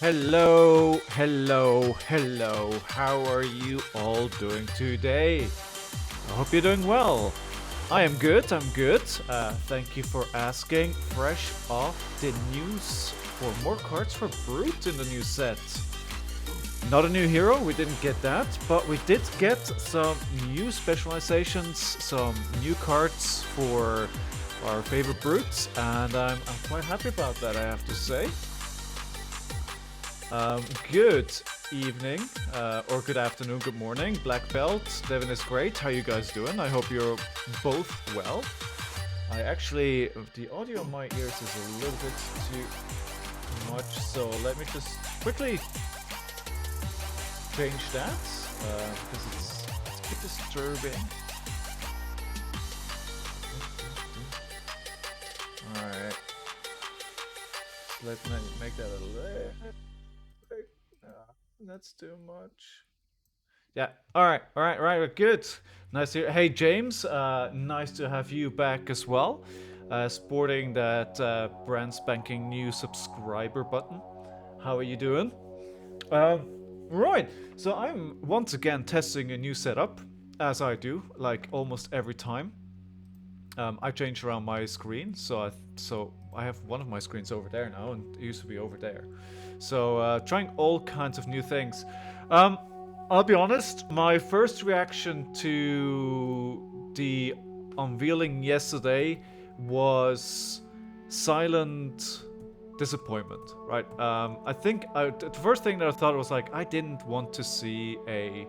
Hello, hello, hello. How are you all doing today? I hope you're doing well. I am good, I'm good. Thank you for asking. Fresh off the news for more cards for Brute in the new set. Not a new hero, we didn't get that, but we did get some new specializations, some new cards for our favorite Brutes, and I'm quite happy about that, I have to say. Good evening, or good afternoon, good morning, Black Belt. Devin is great. How you guys doing? I hope you're both well. The audio in my ears is a little bit too much, so let me just quickly change that, because it's a bit disturbing. Alright. Let me make that a little... that's too much. Yeah. All right. Good. Nice to hear. Hey, James. Nice to have you back as well. Sporting that brand spanking new subscriber button. How are you doing? Right. So I'm once again testing a new setup, as I do, like almost every time. I changed around my screen, so I have one of my screens over there now, and it used to be over there. So trying all kinds of new things. I'll be honest, my first reaction to the unveiling yesterday was silent disappointment, right? I think the first thing that I thought was like, I didn't want to see a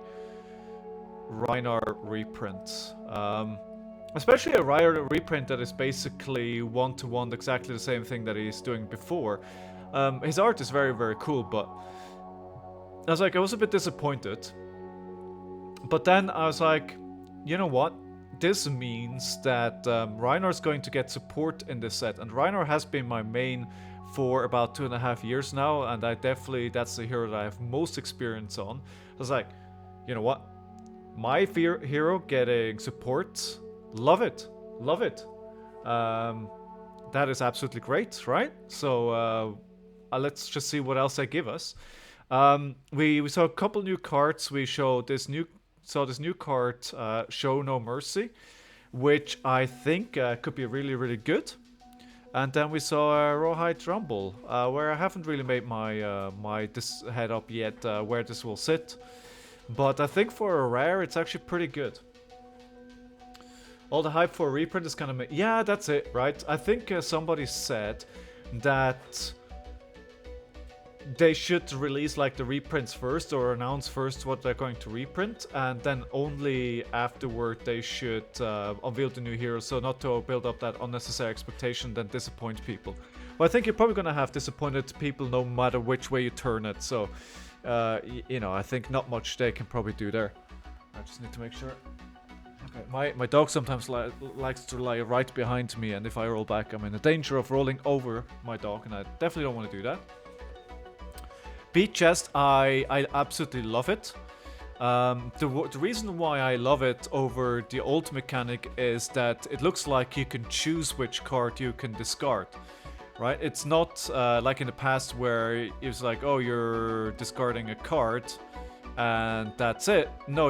Rhinar reprint. Especially a Rhinar reprint that is basically one-to-one exactly the same thing that he's doing before. His art is very, very cool, but I was a bit disappointed. But then I was like, you know what? This means that Rhinar's going to get support in this set, and Rhinar has been my main for about 2.5 years now, and that's the hero that I have most experience on. I was like, you know what? My hero getting support, love it. That is absolutely great, right? So let's just see what else they give us. We saw a couple new cards. We saw this new card, Show No Mercy, which I think could be really, really good. And then we saw Rawhide Rumble, where I haven't really made my this head up yet where this will sit. But I think for a rare, it's actually pretty good. All the hype for a reprint is kind of... Yeah, that's it, right? I think somebody said that they should release like the reprints first, or announce first what they're going to reprint, and then only afterward they should unveil the new hero, so not to build up that unnecessary expectation then disappoint people. Well, I think you're probably gonna have disappointed people no matter which way you turn it, so I think not much they can probably do there. I just need to make sure. Okay, my dog sometimes likes to lie right behind me, and if I roll back, I'm in the danger of rolling over my dog, and I definitely don't want to do that. Beat Chest, I absolutely love it. The reason why I love it over the old mechanic is that it looks like you can choose which card you can discard. Right? It's not like in the past where it was like, oh, you're discarding a card and that's it. No,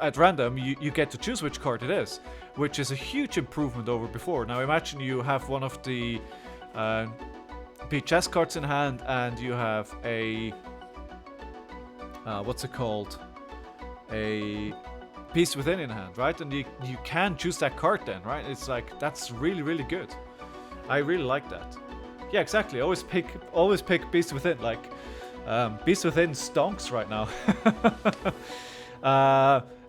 at random, you get to choose which card it is, which is a huge improvement over before. Now imagine you have one of the chess cards in hand, and you have a what's it called? A Piece Within in hand, right? And you can choose that card then, right? It's like, that's really, really good. I really like that. Yeah, exactly. Always pick Beast Within. Like, Beast Within stonks right now.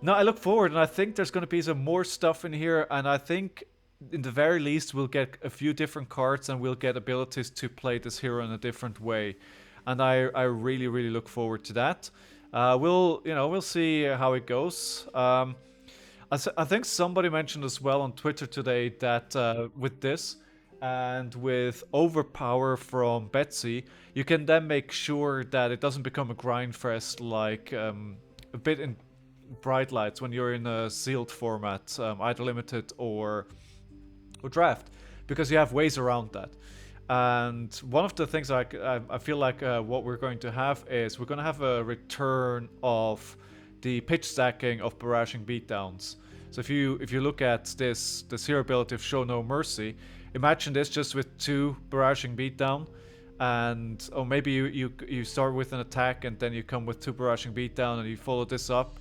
No, I look forward, and I think there's going to be some more stuff in here, and I think in the very least we'll get a few different cards, and we'll get abilities to play this hero in a different way. And I really, really look forward to that. We'll see how it goes. I think somebody mentioned as well on Twitter today that with this and with Overpower from Betsy, you can then make sure that it doesn't become a grind fest like a bit in Bright Lights when you're in a sealed format, either limited or draft, because you have ways around that. And one of the things I feel like what we're going to have is we're going to have a return of the pitch stacking of barraging beatdowns. So if you look at this hero ability of Show No Mercy, imagine this just with 2 barraging beatdown, and or maybe you start with an attack and then you come with 2 barraging beatdown and you follow this up.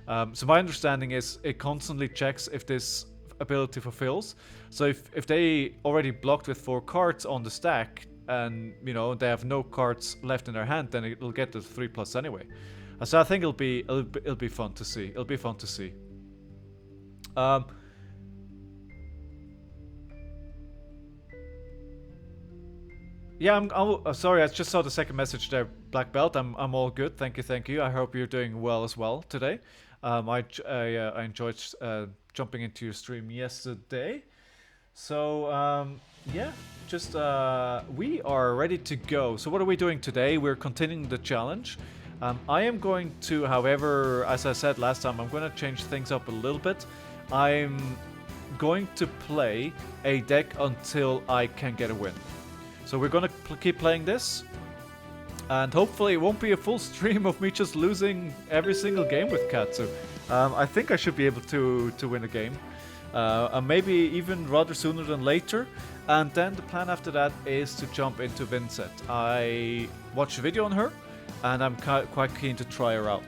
So my understanding is it constantly checks if this ability fulfills. So if they already blocked with 4 cards on the stack and they have no cards left in their hand, then it'll get the 3+ anyway. So I think it'll be fun to see. It'll be fun to see. Yeah, I'm sorry. I just saw the second message there, Black Belt. I'm all good. Thank you. I hope you're doing well as well today. I enjoyed jumping into your stream yesterday. So yeah, just we are ready to go. So what are we doing today? We're continuing the challenge. I am going to, however, as I said last time, I'm going to change things up a little bit. I'm going to play a deck until I can get a win. So we're going to keep playing this. And hopefully it won't be a full stream of me just losing every single game with Katsu. I think I should be able to win a game. Maybe even rather sooner than later. And then the plan after that is to jump into Vynnset. I watched a video on her, and I'm quite keen to try her out.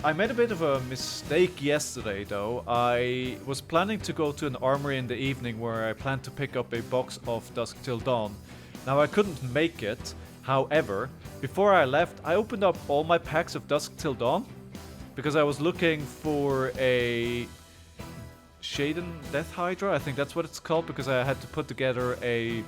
I made a bit of a mistake yesterday though. I was planning to go to an armory in the evening where I planned to pick up a box of Dusk Till Dawn. Now I couldn't make it. However, before I left, I opened up all my packs of Dusk Till Dawn because I was looking for a Shaden Death Hydra. I think that's what it's called, because I had to put together a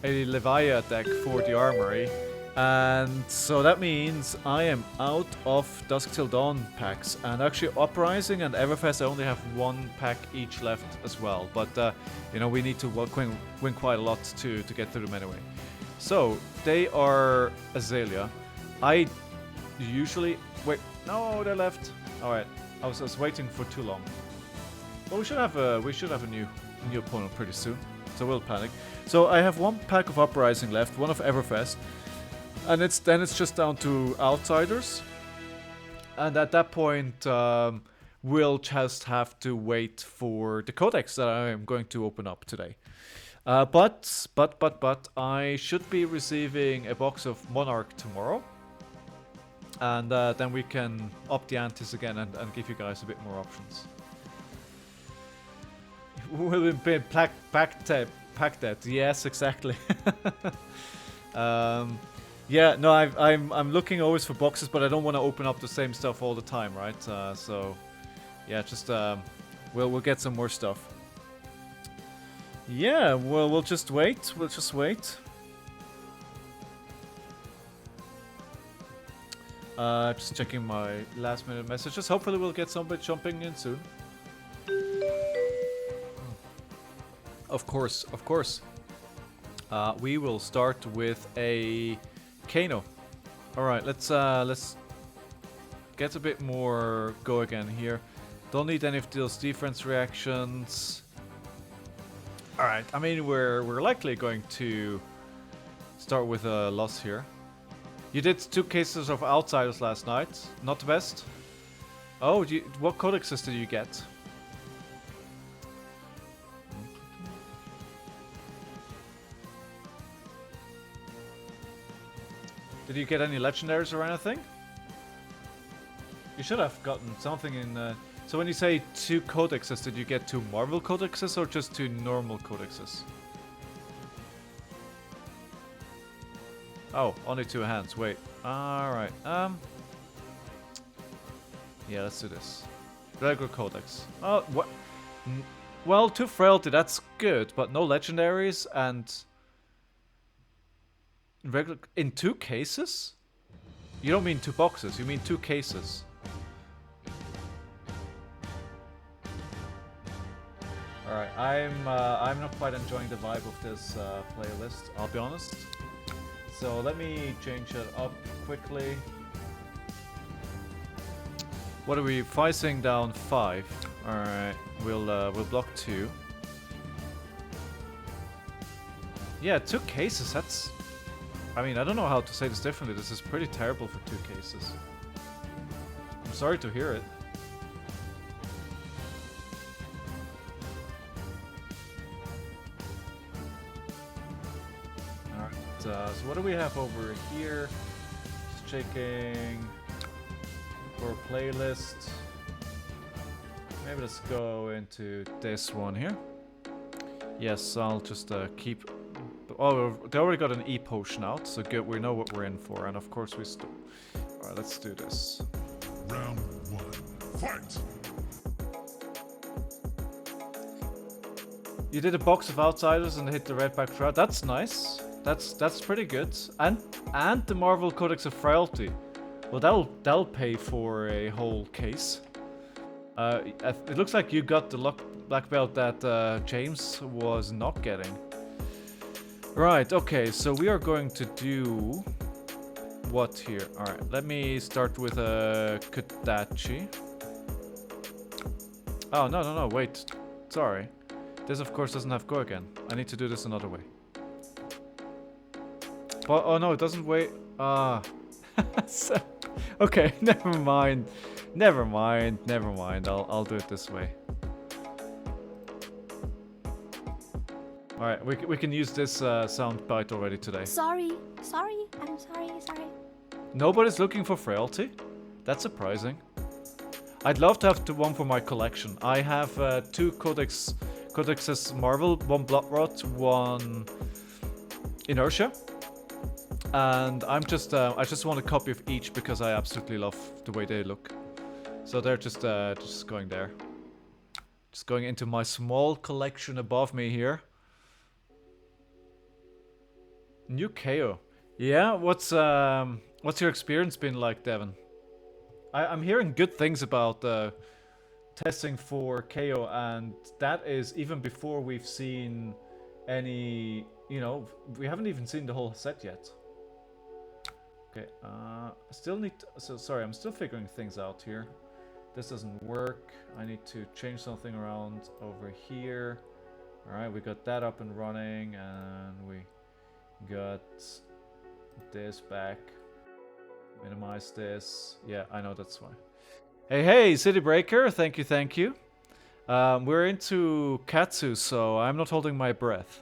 Levia deck for the armory. And so that means I am out of Dusk Till Dawn packs. And actually Uprising and Everfest, I only have 1 pack each left as well. But we need to win quite a lot to get through them anyway. So they are Azalea. I usually wait. No, they left. All right, I was waiting for too long. Well, we should have a new opponent pretty soon. So we'll panic. So I have 1 pack of Uprising left, 1 of Everfest. And it's just down to Outsiders. And at that point, we'll just have to wait for the codex that I am going to open up today. But I should be receiving a box of Monarch tomorrow. And then we can up the antes again and give you guys a bit more options. We'll be packed dead. Yes, exactly. Yeah, no, I'm looking always for boxes, but I don't want to open up the same stuff all the time, right? So, yeah, just we'll get some more stuff. Yeah, well, we'll just wait. Just checking my last minute messages. Hopefully, we'll get somebody jumping in soon. Of course. We will start with a Kano. Alright, let's get a bit more go again here. Don't need any of those defense reactions. Alright, I mean we're likely going to start with a loss here. You did 2 cases of Outsiders last night. Not the best. Oh, what codexes did you get? Did you get any legendaries or anything? You should have gotten something in... So when you say 2 codexes, did you get 2 Marvel codexes or just 2 normal codexes? Oh, only 2 hands. Wait. Alright. Yeah, let's do this. Regular codex. Oh, what? Well, 2 frailty, that's good, but no legendaries and... In 2 cases? You don't mean 2 boxes, you mean 2 cases. Alright, I'm not quite enjoying the vibe of this playlist, I'll be honest. So let me change it up quickly. What are we facing down 5? Alright, we'll block 2. Yeah, 2 cases, that's... I mean, I don't know how to say this differently. This is pretty terrible for 2 cases. I'm sorry to hear it. Alright, so what do we have over here? Just checking for playlist. Maybe let's go into this one here. Yes, I'll just keep... Oh, they already got an E-potion out, so good, we know what we're in for, and of course we still... Alright, let's do this. Round 1, fight! You did a box of outsiders and hit the red back throughout. That's nice. That's pretty good. And the Marvel Codex of Frailty. Well, that'll pay for a whole case. It looks like you got the black belt that James was not getting. Right, okay, so we are going to do... What here? Alright, let me start with a Kodachi. Oh, no, wait. Sorry. This, of course, doesn't have go again. I need to do this another way. But, oh no, it doesn't wait. Ah. So, okay, never mind. Never mind. I'll do it this way. Alright, we can use this sound bite already today. Sorry. I'm sorry. Nobody's looking for frailty? That's surprising. I'd love to have one for my collection. I have 2 Codexes Marvel, 1 Blood Rot, 1 Inertia. And I just want a copy of each because I absolutely love the way they look. So they're just going there. Just going into my small collection above me here. New KO. Yeah, what's your experience been like, Devin? I'm hearing good things about testing for KO, and that is even before we've seen any, you know, we haven't even seen the whole set yet. Okay, still need to, so sorry, I'm still figuring things out here. This doesn't work. I need to change something around over here. Alright, we got that up and running, and we got this back. Minimize this. Yeah, I know that's why. Hey, City Breaker, thank you. We're into Katsu, so I'm not holding my breath.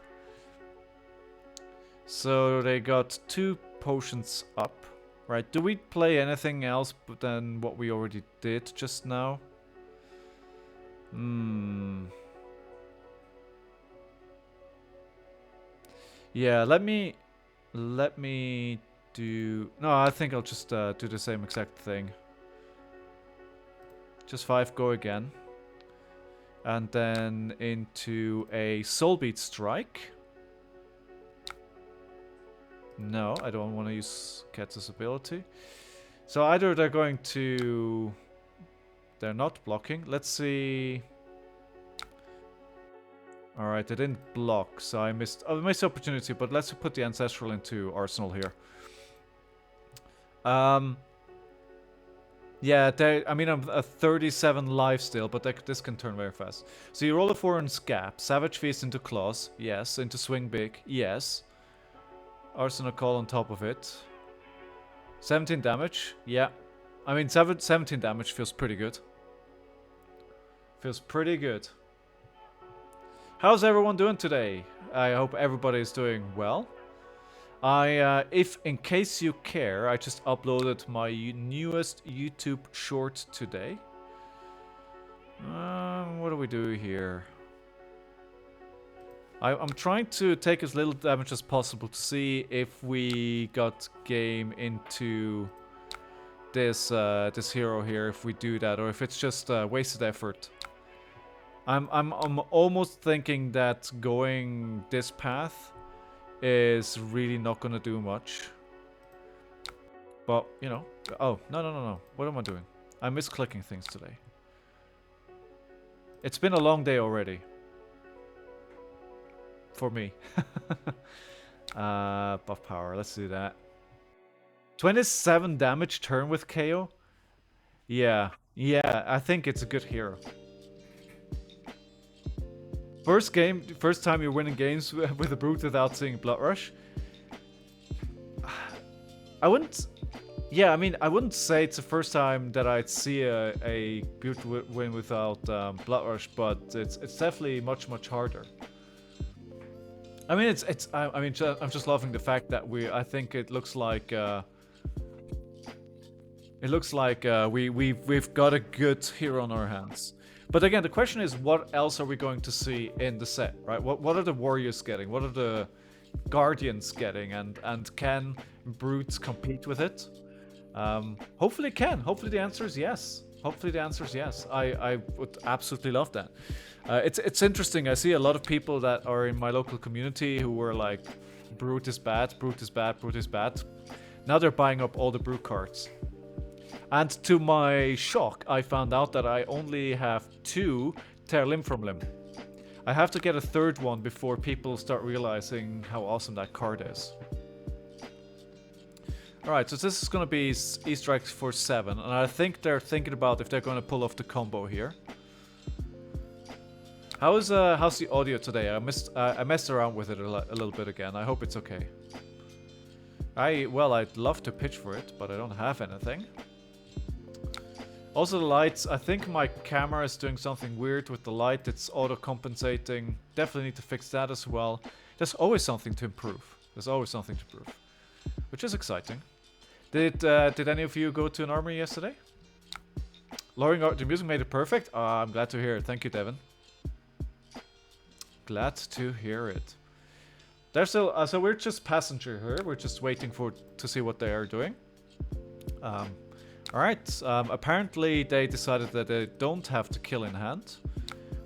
So they got 2 potions up. Right, do we play anything else than what we already did just now? Yeah, let me do... No, I think I'll just do the same exact thing. Just 5 go again. And then into a Soul Beat Strike. No, I don't want to use Katsu's ability. So either they're going to... They're not blocking. Let's see... Alright, they didn't block, so I missed the opportunity, but let's put the Ancestral into Arsenal here. Yeah, I mean, I'm at 37 life still, but this can turn very fast. So you roll a 4 on Scap, Savage Feast into Claws, yes, into Swing Big, yes. Arsenal Call on top of it. 17 damage, yeah. I mean, 17 damage feels pretty good. Feels pretty good. How's everyone doing today? I hope everybody's doing well. If in case you care, I just uploaded my newest YouTube short today. What do we do here? I'm trying to take as little damage as possible to see if we got game into this this hero here, if we do that, or if it's just wasted effort. I'm almost thinking that going this path is really not gonna do much. But, you know... Oh, no. What am I doing? I'm misclicking things today. It's been a long day already. For me. Buff power, let's do that. 27 damage turn with KO? Yeah, I think it's a good hero. first time you're winning games with a brute without seeing Blood Rush. I wouldn't. Yeah, I mean, I wouldn't say it's the first time that I'd see a brute win without Blood Rush, but it's definitely much I'm just loving the fact that I think it looks like we've got a good hero on our hands. But again, the question is, what else are we going to see in the set, right? What are the warriors getting? What are the guardians getting? And can brutes compete with it? Hopefully it can. Hopefully the answer is yes. I would absolutely love that. It's interesting. I see a lot of people that are in my local community who were like, brute is bad. Now they're buying up all the brute cards. And to my shock, I found out that I only have 2 tear limb from limb. I have to get a 3rd one before people start realizing how awesome that card is. Alright, so this is going to be Easter eggs for 7, and I think they're thinking about if they're going to pull off the combo here. How's the audio today? I messed around with it a little bit again. I hope it's okay. Well, I'd love to pitch for it, but I don't have anything. Also the lights, I think my camera is doing something weird with the light. It's auto-compensating. Definitely need to fix that as well. There's always something to improve. Which is exciting. Did any of you go to an armory yesterday? Lowering the music made it perfect? I'm glad to hear it. Thank you, Devin. Glad to hear it. There's still, so we're just passenger here. We're just waiting to see what they are doing. Alright, apparently they decided that they don't have to kill in hand,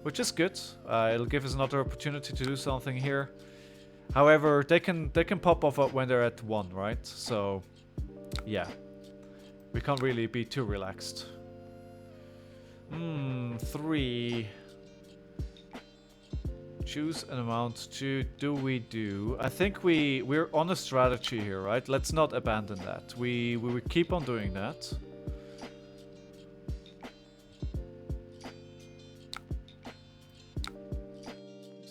which is good. It'll give us another opportunity to do something here. However, they can pop off when they're at 1, right? So, yeah. We can't really be too relaxed. 3. Choose an amount to do. I think we're on a strategy here, right? Let's not abandon that. We will keep on doing that.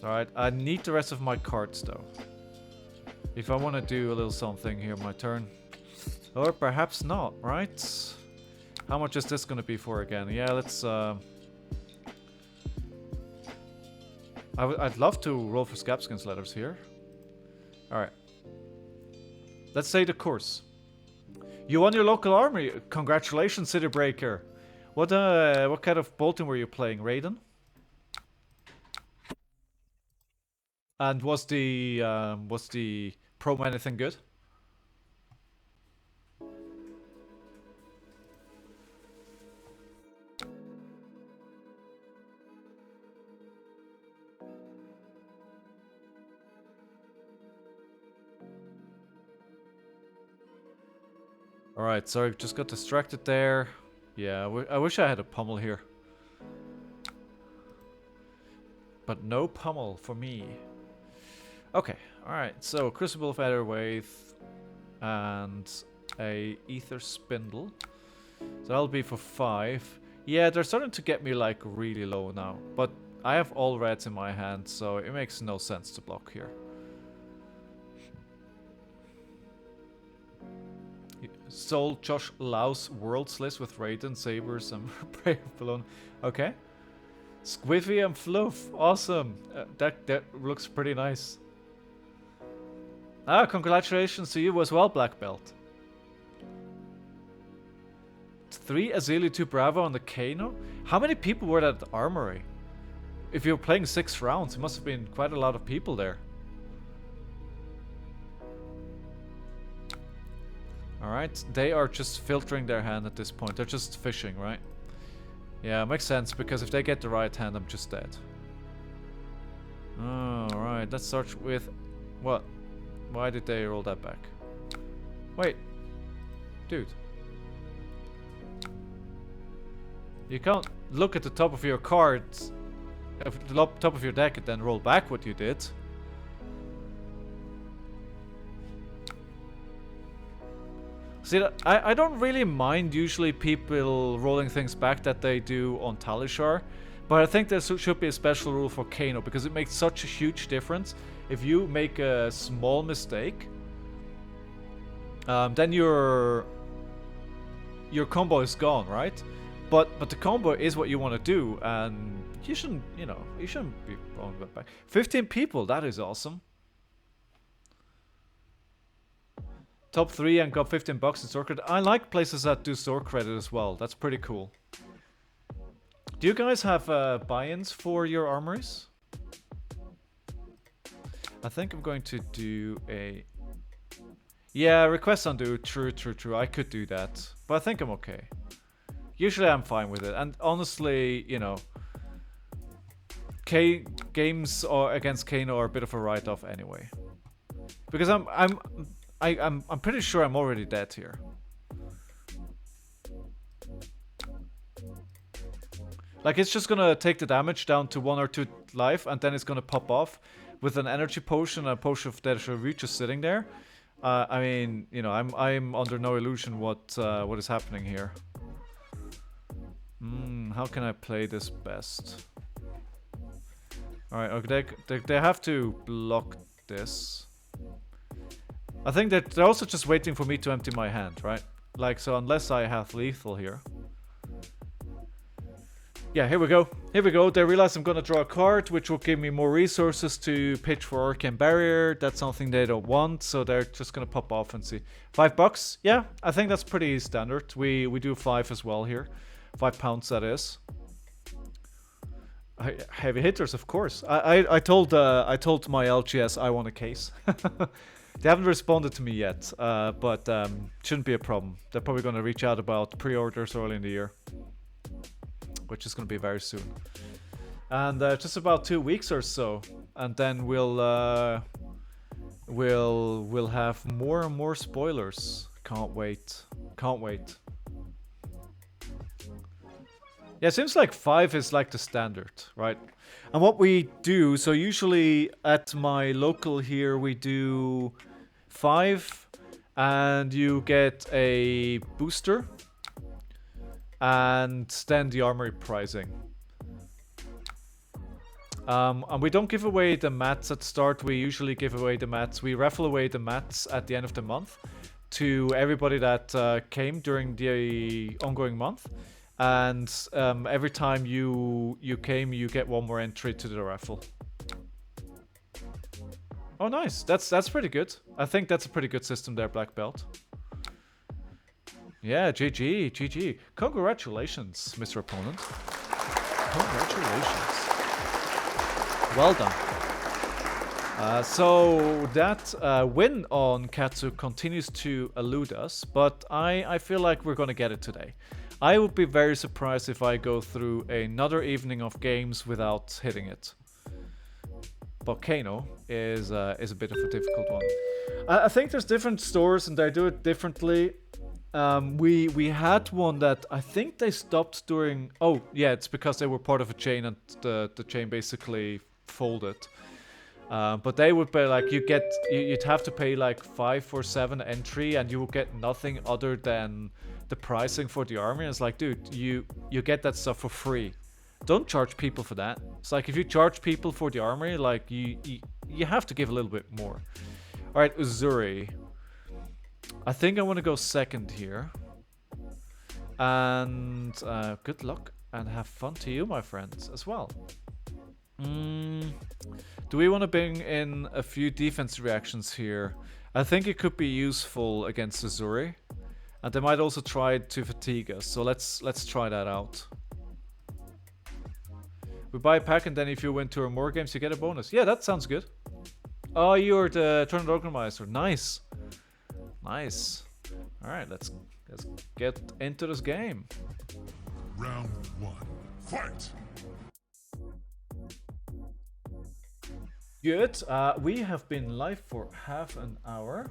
Alright, I need the rest of my cards though. If I want to do a little something here my turn. Or perhaps not, right? How much is this going to be for again? Yeah, let's... I'd love to roll for Scabskin's letters here. Alright. Let's say the course. You won your local army. Congratulations, City Breaker. What kind of Bolton were you playing, Raiden? And was the promo anything good? Alright, sorry, just got distracted there. Yeah, I wish I had a pummel here. But no pummel for me. Okay, alright, so Crucible of Aetherwave and a Ether Spindle. So that'll be for 5. Yeah, they're starting to get me like really low now. But I have all reds in my hand, so it makes no sense to block here. Soul Josh Laus Worlds list with Raiden, Sabers, and Brave Balloon. Okay. Squiffy and Fluff. Awesome. That looks pretty nice. Congratulations to you as well, Black Belt. 3 Azalea, 2 Bravo on the Kano? How many people were at the armory? If you were playing 6 rounds, it must have been quite a lot of people there. Alright, they are just filtering their hand at this point. They're just fishing, right? Yeah, makes sense, because if they get the right hand, I'm just dead. Alright, let's start with... What? Why did they roll that back? Wait. Dude. You can't look at the top of your cards, at the top of your deck, and then roll back what you did. See, I don't really mind usually people rolling things back that they do on Talishar, But I think there should be a special rule for Kano because it makes such a huge difference. If you make a small mistake, then your combo is gone, right? But the combo is what you want to do, and you shouldn't, you shouldn't be rolling that back. 15 people, that is awesome. Top 3 and got 15 bucks in store credit. I like places that do store credit as well. That's pretty cool. Do you guys have buy-ins for your armories? I think I'm going to do a... Yeah, request undo. True. I could do that. But I think I'm okay. Usually I'm fine with it. And honestly, games against Kano are a bit of a write-off anyway. Because I'm pretty sure I'm already dead here. Like, it's just gonna take the damage down to 1 or 2 life, and then it's gonna pop off with an energy potion and a potion of Death Reach just sitting there. I mean, I'm under no illusion what is happening here. How can I play this best? All right, okay, they have to block this. I think that they're also just waiting for me to empty my hand, right? Like, so unless I have lethal here. Yeah, here we go. Here we go. They realize I'm gonna draw a card, which will give me more resources to pitch for Arcane Barrier. That's something they don't want, so they're just gonna pop off and see. $5? Yeah, I think that's pretty standard. We do 5 as well here. £5, that is. Heavy hitters, of course. I told my LGS I want a case. They haven't responded to me yet, but shouldn't be a problem. They're probably gonna reach out about pre-orders early in the year, which is going to be very soon. And just about 2 weeks or so, and then we'll have more and more spoilers. Can't wait. Yeah, it seems like 5 is like the standard, right? And what we do, so usually at my local here we do 5 and you get a booster. And then the armory pricing. And we don't give away the mats at the start. We usually give away the mats. We raffle away the mats at the end of the month to everybody that came during the ongoing month. And every time you came, you get 1 more entry to the raffle. Oh, nice. That's pretty good. I think that's a pretty good system there, Black Belt. Yeah, GG. Congratulations, Mr. Opponent. Congratulations. Well done. So that win on Katsu continues to elude us, but I feel like we're gonna get it today. I would be very surprised if I go through another evening of games without hitting it. But Kano is a bit of a difficult one. I think there's different stores and they do it differently. We had one that I think they stopped during... Oh, yeah, it's because they were part of a chain and the chain basically folded. But they would pay like, you'd have to pay like 5 or 7 entry and you would get nothing other than the pricing for the army. And it's like, dude, you get that stuff for free. Don't charge people for that. It's like, if you charge people for the army, like, you have to give a little bit more. Alright, Uzuri. I think I want to go second here. And good luck and have fun to you, my friends, as well. Do we want to bring in a few defense reactions here? I think it could be useful against Uzuri. And they might also try to fatigue us, so let's try that out. We buy a pack and then if you win 2 or more games you get a bonus. Yeah, that sounds good. Oh, you're the tournament organizer. Nice. Nice. Alright, let's get into this game. Round 1. Fight! Good. We have been live for half an hour.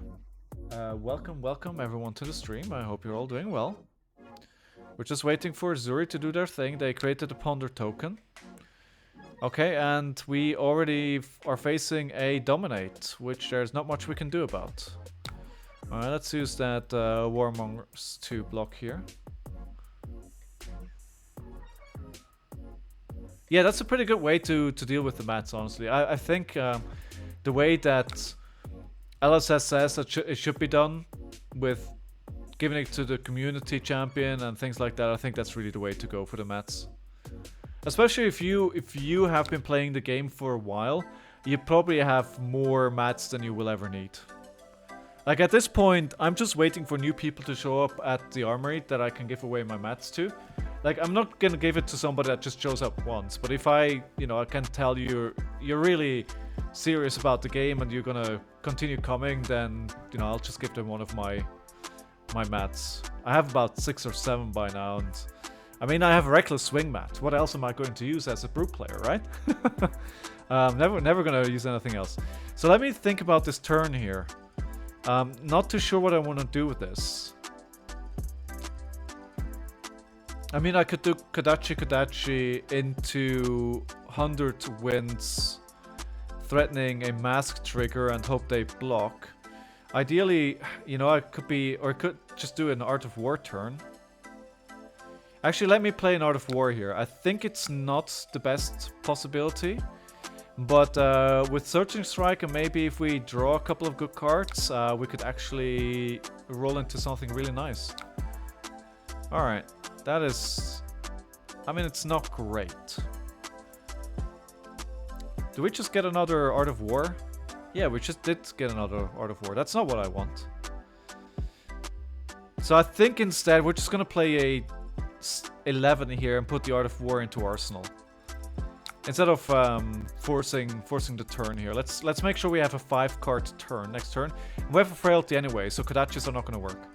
Welcome everyone to the stream. I hope you're all doing well. We're just waiting for Uzuri to do their thing. They created a Ponder token. Okay, and we already are facing a Dominate, which there's not much we can do about. Alright, let's use that Warmongers to block here. Yeah, that's a pretty good way to deal with the mats, honestly. I think the way that LSS says that it should be done with giving it to the community champion and things like that, I think that's really the way to go for the mats. Especially if you have been playing the game for a while, you probably have more mats than you will ever need. Like at this point, I'm just waiting for new people to show up at the armory that I can give away my mats to. Like I'm not gonna give it to somebody that just shows up once, but if I can tell you're really serious about the game and you're gonna continue coming, then I'll just give them one of my mats. I have about 6 or 7 by now, and I mean I have a reckless swing mat. What else am I going to use as a brute player, right? Never gonna use anything else. So let me think about this turn here. Not too sure what I want to do with this. I mean, I could do Kodachi into 100 winds, threatening a mask trigger and hope they block. Ideally, I could just do an Art of War turn. Actually, let me play an Art of War here. I think it's not the best possibility. But with Searching Strike and maybe if we draw a couple of good cards, we could actually roll into something really nice. Alright, that is... I mean, it's not great. Do we just get another Art of War? Yeah, we just did get another Art of War. That's not what I want. So I think instead we're just gonna play a 11 here and put the Art of War into Arsenal. Instead of forcing the turn here, let's make sure we have a 5-card turn next turn. We have a frailty anyway, so Kodachis are not going to work.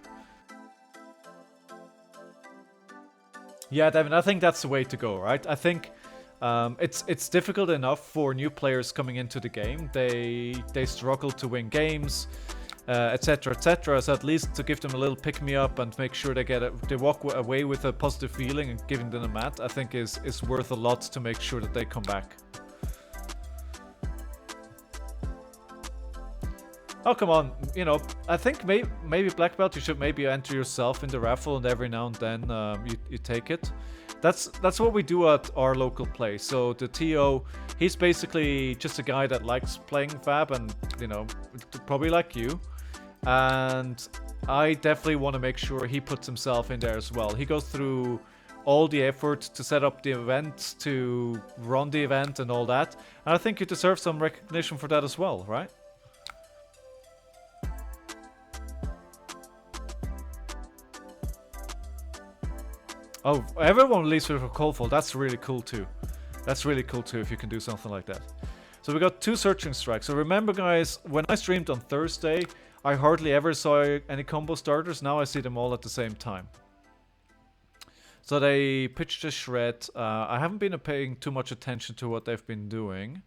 Yeah, Devin, I think that's the way to go, right? I think it's difficult enough for new players coming into the game. They struggle to win games, etc., etc. So at least to give them a little pick-me-up and make sure they walk away with a positive feeling and giving them a mat, I think is worth a lot to make sure that they come back. Oh, come on. I think maybe Black Belt, you should maybe enter yourself in the raffle, and every now and then you take it. That's what we do at our local place. So the TO, he's basically just a guy that likes playing Fab and, probably like you. And I definitely want to make sure he puts himself in there as well. He goes through all the effort to set up the event, to run the event and all that. And I think you deserve some recognition for that as well, right? Oh, everyone leaves with a coldfall. That's really cool too. That's really cool too if you can do something like that. So we got 2 Searching Strikes. So remember guys, when I streamed on Thursday, I hardly ever saw any combo starters. Now I see them all at the same time. So they pitched a shred. I haven't been paying too much attention to what they've been doing.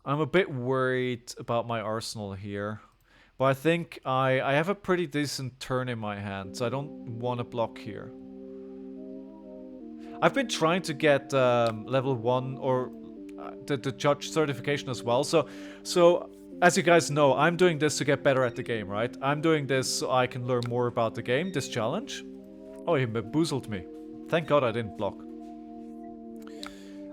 I'm a bit worried about my arsenal here. But I think I have a pretty decent turn in my hand, so I don't want to block here. I've been trying to get level 1 or the judge certification as well. So as you guys know, I'm doing this to get better at the game, right? I'm doing this so I can learn more about the game, this challenge. Oh, he bamboozled me. Thank God I didn't block.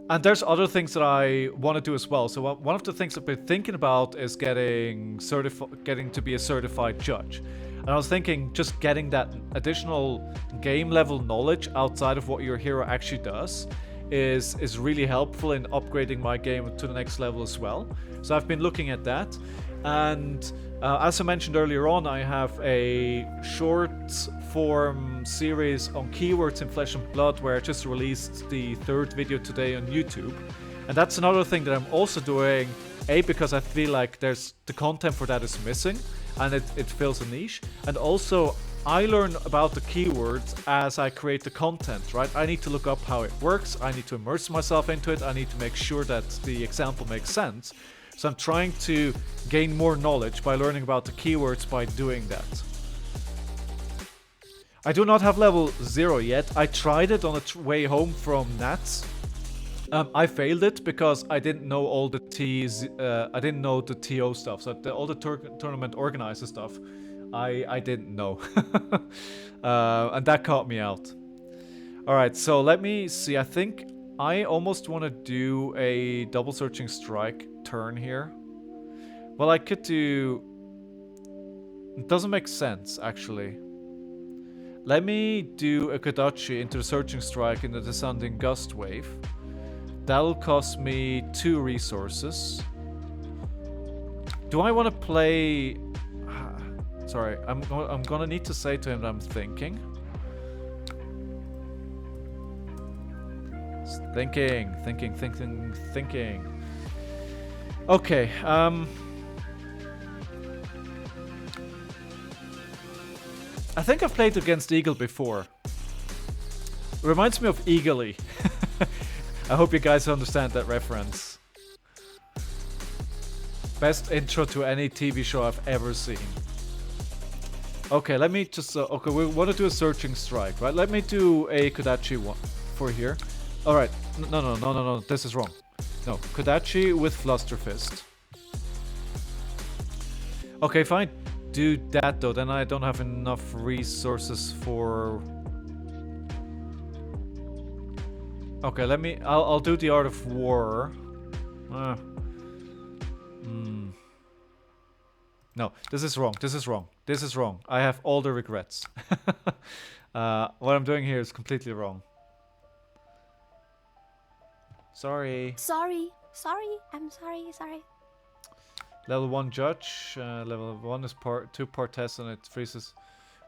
And there's other things that I want to do as well. So one of the things I've been thinking about is getting to be a certified judge. And I was thinking just getting that additional game level knowledge outside of what your hero actually does is really helpful in upgrading my game to the next level as well. So I've been looking at that. And as I mentioned earlier on, I have a short form series on keywords in Flesh and Blood where I just released the 3rd video today on YouTube. And that's another thing that I'm also doing, because I feel like the content for that is missing and it fills a niche. And also I learn about the keywords as I create the content, right? I need to look up how it works, I need to immerse myself into it, I need to make sure that the example makes sense. So I'm trying to gain more knowledge by learning about the keywords by doing that. I do not have level 0 yet. I tried it on the way home from Nats. I failed it because I didn't know all the T's, I didn't know the TO stuff. So all the tournament organizer stuff, I didn't know. And that caught me out. Alright, so let me see. I think I almost want to do a double searching strike turn here. Well, I could do... It doesn't make sense, actually. Let me do a Kodachi into the searching strike in the descending gust wave. That'll cost me 2 resources. Do I want to play... Sorry, I'm gonna need to say to him that I'm thinking. Thinking. Okay, I think I've played against Eagle before. Reminds me of Eagly. I hope you guys understand that reference. Best intro to any TV show I've ever seen. Okay, let me just... okay, we want to do a searching strike, right? Let me do a Kodachi one for here. Alright, no, this is wrong. No, Kodachi with Fluster Fist. Okay, if I do that though, then I don't have enough resources for... Okay, I'll do the Art of War. No, this is wrong. I have all the regrets. What I'm doing here is completely wrong. Sorry. I'm sorry. Level 1 judge. Level 1 is part 2 part test and it freezes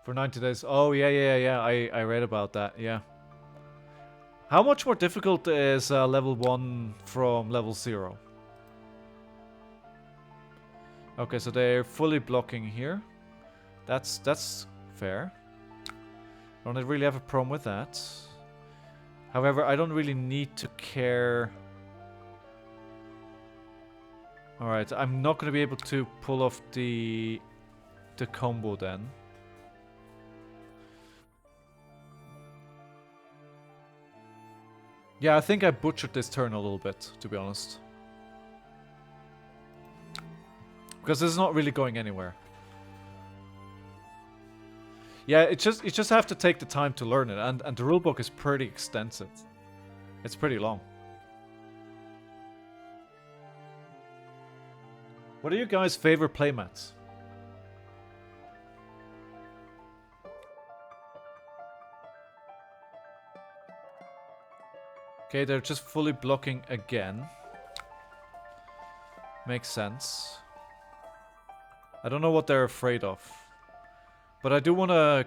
for 90 days. Oh, yeah. I read about that, yeah. How much more difficult is level 1 from level 0? Okay, so they're fully blocking here. That's fair. I don't really have a problem with that. However, I don't really need to care. Alright, I'm not going to be able to pull off the combo then. Yeah, I think I butchered this turn a little bit, to be honest. Because it's not really going anywhere. Yeah, you just have to take the time to learn it, and the rulebook is pretty extensive. It's pretty long. What are you guys' favorite playmats? Okay, they're just fully blocking again. Makes sense. I don't know what they're afraid of. But I do want to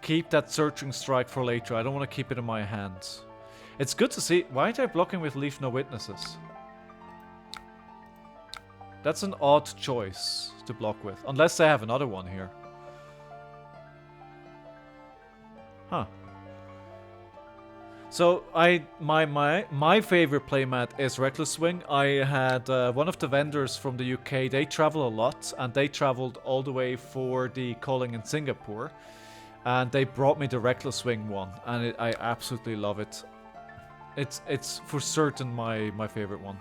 keep that searching strike for later. I don't want to keep it in my hands. It's good to see. Why are they blocking with Leave No Witnesses? That's an odd choice to block with. Unless they have another one here. Huh. So my favorite playmat is Reckless Swing. I had one of the vendors from the UK. They travel a lot, and they traveled all the way for the calling in Singapore, and they brought me the Reckless Swing one, and I absolutely love it. It's for certain my favorite one.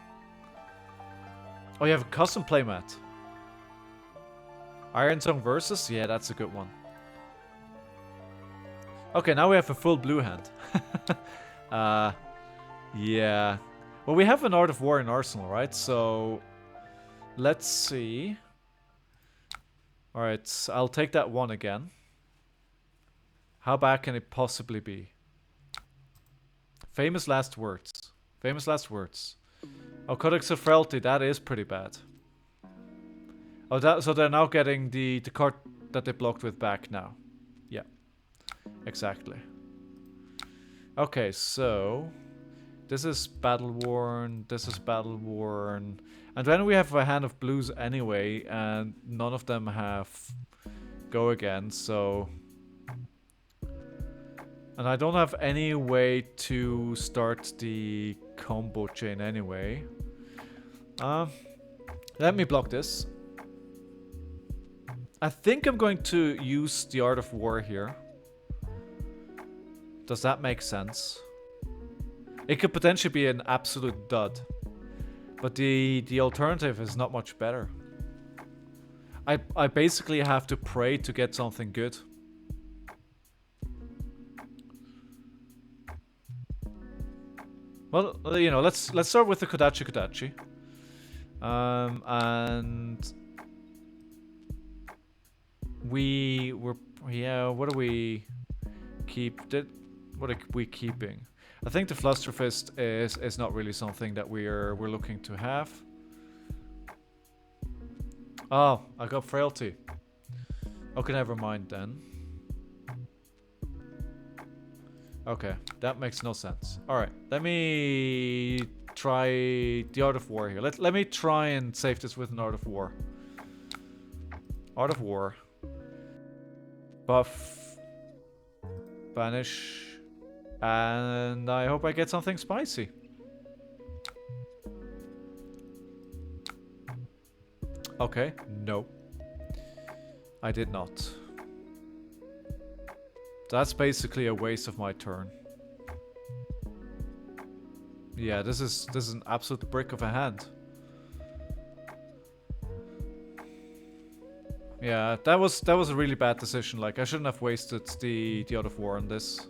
Oh, you have a custom playmat. Iron Song Versus? Yeah, that's a good one. Okay, now we have a full blue hand. Yeah. Well, we have an Art of War in Arsenal, right? So, let's see. Alright, I'll take that one again. How bad can it possibly be? Famous last words. Famous last words. Oh, Codex of Frailty, that is pretty bad. Oh, so they're now getting the card that they blocked with back now. Yeah, exactly. Okay, so this is Battle Worn, this is Battle Worn, and then we have a hand of blues anyway, and none of them have go again, so... And I don't have any way to start the combo chain anyway. Let me block this. I think I'm going to use the Art of War here. Does that make sense? It could potentially be an absolute dud. But the alternative is not much better. I basically have to pray to get something good. Well, you know, let's start with the Kodachi. And yeah. What do we keep? What are we keeping? I think the Flusterfist is not really something that we're looking to have. Oh, I got frailty. Okay, never mind then. Okay, that makes no sense. Alright, let me try the Art of War here. Let me try and save this with an Art of War. Art of War. Buff. Banish. And I hope I get something spicy. Okay, no. I did not. That's basically a waste of my turn. Yeah, this is an absolute brick of a hand. Yeah, that was a really bad decision. Like, I shouldn't have wasted the Art of War on this.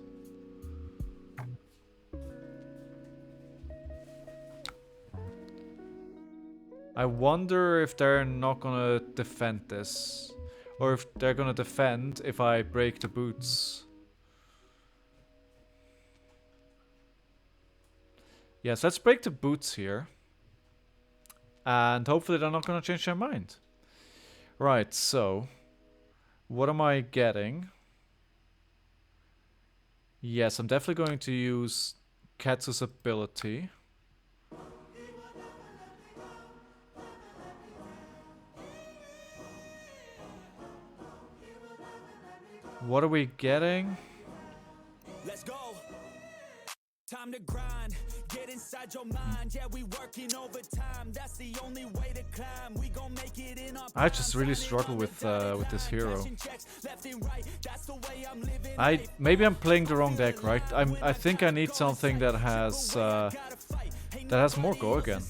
I wonder if they're not gonna defend this. Or if they're gonna defend if I break the boots. Yes, let's break the boots here. And hopefully they're not gonna change their mind. Right, so... what am I getting? Yes, I'm definitely going to use Katsu's ability. What are we getting? Let's go. Time to grind. Get inside your mind. Yeah, we working overtime. That's the only way to climb. We gon' make it in our I just really struggle with this hero. Maybe I'm playing the wrong deck, right? I think I need something that has more go again.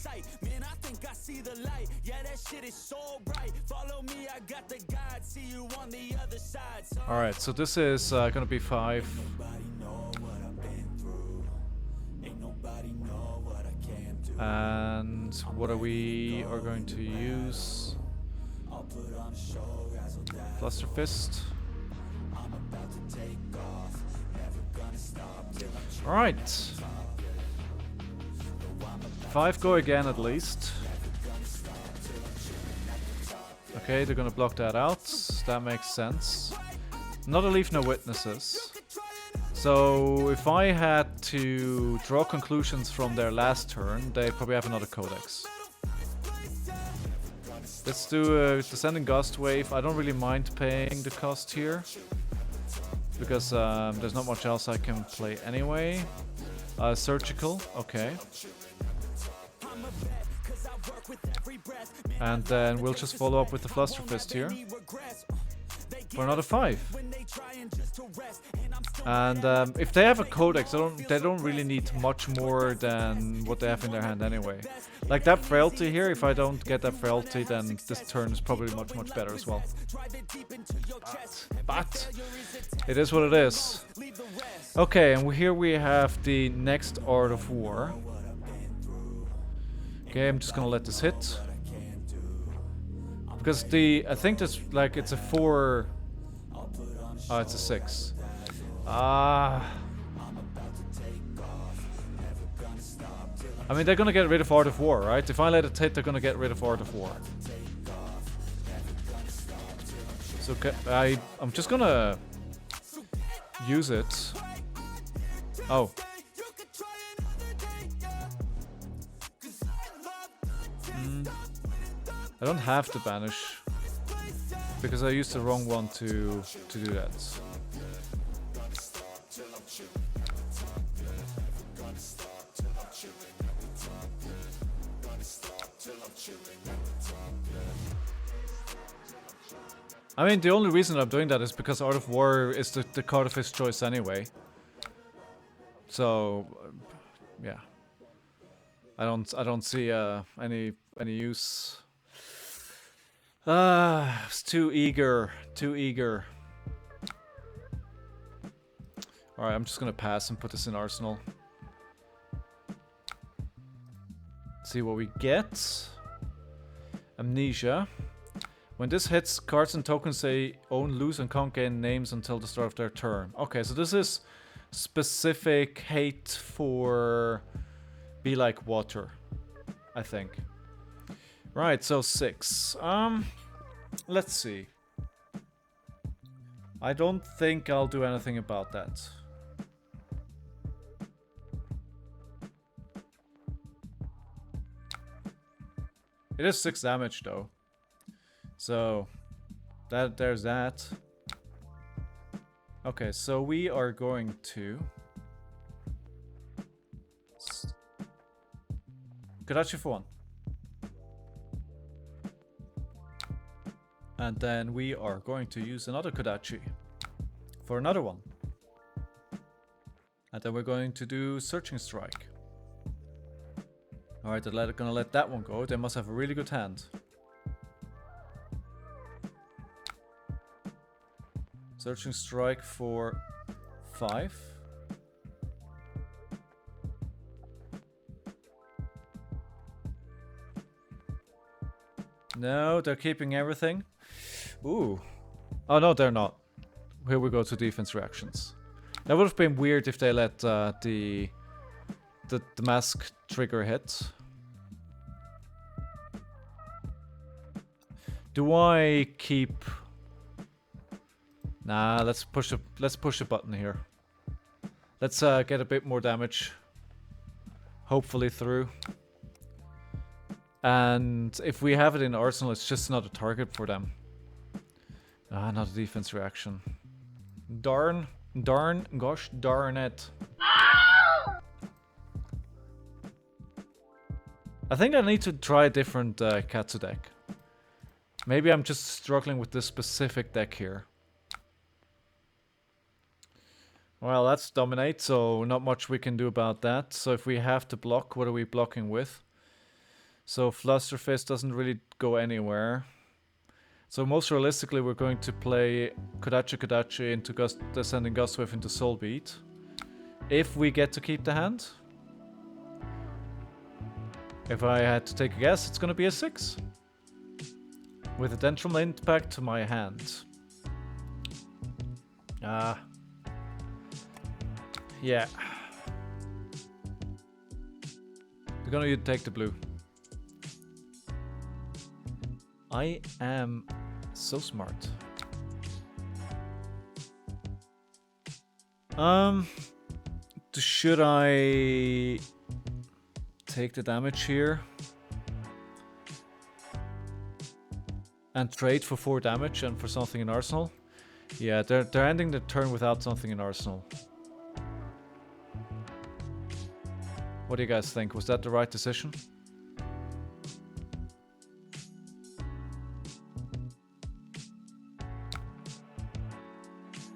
Alright, so this is gonna be 5. And what are we going to use? Flusterfist. Alright. 5 go again at least. Okay, they're gonna block that out. That makes sense. Not a leave, no witnesses. So if I had to draw conclusions from their last turn, they probably have another codex. Let's do a Descending Gust Wave. I don't really mind paying the cost here, because there's not much else I can play anyway. Surgical, okay. And then we'll just follow up with the Flusterfist here for another 5. And if they have a codex, they don't really need much more than what they have in their hand anyway. Like that frailty here, if I don't get that frailty, then this turn is probably much better as well. But it is what it is. Okay, and here we have the next Art of War. Okay, I'm just gonna let this hit. Because I think this, like, it's a 4... Oh, it's a 6. I mean, they're gonna get rid of Art of War, right? If I let it hit, they're gonna get rid of Art of War. So I'm just gonna use it. Oh. I don't have to banish because I used the wrong one to do that. I mean, the only reason I'm doing that is because Art of War is the card of his choice anyway. So, yeah, I don't see any use. It's too eager. Alright, I'm just gonna pass and put this in Arsenal. see what we get. Amnesia. When this hits, cards and tokens they own lose and can't gain names until the start of their turn. Okay, so this is specific hate for Be Like Water, I think. Right, so 6. Let's see. I don't think I'll do anything about that. It is 6 damage though. So there's that. Okay, so we are going to Kodachi for 1. And then we are going to use another Kodachi for another one. And then we're going to do Searching Strike. Alright, they're gonna let that one go. They must have a really good hand. Searching Strike for 5. No, they're keeping everything. Ooh. Oh no, they're not. Here we go to defense reactions. That would have been weird if they let the mask trigger hit. Do I keep? Nah, let's push a button here. Let's get a bit more damage. Hopefully through. And if we have it in Arsenal, it's just not a target for them. Ah, not a defense reaction. Darn, gosh darn it. I think I need to try a different Katsu deck. Maybe I'm just struggling with this specific deck here. Well, that's Dominate, so not much we can do about that. So if we have to block, what are we blocking with? So Flusterfist doesn't really go anywhere. So most realistically, we're going to play Kodachi into Descending Gustwave into Soulbeat. If we get to keep the hand. If I had to take a guess, it's going to be a 6. With a Dendron Impact to my hand. Yeah. We're going to take the blue. I am so smart. Should I take the damage here and trade for 4 damage and for something in Arsenal? Yeah, they're ending the turn without something in Arsenal. What do you guys think? Was that the right decision?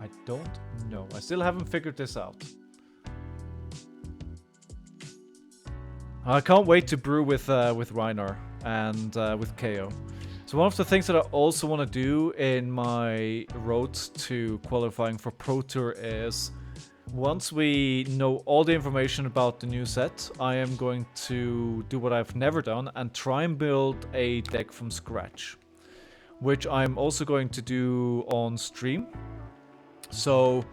I don't know. I still haven't figured this out. I can't wait to brew with Rhinar and with KO. So one of the things that I also want to do in my road to qualifying for Pro Tour is, once we know all the information about the new set, I am going to do what I've never done and try and build a deck from scratch, which I'm also going to do on stream. So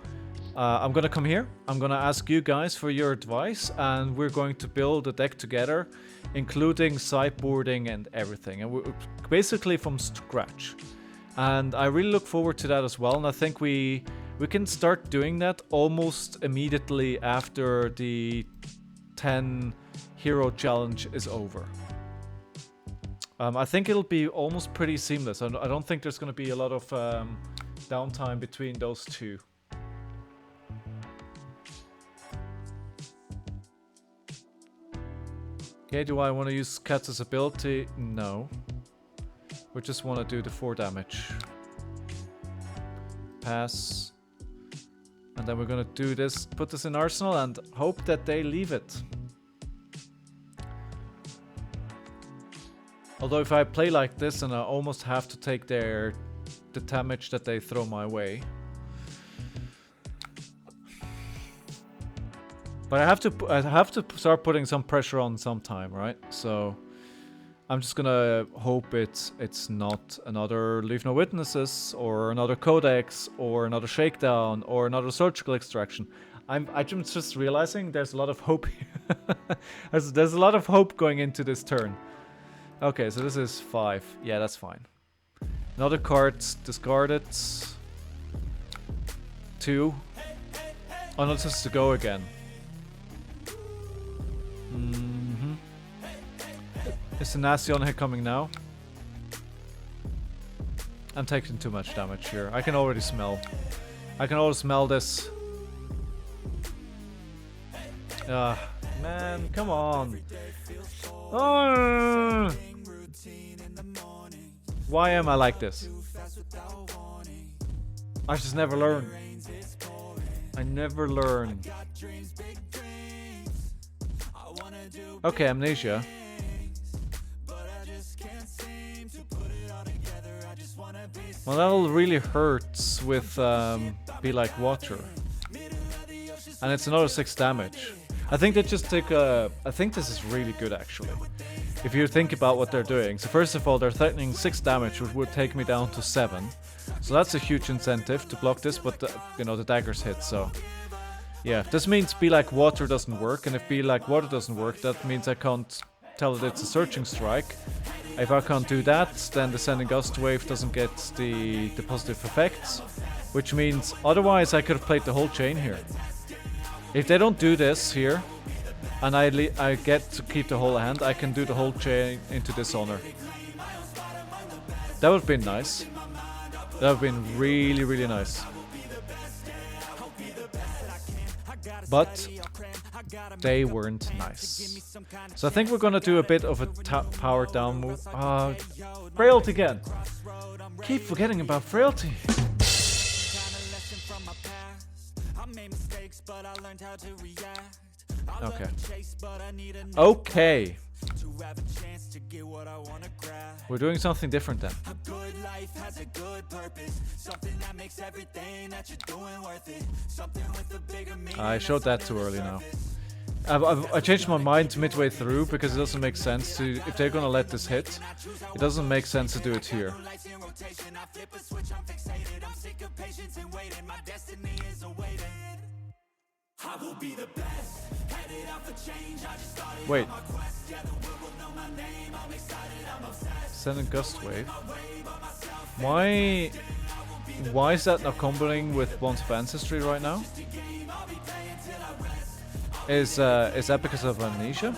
I'm gonna come here, I'm gonna ask you guys for your advice, and we're going to build a deck together, including sideboarding and everything, and we're basically from scratch. And I really look forward to that as well, and I think we can start doing that almost immediately after the 10 hero challenge is over. I think it'll be almost pretty seamless. I don't think there's going to be a lot of downtime between those two. Okay, do I want to use Katsu's ability? No. We just want to do the 4 damage. Pass. And then we're gonna do this, put this in Arsenal and hope that they leave it. Although if I play like this, and I almost have to take the damage that they throw my way. But I have to start putting some pressure on sometime, right? So I'm just gonna hope it's not another Leave No Witnesses or another Codex or another Shakedown or another Surgical Extraction. I'm just realizing there's a lot of hope here. there's a lot of hope going into this turn. Okay, so this is 5. Yeah, that's fine. Another card discarded. 2. Oh no, this is to go again. Is the nasty on hit coming now? I'm taking too much damage here. I can already smell. I can already smell this. Man, come on. Oh. Why am I like this? I just never learn. I never learn. Okay, Amnesia. Well, that'll really hurt with Be Like Water. And it's another 6 damage. I think they just take a... I think this is really good, actually. If you think about what they're doing. So first of all, they're threatening 6 damage, which would take me down to 7. So that's a huge incentive to block this, but you know, the daggers hit, so... Yeah, this means Be Like Water doesn't work, and if Be Like Water doesn't work, that means I can't tell that it's a Searching Strike. If I can't do that, then the Sending Gust Wave doesn't get the positive effects, which means otherwise I could have played the whole chain here. If they don't do this here, and I get to keep the whole hand, I can do the whole chain into Dishonor. That would have been nice. That would have been really, really nice. But they weren't nice. So I think we're gonna do a bit of a power down move. Frailty again. Keep forgetting about Frailty. Okay. Okay. We're doing something different then. I showed that too early now. I changed my mind midway through because it doesn't make sense to... If they're gonna let this hit, it doesn't make sense to do it here. Wait. Send a Gust Wave. Why is that not comboing with Bonds of Ancestry right now? Is that because of Amnesia?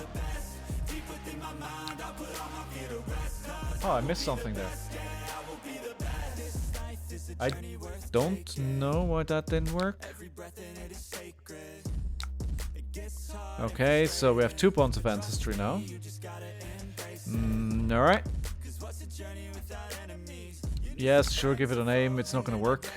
Oh, I missed something there. I don't know why that didn't work. Okay, so we have 2 Bonds of Ancestry now. Alright. Yes, sure, give it a name. It's not gonna work.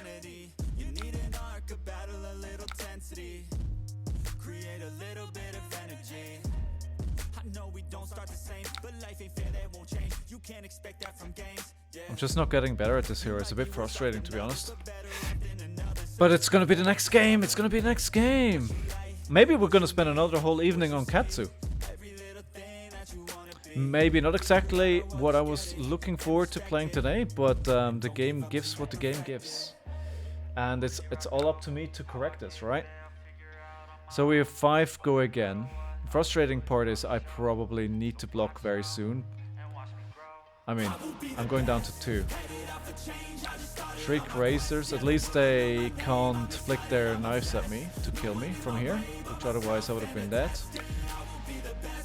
I'm just not getting better at this hero. It's a bit frustrating, to be honest. But it's gonna be the next game. It's gonna be the next game. Maybe we're gonna spend another whole evening on Katsu. Maybe not exactly what I was looking forward to playing today, but the game gives what the game gives. And it's all up to me to correct this, right? So we have 5 go again. The frustrating part is I probably need to block very soon. I mean, I'm going down to 2. Shriek Racers, at least they can't flick their knives at me to kill me from here, which otherwise I would have been dead.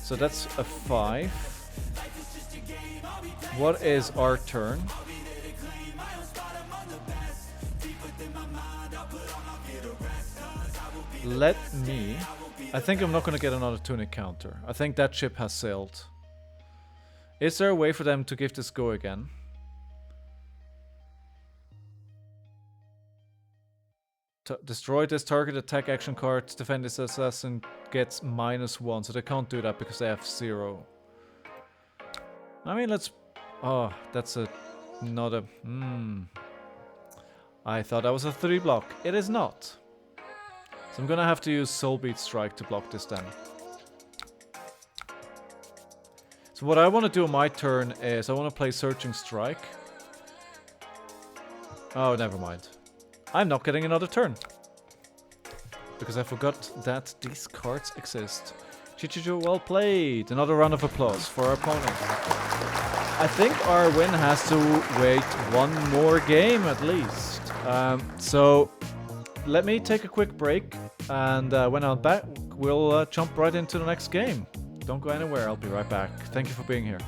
So that's a 5. What is our turn? Let me... I think I'm not going to get another Tunic counter. I think that ship has sailed. Is there a way for them to give this go again? Destroy this target attack action card, defend this assassin gets -1, so they can't do that because they have 0. I mean, let's... Oh, that's not a... I thought that was a 3 block. It is not. So I'm gonna have to use Soul Beat Strike to block this then. So what I want to do on my turn is I want to play Searching Strike. Oh, never mind. I'm not getting another turn. Because I forgot that these cards exist. Chichicho, well played. Another round of applause for our opponent. I think our win has to wait one more game at least. So let me take a quick break. And when I'm back, we'll jump right into the next game. Don't go anywhere, I'll be right back. Thank you for being here.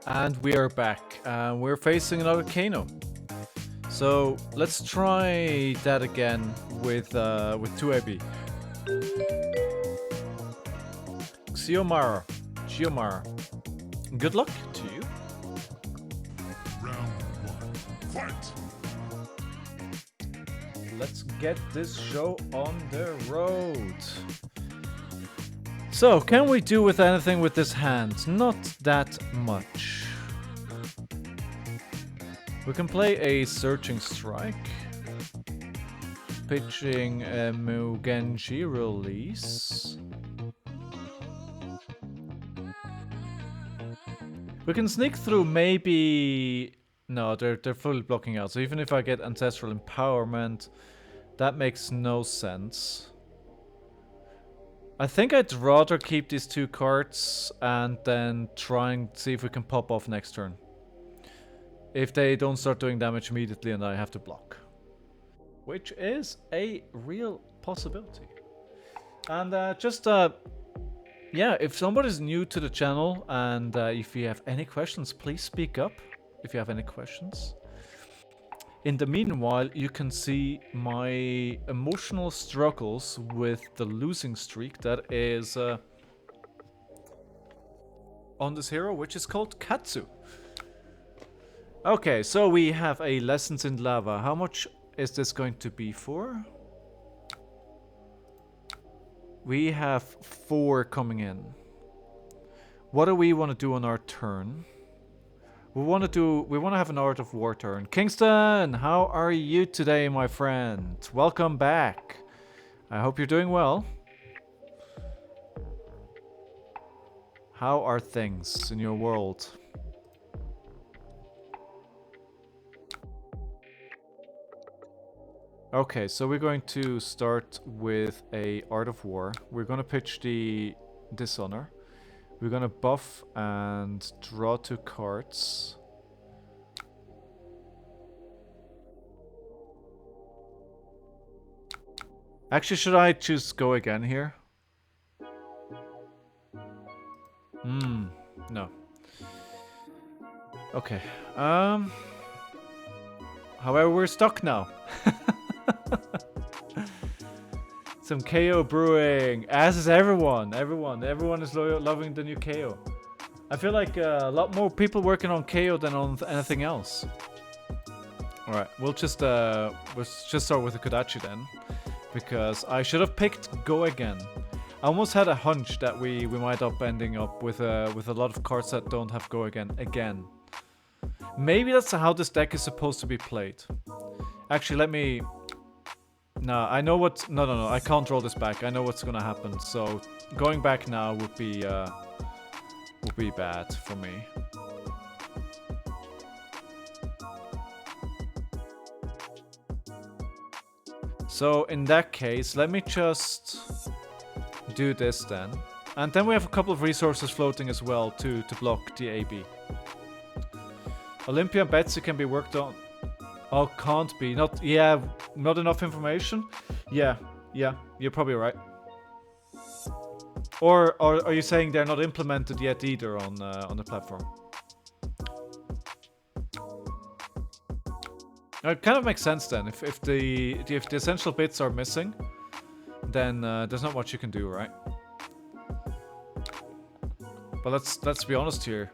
And we are back. We're facing another Kano. So let's try that again with 2AB. Xiomara. Good luck to you. Round 1. Fight! Let's get this show on the road. So, can we do with anything with this hand? Not that much. We can play a Searching Strike. Pitching a Mugenji release. We can sneak through maybe... No, they're fully blocking out. So even if I get Ancestral Empowerment, that makes no sense. I think I'd rather keep these two cards and then try and see if we can pop off next turn. If they don't start doing damage immediately and I have to block. Which is a real possibility. And yeah, if somebody's new to the channel and if you have any questions, please speak up if you have any questions. In the meanwhile, you can see my emotional struggles with the losing streak that is on this hero, which is called Katsu. Okay, so we have a Lessons in Lava. How much is this going to be for? We have 4 coming in. What do we want to do on our turn? We want to have an Art of War turn. Kingston, how are you today, my friend? Welcome back. I hope you're doing well. How are things in your world? Okay, so we're going to start with a Art of War. We're going to pitch the Dishonor. We're going to buff and draw 2 cards. Actually, should I choose go again here? No. Okay. However, we're stuck now. Some KO brewing, as is everyone. Everyone is loving the new KO. I feel like a lot more people working on KO than on anything else. All right, we'll just start with the Kodachi then, because I should have picked Go again. I almost had a hunch that we might up ending up with a lot of cards that don't have Go again. Maybe that's how this deck is supposed to be played. Actually, let me. No, I know what. No. I can't roll this back. I know what's gonna happen. So going back now would be bad for me. So in that case, let me just do this then. And then we have a couple of resources floating as well to block the AB. Olympia and Betsy can be worked on. Oh, can't be. Not enough information? Yeah, you're probably right. Or are you saying they're not implemented yet either on the platform? It kind of makes sense then. If the essential bits are missing, then there's not much you can do, right? But let's be honest here.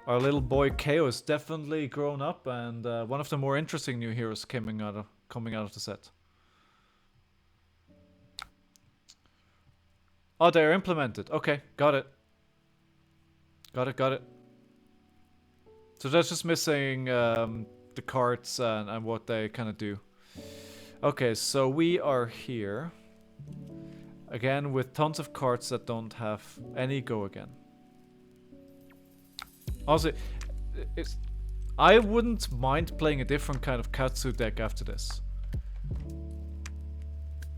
Our little boy KO is definitely grown up, and one of the more interesting new heroes coming out of the set. Oh, they're implemented. Okay, got it. Got it. So that's just missing the cards and what they kind of do. Okay, so we are here again with tons of cards that don't have any Go again. Also, I wouldn't mind playing a different kind of Katsu deck after this.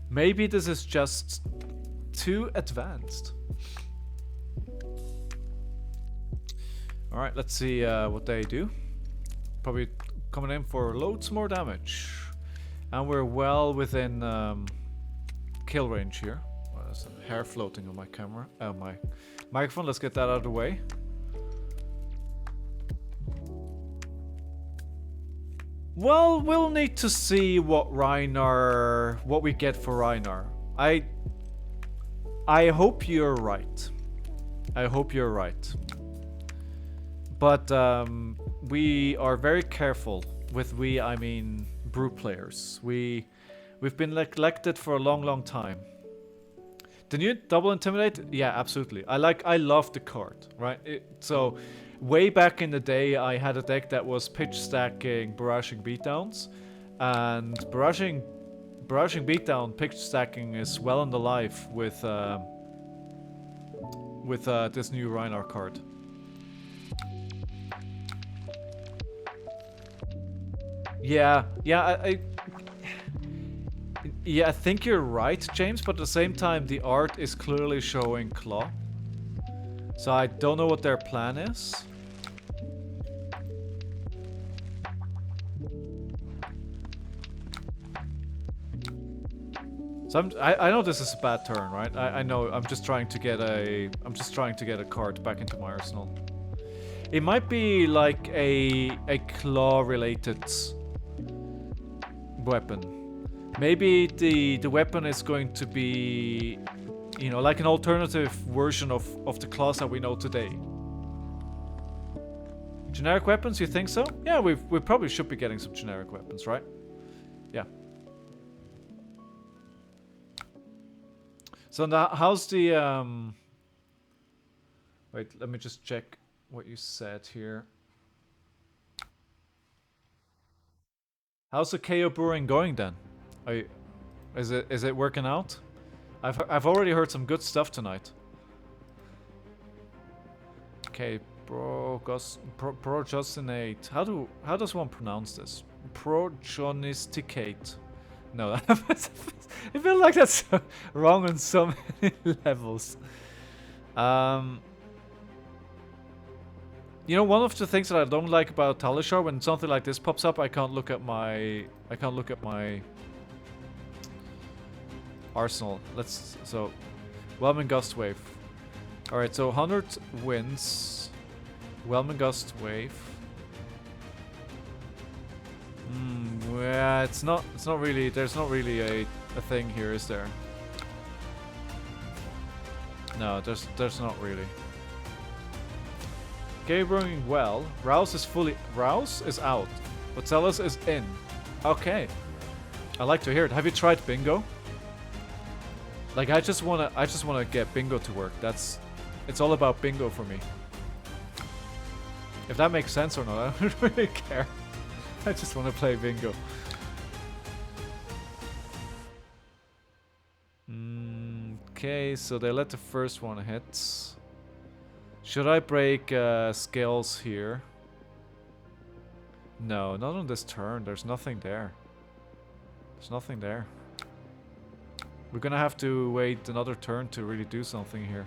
Maybe this is just too advanced. Alright, let's see what they do. Probably coming in for loads more damage. And we're well within kill range here. Oh, there's a hair floating on my camera. My microphone, let's get that out of the way. Well, we'll need to see what we get for Rhinar. I hope you're right. But we are very careful with I mean brew players. We've been neglected for a long time. The new double intimidate? Yeah, absolutely. I love the card, right? So way back in the day, I had a deck that was pitch stacking, barraging beatdowns, and barraging beatdown, pitch stacking is well on the life with this new Rhinar card. Yeah, I think you're right, James, but at the same time, the art is clearly showing Claw. So I don't know what their plan is. So I know this is a bad turn, right? I know. I'm just trying to get a card back into my arsenal. It might be like a claw related weapon. Maybe the weapon is going to be, you know, like an alternative version of the claws that we know today. Generic weapons, you think so? Yeah, we probably should be getting some generic weapons, right? Yeah. So now, how's the wait, let me just check what you said here. How's the KO brewing going then? Is it working out? I've already heard some good stuff tonight. Okay, progenisticate. How does one pronounce this? Progenisticate. No, I feel like that's wrong on so many levels. You know, one of the things that I don't like about Talishar, when something like this pops up, I can't look at my arsenal. So Whelming Gust Wave. Alright, so 100 wins. Whelming Gust Wave. Yeah, it's not really, there's not really a a thing here, is there? No, there's not really. Gabriel well. Rouse is out. Otelis is in. Okay. I like to hear it. Have you tried bingo? Like I just wanna get bingo to work. It's all about bingo for me. If that makes sense or not, I don't really care. I just wanna play bingo. Okay, so they let the first one hit. Should I break scales here? No, not on this turn. There's nothing there. There's nothing there. We're gonna have to wait another turn to really do something here.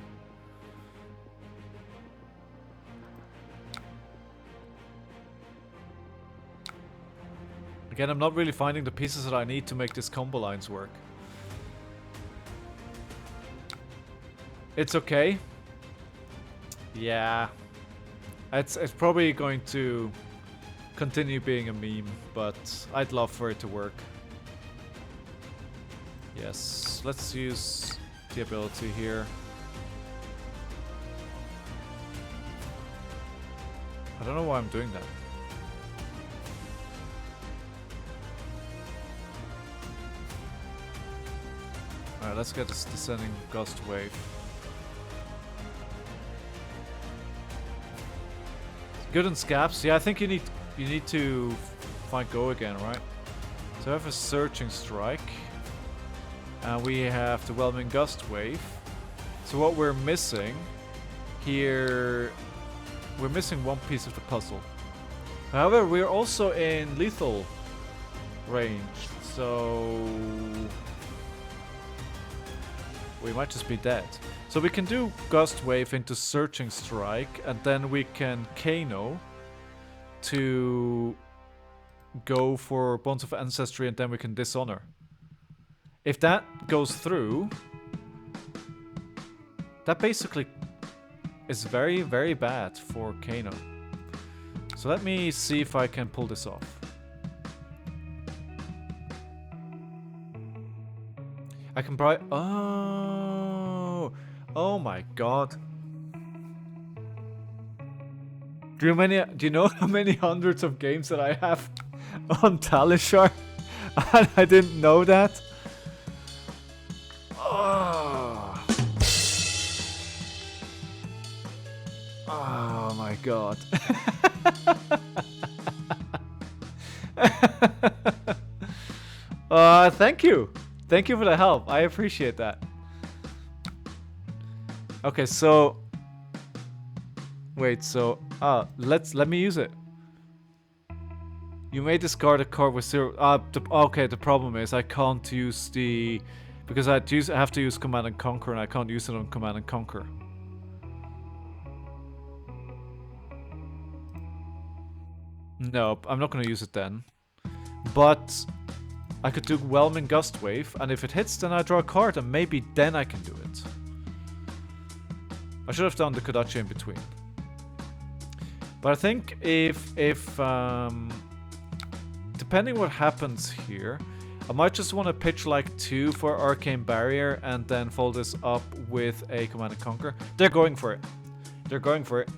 Again, I'm not really finding the pieces that I need to make this combo lines work. It's okay. Yeah. It's probably going to continue being a meme, but I'd love for it to work. Yes, let's use the ability here. I don't know why I'm doing that. Alright, let's get this descending gust wave. Good on scaps. Yeah, I think you need to find go again, right? So I have a searching strike. And we have the whelming gust wave. So what we're missing here, we're missing one piece of the puzzle. However, we're also in lethal range, so we might just be dead. So we can do gust wave into searching strike, and then we can Kano to go for Bonds of Ancestry, and then we can dishonor. If that goes through, that basically is very, very bad for Kano. So let me see if I can pull this off. I can probably... Oh my god. Do you know how many hundreds of games that I have on Talishar? And I didn't know that? Oh my god. Thank you. Thank you for the help. I appreciate that. Okay, so wait, so let me use it. You may discard a card with 0. Okay, the problem is I can't use the because I have to use Command and Conquer, and I can't use it on Command and Conquer. Nope, I'm not gonna use it then. But I could do Whelming Gust Wave, and if it hits, then I draw a card, and maybe then I can do it. I should have done the Kodachi in between. But I think if depending what happens here, I might just want to pitch like 2 for Arcane Barrier and then follow this up with a Command and Conquer. They're going for it. They're going for it.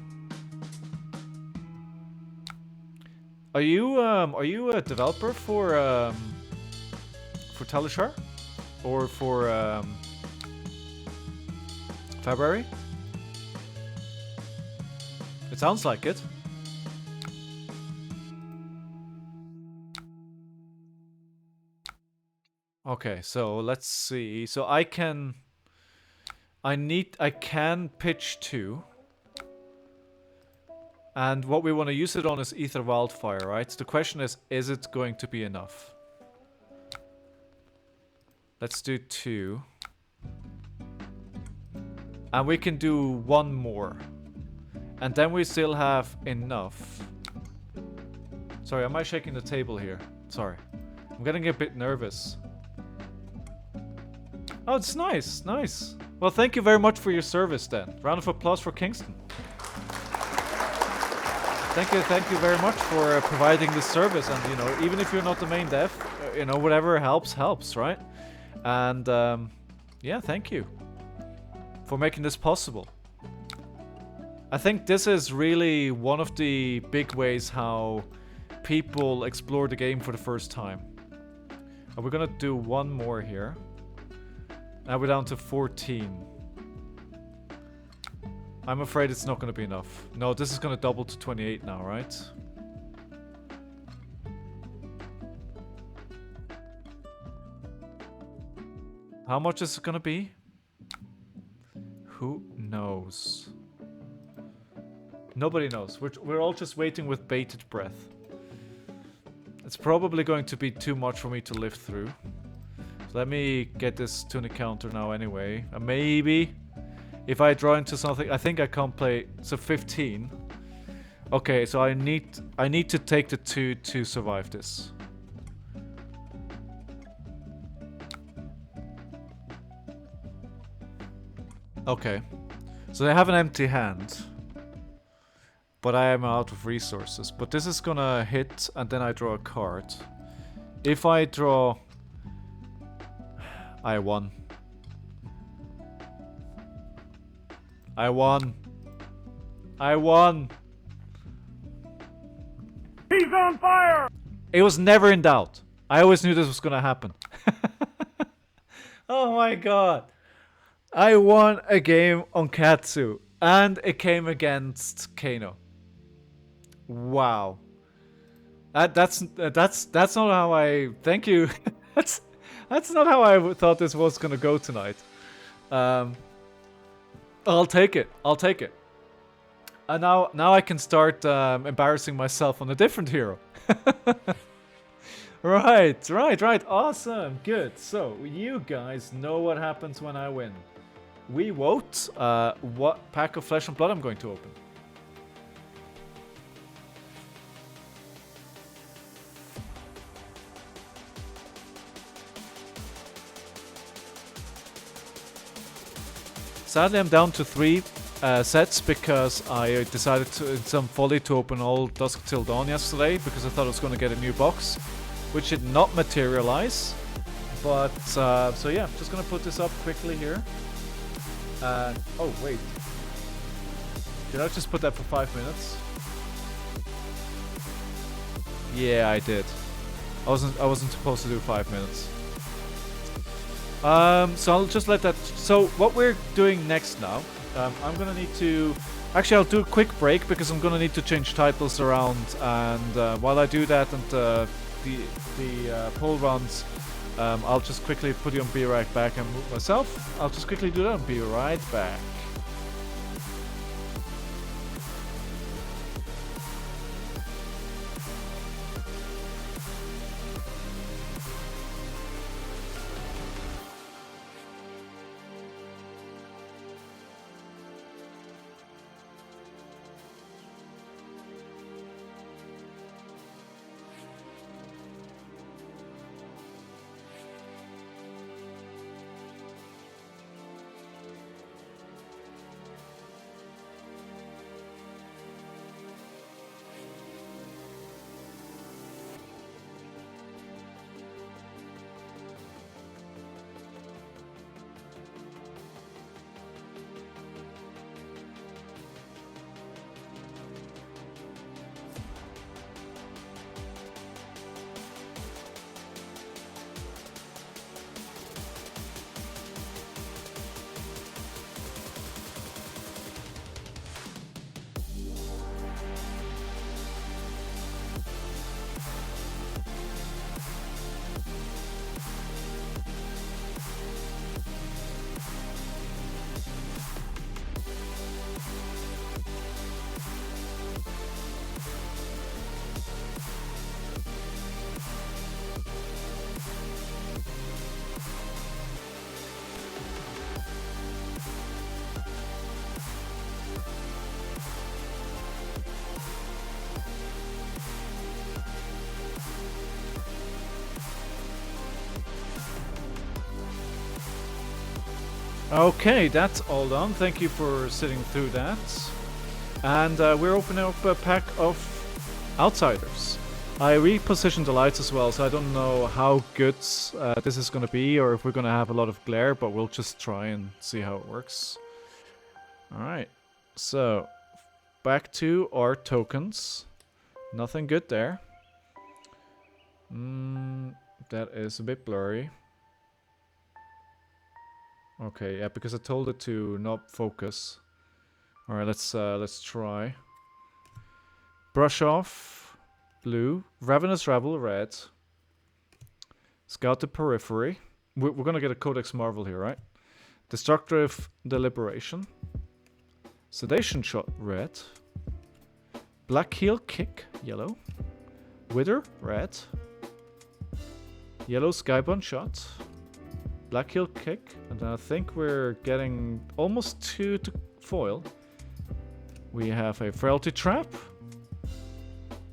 Are you a developer for Talishar? Or for February? It sounds like it. Okay, so let's see. So I can pitch 2. And what we want to use it on is Ether Wildfire, right? The question is it going to be enough? Let's do 2. And we can do 1 more. And then we still have enough. Sorry, am I shaking the table here? Sorry. I'm getting a bit nervous. Oh, it's nice, nice. Well, thank you very much for your service then. Round of applause for Kingston. Thank you very much for providing this service. And, you know, even if you're not the main dev, you know, whatever helps, right? And yeah, thank you for making this possible. I think this is really one of the big ways how people explore the game for the first time. And we're gonna do one more here. Now we're down to 14. I'm afraid it's not gonna be enough. No, this is gonna double to 28 now, right? How much is it gonna be? Who knows? Nobody knows. We're all just waiting with bated breath. It's probably going to be too much for me to live through. So let me get this tunic counter now anyway. Maybe if I draw into something, I think I can't play. So 15. Okay, so I need to take the 2 to survive this. Okay. So they have an empty hand. But I am out of resources. But this is gonna hit, and then I draw a card. If I draw... I won. I won. I won. He's on fire! It was never in doubt. I always knew this was gonna happen. Oh my god. I won a game on Katsu. And it came against Kano. Wow. That's not how I... Thank you. that's not how I thought this was gonna go tonight. I'll take it. I'll take it. And now I can start embarrassing myself on a different hero. Right. Awesome. Good. So, you guys know what happens when I win. We vote what pack of Flesh and Blood I'm going to open. Sadly, I'm down to 3 sets because I decided to, in some folly, to open all Dusk Till Dawn yesterday because I thought I was going to get a new box, which did not materialize. But, so yeah, just going to put this up quickly here. Oh, wait. Did I just put that for 5 minutes? Yeah, I did. I wasn't supposed to do 5 minutes. So I'll just let that... So, what we're doing next now, I'm gonna need to... Actually, I'll do a quick break because I'm gonna need to change titles around, and while I do that and the poll runs, I'll just quickly put you on Be Right Back and move myself. I'll just quickly do that and be right back. Okay, that's all done. Thank you for sitting through that. And we're opening up a pack of Outsiders. I repositioned the lights as well, so I don't know how good this is going to be or if we're going to have a lot of glare, but we'll just try and see how it works. Alright, so back to our tokens. Nothing good there. That is a bit blurry. Okay, yeah, because I told it to not focus. Alright, let's try. Brush off, blue. Ravenous Rebel, red. Scout the periphery. We're gonna get a Codex Marvel here, right? Destructive Deliberation. Sedation Shot, red. Black Heel Kick, yellow. Wither, red. Yellow Skybound Shot. Black Heel Kick. And then I think we're getting almost 2 to foil. We have a Frailty Trap.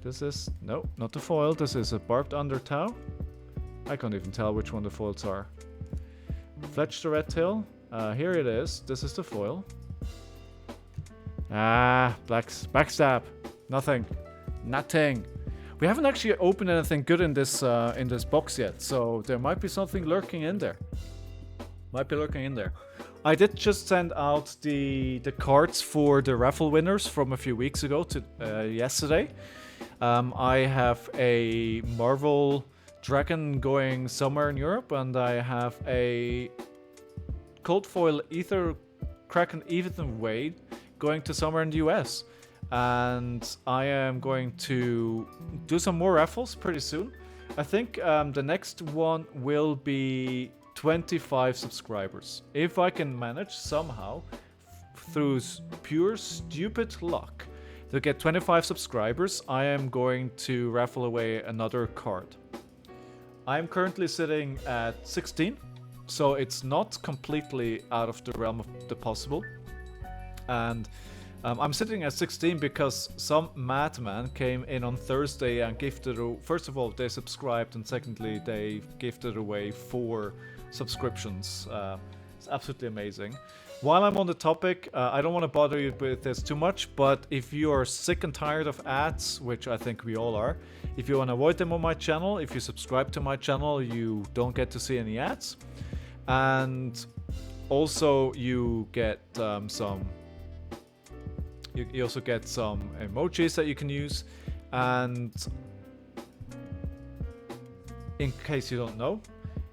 This is... no, not the foil. This is a Barbed Undertow. I can't even tell which one the foils are. Fletch the Red Tail. Here it is. This is the foil. Ah, backstab. Nothing. Nothing. We haven't actually opened anything good in this box yet, so there might be something lurking in there. Might be lurking in there. I did just send out the cards for the raffle winners from a few weeks ago to yesterday. I have a Marvel Dragon going somewhere in Europe, and I have a Cold Foil Ether Kraken Ethan Wade going to somewhere in the US. And I am going to do some more raffles pretty soon. I think the next one will be 25 subscribers. If I can manage somehow, through pure stupid luck, to get 25 subscribers, I am going to raffle away another card. I'm currently sitting at 16, so it's not completely out of the realm of the possible. And I'm sitting at 16 because some madman came in on Thursday and gifted... First of all, they subscribed, and secondly, they gifted away 4 subscriptions. It's absolutely amazing. While I'm on the topic, I don't want to bother you with this too much, but if you are sick and tired of ads, which I think we all are, if you want to avoid them on my channel, if you subscribe to my channel, you don't get to see any ads. And also you get some... You also get some emojis that you can use. And in case you don't know,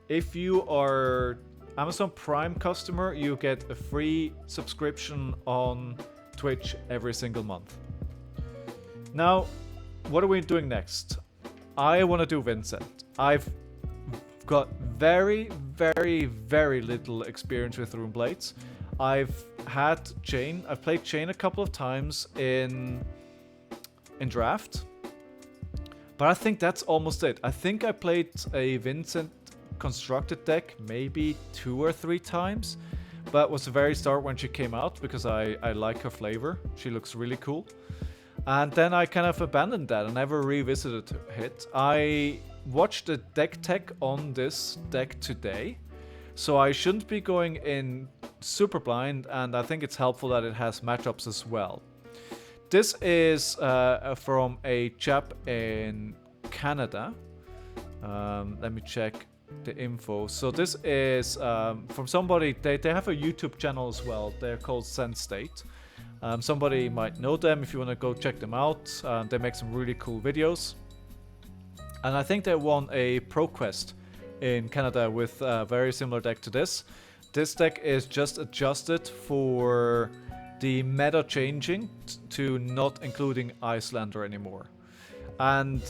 if you are Amazon Prime customer, you get a free subscription on Twitch every single month. Now, what are we doing next? I want to do Vynnset. I've got very, very, very little experience with Rune Blades. I've played Chain a couple of times in Draft, but I think that's almost it. I think I played a Vynnset constructed deck maybe 2 or 3 times, but it was the very start when she came out because I like her flavor. She looks really cool. And then I kind of abandoned that and never revisited it. I watched the deck tech on this deck today, so I shouldn't be going in super blind, and I think it's helpful that it has matchups as well. This is from a chap in Canada. Let me check the info. So this is from somebody, they have a YouTube channel as well. They're called Sense State. Somebody might know them if you want to go check them out. They make some really cool videos. And I think they won a Pro Quest in Canada with a very similar deck to this. This deck is just adjusted for the meta changing to not including Icelander anymore. And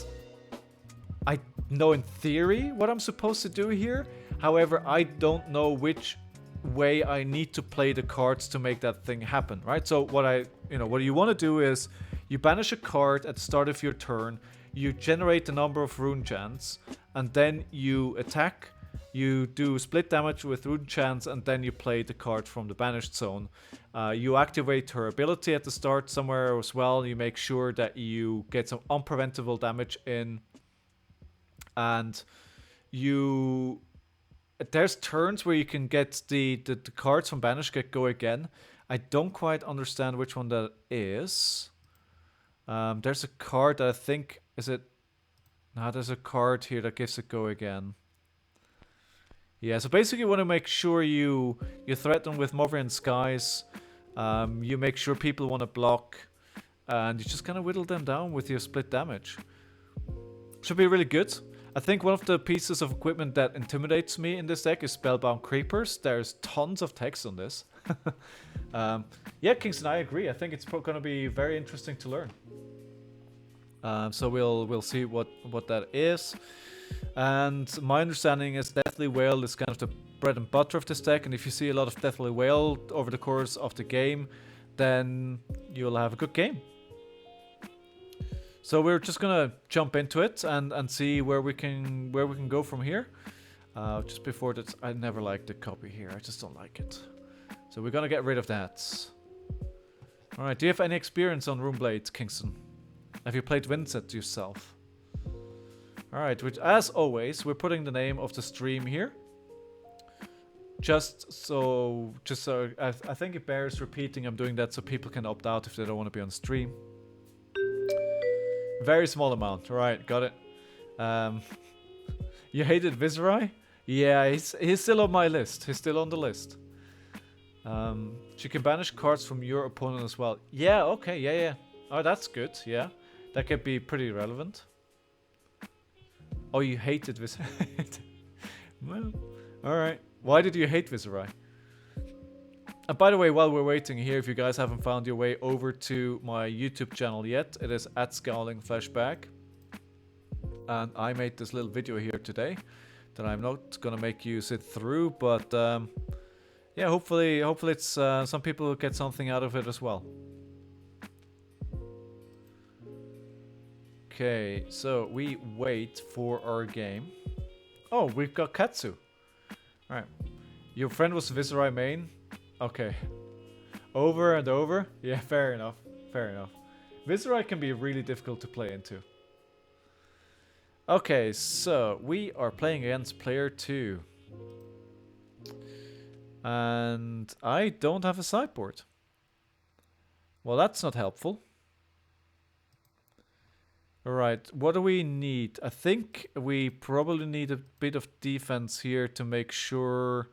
I know in theory what I'm supposed to do here. However, I don't know which way I need to play the cards to make that thing happen, right? So what you want to do is you banish a card at the start of your turn, you generate the number of rune chants, and then you attack. You do split damage with rune chants, and then you play the card from the banished zone. You activate her ability at the start somewhere as well. You make sure that you get some unpreventable damage in. And there's turns where you can get the cards from Banish go again. I don't quite understand which one that is. There's a card that I think, is it Now there's a card here that gives a go again. Yeah, so basically you want to make sure you threaten with Mothra Skies. You make sure people want to block. And you just kind of whittle them down with your split damage. Should be really good. I think one of the pieces of equipment that intimidates me in this deck is Spellbound Creepers. There's tons of text on this. Yeah, Kingston, I agree. I think it's going to be very interesting to learn. So we'll see what that is. And my understanding is Deathly Whale is kind of the bread and butter of this deck. And if you see a lot of Deathly Whale over the course of the game, then you'll have a good game. So we're just gonna jump into it and see where we can go from here. Just before that, I never liked the copy here. I just don't like it. So we're gonna get rid of that. All right. Do you have any experience on Runeblade, Kingston? Have you played Vynnset yourself? All right. Which, as always, we're putting the name of the stream here. Just so I think it bears repeating. I'm doing that so people can opt out if they don't want to be on stream. Very small amount. Right, got it. You hated Viserai? Yeah, he's still on my list. He's still on the list. You can banish cards from your opponent as well. Yeah, okay, yeah. Oh, that's good, yeah. That could be pretty relevant. Oh, you hated Viserai. Well, alright. Why did you hate Viserai? And by the way, while we're waiting here, if you guys haven't found your way over to my YouTube channel yet, it is @ScowlingFlashback. And I made this little video here today that I'm not gonna make you sit through, but yeah, hopefully it's some people get something out of it as well. Okay, so we wait for our game. Oh, we've got Katsu. Alright. Your friend was Viserai main? Okay. Over and over? Yeah, fair enough. Fair enough. Viserai can be really difficult to play into. Okay, so we are playing against player 2. And I don't have a sideboard. Well, that's not helpful. Alright, what do we need? I think we probably need a bit of defense here to make sure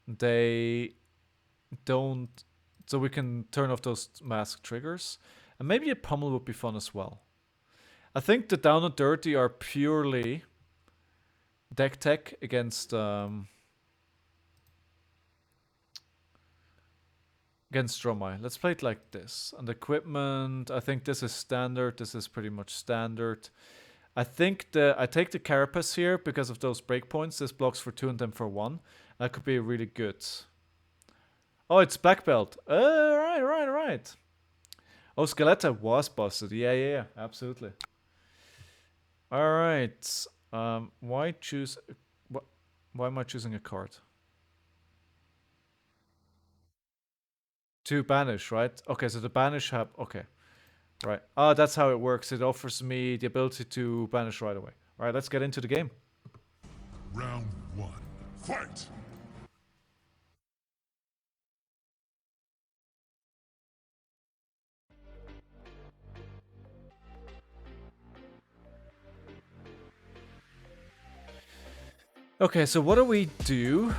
they don't... So we can turn off those mask triggers. And maybe a pummel would be fun as well. I think the Down and Dirty are purely deck tech against Dromai. Let's play it like this. And equipment, I think this is standard. This is pretty much standard. I think I take the Carapace here because of those breakpoints. This blocks for 2 and then for 1. That could be really good. Oh, it's Black Belt. Right. Oh, Skeletor was busted. Yeah, absolutely. Alright. Why choose... Why am I choosing a card? To banish, right? Okay, so the banish have... Okay. Right. Oh, that's how it works. It offers me the ability to banish right away. Alright, let's get into the game. Round 1. Fight! Okay, so what do we do?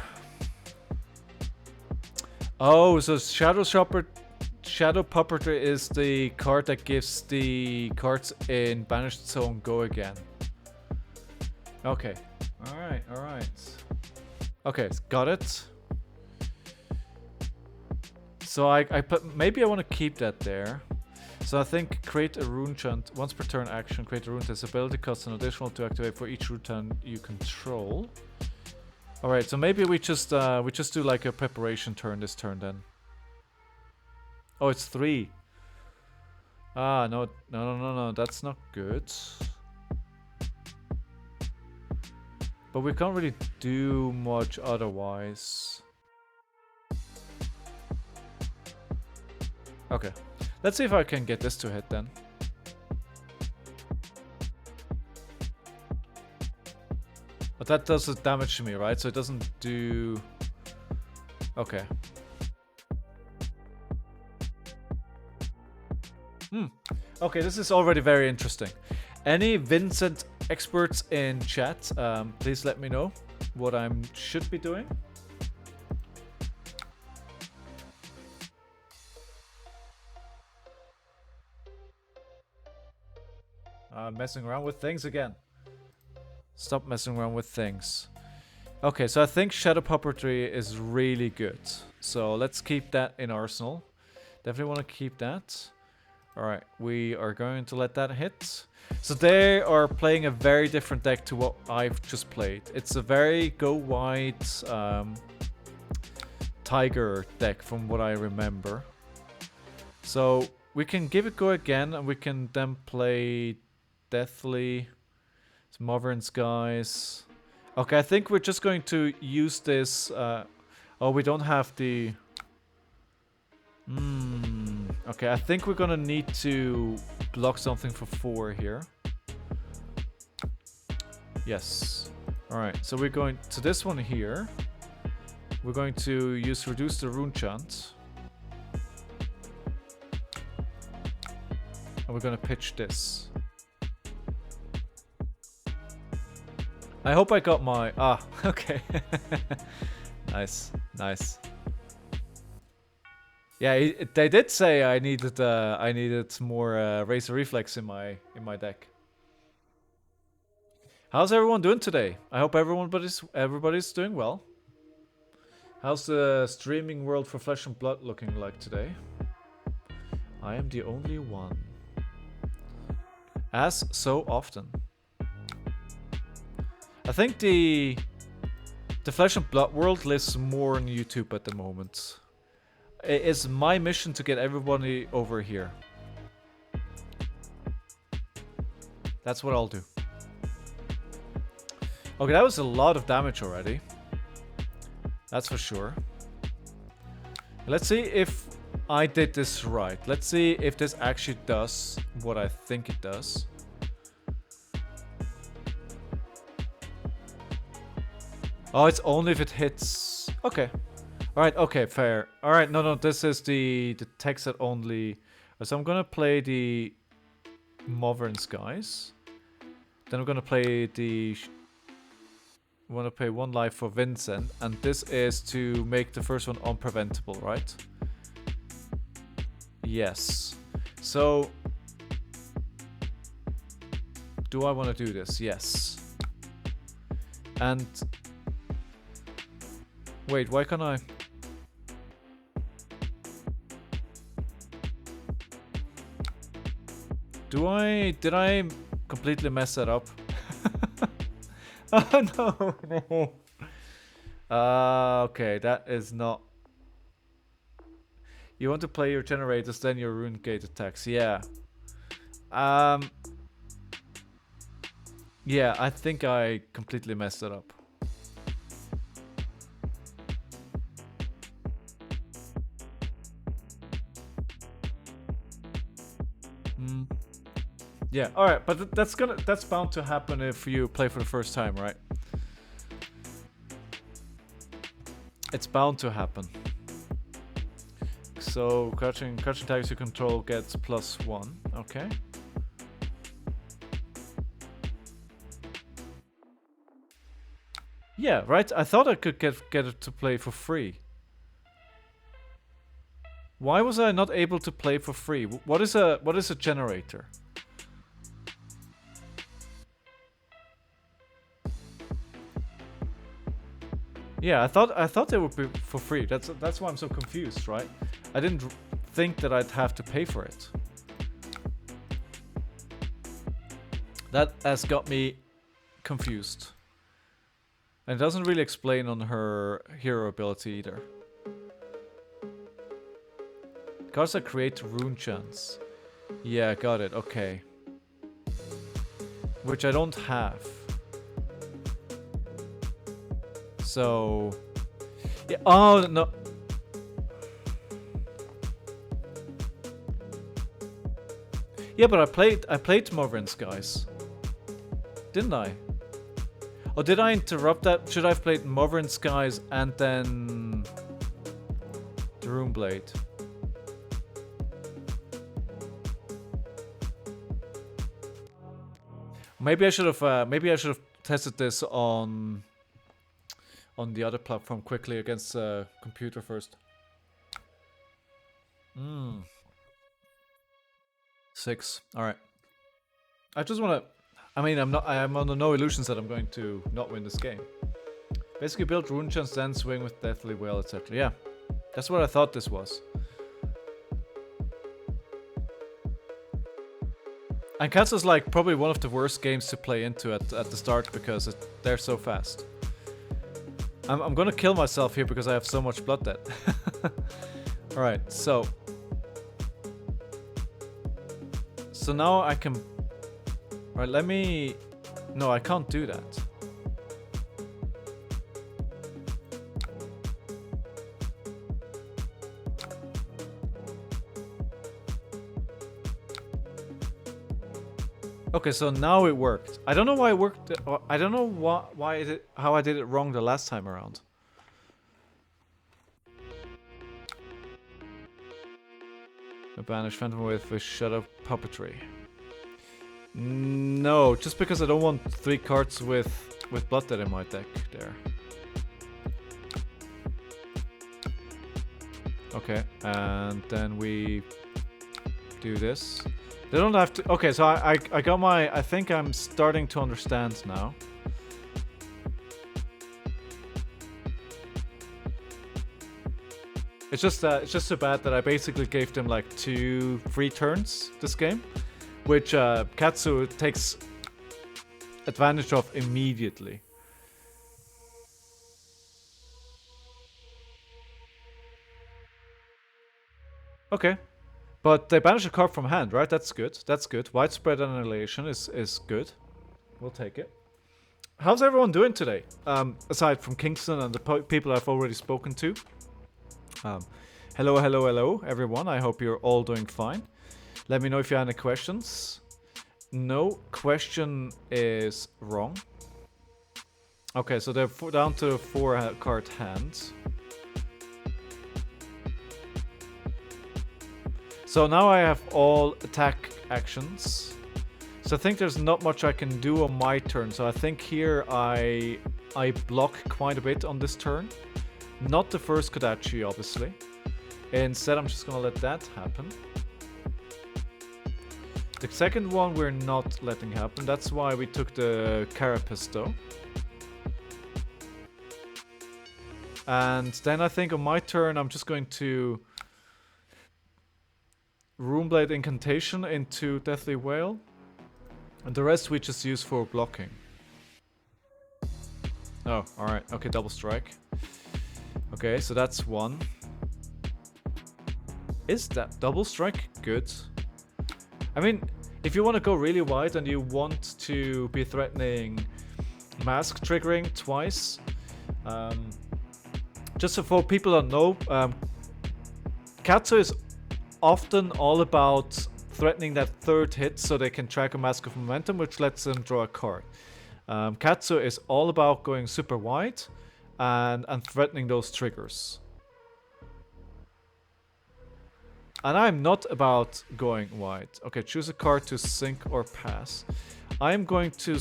Oh, so Shadow Puppeteer is the card that gives the cards in Banished Zone go again. Okay. Alright. Okay, got it. So I put... Maybe I want to keep that there. So I think create a rune chant. Once per turn action, create a rune chant. Ability costs an additional to activate for each rune chant you control. Alright, so maybe we just do like a preparation turn this turn then. Oh, it's 3. Ah, no, that's not good. But we can't really do much otherwise. Okay, let's see if I can get this to hit then. But that does damage to me, right? So it doesn't do... Okay. Okay, this is already very interesting. Any Vynnset experts in chat, please let me know what I should be doing. Messing around with things again. Stop messing around with things. Okay, so I think Shadow Puppetry is really good. So let's keep that in Arsenal. Definitely want to keep that. Alright, we are going to let that hit. So they are playing a very different deck to what I've just played. It's a very go wide Tiger deck from what I remember. So we can give it a go again, and we can then play Deathly, some Modern Skies. Okay, I think we're just going to use this. Oh, we don't have the... Okay, I think we're gonna need to block something for 4 here. Yes. Alright, so we're going to this one here. We're going to use Reduce the Rune Chant. And we're gonna pitch this. I hope I got my... Ah, okay. Nice, nice. Yeah, they did say I needed more Razor Reflex in my deck. How's everyone doing today? I hope everybody's doing well. How's the streaming world for Flesh and Blood looking like today? I am the only one. As so often. I think the Flesh and Blood world lives more on YouTube at the moment. It is my mission to get everybody over here. That's what I'll do. Okay, that was a lot of damage already. That's for sure. Let's see if I did this right. Let's see if this actually does what I think it does. Oh, it's only if it hits... Okay. Alright, okay, fair. Alright, no, this is the text that only... So I'm gonna play the Modern Skies. Then I'm gonna play the... I want to pay 1 life for Vynnset, and this is to make the first one unpreventable, right? Yes. So... do I want to do this? Yes. And... wait, why can't I... Did I completely mess that up? Oh no. Okay, that is not... You want to play your generators, then your rune gate attacks. Yeah. Yeah, I think I completely messed it up. Yeah, alright, but that's bound to happen if you play for the first time, right? It's bound to happen. So crouching tags you control gets +1, okay. Yeah, right? I thought I could get it to play for free. Why was I not able to play for free? What is a generator? Yeah, I thought they would be for free. That's why I'm so confused, right? I didn't think that I'd have to pay for it. That has got me confused. And it doesn't really explain on her hero ability either. Cards that create rune chants. Yeah, got it. Okay. Which I don't have. So... yeah, oh, no. Yeah, but I played Modern Skies. Didn't I? Or did I interrupt that? Should I have played Modern Skies and then... the Rune Blade? Maybe I should have tested this on the other platform quickly against computer first. 6. All right. I just want to. I mean, I'm under no illusions that I'm going to not win this game. Basically, build rune chance, then swing with deathly wail, etc. Yeah, that's what I thought this was. And Katsu is like probably one of the worst games to play into at the start because they're so fast. I'm gonna kill myself here because I have so much blood debt. Alright, so now I can... Alright, let me... No, I can't do that. Okay, so now it worked. I don't know why it worked. I don't know how I did it wrong the last time around. A banish phantom with shadow puppetry. No, just because I don't want 3 cards with blood debt in my deck there. Okay, and then we do this. They don't have to... Okay, so I got my... I think I'm starting to understand now. It's just so bad that I basically gave them like 2 free turns this game, which Katsu takes advantage of immediately. Okay. But they banish a card from hand, right? That's good. That's good. Widespread annihilation is good. We'll take it. How's everyone doing today? Aside from Kingston and the people I've already spoken to. Hello, everyone. I hope you're all doing fine. Let me know if you have any questions. No question is wrong. Okay, so they're down to 4 card hands. So now I have all attack actions. So I think there's not much I can do on my turn. So I think here I block quite a bit on this turn. Not the first Kodachi, obviously. Instead, I'm just gonna let that happen. The second one we're not letting happen. That's why we took the Carapace though. And then I think on my turn, I'm just going to Runeblade Incantation into Deathly Wail. And the rest we just use for blocking. Oh, alright. Okay, double strike. Okay, so that's 1. Is that double strike good? I mean, if you want to go really wide and you want to be threatening mask triggering twice, just so for people that know, Katsu is often all about threatening that 3rd hit so they can track a Mask of Momentum, which lets them draw a card. Katsu is all about going super wide and threatening those triggers. And I'm not about going wide. Okay, choose a card to sink or pass. I'm going to...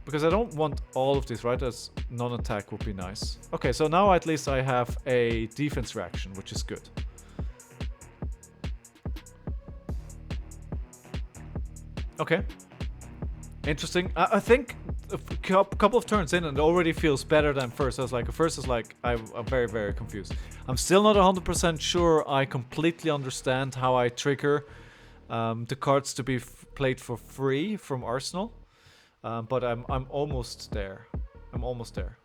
because I don't want all of these, right? As non-attack would be nice. Okay, so now at least I have a defense reaction, which is good. Okay. Interesting. I think a couple of turns in and it already feels better than first. I was like, first is like, I'm very, very confused. I'm still not 100% sure I completely understand how I trigger the cards to be played for free from Arsenal. But I'm almost there. I'm almost there.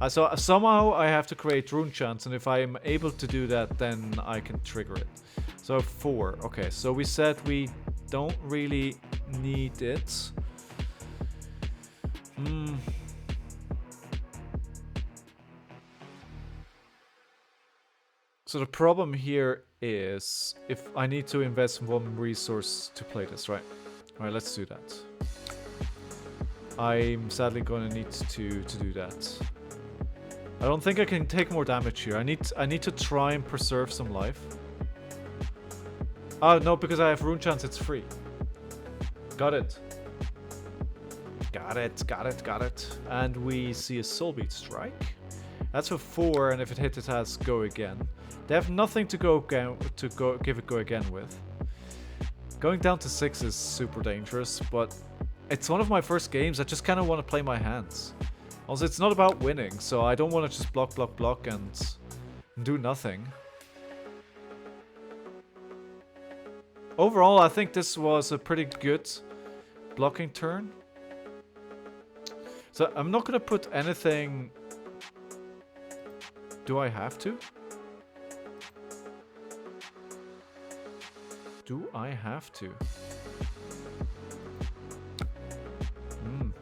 So somehow I have to create rune chants, and if I'm able to do that, then I can trigger it. So 4. Okay, so we said we don't really need it. So the problem here is if I need to invest 1 resource to play this, right? Alright, let's do that. I'm sadly gonna need to do that. I don't think I can take more damage here. I need to try and preserve some life. Oh no, because I have rune chance, it's free. Got it. Got it, got it, got it. And we see a Soul Beat Strike. That's for 4, and if it hits, it has Go Again. They have nothing to give it Go Again with. Going down to 6 is super dangerous, but it's one of my first games. I just kind of want to play my hands. Also, it's not about winning, so I don't want to just block, block, block and do nothing. Overall, I think this was a pretty good blocking turn. So I'm not going to put anything... Do I have to? Do I have to?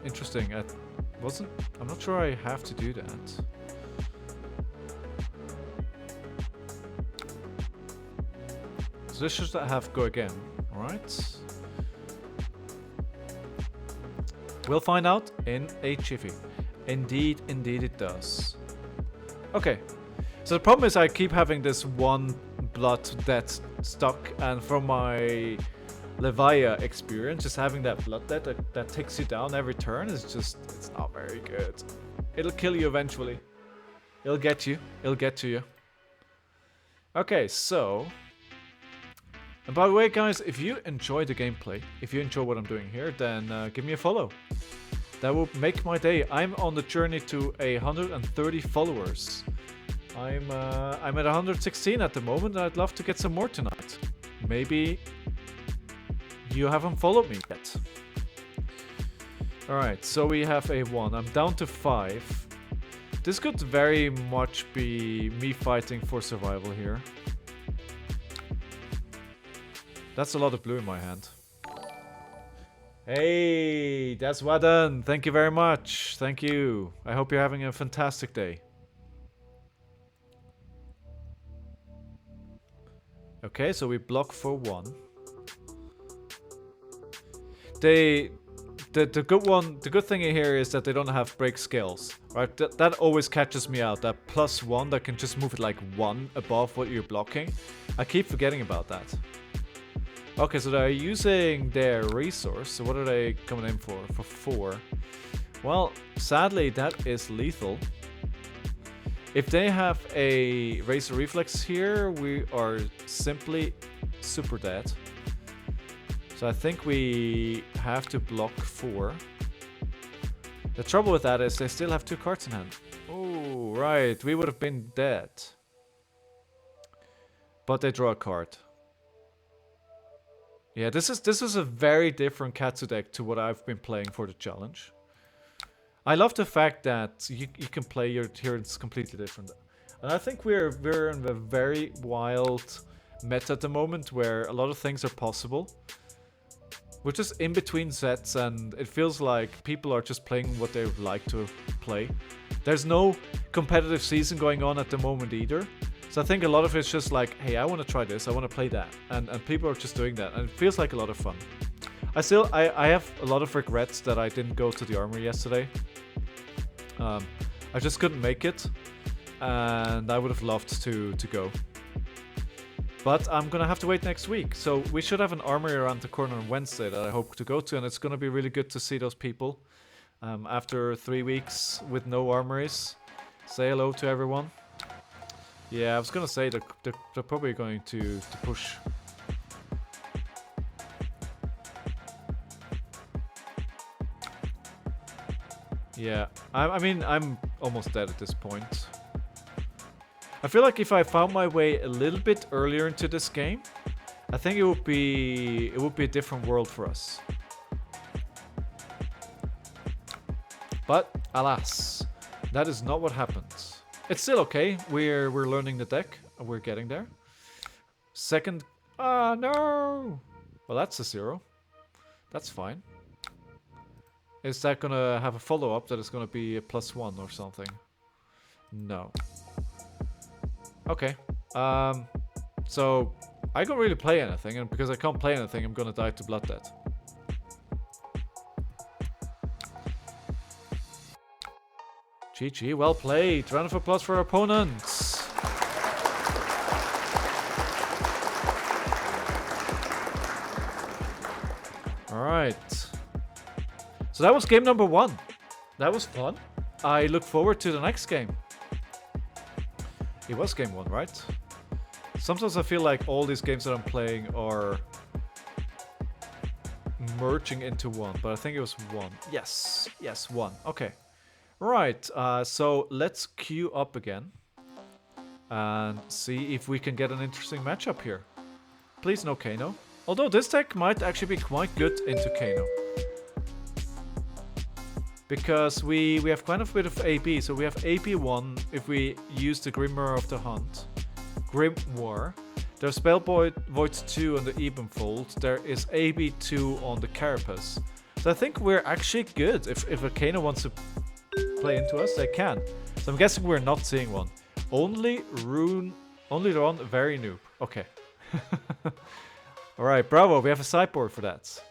Interesting. I'm not sure I have to do that. So this should have Go Again, alright? We'll find out in a jiffy. Indeed, indeed it does. Okay. So the problem is I keep having this one blood that's stuck, and from my Levia experience, just having that blood that takes you down every turn is just, it's not very good. It'll kill you eventually. It'll get you. It'll get to you. Okay, so... And by the way, guys, if you enjoy the gameplay, if you enjoy what I'm doing here, then give me a follow. That will make my day. I'm on the journey to 130 followers. I'm at 116 at the moment, and I'd love to get some more tonight. Maybe you haven't followed me yet. Alright, so we have a 1. I'm down to 5. This could very much be me fighting for survival here. That's a lot of blue in my hand. Hey, that's well done. Thank you very much. Thank you. I hope you're having a fantastic day. Okay, so we block for 1. The good thing here is that they don't have break skills, right? That always catches me out. That +1 that can just move it like 1 above what you're blocking. I keep forgetting about that. Okay, so they're using their resource. So what are they coming in for? For 4. Well, sadly, that is lethal. If they have a Razor Reflex here, we are simply super dead. So I think we have to block 4. The trouble with that is they still have 2 cards in hand. Oh, right. We would have been dead. But they draw a card. Yeah, this is a very different Katsu deck to what I've been playing for the challenge. I love the fact that you can play here, it's completely different. And I think we're in a very wild meta at the moment where a lot of things are possible. We're just in between sets, and it feels like people are just playing what they would like to play. There's no competitive season going on at the moment either. So I think a lot of it's just like, hey, I want to try this, I want to play that. And people are just doing that, and it feels like a lot of fun. I have a lot of regrets that I didn't go to the armory yesterday. I just couldn't make it, and I would have loved to go. But I'm gonna have to wait next week. So we should have an armory around the corner on Wednesday that I hope to go to, and it's gonna be really good to see those people. After 3 weeks with no armories. Say hello to everyone. Yeah, I was gonna say they're probably going to push. Yeah, I mean, I'm almost dead at this point. I feel like if I found my way a little bit earlier into this game, I think it would be a different world for us. But alas, that is not what happens. It's still okay. We're learning the deck. We're getting there. Second. Ah, no. Well, that's a 0. That's fine. Is that gonna have a follow-up that is gonna be a +1 or something? No. Okay. So I can't really play anything, and because I can't play anything, I'm gonna die to Blood Debt. GG, well played. Round of applause for our opponents. Alright. So that was game number 1. That was fun. I look forward to the next game. It was game 1, right? Sometimes I feel like all these games that I'm playing are merging into one, but I think it was 1. Yes, 1. Okay. Right, so let's queue up again and see if we can get an interesting matchup here. Please no Kano. Although this deck might actually be quite good into Kano. Because we have quite a bit of AB, so we have AP1 if we use the Grimoire of the Hunt. Grimoire. There's Spell Voids 2 on the Ebenfold. There is AB2 on the Carapace. So I think we're actually good. If a Kano wants to play into us, they can. So I'm guessing we're not seeing one. Only Ron, very noob. Okay. Alright, bravo, we have a sideboard for that.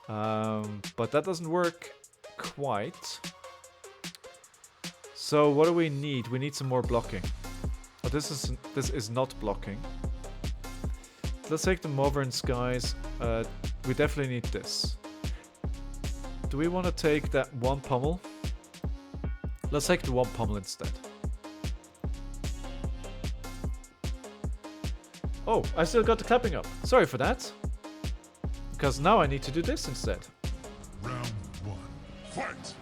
But that doesn't work quite. So what do we need? We need some more blocking. Oh, this is not blocking. Let's take the Movern Skies. We definitely need this. Do we want to take that 1 pummel? Let's take the 1 pummel instead. Oh, I still got the clapping up. Sorry for that. Because now I need to do this instead. Round 1. Fight!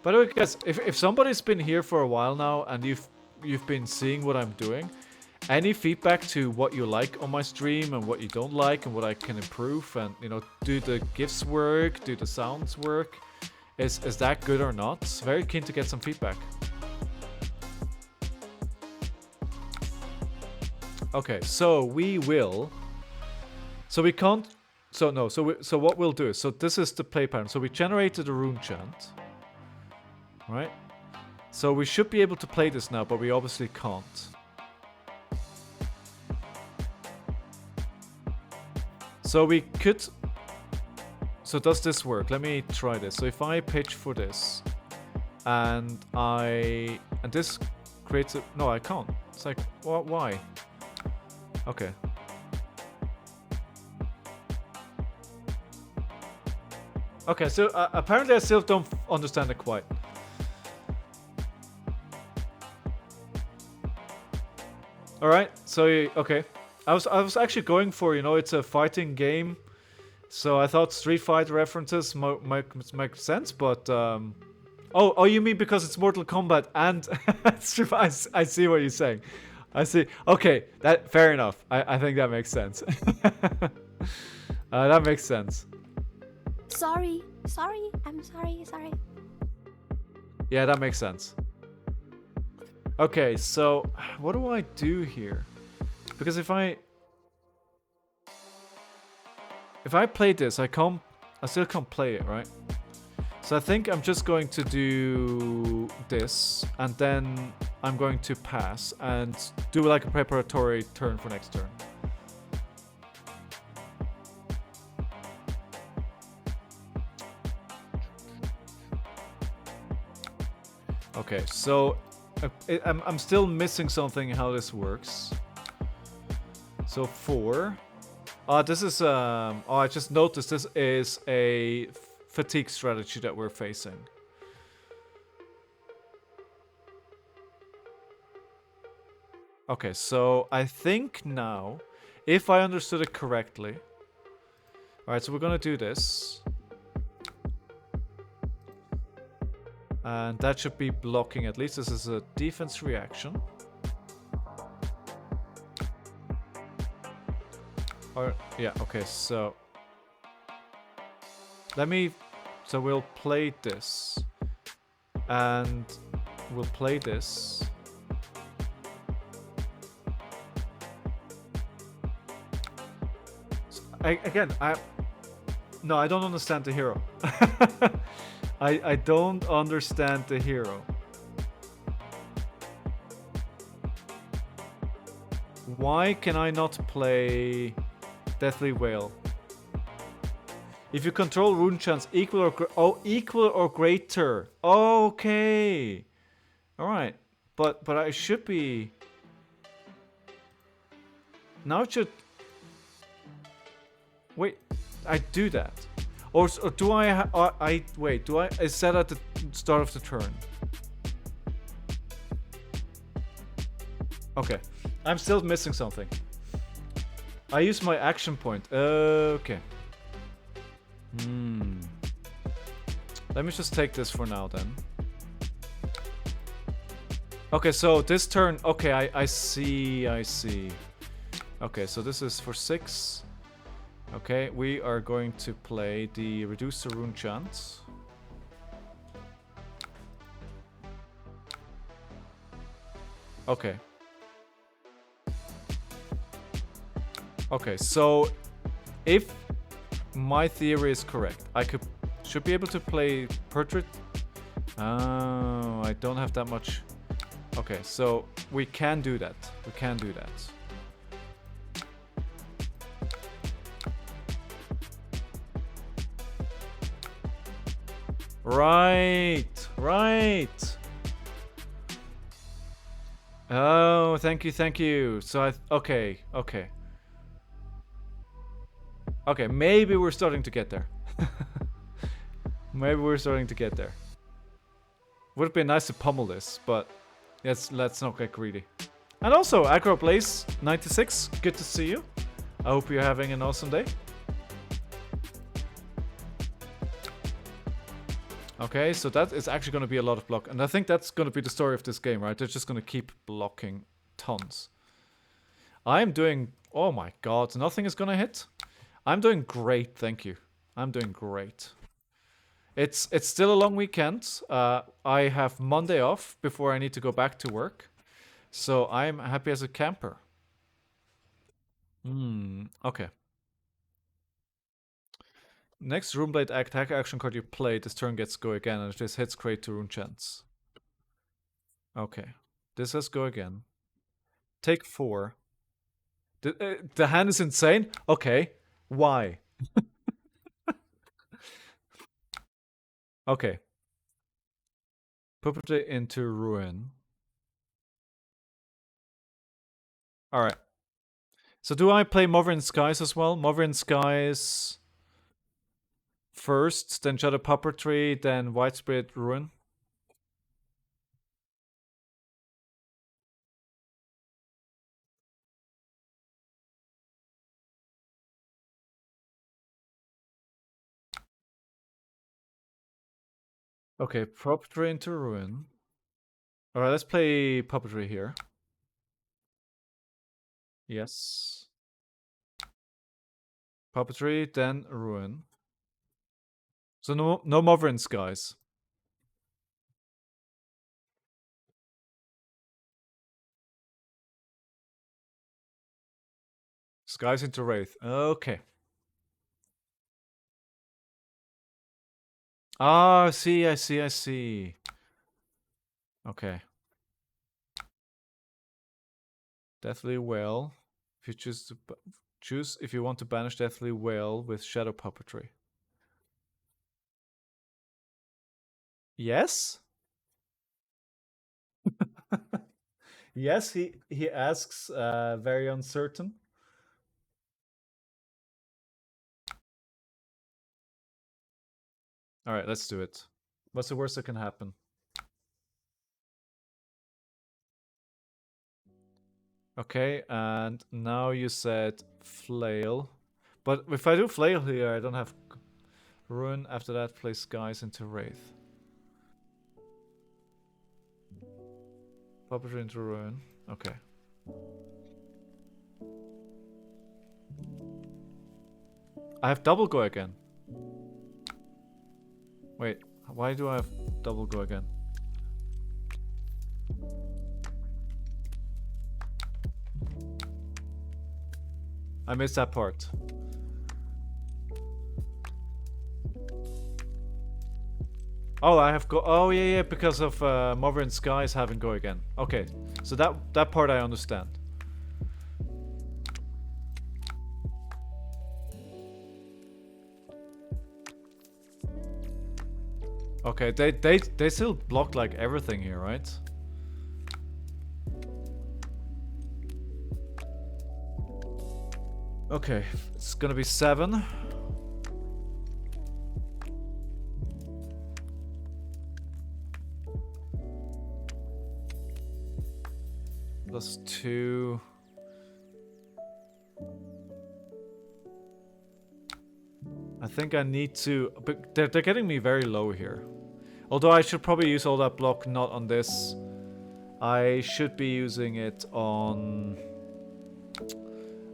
By the way, guys, if somebody's been here for a while now and you've been seeing what I'm doing, any feedback to what you like on my stream and what you don't like and what I can improve and, you know, do the GIFs work, do the sounds work, is that good or not? Very keen to get some feedback. Okay, so we will. So we can't. So no. So what we'll do is. So this is the play pattern. So we generated a rune chant. Right. So we should be able to play this now, but we obviously can't. So we could. So does this work? Let me try this. So if I pitch for this, and this creates a. No, I can't. It's like why? Okay. Okay, so apparently I still don't understand it quite. All right, so okay, I was actually going for, you know, it's a fighting game, so I thought Street Fighter references might make sense, but oh, you mean because it's Mortal Kombat and I see what you're saying. I see. Okay, that fair enough. I think that makes sense. That makes sense. Sorry. I'm sorry. Yeah, that makes sense. Okay, so what do I do here? Because if I play this, I still can't play it, right? So I think I'm just going to do this, and then I'm going to pass and do like a preparatory turn for next turn. Okay, so I'm still missing something how this works. So 4. This is I just noticed this is a fatigue strategy that we're facing. Okay, so I think now, if I understood it correctly. Alright, so we're gonna do this. And that should be blocking at least. This is a defense reaction. Or, yeah, okay, so so we'll play this. And we'll play this. So I don't understand the hero. I don't understand the hero. Why can I not play Deathly Whale? If you control rune chants equal or greater. Okay. All right. But I should be. Now it should. Wait. I do that. Or do I wait, do I... Is that at the start of the turn? Okay. I'm still missing something. I use my action point. Okay. Let me just take this for now then. Okay, so this turn... Okay, I see, I see. Okay, so this is for 6. Okay, we are going to play the Reduce the Rune Chant. Okay. Okay, so if my theory is correct, I should be able to play Portrait. Oh, I don't have that much. Okay, so we can do that. We can do that. Right, right. Oh, thank you, thank you. So okay, okay. Okay, maybe we're starting to get there. Maybe we're starting to get there. Would be nice to pummel this, but let's not get greedy. And also, Acro Blaze 96, good to see you. I hope you're having an awesome day. Okay, so that is actually going to be a lot of block. And I think that's going to be the story of this game, right? They're just going to keep blocking tons. I'm doing... Oh my god, nothing is going to hit? I'm doing great, thank you. I'm doing great. It's still a long weekend. I have Monday off before I need to go back to work. So I'm happy as a camper. Okay. Next Runeblade attack action card you play, this turn gets go again, and if this hits, create 2 rune chants. Okay. This has go again. Take 4. The hand is insane? Okay. Why? Okay. Put it into ruin. Alright. So do I play Mothering Skies as well? Mothering Skies first, then Shadow Puppetry, then Widespread Ruin. Okay, Puppetry into Ruin. Alright, let's play Puppetry here. Yes. Puppetry, then Ruin. So no Mothering Skies. Skies into Wraith. Okay. Ah, I see. Okay. Deathly Wail. If you choose if you want to banish Deathly Wail with Shadow Puppetry. Yes? Yes, he asks, very uncertain. Alright, let's do it. What's the worst that can happen? Okay, and now you said Flail. But if I do Flail here, I don't have Ruin. After that, play Skies into Wraith. Puppetry into Ruin. Okay. I have double go again. Wait, why do I have double go again? I missed that part. Oh, I have go. Oh, yeah, because of Mothering Skies having go again. Okay, so that part I understand. Okay, they still block like everything here, right? Okay, it's gonna be 7. +2. I think I need to... But they're getting me very low here. Although I should probably use all that block not on this. I should be using it on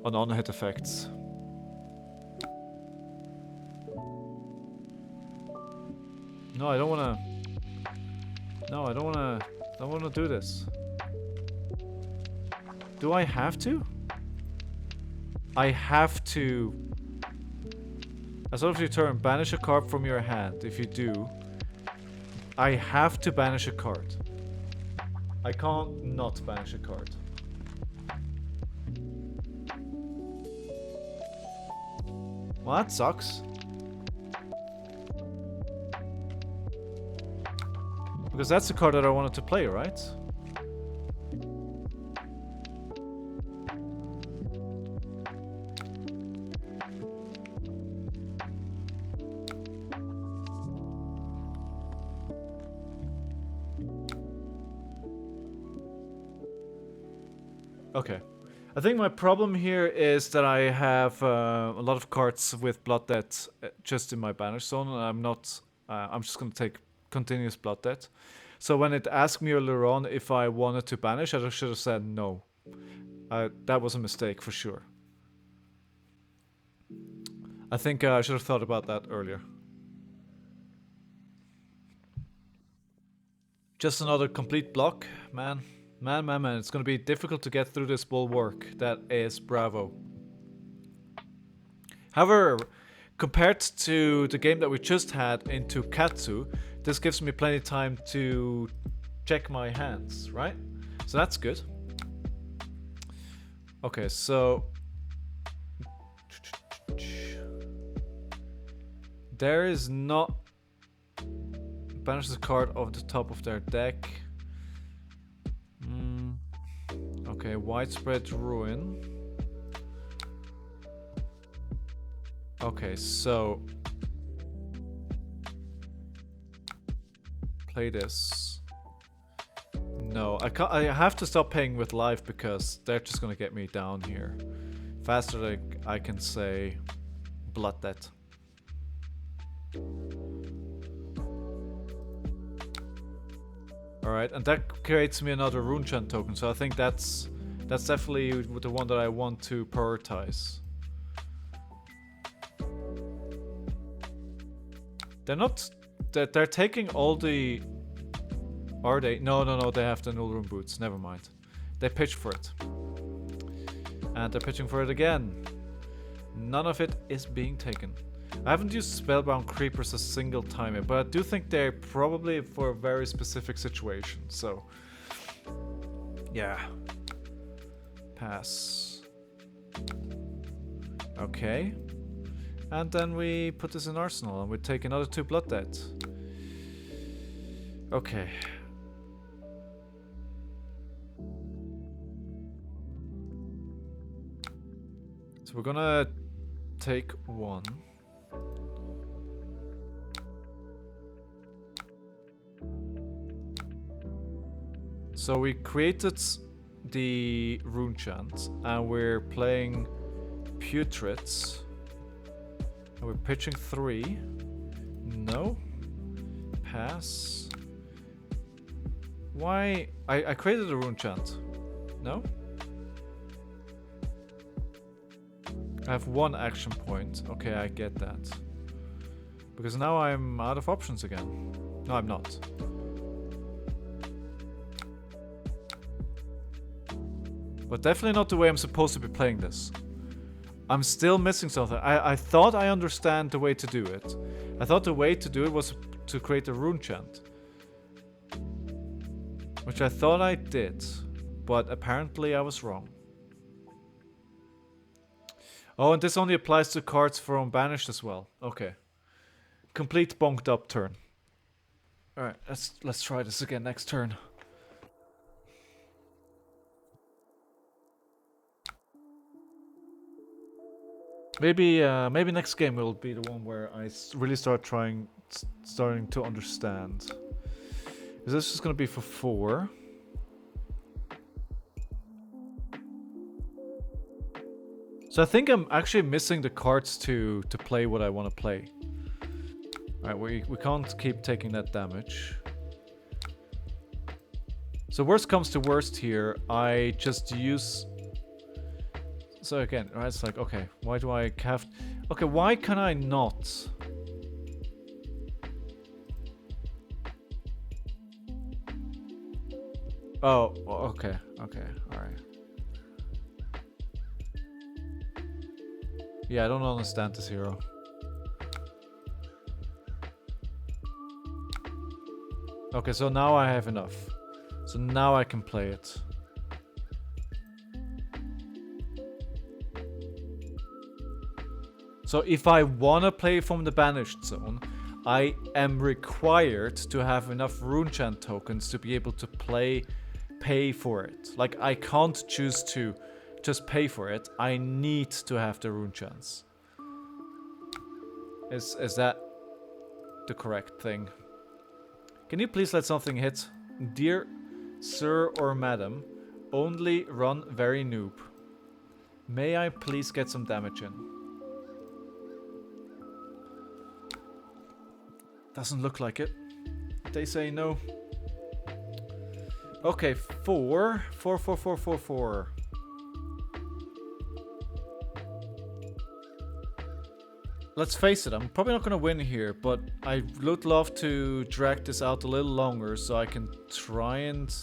hit effects. No, I don't wanna... No, I don't wanna do this. Do I have to? I have to... As of your turn, banish a card from your hand. If you do, I have to banish a card. I can't not banish a card. Well, that sucks. Because that's the card that I wanted to play, right? Okay. I think my problem here is that I have a lot of cards with Blood Debt just in my banish zone, and I'm not... I'm just going to take continuous Blood Debt. So when it asked me earlier on if I wanted to banish, I should have said no. That was a mistake for sure. I think I should have thought about that earlier. Just another complete block, man. Man, it's gonna be difficult to get through this bulwark. That is bravo. However, compared to the game that we just had into Katsu, this gives me plenty of time to check my hands, right? So that's good. Okay, so... There is not... Banishes a card off the top of their deck. Okay, Widespread Ruin. Okay, so... Play this. No, I can't. I have to stop paying with life because they're just gonna get me down here. Faster than I can say Blood Debt. Alright, and that creates me another Runechan token, so I think that's definitely the one that I want to prioritize. They're not... They're taking all the... Are they? No, they have the Null Room Boots, never mind. They pitch for it. And they're pitching for it again. None of it is being taken. I haven't used Spellbound Creepers a single time yet, but I do think they're probably for a very specific situation, so... Yeah. Pass. Okay. And then we put this in Arsenal, and we take another 2 Blood Debt. Okay. So we're gonna take 1. So we created the Runechant, and we're playing Putrids. And we're pitching 3. No. Pass. Why? I created a Runechant. No? I have 1 action point. Okay, I get that. Because now I'm out of options again. No, I'm not. But definitely not the way I'm supposed to be playing this. I'm still missing something. I thought I understand the way to do it. I thought the way to do it was to create a Runechant. Which I thought I did. But apparently I was wrong. Oh, and this only applies to cards from Banished as well. Okay. Complete bonked up turn. Alright, let's try this again next turn. Maybe next game will be the one where I really starting to understand. Is this just gonna be for 4? So I think I'm actually missing the cards to play what I want to play. Alright, we can't keep taking that damage. So worst comes to worst here, I just use... So again, right, it's like, okay, why do I have... Okay, why can I not... Oh, okay, alright. Yeah, I don't understand this hero. Okay, so now I have enough. So now I can play it. So if I wanna play from the banished zone, I am required to have enough runechant tokens to be able to pay for it. Like, I can't choose to just pay for it. I need to have the runechants. Is that the correct thing? Can you please let something hit? Dear sir or madam, only run very noob. May I please get some damage in? Doesn't look like it. They say no. Okay, 4. Let's face it, I'm probably not gonna win here, but I would love to drag this out a little longer so I can try and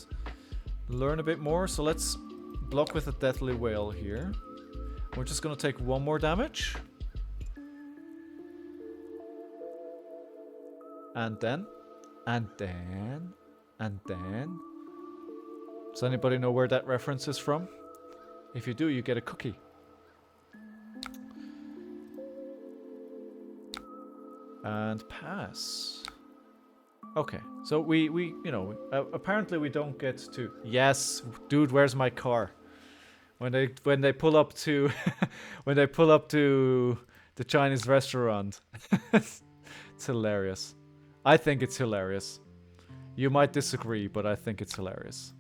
learn a bit more. So let's block with a Deathly Whale here. We're just gonna take 1 more damage. And then. Does anybody know where that reference is from? If you do, you get a cookie. And pass. Okay, so we you know, apparently we don't get to... Yes, dude, where's my car? When they pull up to when they pull up to the Chinese restaurant. It's hilarious. I think it's hilarious. You might disagree, but I think it's hilarious.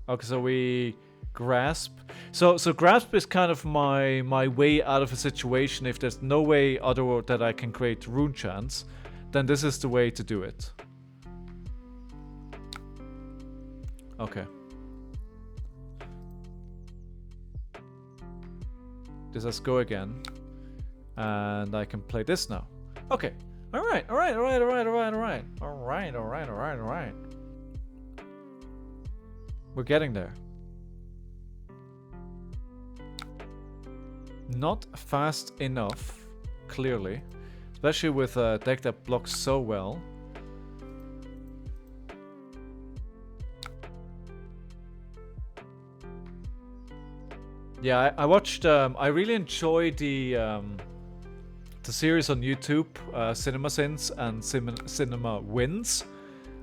Okay, so we grasp. So grasp is kind of my way out of a situation. If there's no way other that I can create rune chants, then this is the way to do it. Okay. This has go again. And I can play this now. Okay. Alright. We're getting there. Not fast enough, clearly. Especially with a deck that blocks so well. Yeah, I watched, I really enjoyed the series on YouTube, Cinema Sins and Cinema Wins.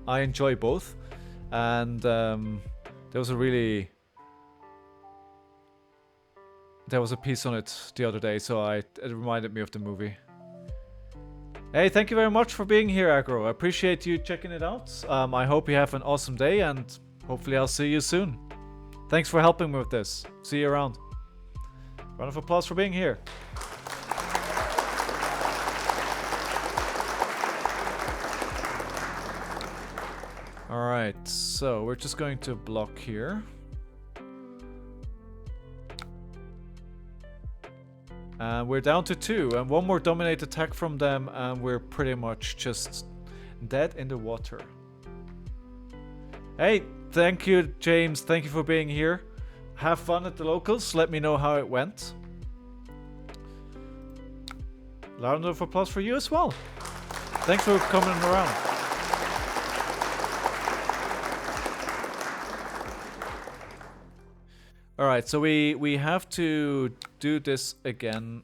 I enjoy both. And there was a piece on it the other day, so it reminded me of the movie. Hey, thank you very much for being here, Aggro. I appreciate you checking it out. I hope you have an awesome day, and hopefully I'll see you soon. Thanks for helping me with this. See you around. Round of applause for being here. Alright, so we're just going to block here. And we're down to 2, and 1 more dominate attack from them, and we're pretty much just dead in the water. Hey, thank you, James. Thank you for being here. Have fun at the locals. Let me know how it went. Round of applause for you as well. Thanks for coming around. Alright, so we have to do this again.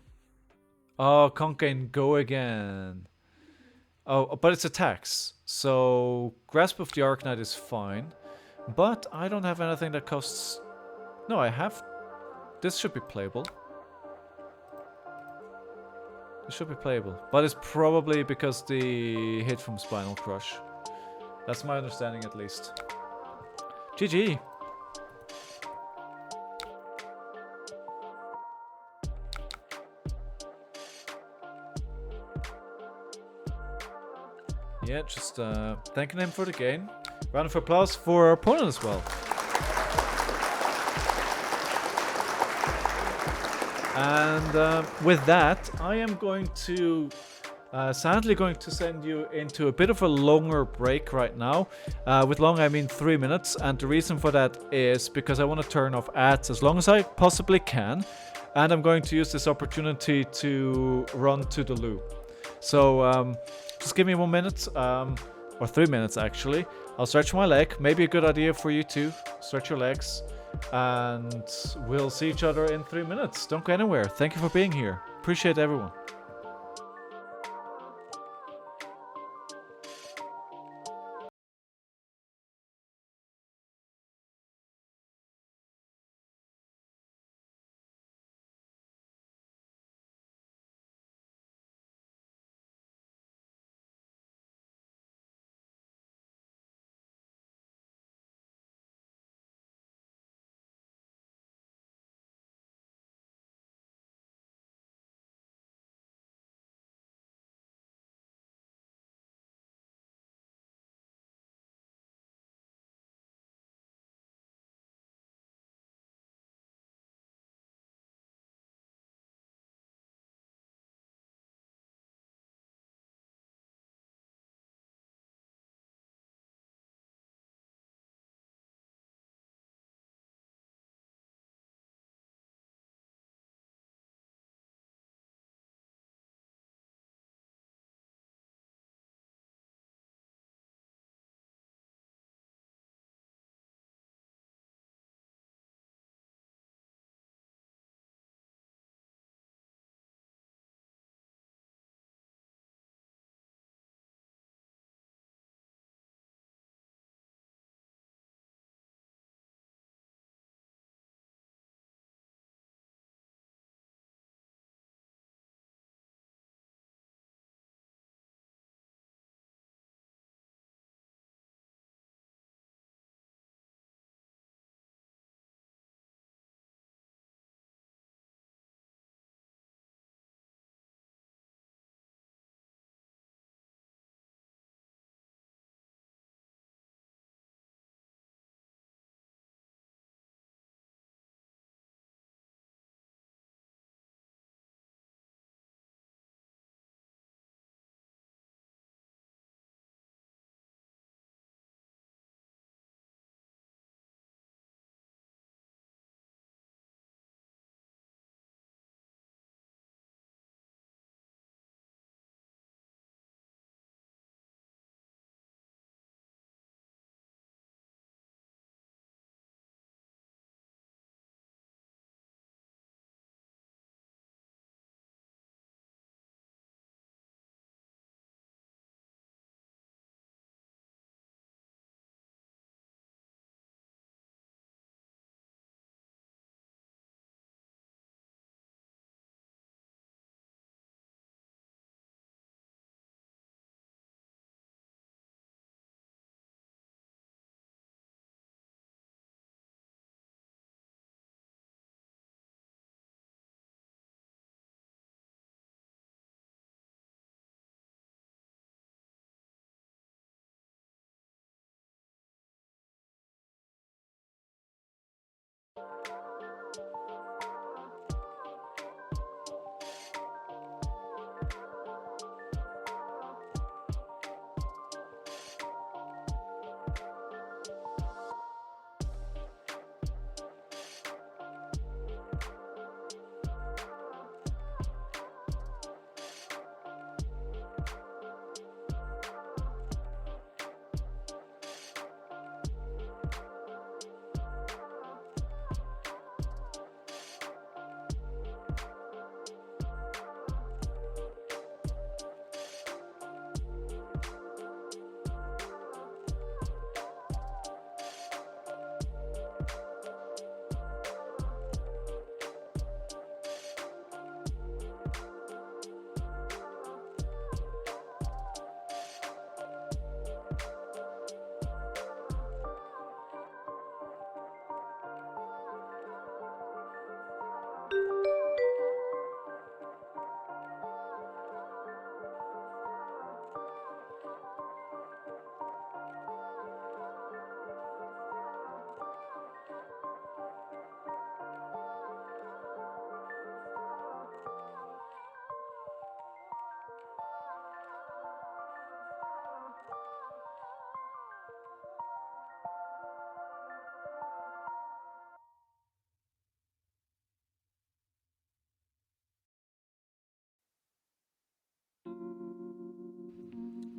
Oh, Conkain, go again. Oh, but it's attacks. So, Grasp of the Arknight is fine. But I don't have anything that costs... No, I have... This should be playable. This should be playable. But it's probably because the hit from Spinal Crush. That's my understanding at least. GG! Yeah, just thanking him for the gain. Round of applause for our opponent as well. And with that, I am going to sadly going to send you into a bit of a longer break right now. With long, I mean 3 minutes. And the reason for that is because I want to turn off ads as long as I possibly can. And I'm going to use this opportunity to run to the loo. So just give me 1 minute, or 3 minutes actually. I'll stretch my leg. Maybe a good idea for you too. Stretch your legs. And we'll see each other in 3 minutes. Don't go anywhere. Thank you for being here. Appreciate everyone.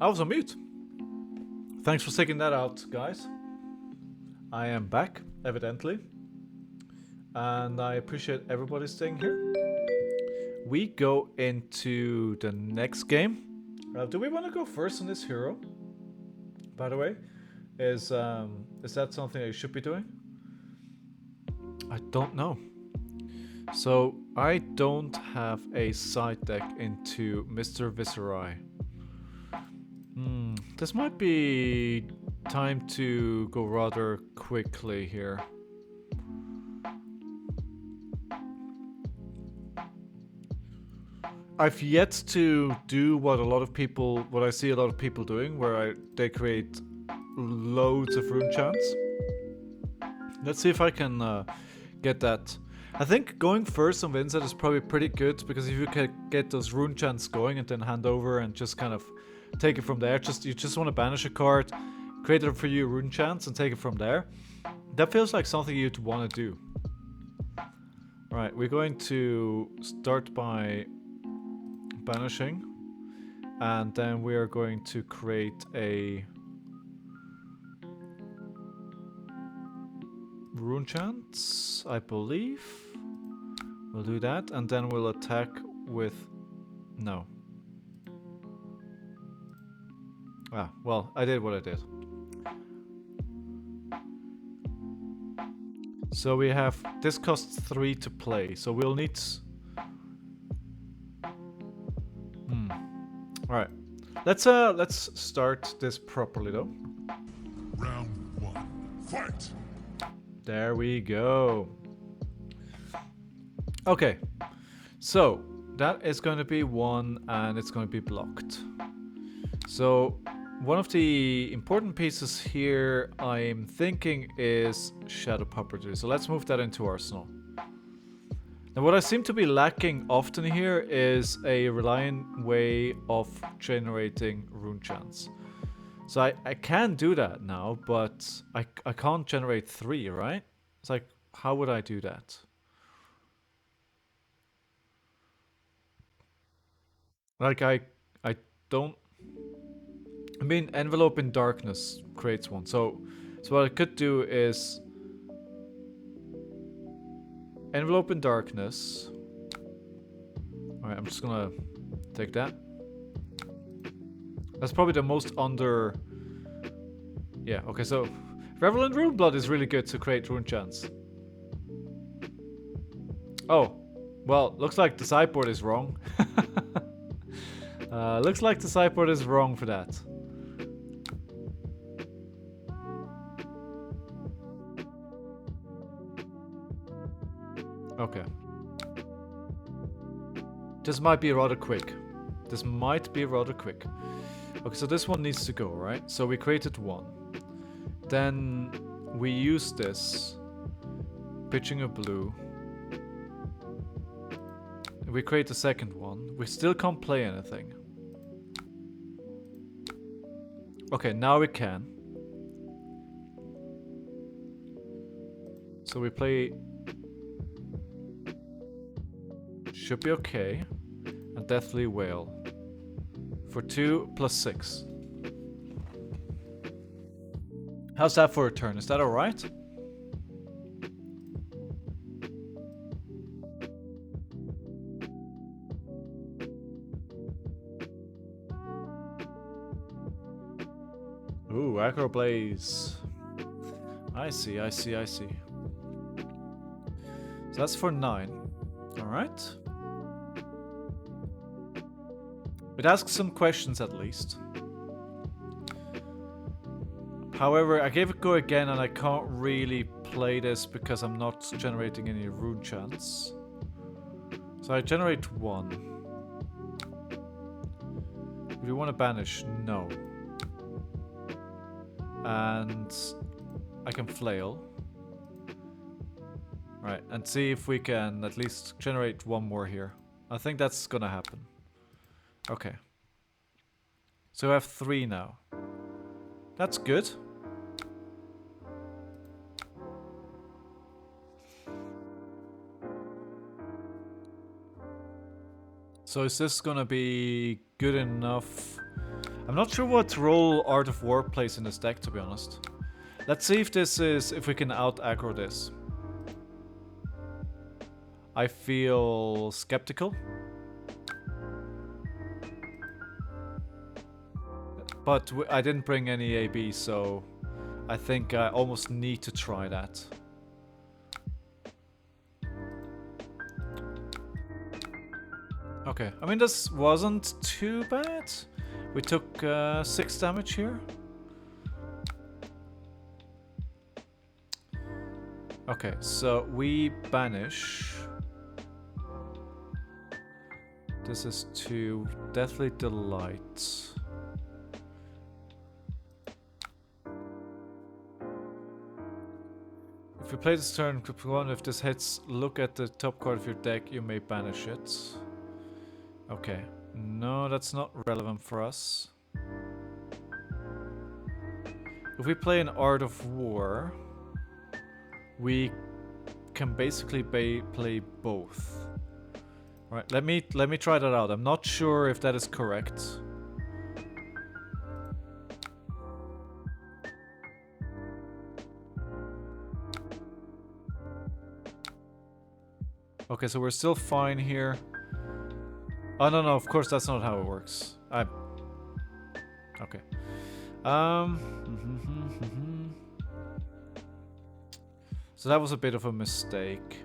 I was on mute. Thanks for sticking that out, guys. I am back, evidently. And I appreciate everybody staying here. We go into the next game. Do we want to go first on this hero? By the way, is that something I should be doing? I don't know. So I don't have a side deck into Mr. Viserai. This might be time to go rather quickly here. I've yet to do what I see a lot of people doing, where they create loads of rune chants. Let's see if I can get that. I think going first on Vynnset is probably pretty good, because if you can get those rune chants going and then hand over and just kind of take it from there, you just want to banish a card, create it for you rune chants and take it from there. That feels like something you'd want to do. Right, we're going to start by banishing, and then we are going to create a rune chants, I believe. We'll do that, and then we'll attack with... no. Well, I did what I did. So we have... this costs 3 to play, so we'll need... Alright. Let's start this properly, though. Round 1. Fight! There we go. Okay. So, that is going to be 1, and it's going to be blocked. So, one of the important pieces here I'm thinking is Shadow Puppetry. So let's move that into Arsenal. Now what I seem to be lacking often here is a reliant way of generating rune chants. So I can do that now, but I can't generate 3, right? It's like, how would I do that? Like I don't... I mean, Envelope in Darkness creates one. So what I could do is Envelope in Darkness. Alright, I'm just gonna take that. That's probably the most under... yeah, okay, so Revel in Runeblood is really good to create rune chants. Oh, well, looks like the sideboard is wrong. Looks like the sideboard is wrong for that. Okay. This might be rather quick. Okay, so this one needs to go, right? So we created 1. Then we use this. Pitching a blue. We create a second one. We still can't play anything. Okay, now we can. So we play... should be okay. And Deathly Whale. For 2 plus 6. How's that for a turn? Is that alright? Ooh, Aggro Blaze. I see. So that's for 9. Alright. It asks some questions at least. However, I gave it a go again and I can't really play this because I'm not generating any rune chants. So I generate 1. Do you want to banish? No. And I can flail. Right, and see if we can at least generate 1 more here. I think that's gonna happen. Okay. So I have 3 now. That's good. So is this gonna be good enough? I'm not sure what role Art of War plays in this deck, to be honest. Let's see if we can out-aggro this. I feel skeptical. But I didn't bring any AB, so I think I almost need to try that. Okay, I mean this wasn't too bad. We took 6 damage here. Okay, so we banish. This is to Deathly Delight. If you play this turn, if this hits, look at the top card of your deck, you may banish it. Okay, no, that's not relevant for us. If we play an Art of War, we can basically play both. Right, let me try that out. I'm not sure if that is correct. Okay, so we're still fine here. Oh, no, of course that's not how it works. Okay. So that was a bit of a mistake.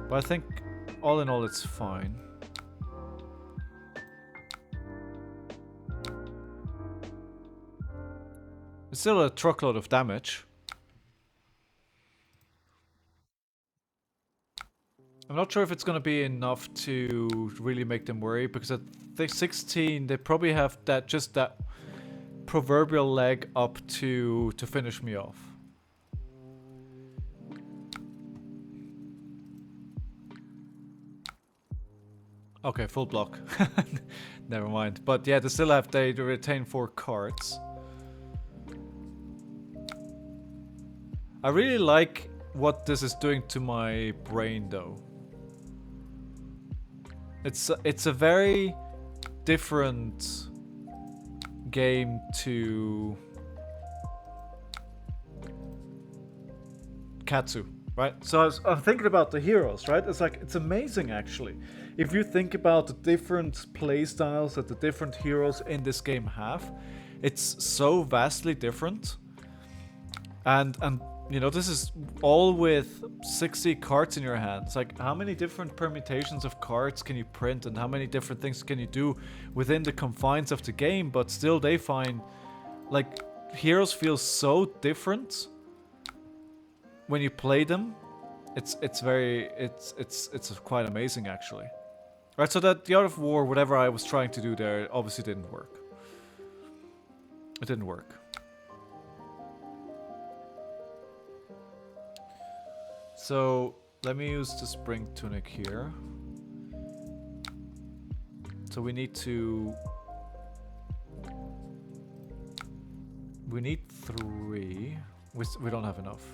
But I think, all in all, it's fine. It's still a truckload of damage. I'm not sure if it's gonna be enough to really make them worry, because at 16 they probably have that proverbial leg up to finish me off. Okay, full block. Never mind. But yeah, they retain 4 cards. I really like what this is doing to my brain though. It's a very different game to Katsu, right? So I'm thinking about the heroes, right? It's amazing actually. If you think about the different play styles that the different heroes in this game have, it's so vastly different. And you know, this is all with 60 cards in your hand. It's like, how many different permutations of cards can you print, and how many different things can you do within the confines of the game? But still, they find, like, heroes feel so different when you play them. It's quite amazing actually. Right, so that the Art of War, whatever I was trying to do there, obviously didn't work. It didn't work. So let me use the Spring Tunic here. So we need 3. We don't have enough.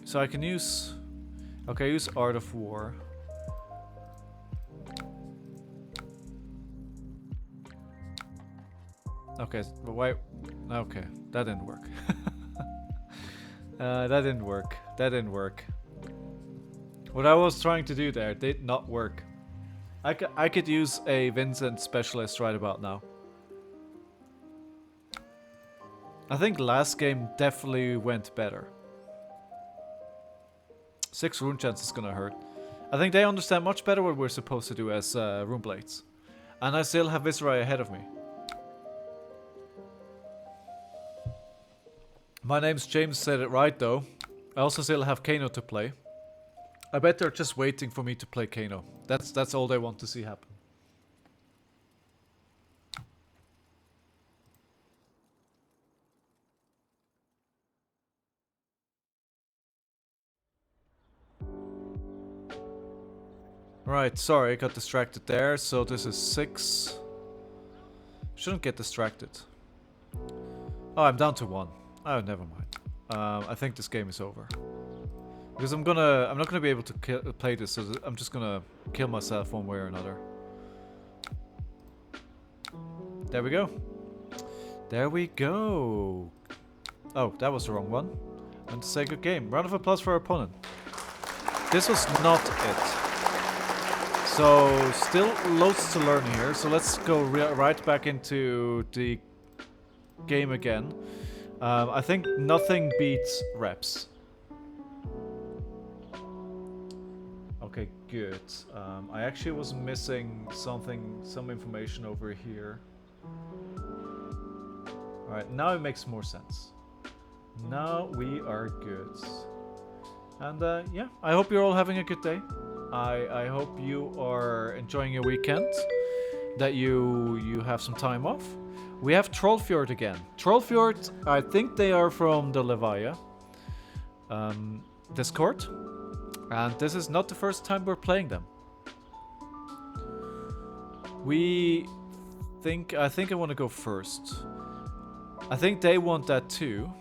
So I can use, okay, use Art of War. Okay, but why? Okay, that didn't work. That didn't work. What I was trying to do there did not work. I could use a Vynnset specialist right about now. I think last game definitely went better. 6 rune chance is gonna hurt. I think they understand much better what we're supposed to do as rune blades. And I still have Viserai ahead of me. My name's James said it right though. I also still have Kano to play. I bet they're just waiting for me to play Kano. That's all they want to see happen. Right, sorry, I got distracted there. So this is 6. Shouldn't get distracted. Oh, I'm down to 1. Oh, never mind. I think this game is over. Because I'm not gonna be able to play this, so I'm just gonna kill myself one way or another. There we go. There we go. Oh, that was the wrong one. I meant to say good game. Round of applause for our opponent. This was not it. So, still loads to learn here. So let's go right back into the game again. I think nothing beats reps. Okay, good. I actually was missing some information over here. Alright, now it makes more sense. Now we are good. And yeah, I hope you're all having a good day. I hope you are enjoying your weekend. That you have some time off. We have Trollfjord again. Trollfjord, I think they are from the Levia Discord. And this is not the first time we're playing them. I think I want to go first. I think they want that too.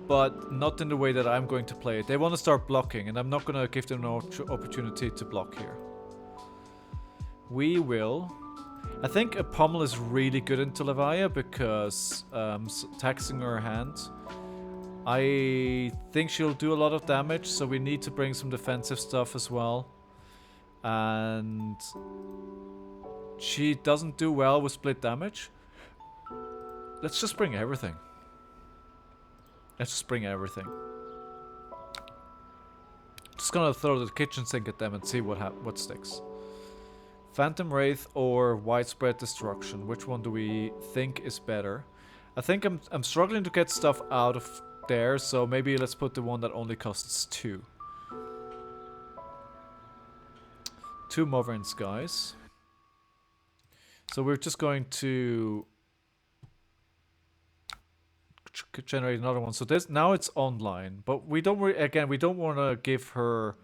But not in the way that I'm going to play it. They want to start blocking, and I'm not going to give them an opportunity to block here. We will. I think a pommel is really good into Levia because taxing her hand. I think she'll do a lot of damage, so we need to bring some defensive stuff as well. And she doesn't do well with split damage. Let's just bring everything. Let's just bring everything. Just gonna throw the kitchen sink at them and see what sticks. Phantom Wraith or Widespread Destruction. Which one do we think is better? I think I'm struggling to get stuff out of there, so maybe let's put the one that only costs 2. 2 Moverin Skies. So we're just going to generate another one. So this now it's online, but we don't we don't want to give her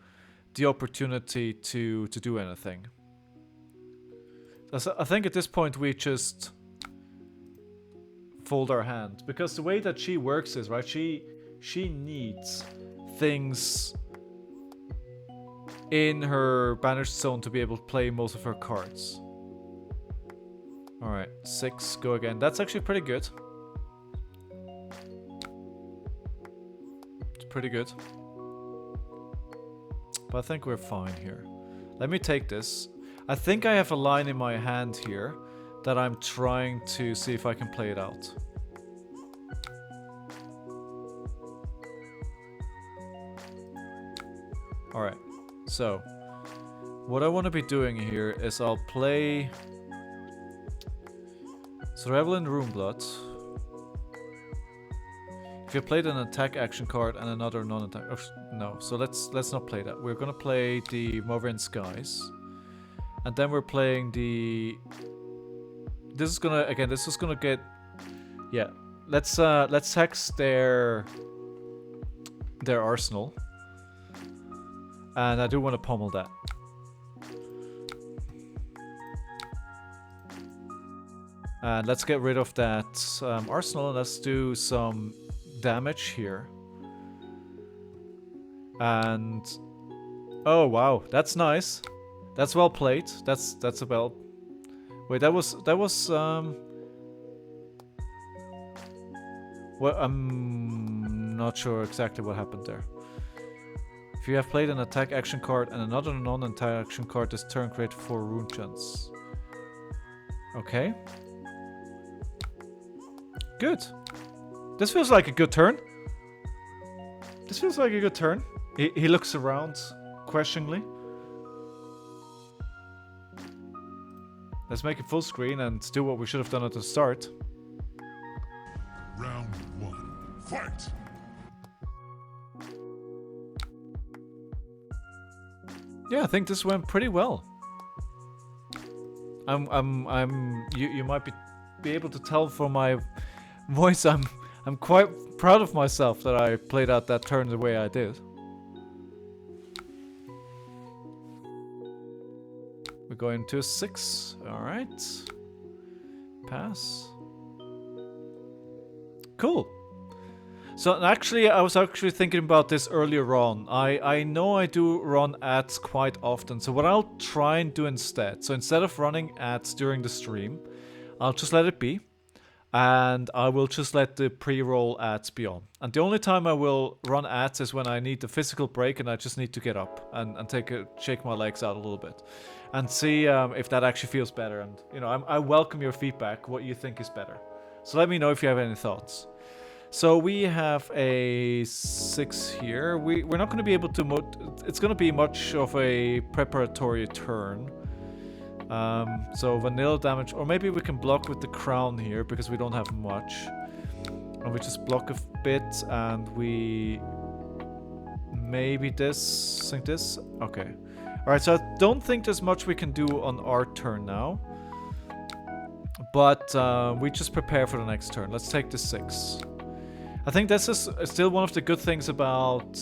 the opportunity to do anything. So I think at this point we just fold our hand, because the way that she works is, right, she needs things in her banished zone to be able to play most of her cards. Alright, 6, go again. That's actually pretty good. It's pretty good. But I think we're fine here. Let me take this. I think I have a line in my hand here that I'm trying to see if I can play it out. Alright, so what I want to be doing here is I'll play Revel Runeblood. If you played an attack action card and another non-attack... Oh, no, so let's not play that. We're gonna play the Moverin Skies. And then we're playing the... This is gonna get... Yeah, let's tax their arsenal. And I do want to pommel that. And let's get rid of that arsenal and let's do some damage here. And... Oh, wow, that's nice. That's well played. That's a well... Wait, that was well, I'm not sure exactly what happened there. If you have played an attack action card and another non-attack action card this turn, create 4 rune chants. Okay. Good. This feels like a good turn. This feels like a good turn. He looks around questioningly. Let's make it full screen and do what we should have done at the start. Round 1. Fight! Yeah, I think this went pretty well. You might be able to tell from my voice I'm quite proud of myself that I played out that turn the way I did. We're going to a 6. Alright. Pass. Cool. So actually, I was actually thinking about this earlier on. I know I do run ads quite often. So what I'll try and do instead. So instead of running ads during the stream, I'll just let it be. And I will just let the pre-roll ads be on. And the only time I will run ads is when I need the physical break and I just need to get up and shake my legs out a little bit. And see if that actually feels better. And, you know, I welcome your feedback, what you think is better. So let me know if you have any thoughts. So we have a 6 here. We're not going to be able to... It's going to be much of a preparatory turn. So vanilla damage... Or maybe we can block with the crown here, because we don't have much. And we just block a bit, and we... Maybe this... Think this? Okay. Alright, so I don't think there's much we can do on our turn now. But we just prepare for the next turn. Let's take the 6. I think this is still one of the good things about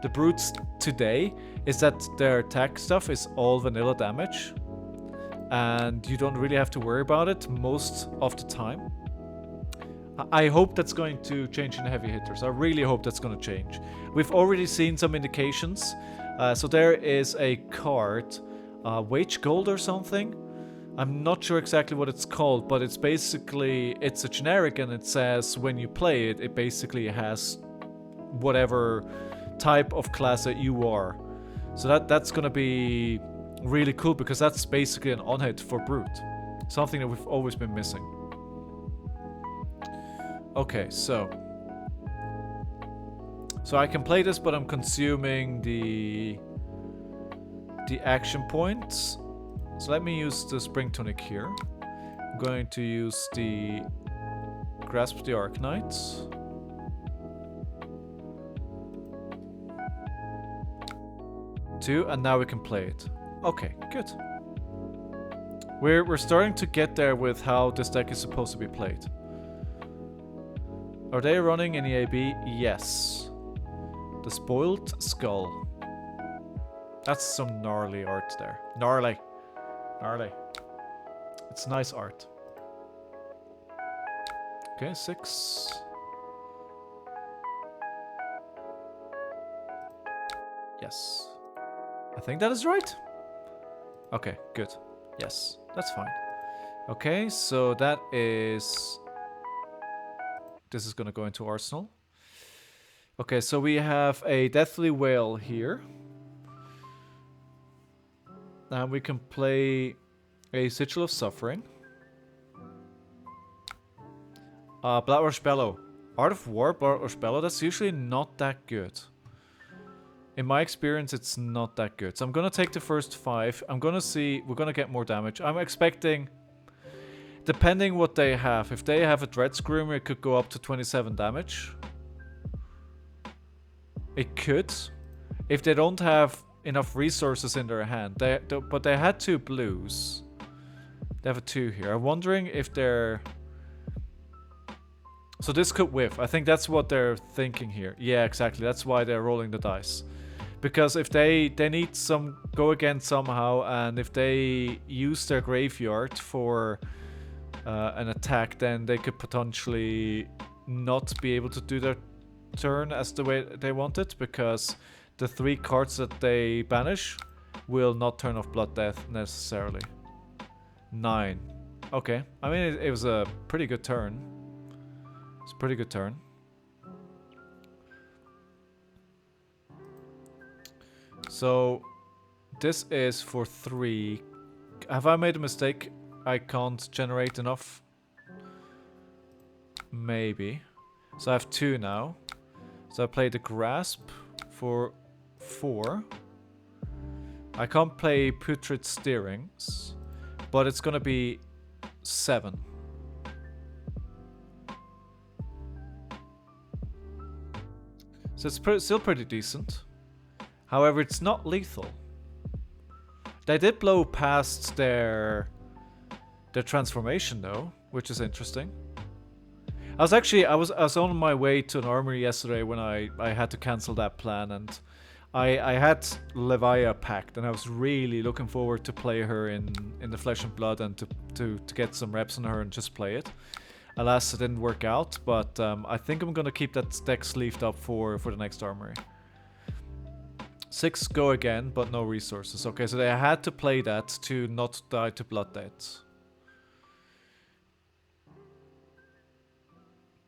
the brutes today, is that their attack stuff is all vanilla damage. And you don't really have to worry about it most of the time. I hope that's going to change in the heavy hitters. I really hope that's going to change. We've already seen some indications. So there is a card, Wage Gold or something. I'm not sure exactly what it's called, but it's basically, it's a generic, and it says when you play it, it basically has whatever type of class that you are. So that's gonna be really cool, because that's basically an on-hit for Brute. Something that we've always been missing. Okay, so I can play this, but I'm consuming the action points. So let me use the Spring Tunic here. I'm going to use the Grasp of the Arknights. Two, and now we can play it. Okay, good. We're starting to get there with how this deck is supposed to be played. Are they running in EAB? Yes. The Spoiled Skull. That's some gnarly art there. Gnarly. Gnarly. It's nice art. Okay, 6. Yes. I think that is right. Okay, good. Yes, that's fine. Okay, so that is... This is gonna go into Arsenal. Okay, so we have a Deathly Whale here. And we can play a Sigil of Suffering. Bloodrush Bellow. Art of War, Bloodrush Bellow, that's usually not that good. In my experience, it's not that good. So I'm gonna take the first 5. I'm gonna see, we're gonna get more damage. I'm expecting, depending what they have. If they have a Dread Screamer, it could go up to 27 damage. It could. If they don't have enough resources in their hand. But they had 2 blues. They have a 2 here. I'm wondering if they're... So this could whiff. I think that's what they're thinking here. Yeah, exactly. That's why they're rolling the dice. Because if they need some go again somehow, and if they use their graveyard for an attack, then they could potentially not be able to do their turn as the way they want it, because the 3 cards that they banish will not turn off Blood Death necessarily. 9. Okay. I mean, it was a pretty good turn. It's a pretty good turn. So, this is for 3. Have I made a mistake? I can't generate enough? Maybe. So I have 2 now. So I play the Grasp for 4. I can't play Putrid Steerings, but it's gonna be 7. So it's still pretty decent. However, it's not lethal. They did blow past their transformation though, which is interesting. I was on my way to an armory yesterday when I had to cancel that plan, and I had Levia packed, and I was really looking forward to play her in the Flesh and Blood and to get some reps on her and just play it. Alas, it didn't work out, but I think I'm gonna keep that deck sleeved up for the next armory. 6 go again, but no resources. Okay, so they had to play that to not die to blood debts.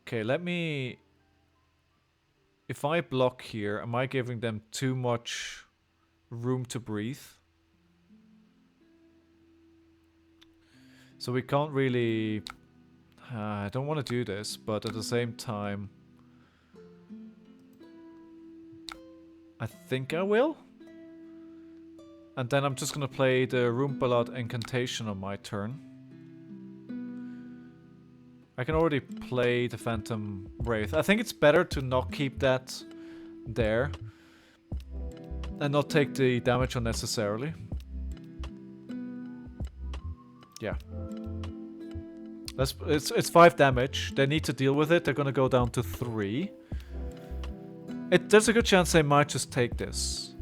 Okay, let me... If I block here, am I giving them too much room to breathe? So we can't really... I don't want to do this, but at the same time... I think I will? And then I'm just gonna play the Roomballad Incantation on my turn. I can already play the Phantom Wraith. I think it's better to not keep that there. And not take the damage unnecessarily. Yeah. It's 5 damage. They need to deal with it. They're gonna go down to 3. There's a good chance they might just take this.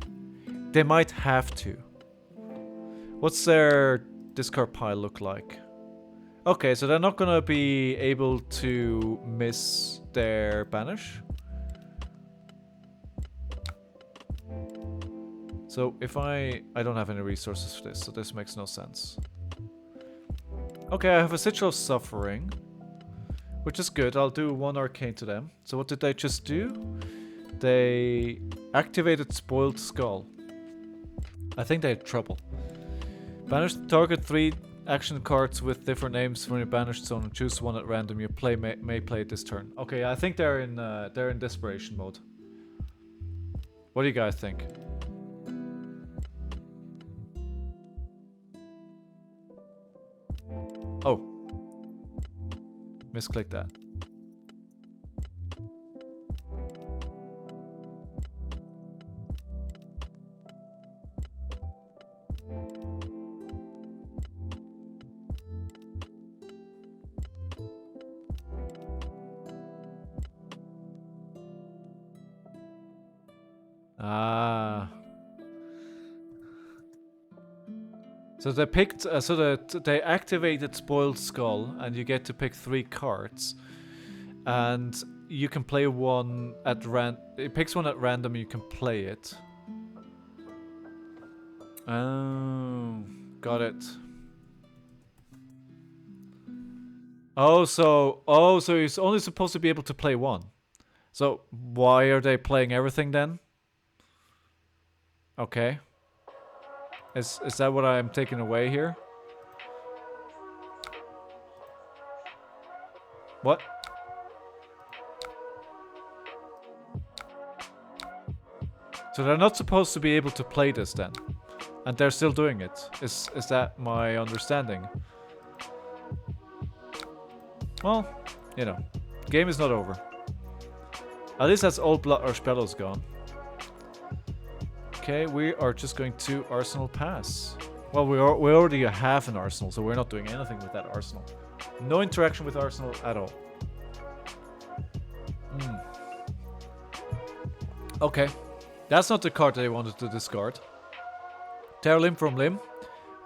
They might have to. What's their discard pile look like? Okay, so they're not gonna be able to miss their banish. So if I don't have any resources for this, so this makes no sense. Okay, I have a Sigil of Suffering, which is good. I'll do 1 arcane to them. So what did they just do? They activated Spoiled Skull. I think they had trouble. Banish the target 3 action cards with different names from your banished zone and choose one at random. Your play may play it this turn. Okay, I think they're in desperation mode. What do you guys think? Oh. Misclick that. Ah. So they picked, they activated Spoiled Skull, and you get to pick 3 cards, and you can play one at it picks one at random. You can play it. Oh, got it. Oh, so he's only supposed to be able to play 1. So why are they playing everything then? Okay. Is that what I'm taking away here? What? So they're not supposed to be able to play this then, and they're still doing it. Is that my understanding? Well, you know, game is not over. At least that's all blood or spells gone. Okay, we are just going to Arsenal Pass. Well, we already have an Arsenal, so we're not doing anything with that Arsenal. No interaction with Arsenal at all. Okay, that's not the card that I wanted to discard. Tear limb from limb,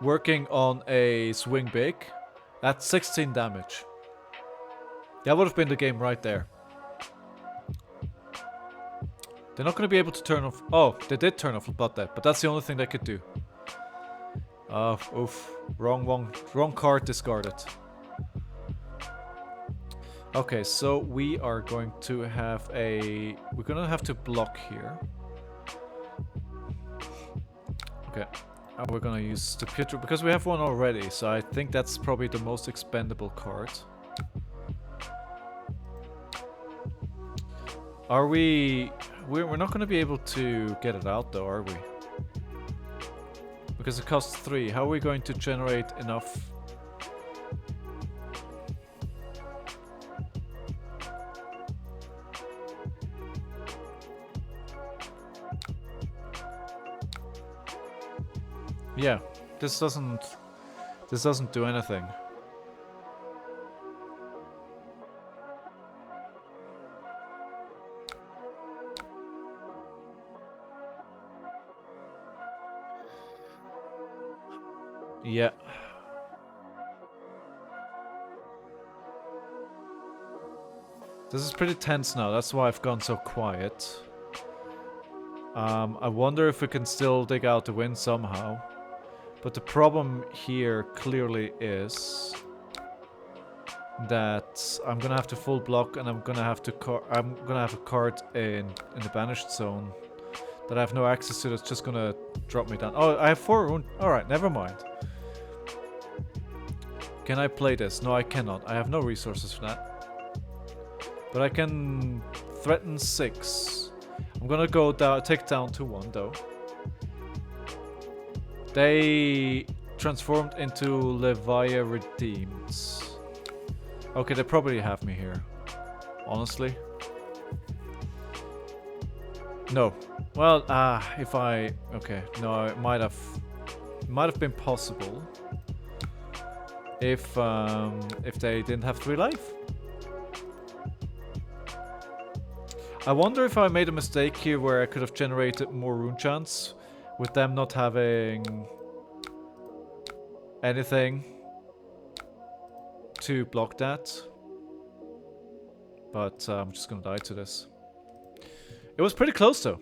working on a swing big. That's 16 damage. That would have been the game right there. They're not going to be able to turn off... Oh, they did turn off Blood Debt, but that's the only thing they could do. Oof. Wrong card discarded. Okay, so we are going to have a... We're going to have to block here. Okay. And we're going to use the Putrid, because we have one already, so I think that's probably the most expendable card. Are we... We're not going to be able to get it out though, are we? Because it costs 3. How are we going to generate enough? Yeah, this doesn't do anything. Yeah. This is pretty tense now. That's why I've gone so quiet. I wonder if we can still dig out the win somehow. But the problem here clearly is that I'm gonna have to full block, and I'm gonna have a card in the banished zone that I have no access to. That's just gonna drop me down. Oh, I have 4 rune. All right, never mind. Can I play this? No, I cannot. I have no resources for that. But I can threaten 6. I'm gonna go down, take down to 1 though. They transformed into Levia Redeemed. Okay, they probably have me here. Honestly. No. Well, if I... Okay, no, it might have been possible if they didn't have 3 life. I wonder if I made a mistake here where I could have generated more rune chants with them not having anything to block that. But I'm just gonna die to this. It was pretty close though.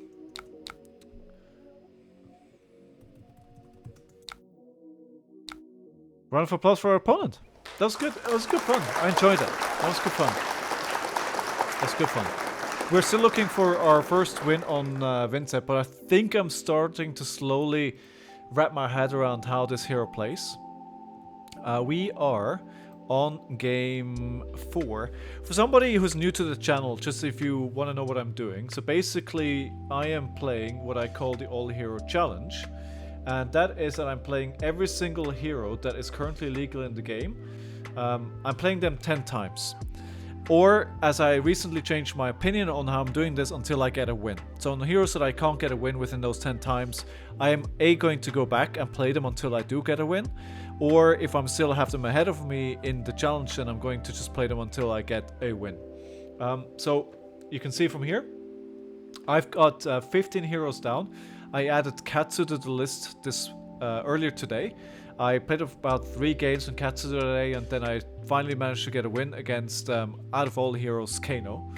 Round of applause for our opponent. That was good. It was good fun. I enjoyed it. That was good fun. That's good fun. We're still looking for our first win on Vynnset, but I think I'm starting to slowly wrap my head around how this hero plays. We are on game 4. For somebody who's new to the channel, just if you want to know what I'm doing. So basically, I am playing what I call the All Hero Challenge. And that is that I'm playing every single hero that is currently legal in the game. I'm playing them 10 times. Or, as I recently changed my opinion on how I'm doing this, until I get a win. So on the heroes that I can't get a win within those 10 times, I am going to go back and play them until I do get a win. Or if I'm still have them ahead of me in the challenge, then I'm going to just play them until I get a win. So you can see from here, I've got 15 heroes down. I added Katsu to the list this earlier today. I played about 3 games on Katsu today, and then I finally managed to get a win against, out of all heroes, Kano.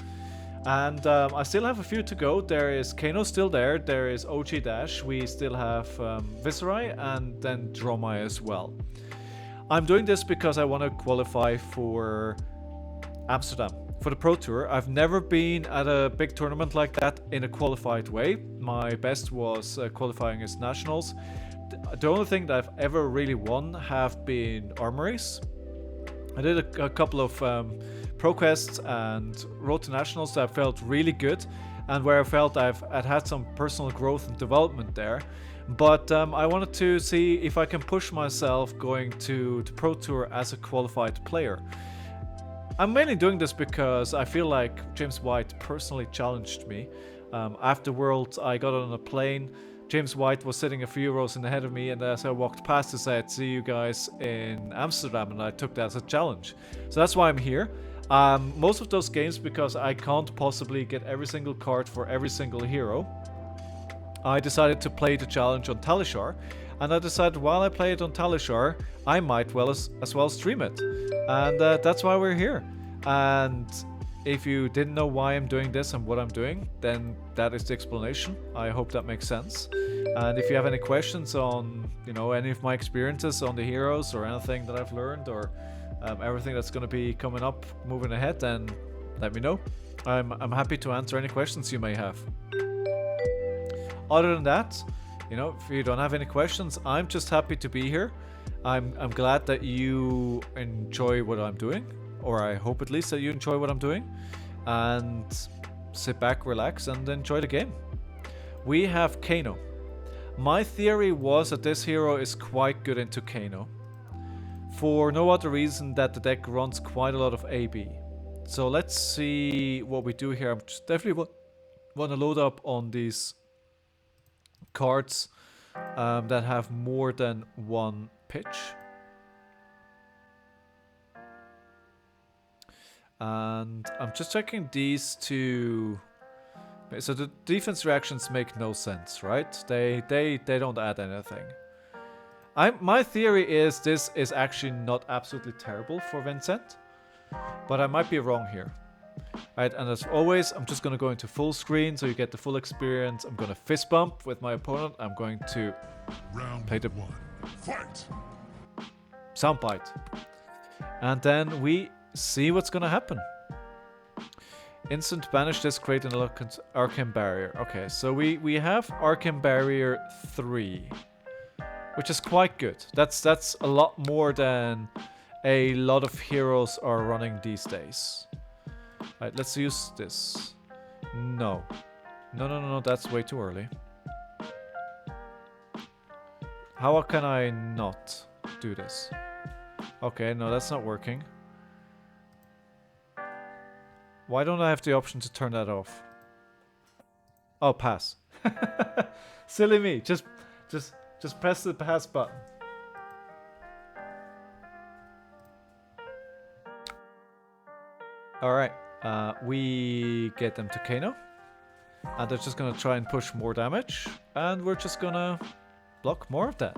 And I still have a few to go. There is Kano still there. There is OG Dash. We still have Viserai, and then Dromai as well. I'm doing this because I want to qualify for Amsterdam, for the Pro Tour. I've never been at a big tournament like that in a qualified way. My best was qualifying as nationals. The only thing that I've ever really won have been armories. I did a couple of pro quests and road to nationals that felt really good, and where I felt I'd had some personal growth and development there. But I wanted to see if I can push myself going to the Pro Tour as a qualified player. I'm mainly doing this because I feel like James White personally challenged me. After Worlds, I got on a plane. James White was sitting a few rows ahead of me, and as I walked past, he said, "See you guys in Amsterdam," and I took that as a challenge. So that's why I'm here. Most of those games, because I can't possibly get every single card for every single hero, I decided to play the challenge on Talishar, and I decided while I play it on Talishar, I might as well stream it. And that's why we're here. And if you didn't know why I'm doing this and what I'm doing, then that is the explanation. I hope that makes sense. And if you have any questions on, any of my experiences on the heroes or anything that I've learned, or everything that's going to be coming up moving ahead, then let me know. I'm happy to answer any questions you may have. Other than that, if you don't have any questions, I'm just happy to be here. I'm glad that you enjoy what I'm doing, or I hope at least that you enjoy what I'm doing, and sit back, relax, and enjoy the game. We have Kano. My theory was that this hero is quite good into Kano, for no other reason that the deck runs quite a lot of AB. So let's see what we do here. I definitely want to load up on these cards that have more than one pitch. And I'm just checking these two. So the defense reactions make no sense, right? They don't add anything. My theory is this is actually not absolutely terrible for Vynnset, but I might be wrong here. Right, and as always, I'm just gonna go into full screen so you get the full experience. I'm gonna fist bump with my opponent. I'm going to Round play the 1. Fight! soundbite. And then we see what's gonna happen. Instant banish this, create an arcane barrier. Okay, so we have arcane barrier 3, which is quite good. That's a lot more than a lot of heroes are running these days. Right, let's use this. No. No, that's way too early. How can I not do this? Okay, no, that's not working. Why don't I have the option to turn that off? Oh, pass. Silly me. Just press the pass button. Alright. We get them to Kano. And they're just gonna try and push more damage. And we're just gonna block more of that.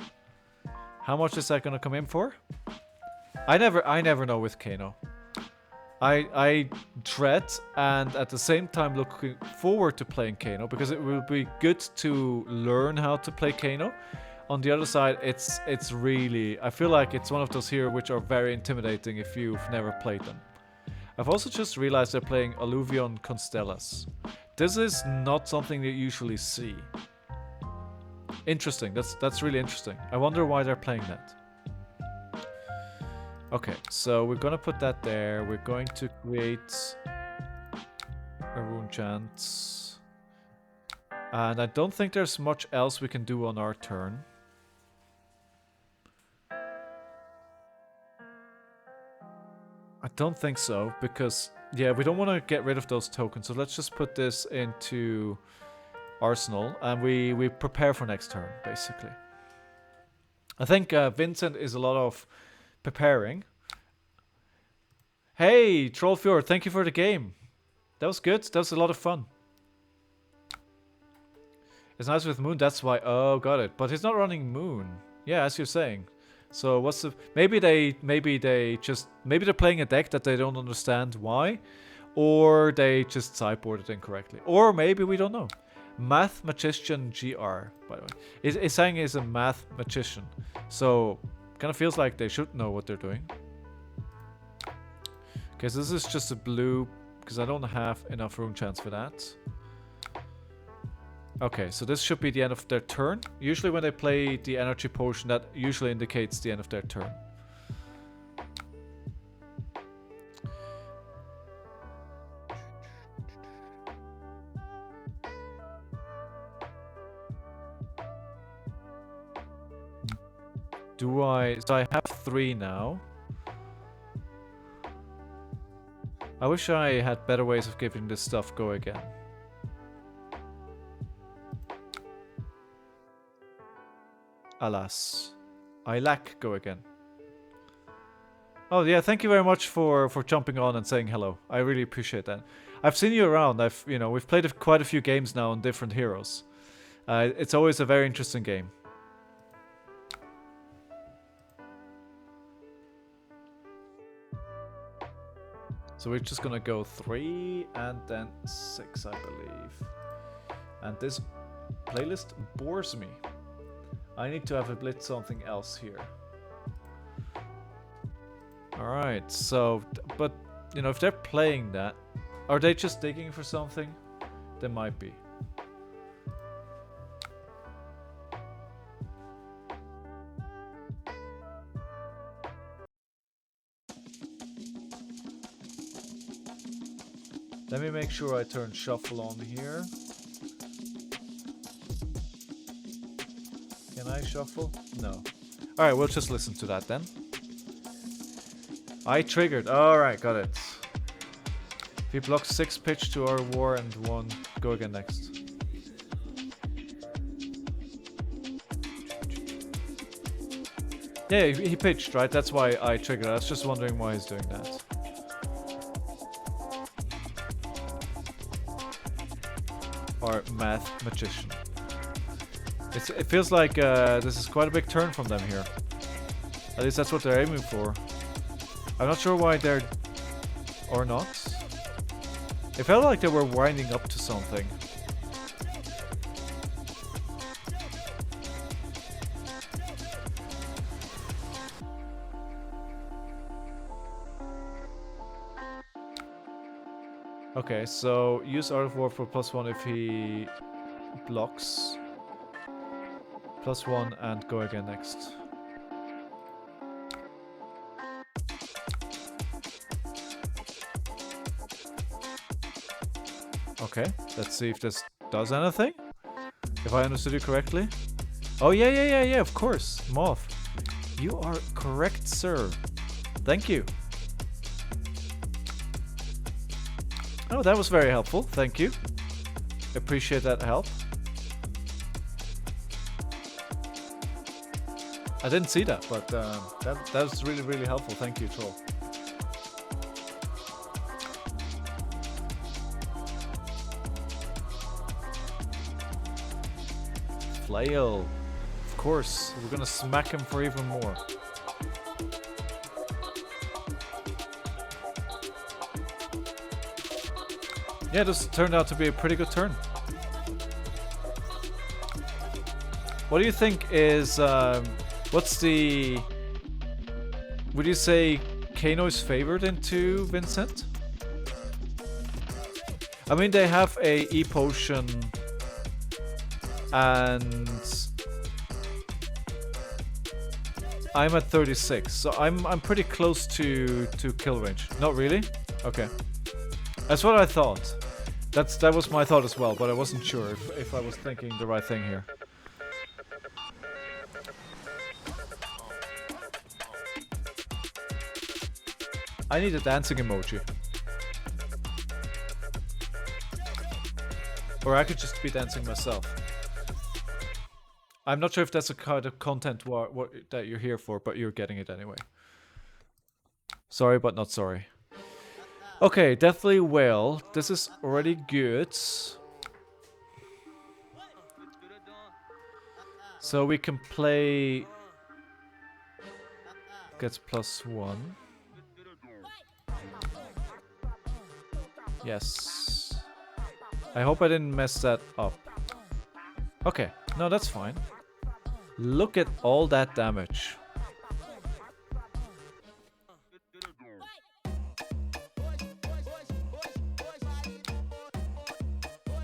How much is that gonna come in for? I never know with Kano. I dread and at the same time looking forward to playing Kano because it will be good to learn how to play Kano. On the other side, it's really, I feel like it's one of those here which are very intimidating if you've never played them. I've also just realized they're playing Alluvion Constellas. This is not something you usually see. Interesting, that's really interesting. I wonder why they're playing that. Okay, so we're gonna put that there. We're going to create a rune chant. And I don't think there's much else we can do on our turn. I don't think so, because, yeah, we don't want to get rid of those tokens. So let's just put this into Arsenal, and we prepare for next turn, basically. I think Vynnset is a lot of preparing. Hey, Trollfjord, thank you for the game. That was good. That was a lot of fun. It's nice with Moon, that's why. Oh, got it. But he's not running Moon. Yeah, as you're saying. So what's the... Maybe they're playing a deck that they don't understand why. Or they just sideboarded incorrectly. Or maybe we don't know. Math Magician GR, by the way. It's saying he's a math magician. So, kind of feels like they should know what they're doing. Okay, so this is just a blue, because I don't have enough rune chance for that. Okay, so this should be the end of their turn. Usually when they play the energy potion, that usually indicates the end of their turn. So I have 3 now. I wish I had better ways of giving this stuff go again. Alas. I lack go again. Oh yeah, thank you very much for jumping on and saying hello. I really appreciate that. I've seen you around. We've played quite a few games now on different heroes. It's always a very interesting game. So we're just gonna go 3 and then 6, I believe. And this playlist bores me. I need to have a blitz something else here. Alright, so, but, you know, if they're playing that, are they just digging for something? They might be. Let me make sure I turn shuffle on here. Can I shuffle? No. Alright, we'll just listen to that then. I triggered. Alright, got it. If he blocks 6 pitch to our war and 1, go again next. Yeah, he pitched, right? That's why I triggered. I was just wondering why he's doing that. Or Math Magician. It feels like this is quite a big turn from them here. At least that's what they're aiming for. I'm not sure why they're... or not. It felt like they were winding up to something. Okay, so use Art of War for +1 if he blocks. +1 and go again next. Okay, let's see if this does anything. If I understood you correctly. Oh yeah, of course. Moth. You are correct, sir. Thank you. Oh, that was very helpful. Thank you. Appreciate that help. I didn't see that, but that was really, really helpful. Thank you, Troll. Flail. Of course. We're gonna smack him for even more. Yeah, this turned out to be a pretty good turn. What do you think is... what's the... Would you say Kano is favored into Vynnset? I mean, they have a E-potion and I'm at 36, so I'm pretty close to kill range. Not really? Okay. That's what I thought. That was my thought as well, but I wasn't sure if I was thinking the right thing here. I need a dancing emoji. Or I could just be dancing myself. I'm not sure if that's a kind of content that you're here for, but you're getting it anyway. Sorry, but not sorry. Okay, definitely whale. This is already good. So we can play... Gets +1. Yes. I hope I didn't mess that up. Okay, no, that's fine. Look at all that damage.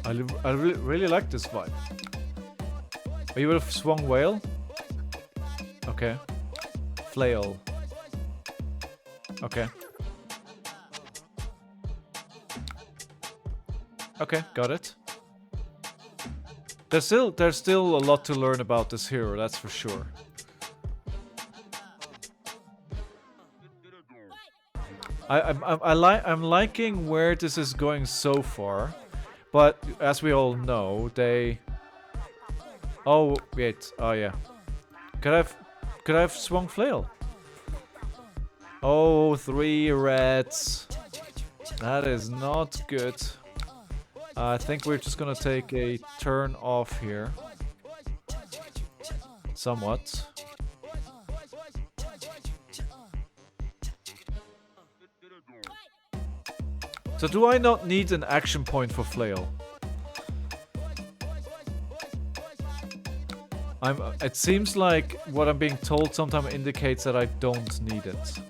I really like this vibe. Oh, you would have swung whale? Okay. Flail. Okay. Okay, got it. There's still a lot to learn about this hero, that's for sure. I'm liking where this is going so far. But as we all know, they... Oh, wait. Oh, yeah. Could I have swung flail? Oh, 3 reds. That is not good. I think we're just gonna take a turn off here. Somewhat. So do I not need an action point for flail? It seems like what I'm being told sometimes indicates that I don't need it.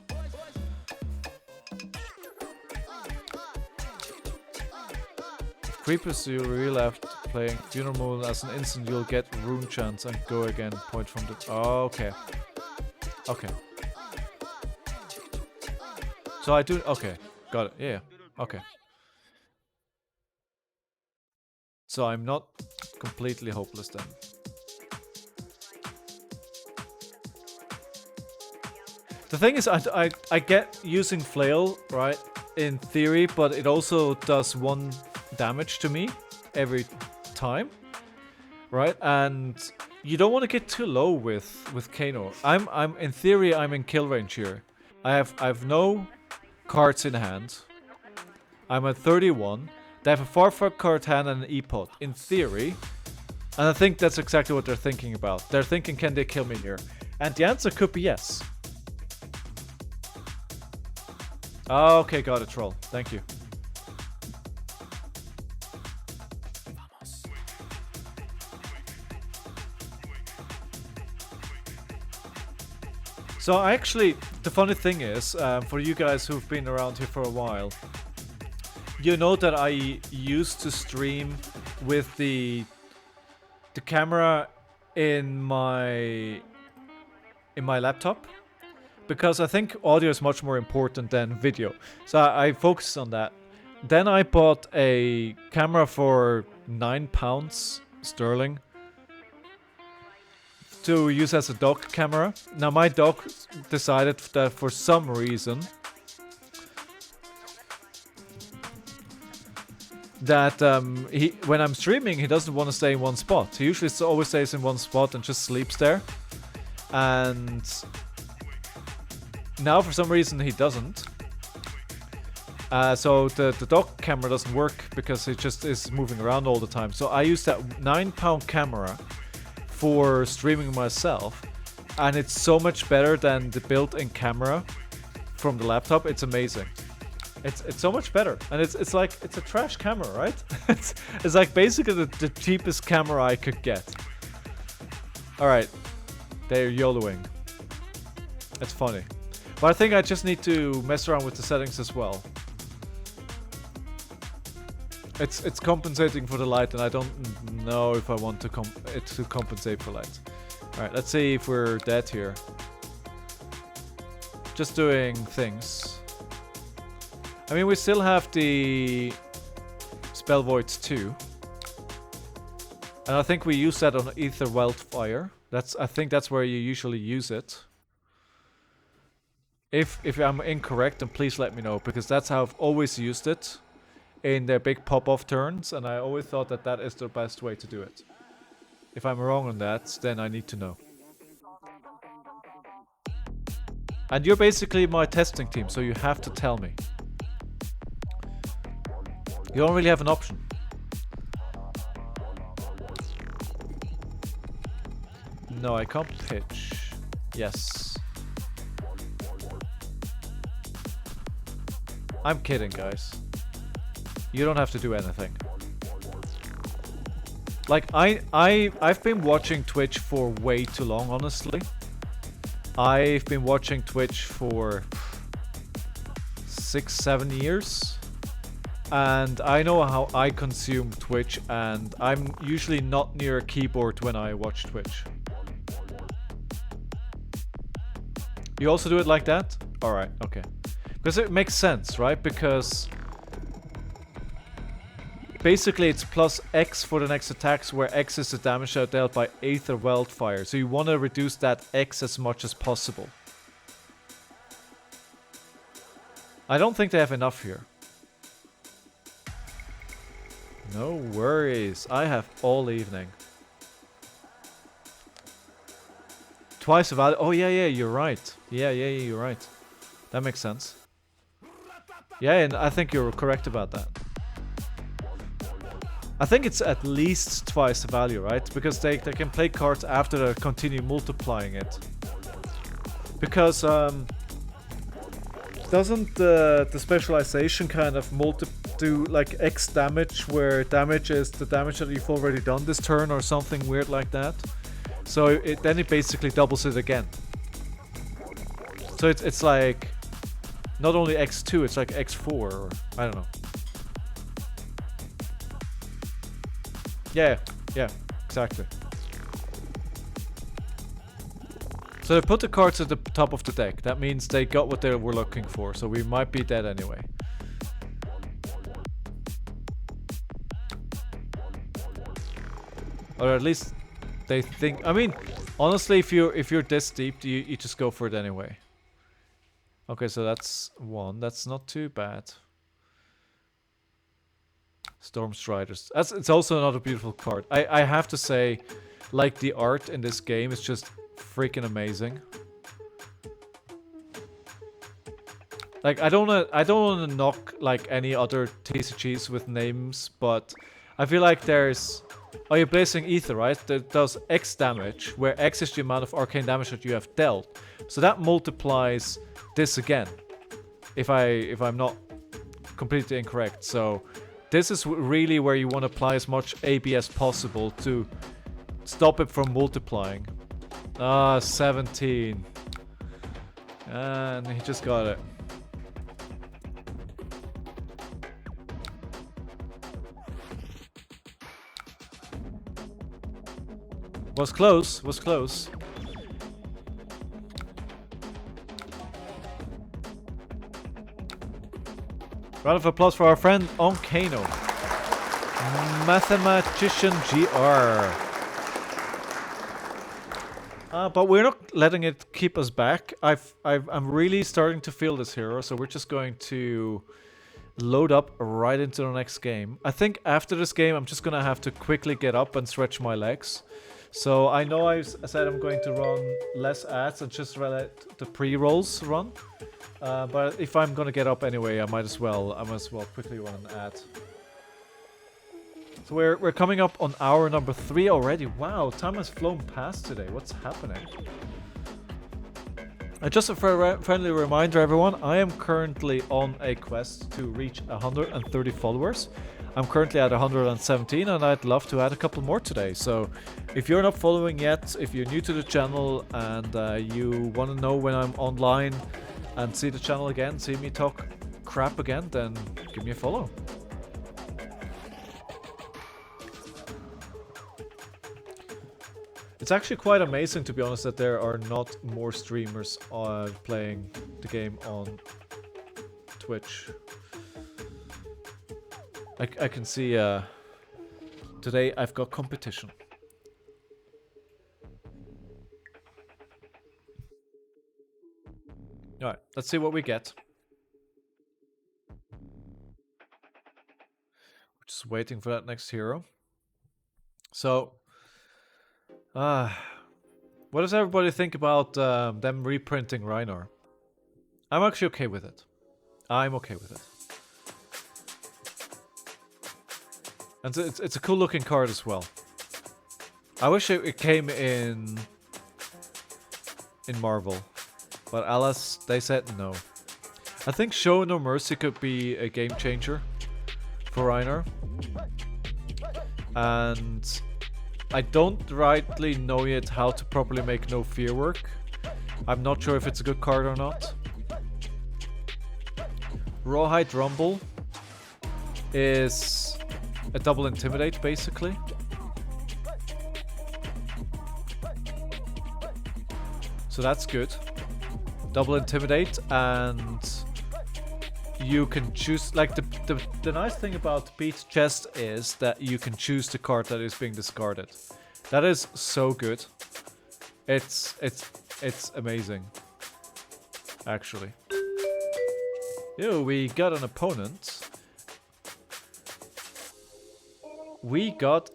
Creepers you left playing Funeral Moon as an instant, you'll get rune chance and go again. Point from the... Oh, okay. Okay. So I do... Okay. Got it. Yeah. Okay. So I'm not completely hopeless then. The thing is, I get using flail, right, in theory, but it also does 1 damage to me every time, right? And you don't want to get too low with Kano. I'm in theory I'm in kill range here. I have no cards in hand. I'm at 31. They have a Farfar card hand and an E-pot, in theory. And I think that's exactly what they're thinking about. They're thinking, can they kill me here? And the answer could be yes. Okay, got it, troll. Thank you. So I actually, the funny thing is, for you guys who've been around here for a while, you know that I used to stream with the camera in my laptop, because I think audio is much more important than video. So I focused on that. Then I bought a camera for £9 sterling to use as a dock camera. Now my dock decided that for some reason that when I'm streaming, he doesn't want to stay in one spot. He usually always stays in one spot and just sleeps there. And now for some reason he doesn't. So the dock camera doesn't work because it just is moving around all the time. So I use that £9 camera for streaming myself, and it's so much better than the built-in camera from the laptop. It's amazing. It's so much better, and it's like it's a trash camera, right? it's like basically the cheapest camera I could get. All right, they're YOLOing. It's funny, but I think I just need to mess around with the settings as well. It's compensating for the light, and I don't know if I want to compensate for light. All right, let's see if we're dead here. Just doing things. I mean, we still have the spell voids too, and I think we use that on Ether Wildfire. I think that's where you usually use it. If I'm incorrect, then please let me know, because that's how I've always used it in their big pop-off turns, and I always thought that that is the best way to do it. If I'm wrong on that, then I need to know. And you're basically my testing team, so you have to tell me. You don't really have an option. No, I can't pitch. Yes. I'm kidding, guys. You don't have to do anything. Like, I've been watching Twitch for way too long, honestly. I've been watching Twitch for 6-7 years. And I know how I consume Twitch, and I'm usually not near a keyboard when I watch Twitch. You also do it like that? Alright, okay. Because it makes sense, right? Because basically it's plus X for the next attacks, where X is the damage dealt by Aether Wildfire. So you want to reduce that X as much as possible. I don't think they have enough here. No worries, I have all evening. Twice the value. Oh yeah, you're right. Yeah, you're right. That makes sense. Yeah, and I think you're correct about that. I think it's at least twice the value, right? Because they can play cards after they continue multiplying it. Because doesn't the specialization kind of do like X damage, where damage is the damage that you've already done this turn or something weird like that? So then it basically doubles it again. So it's like not only X2, it's like X4, or I don't know. Yeah, exactly. So they put the cards at the top of the deck. That means they got what they were looking for, so we might be dead anyway. Or at least they think. I mean, honestly, if you're this deep, you just go for it anyway. Okay, so that's one. That's not too bad. Storm Striders. It's also another beautiful card. I have to say, like, the art in this game is just freaking amazing. Like, I don't want to knock like any other TCGs with names, but I feel like there's. Oh, you're placing Ether, right? That does X damage, where X is the amount of arcane damage that you have dealt. So that multiplies this again. If I'm not completely incorrect. So this is really where you want to apply as much AB as possible to stop it from multiplying. 17. And he just got it. Was close, was close. Round of applause for our friend on Kano. Mathematician GR. But we're not letting it keep us back. I'm really starting to feel this hero, so we're just going to load up right into the next game. I think after this game, I'm just gonna have to quickly get up and stretch my legs. So I know I said I'm going to run less ads and just let the pre-rolls run. But if I'm gonna get up anyway, I might as well quickly run an ad. So we're coming up on hour number 3 already. Wow, time has flown past today. What's happening? Just a friendly reminder, everyone. I am currently on a quest to reach 130 followers. I'm currently at 117, and I'd love to add a couple more today. So, if you're not following yet, if you're new to the channel and you want to know when I'm online and see the channel again, see me talk crap again, then give me a follow. It's actually quite amazing, to be honest, that there are not more streamers playing the game on Twitch. I can see today I've got competition. Alright, let's see what we get. We're just waiting for that next hero. So, what does everybody think about them reprinting Rhinar? I'm actually okay with it. I'm okay with it. And it's a cool looking card as well. I wish it came in Marvel, but alas, they said no. I think Show No Mercy could be a game changer for Rhinar. And I don't rightly know yet how to properly make No Fear work. I'm not sure if it's a good card or not. Rawhide Rumble is a double intimidate, basically. So that's good. Double intimidate, and you can choose, like, the nice thing about Beat Chest is that you can choose the card that is being discarded. That is so good. It's amazing, actually. Yo, we got an opponent. We got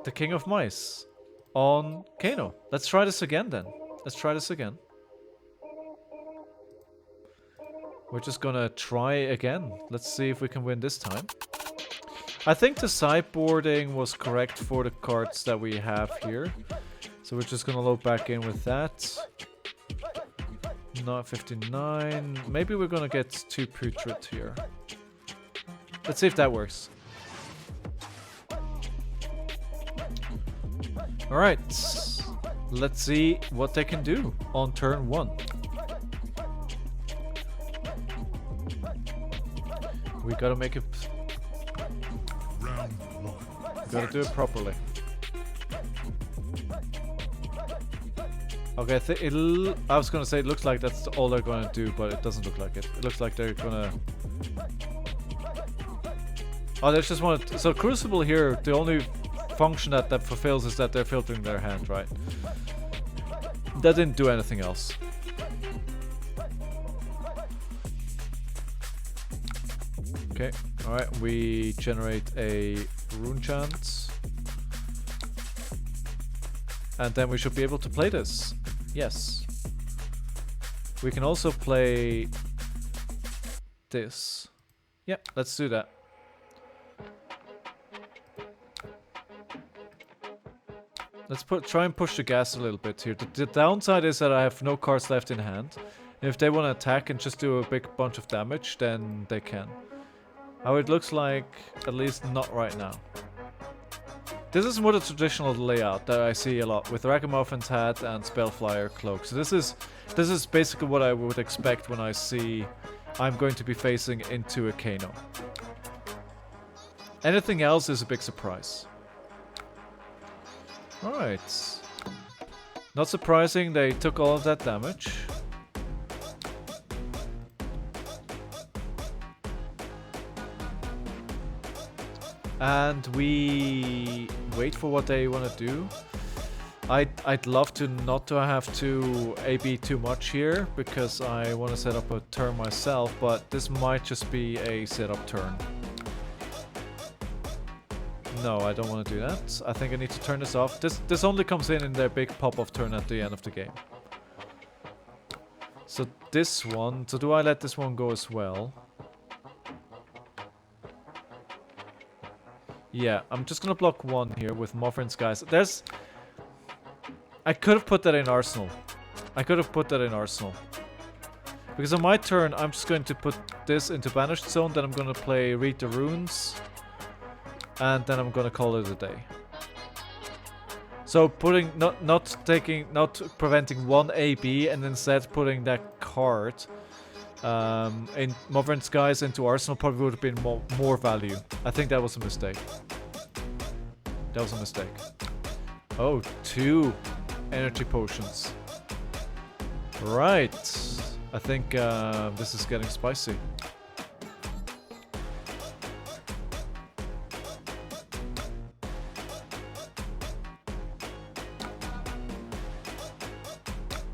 the King of Mice on Kano. Let's try this again then. Let's try this again. We're just gonna try again. Let's see if we can win this time. I think the sideboarding was correct for the cards that we have here. So we're just gonna load back in with that. Not 59. Maybe we're gonna get 2 Putrid here. Let's see if that works. Alright, let's see what they can do on turn 1. We gotta make it... Round 1. We gotta do it properly. Okay, I was gonna say it looks like that's all they're gonna do, but it doesn't look like it. It looks like they're gonna... Oh, they just want to... So Crucible here, the only function that fulfills is that they're filtering their hand, right? That didn't do anything else. Okay, alright, we generate a rune chant. And then we should be able to play this. Yes. We can also play this. Yep, let's do that. Let's try and push the gas a little bit here. The downside is that I have no cards left in hand. And if they want to attack and just do a big bunch of damage, then they can. How it looks like, at least not right now. This is more the traditional layout that I see a lot with Ragamuffin's hat and Spellflyer cloak. So this is basically what I would expect when I see I'm going to be facing into a Kano. Anything else is a big surprise. Alright. Not surprising they took all of that damage. And we wait for what they want to do. I'd love to not to have to AB too much here, because I want to set up a turn myself, but this might just be a setup turn. No, I don't want to do that. I think I need to turn this off. This only comes in their big pop-off turn at the end of the game. So this one, so do I let this one go as well? Yeah, I'm just gonna block one here with Mothrin's guys. I could have put that in Arsenal. Because on my turn, I'm just going to put this into Banished Zone, then I'm gonna play Read the Runes, and then I'm gonna call it a day. So putting not preventing one AB and instead putting that card in Mothrin's guys into Arsenal probably would have been more value. I think that was a mistake. Oh, 2 energy potions. Right. I think this is getting spicy.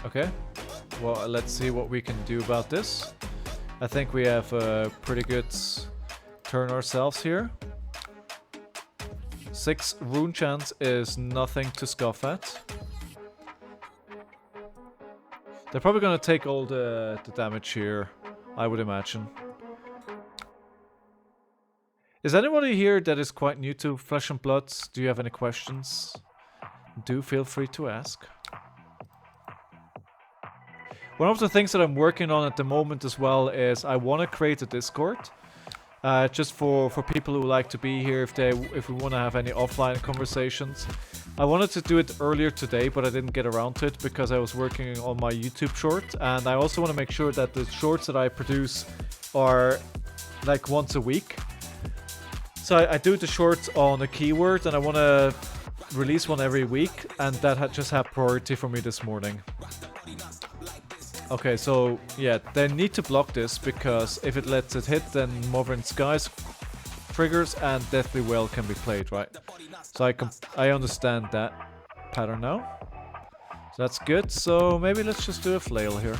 Okay. Well, let's see what we can do about this. I think we have a pretty good turn ourselves here. 6 rune chance is nothing to scoff at. They're probably gonna take all the damage here, I would imagine. Is anybody here that is quite new to Flesh and Blood? Do you have any questions? Do feel free to ask. One of the things that I'm working on at the moment as well is I want to create a Discord. Just for people who like to be here if we want to have any offline conversations. I wanted to do it earlier today, but I didn't get around to it because I was working on my YouTube short, and I also want to make sure that the shorts that I produce are like once a week. So I do the shorts on a keyword, and I want to release one every week, and that just had priority for me this morning. Okay, so yeah, they need to block this, because if it lets it hit, then Mothrin Skies triggers and Deathly Well can be played, right? So I understand that pattern now. So that's good, so maybe let's just do a flail here.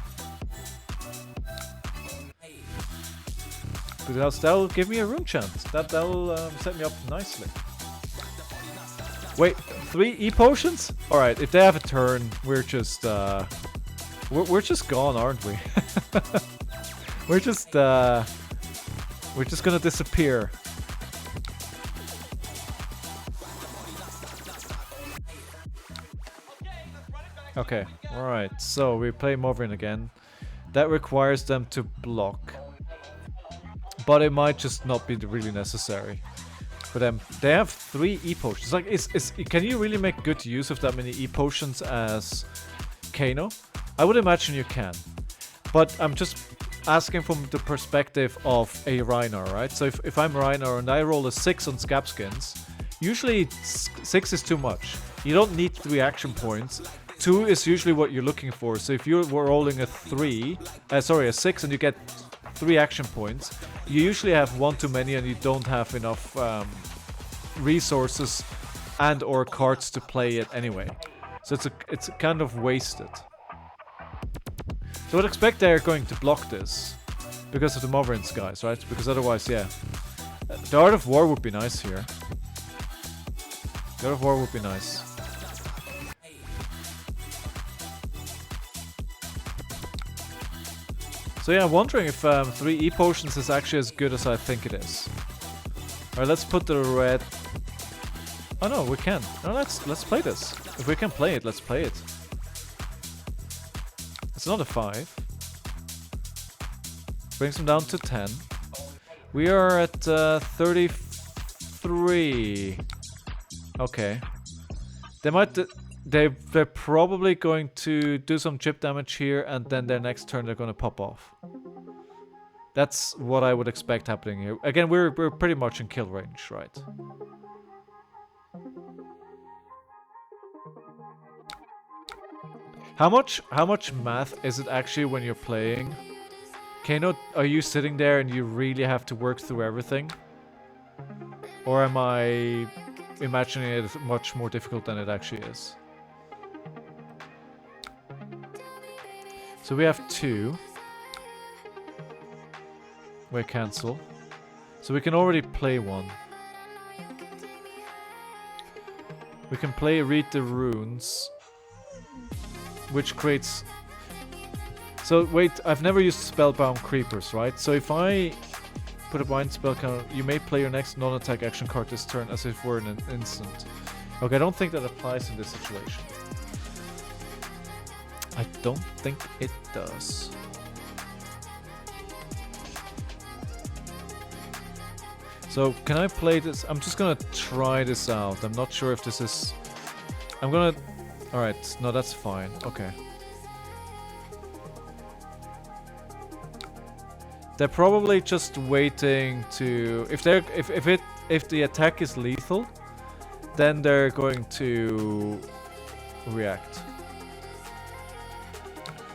Because that'll give me a rune chant. That'll set me up nicely. Wait, 3 E potions? Alright, if they have a turn, we're just gone, aren't we? we're just gonna disappear. Okay, alright, so we play Mothrin again. That requires them to block. But it might just not be really necessary for them. They have 3 E potions. Like, can you really make good use of that many E potions as Kano? I would imagine you can. But I'm just asking from the perspective of a Rhinar, right? So if I'm Rhinar and I roll a 6 on Scab Skins, usually 6 is too much. You don't need 3 action points. 2 is usually what you're looking for. So if you're rolling a 6 and you get 3 action points, you usually have 1 too many and you don't have enough resources and or cards to play it anyway. So it's kind of wasted. So I'd expect they're going to block this because of the Mothrin's guys, right? Because otherwise, yeah. The Art of War would be nice here. The Art of War would be nice. So yeah, I'm wondering if 3 E potions is actually as good as I think it is. Alright, let's put the red... Oh no, we can. No, let's play this. If we can play it, let's play it. It's not a 5. Brings him down to 10. We are at 33. Okay. They might... They're probably going to do some chip damage here, and then their next turn they're gonna pop off. That's what I would expect happening here. Again, we're pretty much in kill range, right? How much math is it actually when you're playing? Kano, are you sitting there and you really have to work through everything? Or am I imagining it much more difficult than it actually is? So we have 2. We cancel. So we can already play one. We can play Read the Runes, which creates... So wait, I've never used Spellbound Creepers, right? So if I put a bind spell counter, you may play your next non-attack action card this turn as if it were an instant. Okay, I don't think that applies in this situation. I don't think it does. So, can I play this? I'm just gonna try this out. I'm not sure if this is... I'm gonna... Alright, no, that's fine. Okay. They're probably just waiting to... If the attack is lethal, then they're going to react.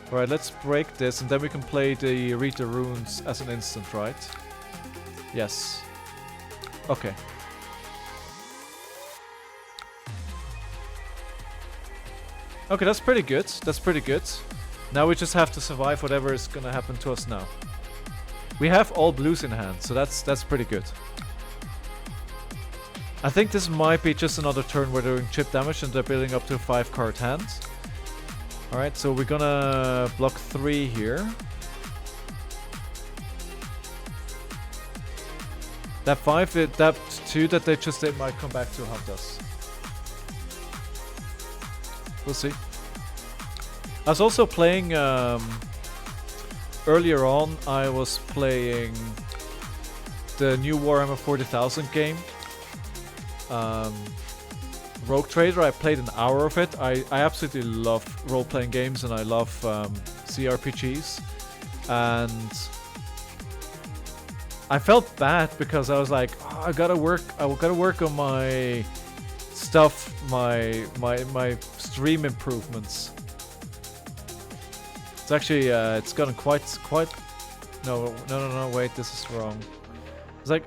Alright, let's break this, and then we can play the Read the Runes as an instant, right? Yes. Okay. Okay, that's pretty good. That's pretty good. Now we just have to survive whatever is gonna happen to us now. We have all blues in hand, so that's pretty good. I think this might be just another turn where they're doing chip damage and they're building up to a 5-card hand. Alright, so we're gonna block 3 here. That 5, that 2 that they just did might come back to hunt us. We'll see. I was also playing, earlier on, I was playing the new Warhammer 40,000 game. Rogue Trader, I played an hour of it. I absolutely love role-playing games and I love CRPGs. And I felt bad because I was like, oh, I gotta work on my stuff, my stream improvements. It's actually it's gotten quite no, wait, this is wrong. It's like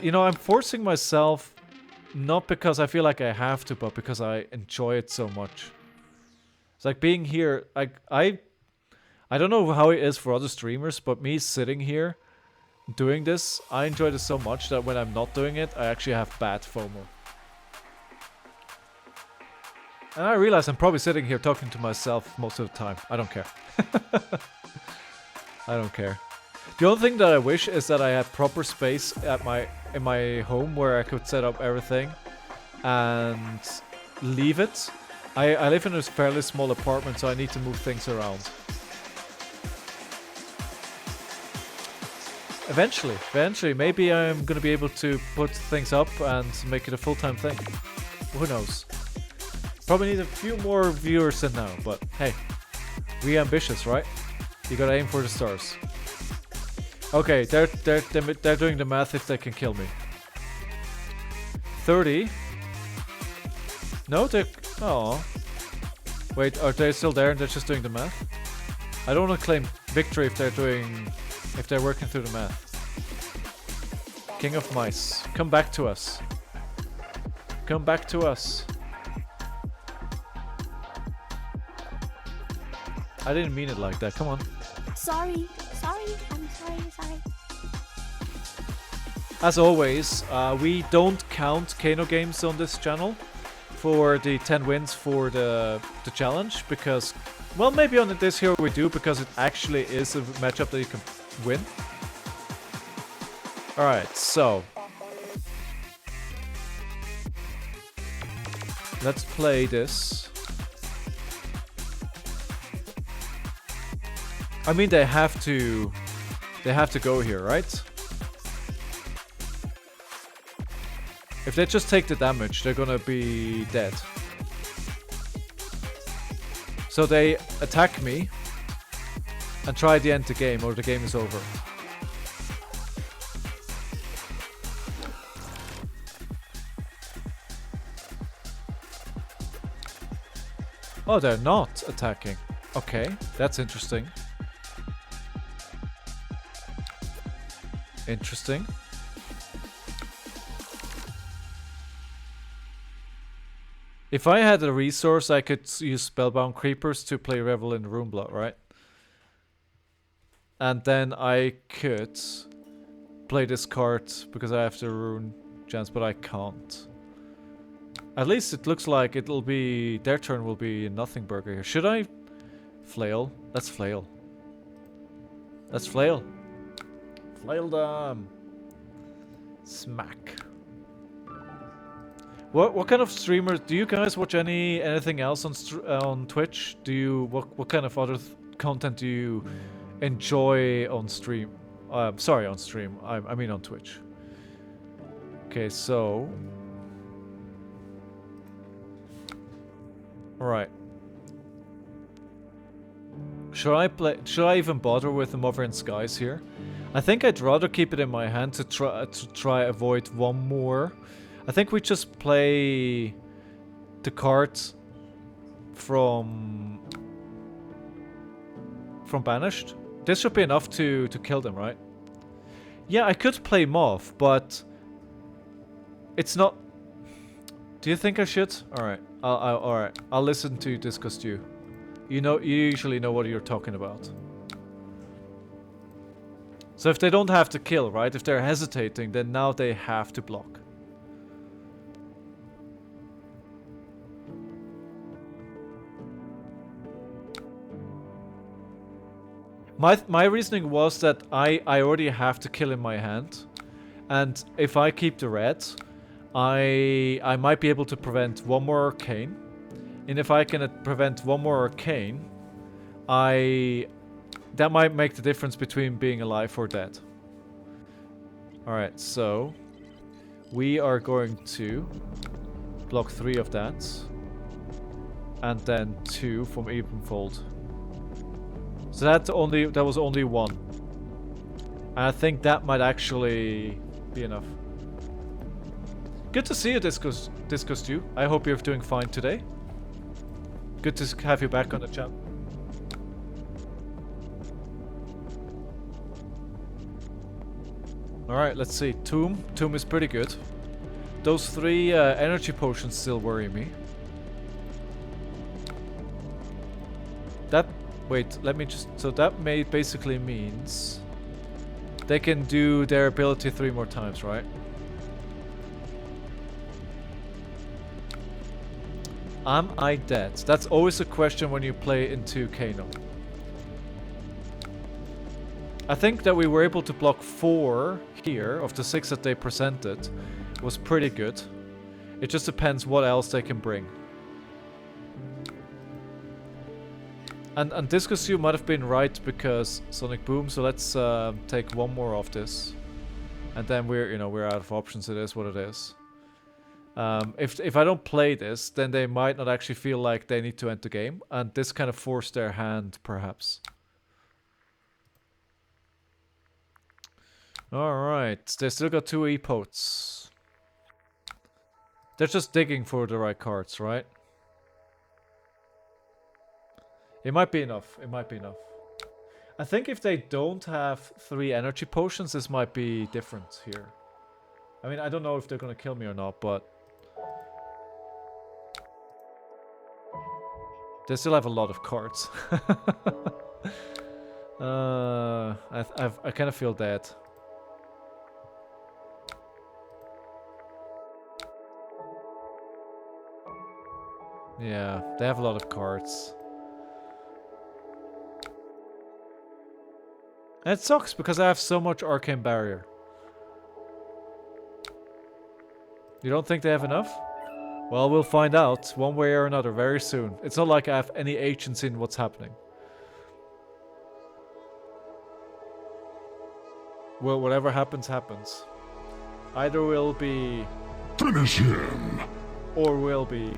you know, I'm forcing myself not because I feel like I have to, but because I enjoy it so much. It's like being here, I don't know how it is for other streamers, but me sitting here doing this, I enjoy this so much that when I'm not doing it, I actually have bad FOMO. And I realize I'm probably sitting here talking to myself most of the time. I don't care. I don't care. The only thing that I wish is that I had proper space at in my home where I could set up everything and leave it. I live in a fairly small apartment, so I need to move things around. Eventually, maybe I'm gonna be able to put things up and make it a full-time thing. Who knows? Probably need a few more viewers than now, but hey, we ambitious, right? You gotta aim for the stars. Okay, they're doing the math if they can kill me. 30. No, they're... Oh. Wait, are they still there and they're just doing the math? I don't want to claim victory if they're working through the math. King of Mice, come back to us. Come back to us. I didn't mean it like that, come on. Sorry, I'm sorry. As always, we don't count Kano games on this channel for the 10 wins for the challenge, because, well, maybe on this here we do, because it actually is a matchup that you can win. Alright, so let's play this. I mean, they have to go here, right? If they just take the damage, they're gonna be dead. So they attack me and try to end the game, or the game is over. Oh, they're not attacking. Okay, that's interesting. Interesting. If I had a resource, I could use Spellbound Creepers to play Revel in Runeblood, right? And then I could play this card because I have the rune chance, but I can't. At least it looks like it'll be... their turn will be nothing burger here. Should I flail? Let's flail. Let's flail. Flail them. Smack. What kind of streamers do you guys watch? Anything else on Twitch? Do you what kind of other content do you enjoy on stream? Sorry, on stream. I mean on Twitch. Okay, so all right. Should I even bother with the Mother in Skies here? I think I'd rather keep it in my hand to try avoid one more. I think we just play the card from Banished. This should be enough to kill them, right? Yeah, I could play Moth, but it's not. Do you think I should? All right, all right. I'll listen to Discuss you. You usually know what you're talking about. So if they don't have to kill, right? If they're hesitating, then now they have to block. My reasoning was that I already have to kill in my hand, and if I keep the red, I might be able to prevent one more arcane, and if I can prevent one more arcane, that might make the difference between being alive or dead. All right, so we are going to block 3 of that, and then 2 from Evenfold. So that was only 1. And I think that might actually be enough. Good to see you, Discuss you. I hope you're doing fine today. Good to have you back on the chat. Alright, let's see. Tomb. Tomb is pretty good. Those 3 energy potions still worry me. Wait, let me just... So that basically means... they can do their ability 3 more times, right? Am I dead? That's always a question when you play into Kano. I think that we were able to block 4 here of the 6 that they presented. Was pretty good. It just depends what else they can bring. And Discus you might have been right because Sonic Boom, so let's take 1 more of this. And then we're out of options, it is what it is. If I don't play this, then they might not actually feel like they need to end the game, and this kind of forced their hand, perhaps. Alright, they still got 2 epotes. They're just digging for the right cards, right? It might be enough. It might be enough. I think if they don't have 3 energy potions, this might be different here. I mean, I don't know if they're gonna kill me or not, but... they still have a lot of cards. I kind of feel dead. Yeah, they have a lot of cards. And it sucks because I have so much Arcane Barrier. You don't think they have enough? Well, we'll find out one way or another very soon. It's not like I have any agency in what's happening. Well, whatever happens, happens. Either we'll be Finish him. Or will be.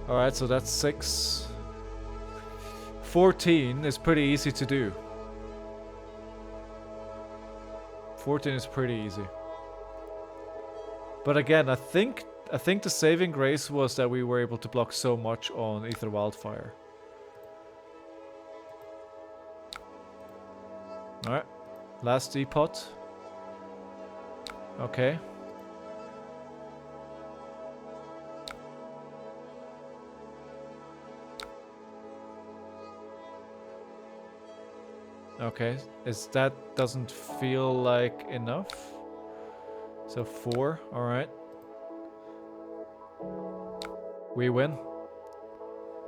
Alright, so that's 6. 14 is pretty easy to do. 14 is pretty easy. But again, I think the saving grace was that we were able to block so much on Ether Wildfire. Alright. Last depot. Okay. Okay, that doesn't feel like enough. So 4, alright. We win.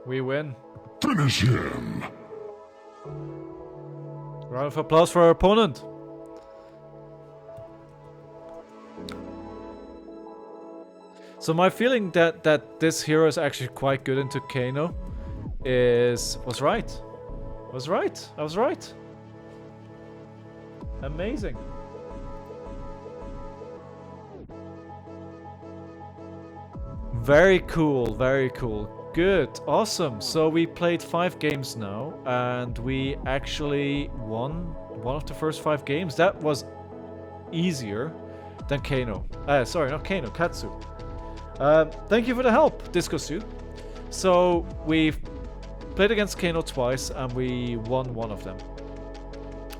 We win. Finish him. Round of applause for our opponent. So my feeling that this hero is actually quite good into Kano was right. I was right. Amazing. Very cool, very cool. Good, awesome. So we played 5 games now, and we actually won one of the first 5 games. That was easier than Kano. Sorry, not Kano, Katsu. Thank you for the help, Disco Suit. So we've played against Kano twice, and we won one of them.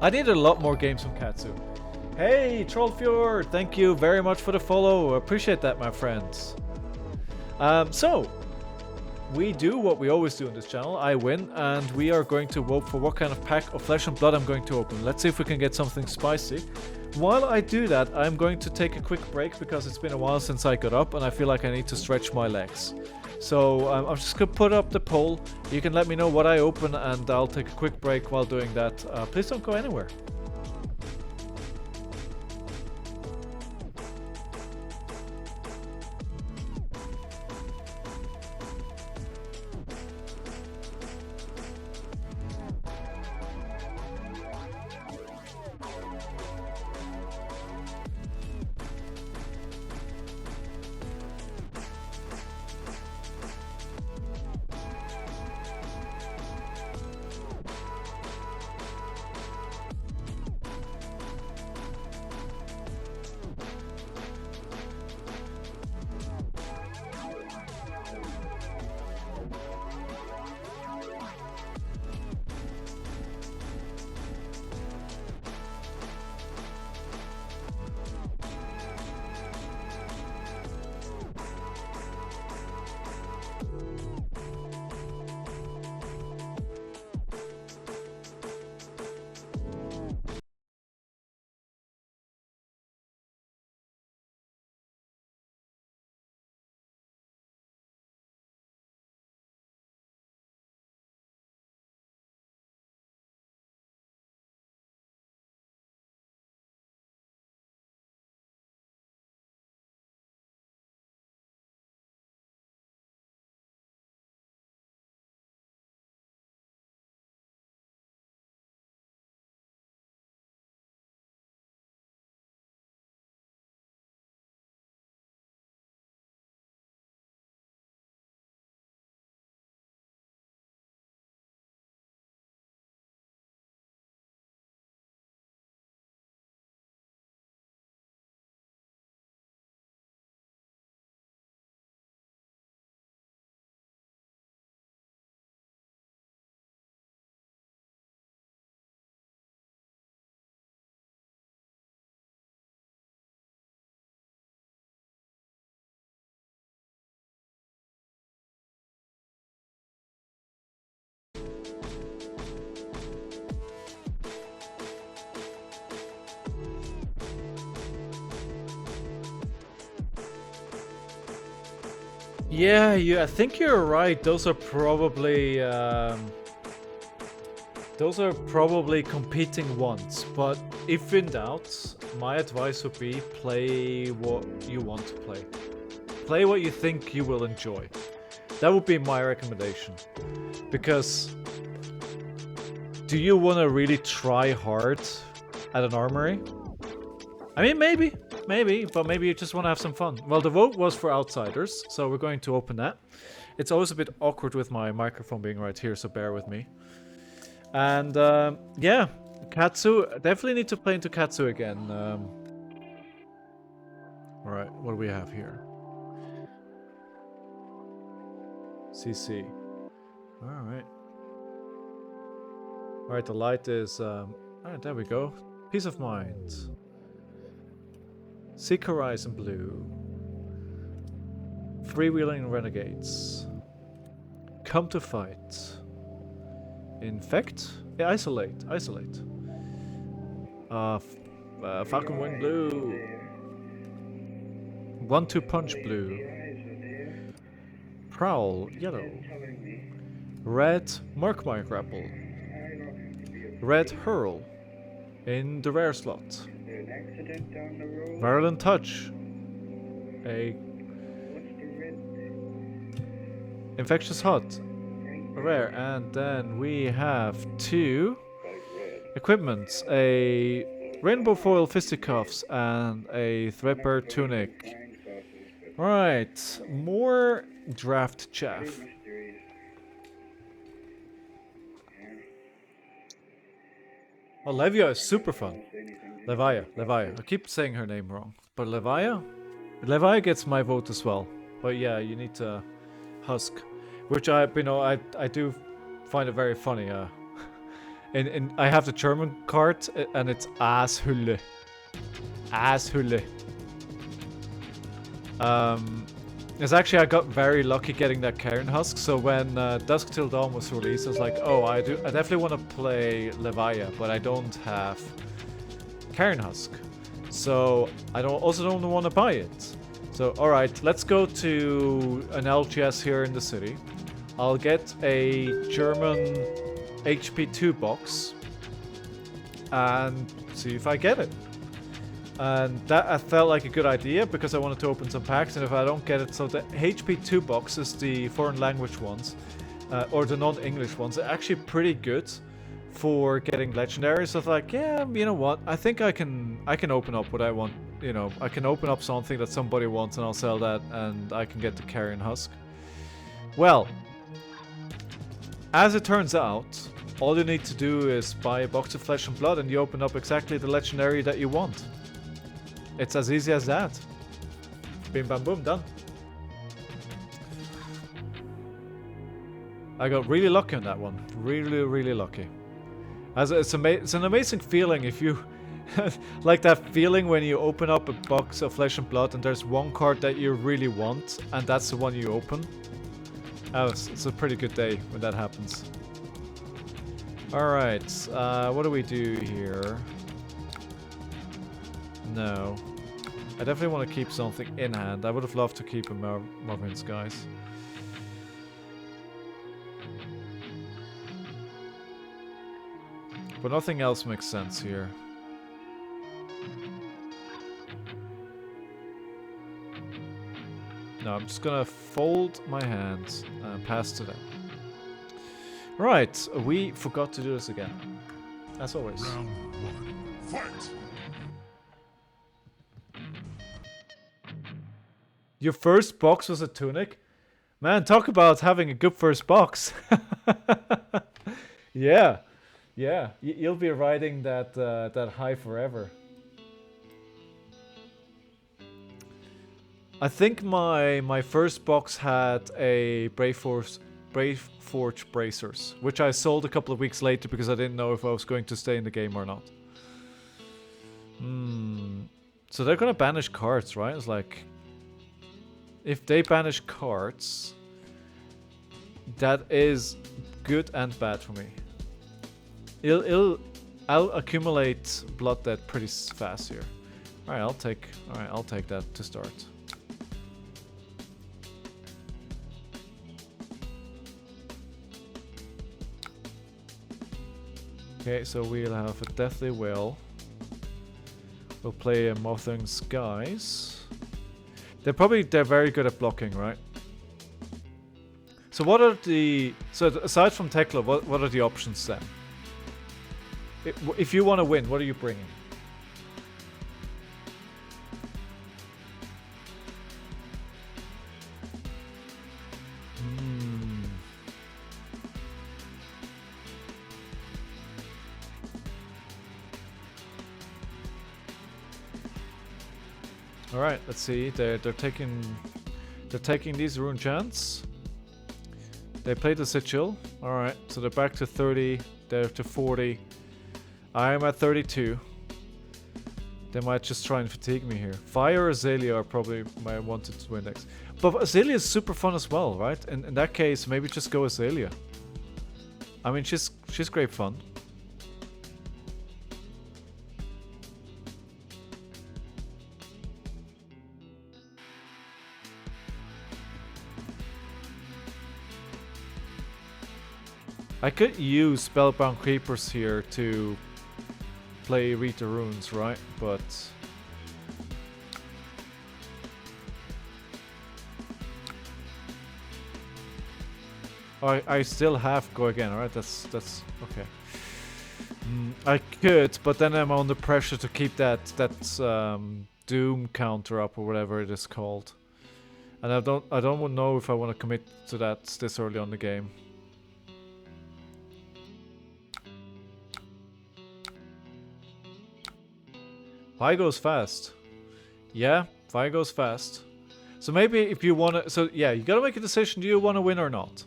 I needed a lot more games from Katsu. Hey, Trollfjord, thank you very much for the follow. Appreciate that, my friends. So, we do what we always do on this channel. I win, and we are going to vote for what kind of pack of Flesh and Blood I'm going to open. Let's see if we can get something spicy. While I do that, I'm going to take a quick break because it's been a while since I got up, and I feel like I need to stretch my legs. So I'm just going to put up the poll. You can let me know what I open, and I'll take a quick break while doing that. Please don't go anywhere. Yeah, I think you're right. Those are probably competing ones. But if in doubt, my advice would be play what you want to play. Play what you think you will enjoy. That would be my recommendation. Because do you want to really try hard at an armory. I mean, maybe, but maybe you just want to have some fun. Well, the vote was for outsiders, so we're going to open that. It's always a bit awkward with my microphone being right here, so bear with me. And yeah, Katsu, definitely need to play into Katsu again. Alright, what do we have here? CC. Alright. Alright, the light is... Alright, there we go. Peace of mind. Seek Horizon Blue. Freewheeling Renegades. Come to fight. Infect? Yeah, isolate. Isolate. Falcon Wing Blue. 1-2 Punch Blue. Prowl Yellow. Red Murkmire Grapple. Red Hurl in the rare slot. Maryland Touch. A Infectious Hut. Rare. And then we have 2 equipments. A Rainbow Foil Fisticuffs and a Threadbare Tunic. Right. More draft chaff. Oh, Levia is super fun. Levia. I keep saying her name wrong. But Levia gets my vote as well. But yeah, you need to husk. Which I do find it very funny. And I have the German card and it's Ashülle. Ashülle. It's actually, I got very lucky getting that Karen Husk, so when Dusk Till Dawn was released, I was like, oh, I definitely want to play Levia, but I don't have Karen Husk. So I also don't want to buy it. So alright, let's go to an LGS here in the city. I'll get a German HP2 box and see if I get it. And that I felt like a good idea because I wanted to open some packs, and if I don't get it, so the HP2 boxes, the foreign language ones, or the non-English ones, are actually pretty good for getting legendaries. So I was like, yeah, you know what? I think I can open up what I want. You know, I can open up something that somebody wants, and I'll sell that, and I can get the Carrion Husk. Well, as it turns out, all you need to do is buy a box of Flesh and Blood, and you open up exactly the legendary that you want. It's as easy as that. Bim bam boom, done. I got really lucky on that one. Really lucky. It's an amazing feeling if you... like that feeling when you open up a box of Flesh and Blood and there's one card that you really want, and that's the one you open. It's a pretty good day when that happens. Alright, what do we do here? No. I definitely want to keep something in hand. I would have loved to keep a Marvin's, guys. But nothing else makes sense here. No, I'm just gonna fold my hands and pass to them. Right, we forgot to do this again. As always. Round 1, fight! Your first box was a tunic? Man, talk about having a good first box. Yeah. You'll be riding that high forever. I think my first box had a Brave Forge Bracers, which I sold a couple of weeks later because I didn't know if I was going to stay in the game or not. So they're gonna banish cards, right? It's like, if they banish cards, that is good and bad for me. I'll accumulate blood debt pretty fast here. Alright, I'll take that to start. Okay, so we'll have a Deathly Will. We'll play a Mothering Skies. They're very good at blocking, right? So what are the... So aside from Tekla, what are the options then? If you want to win, what are you bringing? All right, let's see. They're taking these rune chants. They played the sigil. All right, so they're back to 30. They're to 40. I am at 32. They might just try and fatigue me here. Fire or Azalea are probably my wanted to win next. But Azalea is super fun as well, right? In that case, maybe just go Azalea. I mean, she's great fun. I could use Spellbound Creepers here to play Read the Runes, right? But I still have go again, alright? That's okay. I could, but then I'm under pressure to keep that Doom counter up or whatever it is called. And I don't know if I want to commit to that this early on the game. Vi goes fast. Yeah, Vi goes fast. So maybe if you want to... So yeah, you gotta make a decision. Do you want to win or not?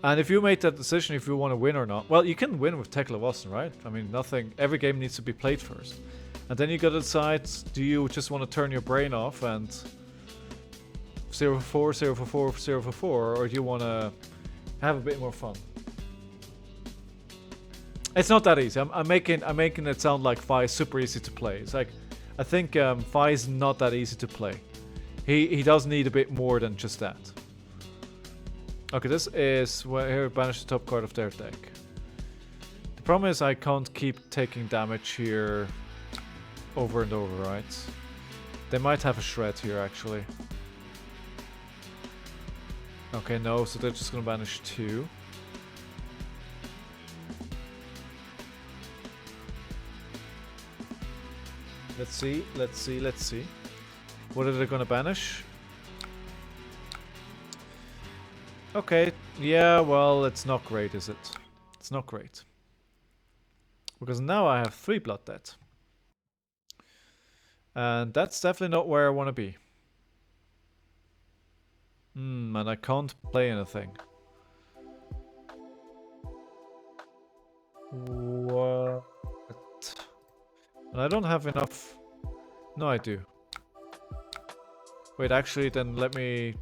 And if you make that decision if you want to win or not... Well, you can win with Tekla Vossen, right? I mean, nothing... Every game needs to be played first. And then you gotta decide, do you just want to turn your brain off and... 0 for 4, 0 for 4, 0 for 4, or do you want to have a bit more fun? It's not that easy. I'm making it sound like Vi is super easy to play. It's like... I think Vi is not that easy to play. He does need a bit more than just that. Okay, this is where here banish the top card of their deck. The problem is I can't keep taking damage here over and over, right? They might have a shred here actually. Okay, no, so they're just gonna banish 2. Let's see, let's see, let's see. What are they gonna banish? Okay, yeah, well, it's not great, is it? It's not great. Because now I have 3 Blood Dead. And that's definitely not where I want to be. And I can't play anything. What? And I don't have enough... No, I do. Wait, actually, then let me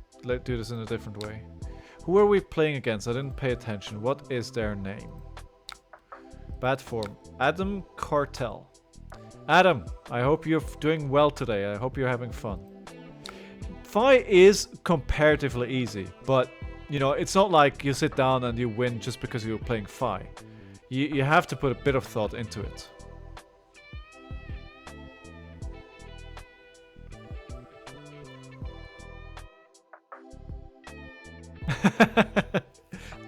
do this in a different way. Who are we playing against? I didn't pay attention. What is their name? Bad form. Adam Cartel. Adam, I hope you're doing well today. I hope you're having fun. Vi is comparatively easy, but, you know, it's not like you sit down and you win just because you're playing Vi. You have to put a bit of thought into it.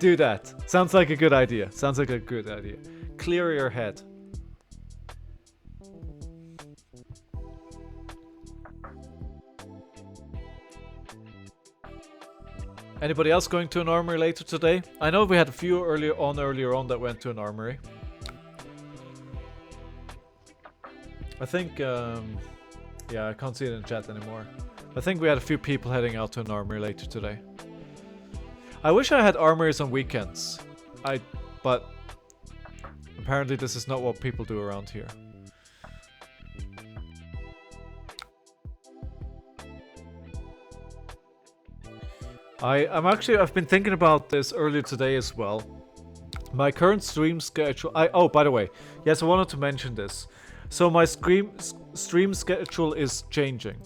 Do that. Sounds like a good idea. Sounds like a good idea. Clear your head. Anybody else going to an armory later today? I know we had a few earlier on that went to an armory. I think, yeah, I can't see it in the chat anymore. I think we had a few people heading out to an armory later today. I wish I had armories on weekends. But apparently this is not what people do around here. I've been thinking about this earlier today as well. My current stream schedule... oh, by the way. Yes, I wanted to mention this. So my stream schedule is changing.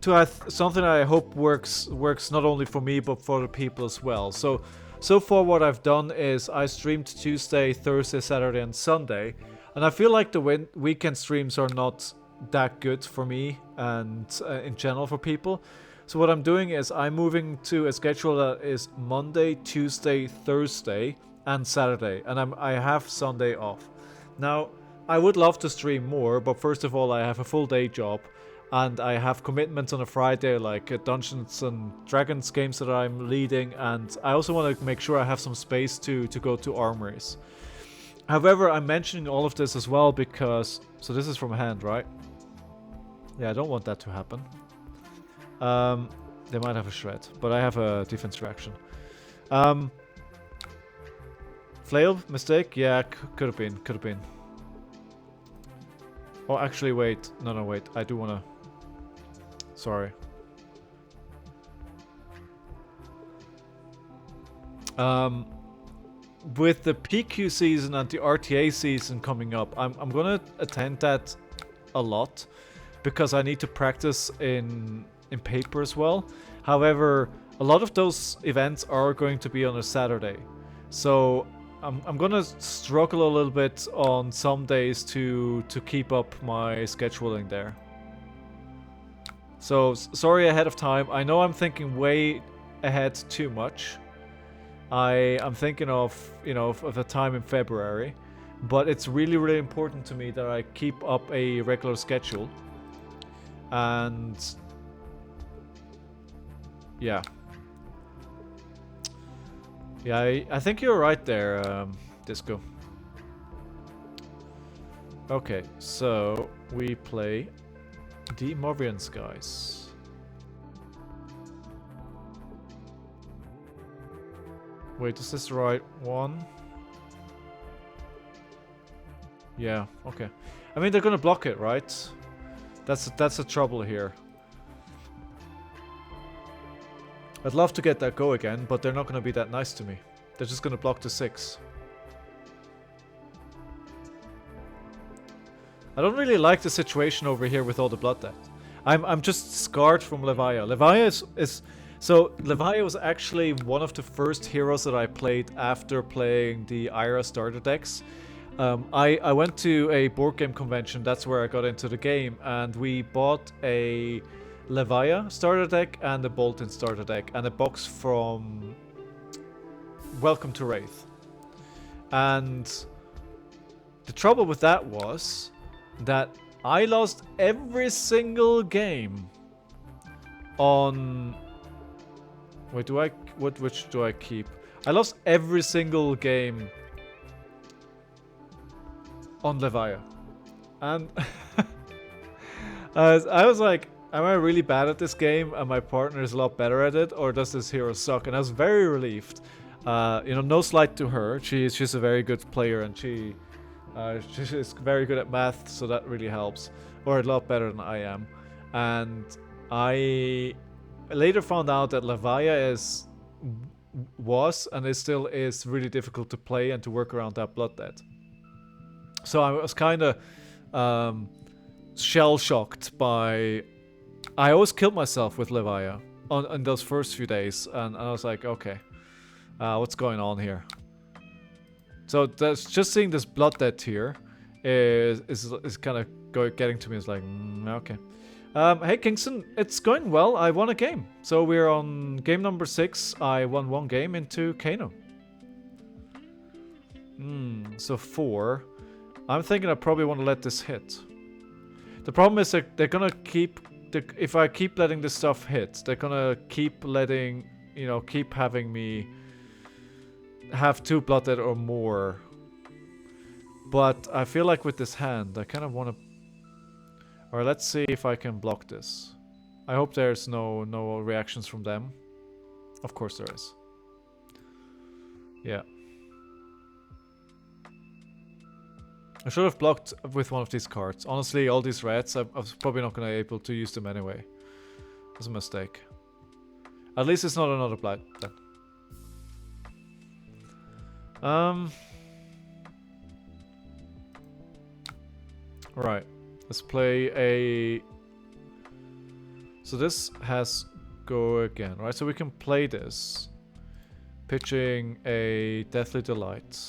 To have something I hope works not only for me but for other people as well. So far what I've done is I streamed Tuesday, Thursday, Saturday and Sunday, and I feel like the weekend streams are not that good for me and in general for people. So what I'm doing is I'm moving to a schedule that is Monday, Tuesday, Thursday, and Saturday, and I have Sunday off. Now, I would love to stream more, but first of all, I have a full day job, and I have commitments on a Friday, like Dungeons and Dragons games that I'm leading, and I also want to make sure I have some space to go to armories. However, I'm mentioning all of this as well because... So this is from hand, right? Yeah, I don't want that to happen. They might have a shred, but I have a defense reaction. Flail? Mistake? Yeah, could have been. Could have been. Oh, actually, wait. No, wait. I do want to... Sorry. With the PQ season and the RTA season coming up, I'm gonna attend that a lot because I need to practice in paper as well. However, a lot of those events are going to be on a Saturday, so I'm gonna struggle a little bit on some days to keep up my scheduling there. So sorry ahead of time. I know I'm thinking way ahead too much. I'm thinking of, you know, of a time in February, but it's really, really important to me that I keep up a regular schedule. And yeah. Yeah, I think you're right there, Disco. Okay, so we play the Movian Skies. Wait, is this the right one? Yeah, okay. I mean, they're gonna block it, right? That's the trouble here. I'd love to get that go again, but they're not gonna be that nice to me. They're just gonna block the 6. I don't really like the situation over here with all the blood debt. I'm just scarred from Levia. Levia is so Levia was actually one of the first heroes that I played after playing the Ira starter decks. I went to a board game convention, that's where I got into the game, and we bought a Levia starter deck and a Bolton starter deck and a box from Welcome to Wraith. And the trouble with that was that I lost every single game on... Wait, which do I keep? I lost every single game on Levia. And I was like, am I really bad at this game and my partner is a lot better at it, or does this hero suck? And I was very relieved. You know, no slight to her. She's a very good player, and she's very good at math, so that really helps. Or a lot better than I am. And I later found out that Levia was and still is really difficult to play and to work around that blood debt. So I was kind of shell-shocked by... I always killed myself with Levia on those first few days, and I was like, okay, what's going on here? So that's just seeing this blood debt here is kind of getting to me. It's like, okay. Hey Kingston, it's going well. I won a game. So we're on game number 6. I won 1 game into Kano. So 4. I'm thinking I probably want to let this hit. The problem is that they're gonna keep... if I keep letting this stuff hit, they're gonna keep letting... You know, keep having me have 2 blood debt or more. But I feel like with this hand, I kind of want to... Or let's see if I can block this. I hope there's no reactions from them. Of course there is. Yeah. I should have blocked with one of these cards. Honestly, all these reds, I was probably not going to be able to use them anyway. It was a mistake. At least it's not another blight then. Right. Let's play a... So this has go again, right? So we can play this. Pitching a Deathly Delight.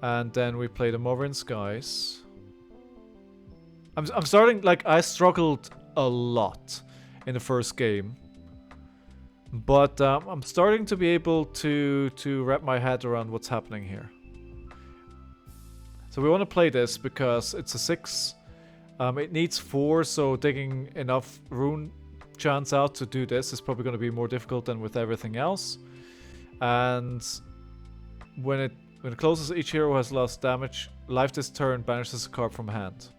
And then we play the Movian Skies. I'm starting... Like, I struggled a lot in the first game. But I'm starting to be able to wrap my head around what's happening here. So we want to play this because it's a 6. It needs 4, so digging enough rune chance out to do this is probably going to be more difficult than with everything else. And when it closes, each hero has lost damage. Life this turn banishes a card from hand.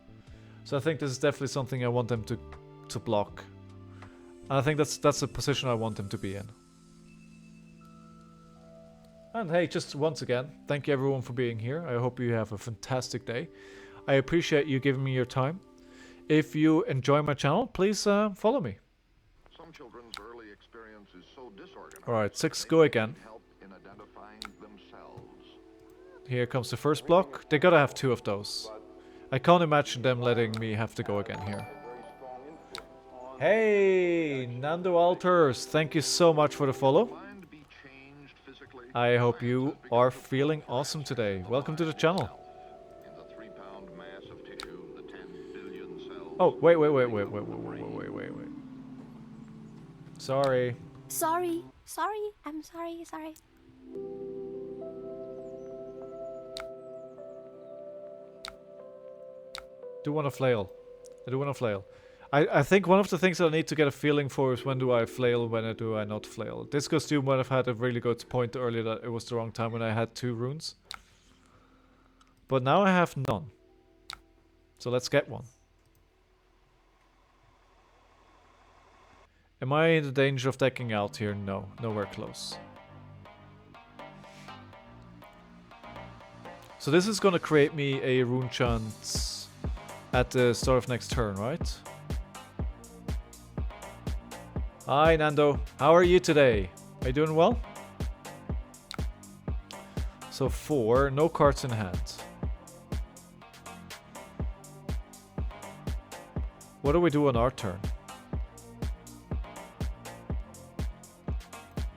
So I think this is definitely something I want them to block. And I think that's a position I want them to be in. And hey, just once again, thank you everyone for being here. I hope you have a fantastic day. I appreciate you giving me your time. If you enjoy my channel, please follow me. Some children's early experience is so disorganized. Alright, 6, go again. Help in identifying themselves. Here comes the first block. They gotta have 2 of those. I can't imagine them letting me have to go again here. Hey, Nando Alters, thank you so much for the follow. Mind be changed physically. I hope you are feeling awesome today. Welcome to the channel. In the 3-pound mass of tissue, the 10 billion cells. Oh, wait. Sorry. Sorry. I'm sorry. Do want to flail. I do want to flail. I think one of the things that I need to get a feeling for is when do I flail, when do I not flail. This costume might have had a really good point earlier that it was the wrong time when I had 2 runes. But now I have none. So let's get one. Am I in the danger of decking out here? No, nowhere close. So this is gonna create me a rune chance at the start of next turn, right? Hi Nando, how are you today? Are you doing well? So 4, no cards in hand. What do we do on our turn?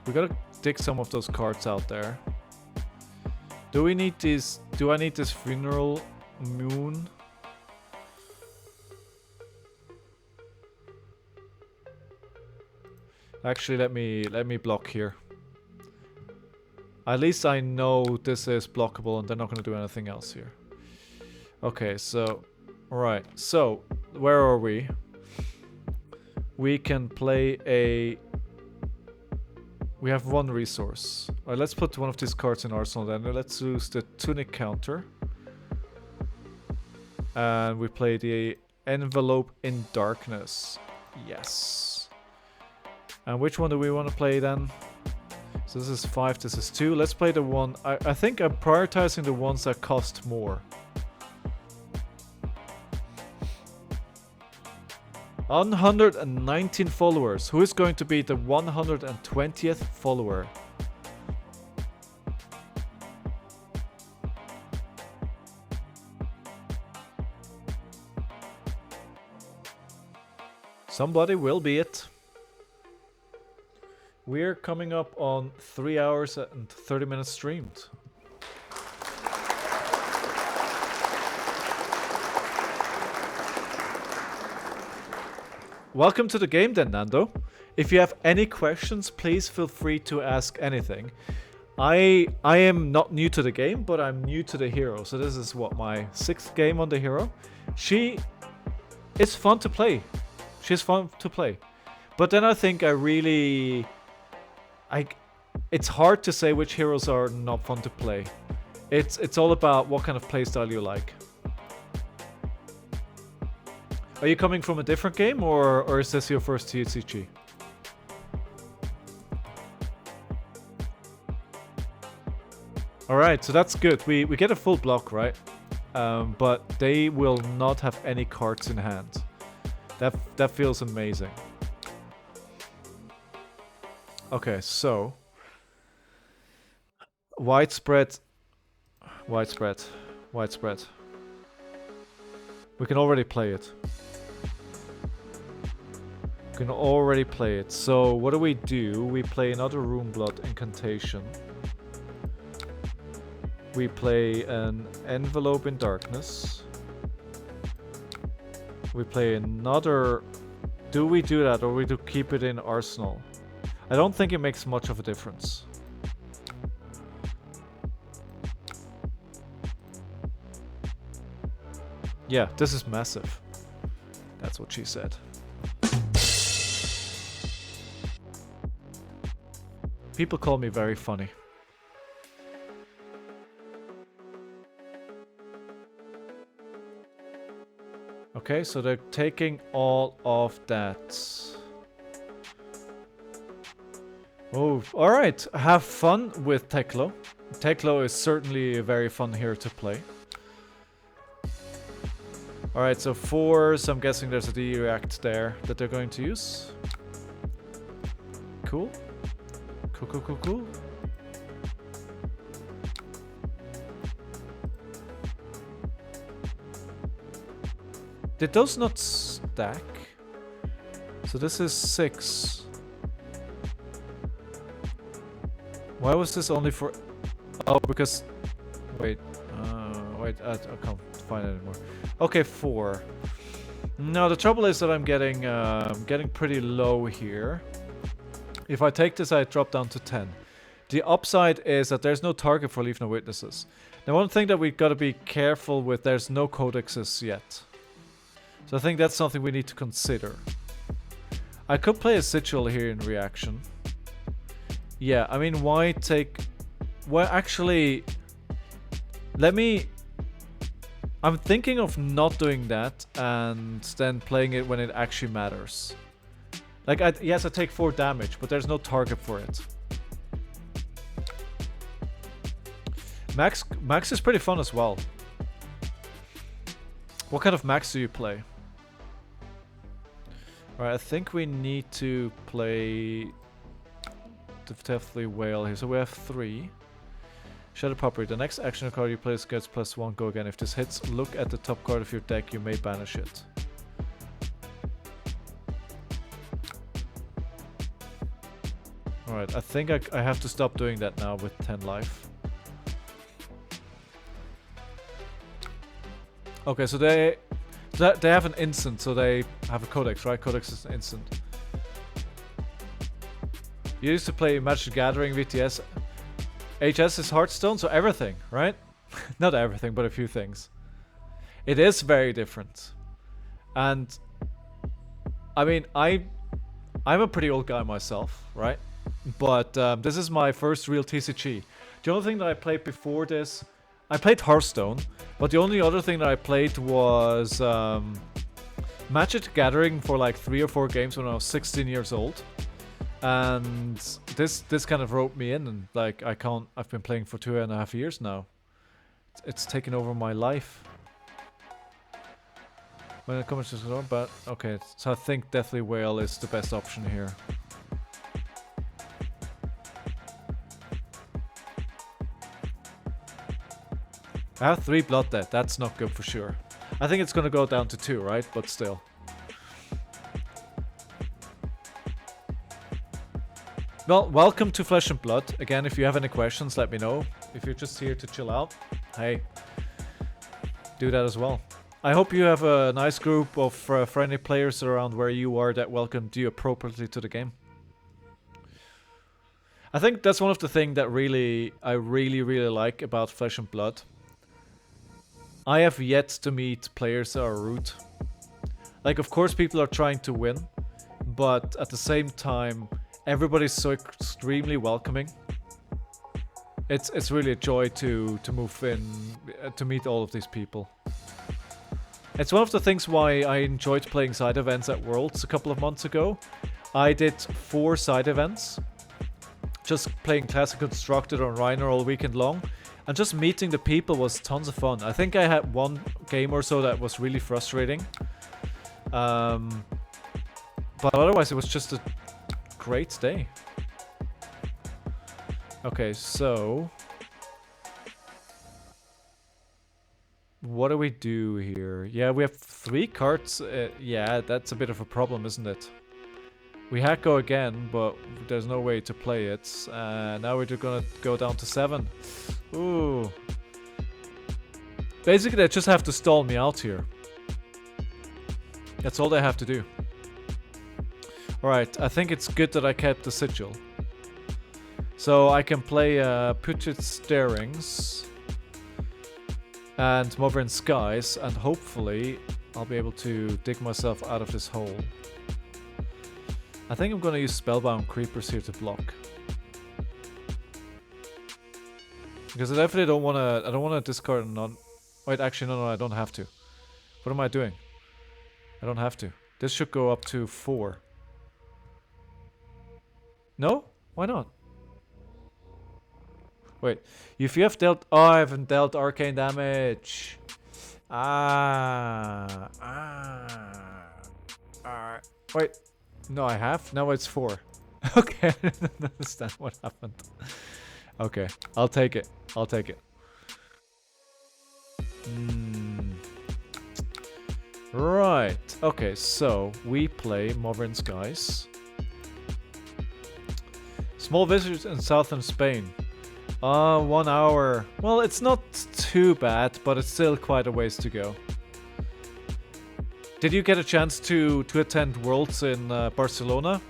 We gotta dig some of those cards out there. Do we need this? Do I need this funeral moon? Actually, let me block here. At least I know this is blockable and they're not gonna do anything else here. Okay, so right. So where are we? We can play a. We have 1 resource. Alright, let's put one of these cards in arsenal then. Let's use the tunic counter. And we play the envelope in darkness. Yes. And which one do we want to play then? So this is 5, this is 2. Let's play the one. I think I'm prioritizing the ones that cost more. 119 followers. Who is going to be the 120th follower? Somebody will be it. We're coming up on 3 hours and 30 minutes streamed. Welcome to the game then, Nando. If you have any questions, please feel free to ask anything. I am not new to the game, but I'm new to the hero. So this is what, my 6th game on the hero. She is fun to play. She's fun to play. But then I think it's hard to say which heroes are not fun to play. It's all about what kind of playstyle you like. Are you coming from a different game or is this your first TCG? Alright, so that's good. We get a full block, right? But they will not have any cards in hand. That feels amazing. Okay, so widespread. We can already play it. So what do? We play another Runeblood incantation. We play an Envelope in Darkness. We play another. Do we do that or we do keep it in Arsenal? I don't think it makes much of a difference. Yeah, this is massive. That's what she said. People call me very funny. Okay, so they're taking all of that. Oh, alright. Have fun with Teklo. Teklo is certainly very fun here to play. Alright, so 4, so I'm guessing there's a D-React there that they're going to use. Cool. Cool, cool, cool, cool. Did those not stack? So this is 6. Why was this only for... Oh, because... Wait. Wait, I can't find it anymore. Okay, 4. No, the trouble is that I'm getting pretty low here. If I take this, I drop down to 10. The upside is that there's no target for Leave No Witnesses. Now, one thing that we've got to be careful with, there's no codexes yet. So I think that's something we need to consider. I could play a Sigil here in reaction. Yeah, I mean, why take... Well, actually... Let me... I'm thinking of not doing that and then playing it when it actually matters. Like, yes, I take 4 damage, but there's no target for it. Max is pretty fun as well. What kind of Max do you play? Alright, I think we need to play... Definitely Whale here. So we have 3. Shadow Property. The next action card you play gets +1. Go again. If this hits, look at the top card of your deck. You may banish it. Alright, I think I have to stop doing that now with 10 life. Okay, so they have an instant, so they have a codex, right? Codex is an instant. You used to play Magic the Gathering, VTS. HS is Hearthstone, so everything, right? Not everything, but a few things. It is very different. And I mean, I'm a pretty old guy myself, right? But this is my first real TCG. The only thing that I played before this, I played Hearthstone, but the only other thing that I played was Magic the Gathering for like 3 or 4 games when I was 16 years old. And this kind of roped me in, and like I've been playing for 2.5 years now. It's taken over my life. When it comes to but okay, so I think Deathly Whale is the best option here. I have 3 Blood Debt, that's not good for sure. I think it's gonna go down to 2, right? But still. Well, welcome to Flesh and Blood. Again, if you have any questions, let me know. If you're just here to chill out, hey, do that as well. I hope you have a nice group of friendly players around where you are that welcomed you appropriately to the game. I think that's one of the things that I really like about Flesh and Blood. I have yet to meet players that are rude. Like, of course, people are trying to win, but at the same time, everybody's so extremely welcoming. It's really a joy to move in, to meet all of these people. It's one of the things why I enjoyed playing side events at Worlds a couple of months ago. I did 4 side events, just playing Classic Constructed on Rhinar all weekend long, and just meeting the people was tons of fun. I think I had 1 game or so that was really frustrating, but otherwise it was just a great day. Okay, so what do we do here? Yeah, we have 3 cards. Yeah, that's a bit of a problem, isn't it? We had go again, but there's no way to play it. Now we're just gonna go down to 7. Ooh. Basically, they just have to stall me out here. That's all they have to do. Alright, I think it's good that I kept the sigil. So I can play Putrid Starings and Moverin Skies, and hopefully I'll be able to dig myself out of this hole. I think I'm gonna use Spellbound Creepers here to block. Because I definitely don't wanna... I don't wanna discard a non... Wait, actually no, I don't have to. What am I doing? I don't have to. This should go up to 4. No? Why not? Wait. If you have dealt... Oh, I haven't dealt arcane damage. Wait. No, I have? Now it's 4. Okay, I didn't understand what happened. Okay, I'll take it. I'll take it. Right. Okay, so we play Moverin Skies. Small visitors in southern Spain. 1 hour. Well, it's not too bad, but it's still quite a ways to go. Did you get a chance to attend Worlds in Barcelona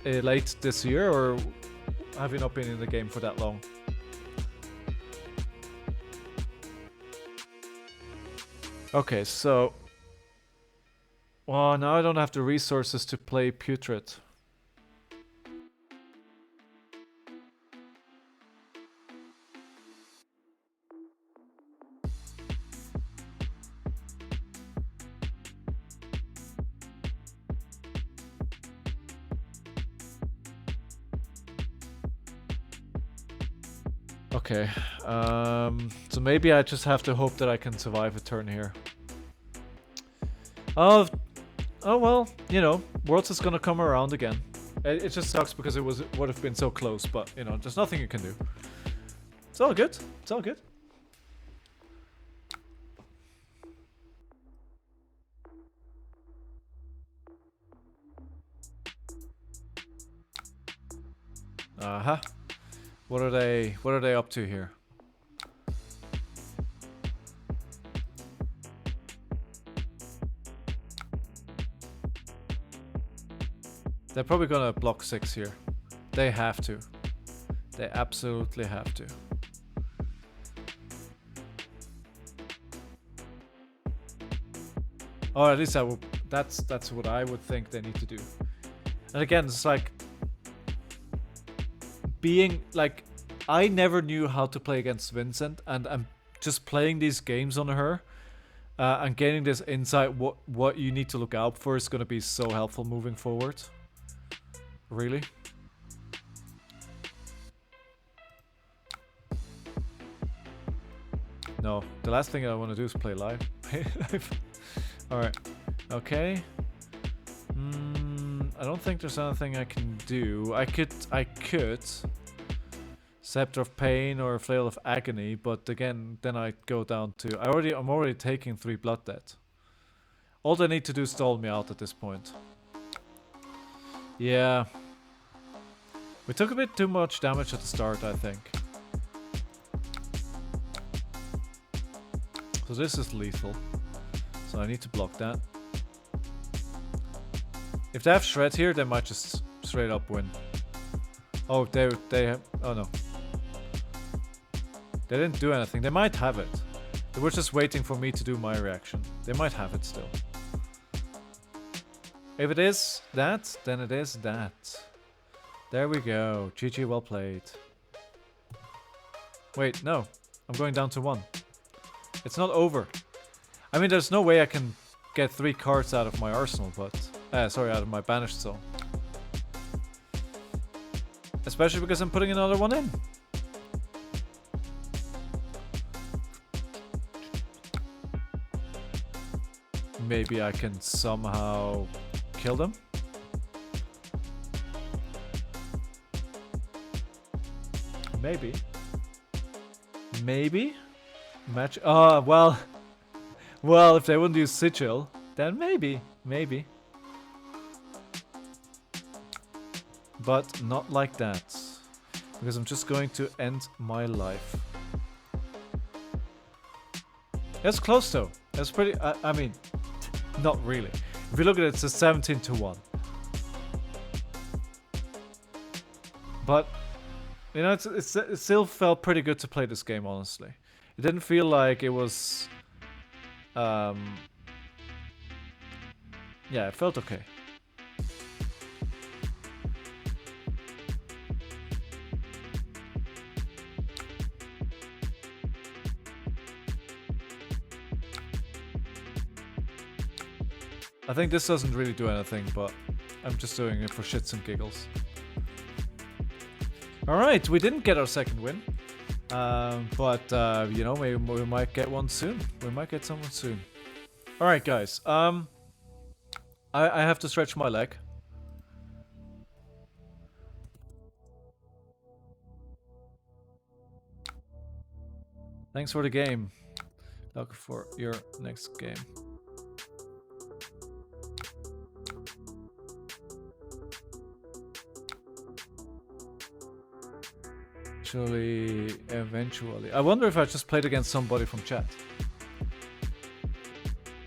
late this year, or have you not been in the game for that long? Okay, so... Well, now I don't have the resources to play Putrid. Okay, so maybe I just have to hope that I can survive a turn here. Oh well, you know, Worlds is gonna come around again. It just sucks because it would have been so close, but you know, there's nothing you can do. It's all good. It's all good. What are they up to here? They're probably gonna block 6 here. They have to. They absolutely have to. Or at least I would. That's what I would think they need to do. And again, it's like being like, I never knew how to play against Vynnset, and I'm just playing these games on her and getting this insight. What you need to look out for is gonna be so helpful moving forward. Really? No, the last thing I want to do is play live. Alright. Okay. I don't think there's anything I can do. I could Scepter of Pain or Flail of Agony, but again, then I go down to... I'm already taking 3 Blood Debt. All they need to do is stall me out at this point. Yeah. We took a bit too much damage at the start, I think. So this is lethal. So I need to block that. If they have Shred here, they might just straight up win. Oh, they have... Oh no. They didn't do anything. They might have it. They were just waiting for me to do my reaction. They might have it still. If it is that, then it is that. There we go. GG, well played. Wait, no. I'm going down to 1. It's not over. I mean, there's no way I can get 3 cards out of my arsenal, but... sorry, out of my banished zone. Especially because I'm putting another one in. Maybe I can somehow kill them. Maybe. Maybe? Match. Oh, well. Well, if they wouldn't use Sigil, then maybe. Maybe. But not like that. Because I'm just going to end my life. That's close though. That's pretty... I mean... Not really. If you look at it, it's a 17 to 1. But you know, it still felt pretty good to play this game. Honestly, it didn't feel like it was. Um, yeah, it felt okay. I think this doesn't really do anything, but I'm just doing it for shits and giggles. Alright, we didn't get our second win. But, you know, maybe we might get one soon. We might get someone soon. Alright, guys. I have to stretch my leg. Thanks for the game. Looking for your next game. Eventually. I wonder if I just played against somebody from chat.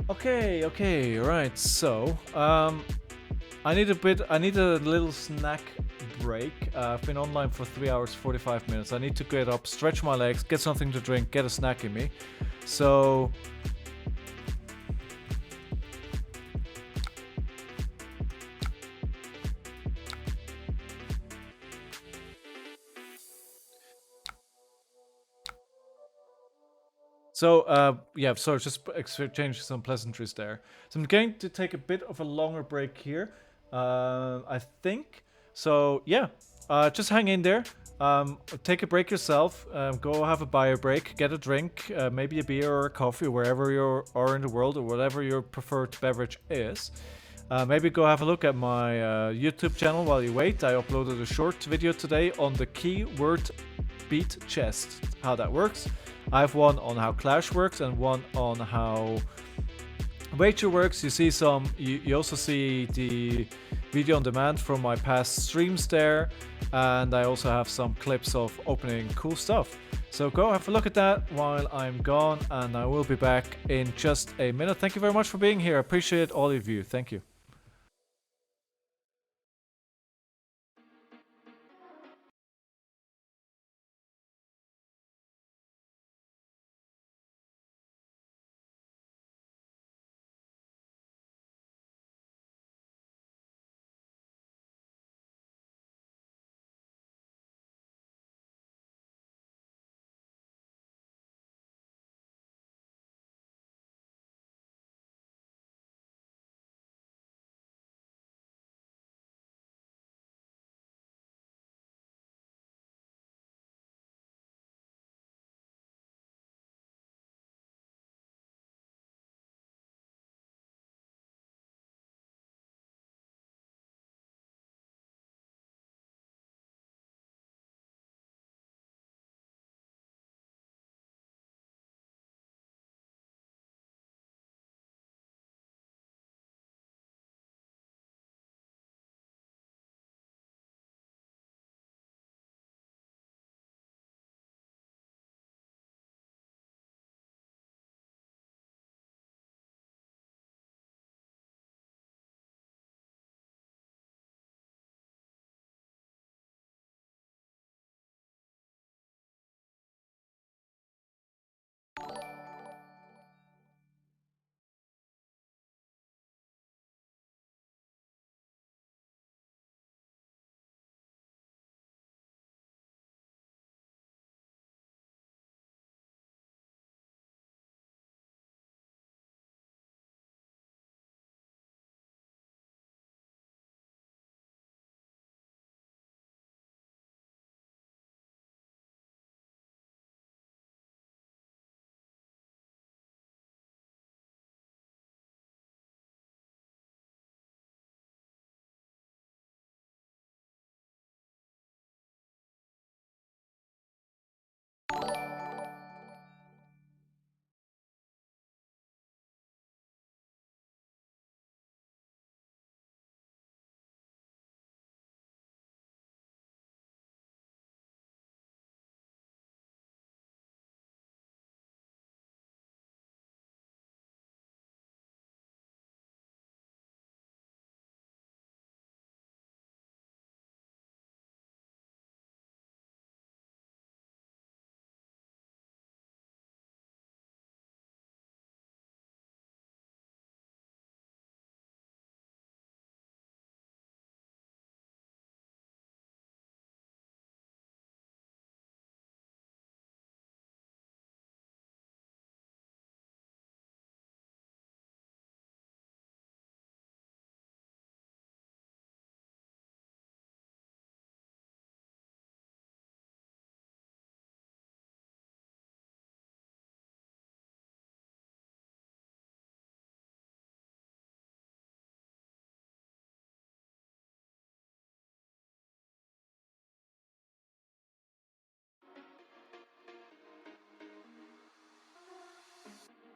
Okay, right. So, I need a little snack break. I've been online for 3 hours 45 minutes. I need to get up, stretch my legs, get something to drink, get a snack in me. So yeah, so just exchange some pleasantries there. So I'm going to take a bit of a longer break here, I think. So yeah, just hang in there. Take a break yourself. Go have a bio break, get a drink, maybe a beer or a coffee, wherever you are in the world or whatever your preferred beverage is. Maybe go have a look at my YouTube channel while you wait. I uploaded a short video today on the keyword beat chest, how that works. I have one on how Clash works and one on how Wager works. You see some. You also see the video on demand from my past streams there, and I also have some clips of opening cool stuff. So go have a look at that while I'm gone, and I will be back in just a minute. Thank you very much for being here. I appreciate all of you. Thank you.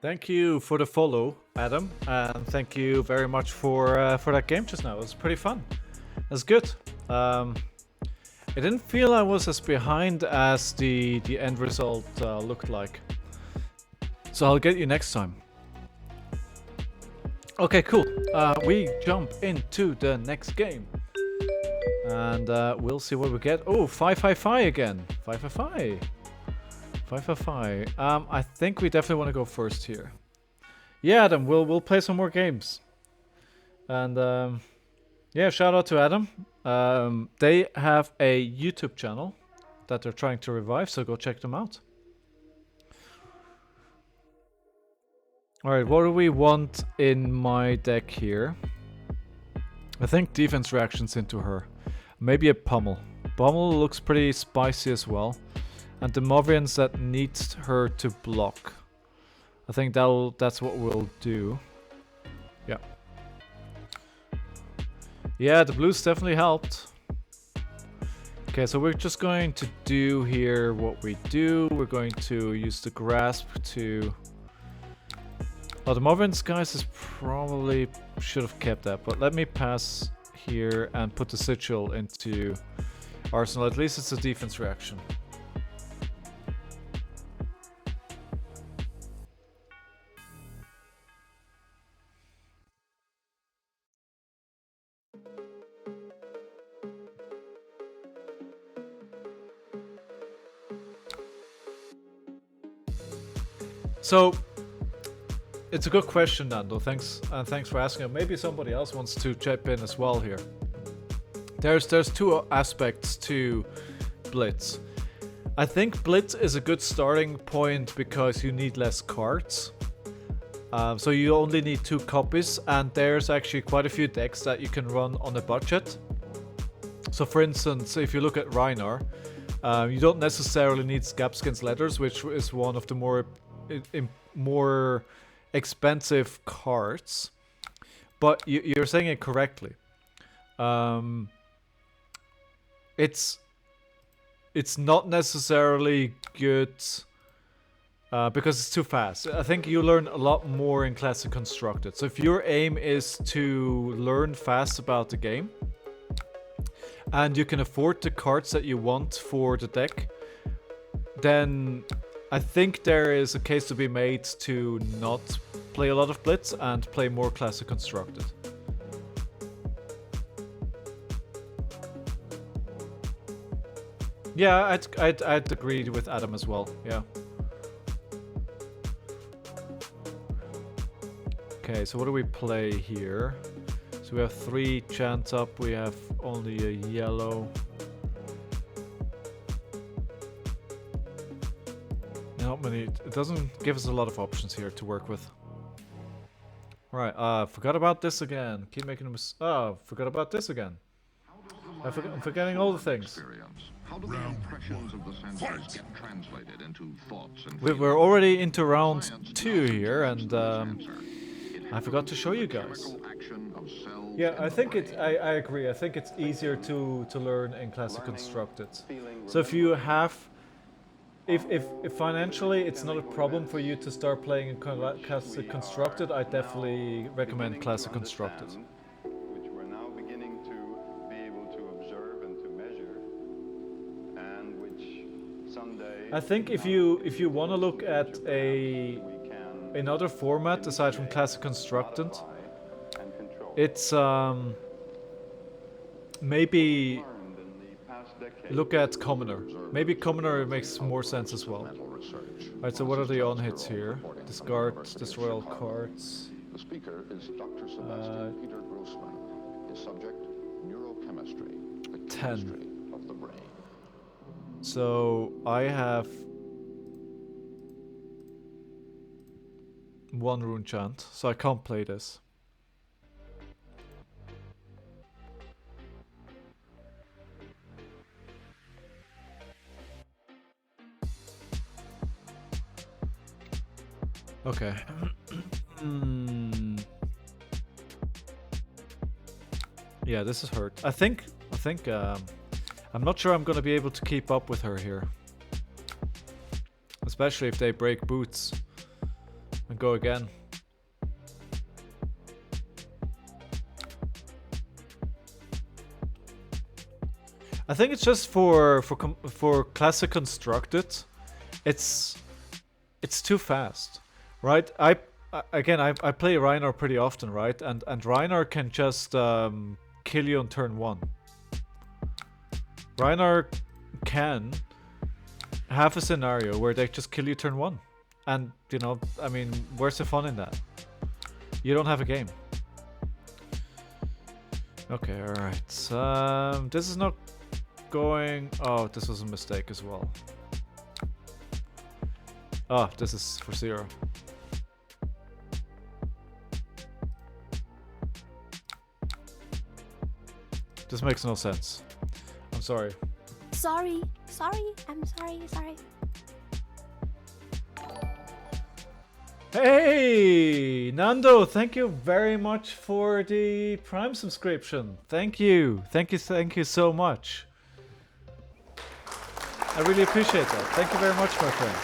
Thank you for the follow, Adam, and thank you very much for that game just now. It was pretty fun. It was good. I didn't feel I was as behind as the end result looked like. So I'll get you next time. Okay, cool. We jump into the next game. And we'll see what we get. Oh, 555 again. 555. 555. I think we definitely want to go first here. Yeah, Adam, we'll play some more games. And yeah, shout out to Adam. They have a YouTube channel that they're trying to revive, so go check them out. Alright, what do we want in my deck here? I think defense reactions into her. Maybe a pummel. Pummel looks pretty spicy as well. And the Movians that needs her to block. I think that's what we'll do. Yeah. Yeah, the blues definitely helped. Okay, so we're just going to do here what we do. We're going to use the grasp to... Oh, the Movians guys is probably should have kept that, but let me pass here and put the sigil into Arsenal. At least it's a defense reaction. So, it's a good question, Nando. Thanks for asking. Maybe somebody else wants to chip in as well here. There's two aspects to Blitz. I think Blitz is a good starting point because you need less cards. So you only need 2 copies, and there's actually quite a few decks that you can run on a budget. So for instance, if you look at Rhinar, you don't necessarily need Scabskin's Letters, which is one of the more expensive cards, but you're saying it correctly. It's not necessarily good because it's too fast. I think you learn a lot more in Classic Constructed. So if your aim is to learn fast about the game and you can afford the cards that you want for the deck, then I think there is a case to be made to not play a lot of Blitz and play more Classic Constructed. Yeah, I'd agree with Adam as well. Yeah. Okay, so what do we play here? So we have 3 chants up. We have only a yellow. Not many. It doesn't give us a lot of options here to work with. Alright, forgot about this again. Keep making a mistake. Oh, forgot about this again. I'm forgetting all the things. How do the impressions of the senses get translated into thoughts and We're already into round 2 here, and I forgot to show you guys. Yeah, I think I agree. I think it's easier to learn in Classic Constructed. So if you have... If financially it's not a problem for you to start playing in Classic Constructed, I definitely recommend Classic Constructed. Which we're now beginning to be able to observe and to measure, and which someday... I think if you want to look at another format aside from Classic Constructed, it's maybe look at Commoner. Maybe Commoner makes more sense as well. Alright, so what are the on-hits here? Discard, destroy all cards. The speaker is Dr. Sebastian Peter Grossman. His subject, neurochemistry, the 10. chemistry of the brain. So I have 1 rune chant, so I can't play this. Okay. Yeah, this is hurt. I think I'm not sure I'm gonna be able to keep up with her here. Especially if they break boots. And go again. I think it's just for classic constructed. It's too fast, right? I play Rhinar pretty often, right? And Rhinar can just kill you on turn 1. Rhinar can have a scenario where they just kill you turn 1. And, you know, I mean, where's the fun in that? You don't have a game. Okay, alright. This is not going... Oh, this was a mistake as well. Oh, this is for 0. This makes no sense. I'm sorry. Sorry. I'm sorry. Hey, Nando, thank you very much for the Prime subscription. Thank you so much. I really appreciate that. Thank you very much, my friend.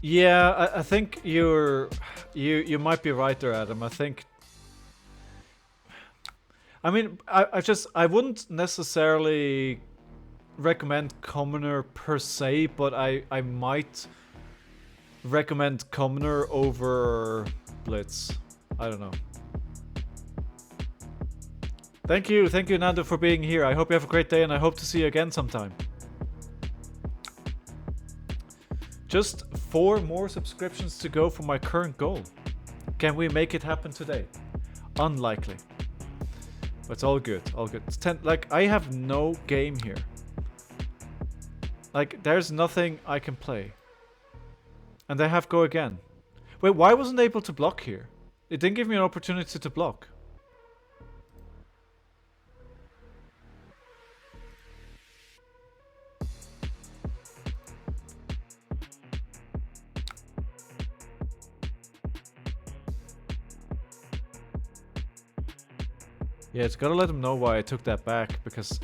Yeah, I think you might be right there, Adam. I think. I mean, I wouldn't necessarily recommend Commoner per se, but I might recommend Commoner over Blitz. I don't know. Thank you, Nando, for being here. I hope you have a great day, and I hope to see you again sometime. Just 4 more subscriptions to go for my current goal. Can we make it happen today? Unlikely. But it's all good, all good. It's 10, like, I have no game here. Like, there's nothing I can play. And I have go again. Wait, why wasn't I able to block here? It didn't give me an opportunity to block. Yeah, it's gotta let them know why I took that back, because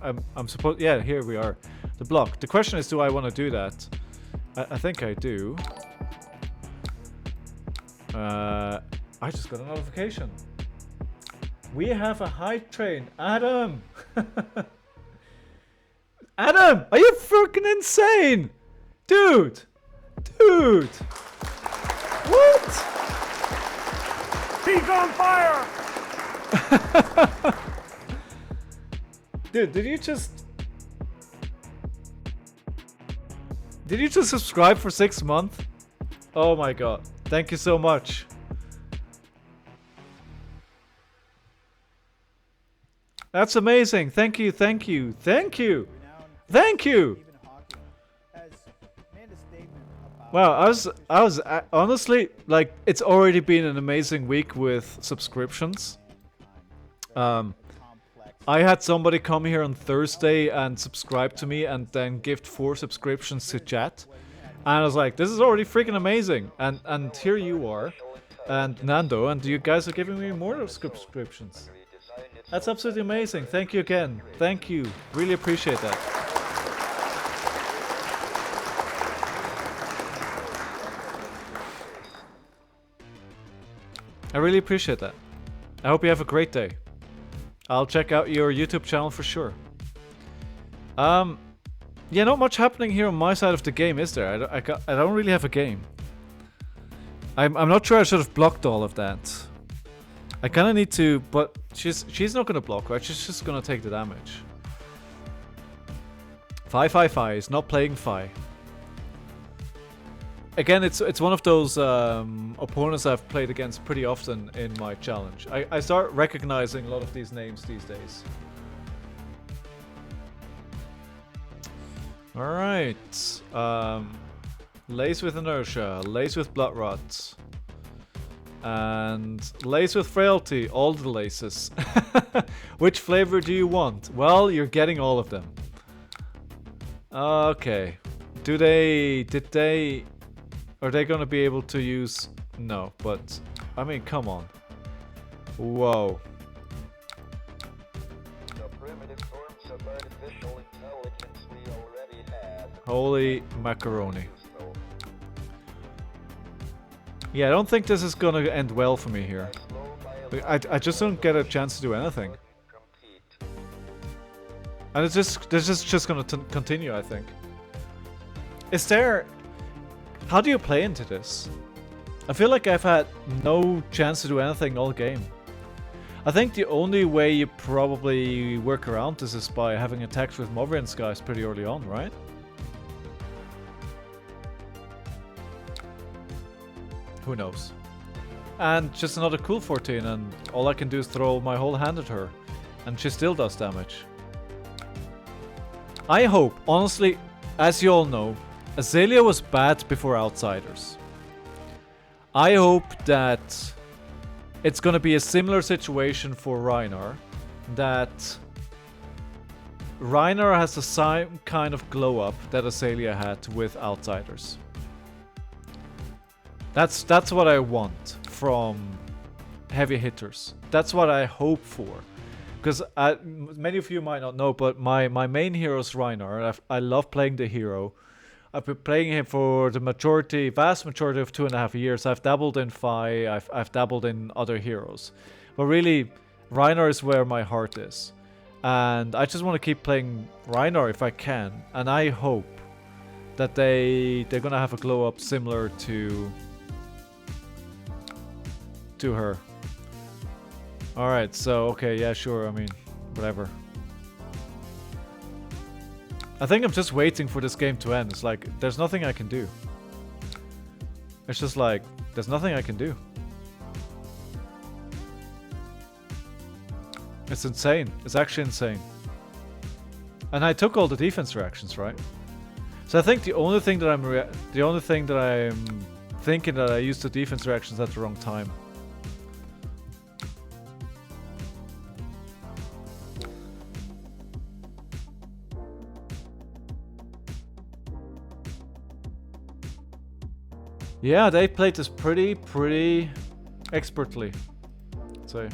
I'm supposed... Yeah, here we are. The block. The question is, do I want to do that? I think I do. I just got a notification. We have a hype train. Adam! Adam! Are you freaking insane? Dude! Dude! What? He's on fire! Dude, did you just subscribe for 6 months? Oh my god. Thank you so much. That's amazing. Thank you. Wow, I was honestly, like, it's already been an amazing week with subscriptions. I had somebody come here on Thursday and subscribe to me and then gift 4 subscriptions to chat. And I was like, this is already freaking amazing. And here you are, and Nando, and you guys are giving me more subscriptions. That's absolutely amazing. Thank you again. Thank you. Really appreciate that. I really appreciate that. I hope you have a great day. I'll check out your YouTube channel for sure. Yeah, not much happening here on my side of the game, is there? I don't really have a game. I'm not sure I should have blocked all of that. I kind of need to, but she's not gonna block, right? She's just gonna take the damage. Fi is not playing Fi. Again, it's one of those opponents I've played against pretty often in my challenge. I start recognizing a lot of these names these days. Alright. Lace with Inertia, Lace with Blood Rot, and Lace with Frailty, all the laces. Which flavor do you want? Well, you're getting all of them. Okay. Did they... Are they gonna be able to use... No, but... I mean, come on. Whoa. The primitive forms of artificial intelligence we already had. Holy macaroni. Yeah, I don't think this is gonna end well for me here. I just don't get a chance to do anything. And it's just... This is just gonna continue, I think. Is there... How do you play into this? I feel like I've had no chance to do anything all game. I think the only way you probably work around this is by having attacks with Movians guys pretty early on, right? Who knows? And just another cool 14 and all I can do is throw my whole hand at her. And she still does damage. I hope, honestly, as you all know, Azalea was bad before Outsiders. I hope that it's gonna be a similar situation for Rhinar. That Rhinar has the same kind of glow up that Azalea had with Outsiders. That's what I want from heavy hitters. That's what I hope for. Because many of you might not know, but my main hero is Rhinar. I love playing the hero. I've been playing him for the vast majority of 2.5 years. I've dabbled in Fi, I've dabbled in other heroes. But really, Rhinar is where my heart is. And I just want to keep playing Rhinar if I can. And I hope that they're gonna have a glow up similar to her. Alright, so, okay, yeah, sure, I mean, whatever. I think I'm just waiting for this game to end. It's like, there's nothing I can do. It's just like, there's nothing I can do. It's insane. It's actually insane. And I took all the defense reactions, right? So I think the only thing that I'm thinking that I used the defense reactions at the wrong time. Yeah, they played this pretty expertly. So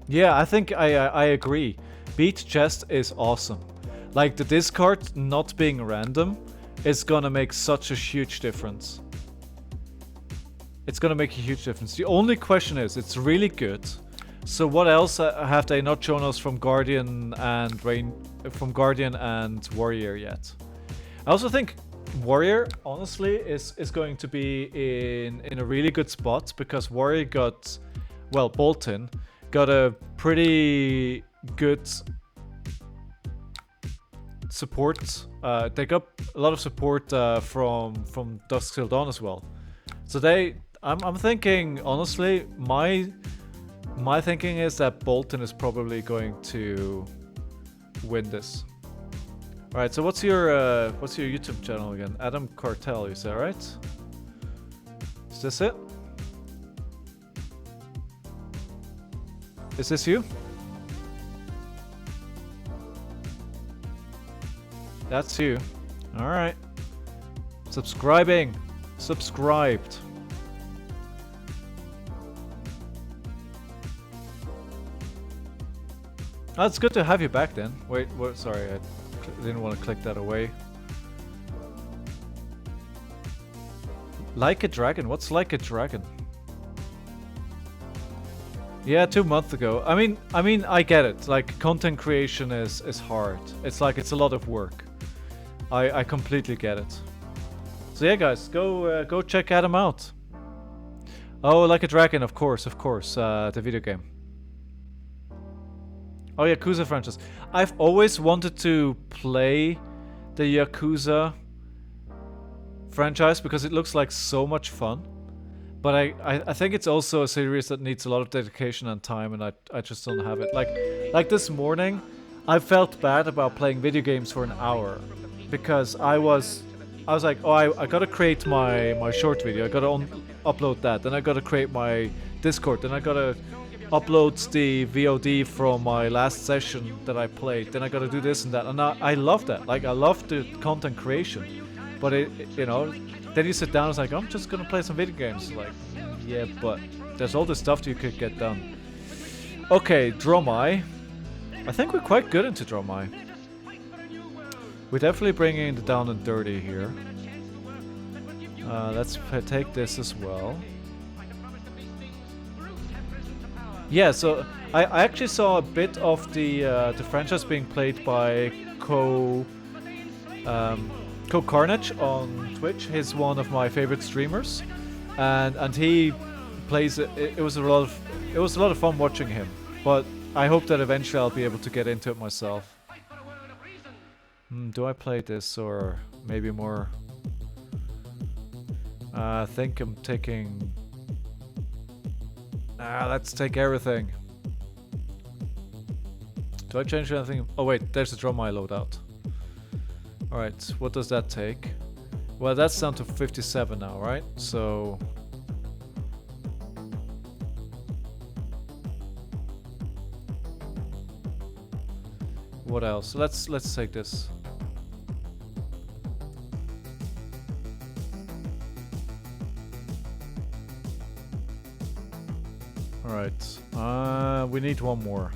yeah, I think I agree. Beat chest is awesome. Like the discard not being random is gonna make such a huge difference. It's gonna make a huge difference. The only question is, it's really good. So what else have they not shown us from Guardian and Warrior yet? I also think Warrior, honestly, is going to be in a really good spot because Warrior got, well, Bolton got a pretty good support. They got a lot of support from Dusk Till Dawn as well. So I'm thinking, honestly, my thinking is that Bolton is probably going to win this. Alright, so what's your YouTube channel again? Adam Cartel, is that right? Is this it? Is this you? That's you. Alright. Subscribing. Subscribed. Oh, it's good to have you back then. Wait, what? Sorry, I didn't want to click that away. Like a Dragon? What's Like a Dragon? Yeah, 2 months ago. I mean, I get it. Like, content creation is hard. It's like, it's a lot of work. I completely get it. So yeah, guys, go check Adam out. Oh, Like a Dragon, of course, the video game. Oh, Yakuza franchise. I've always wanted to play the Yakuza franchise because it looks like so much fun. But I think it's also a series that needs a lot of dedication and time, and I just don't have it. Like this morning, I felt bad about playing video games for an hour because I was like, oh, I gotta create my short video. I gotta upload that. Then I gotta create my Discord. Then I gotta upload the VOD from my last session that I played. Then I gotta do this and that. And I love that. Like, I love the content creation. But you know, then you sit down and it's like, I'm just gonna play some video games. Like, yeah, but there's all this stuff that you could get done. Okay, Dromai. I think we're quite good into Dromai. We're definitely bringing the down and dirty here. Let's take this as well. Yeah, so I actually saw a bit of the franchise being played by Carnage on Twitch. He's one of my favorite streamers, and he plays it. It was a lot of fun watching him. But I hope that eventually I'll be able to get into it myself. Do I play this or maybe more? I think I'm taking. Let's take everything. Do I change anything? Oh wait, there's a Dromai loadout. Alright, what does that take? Well, that's down to 57 now, right? So... what else? Let's take this. Alright, we need one more.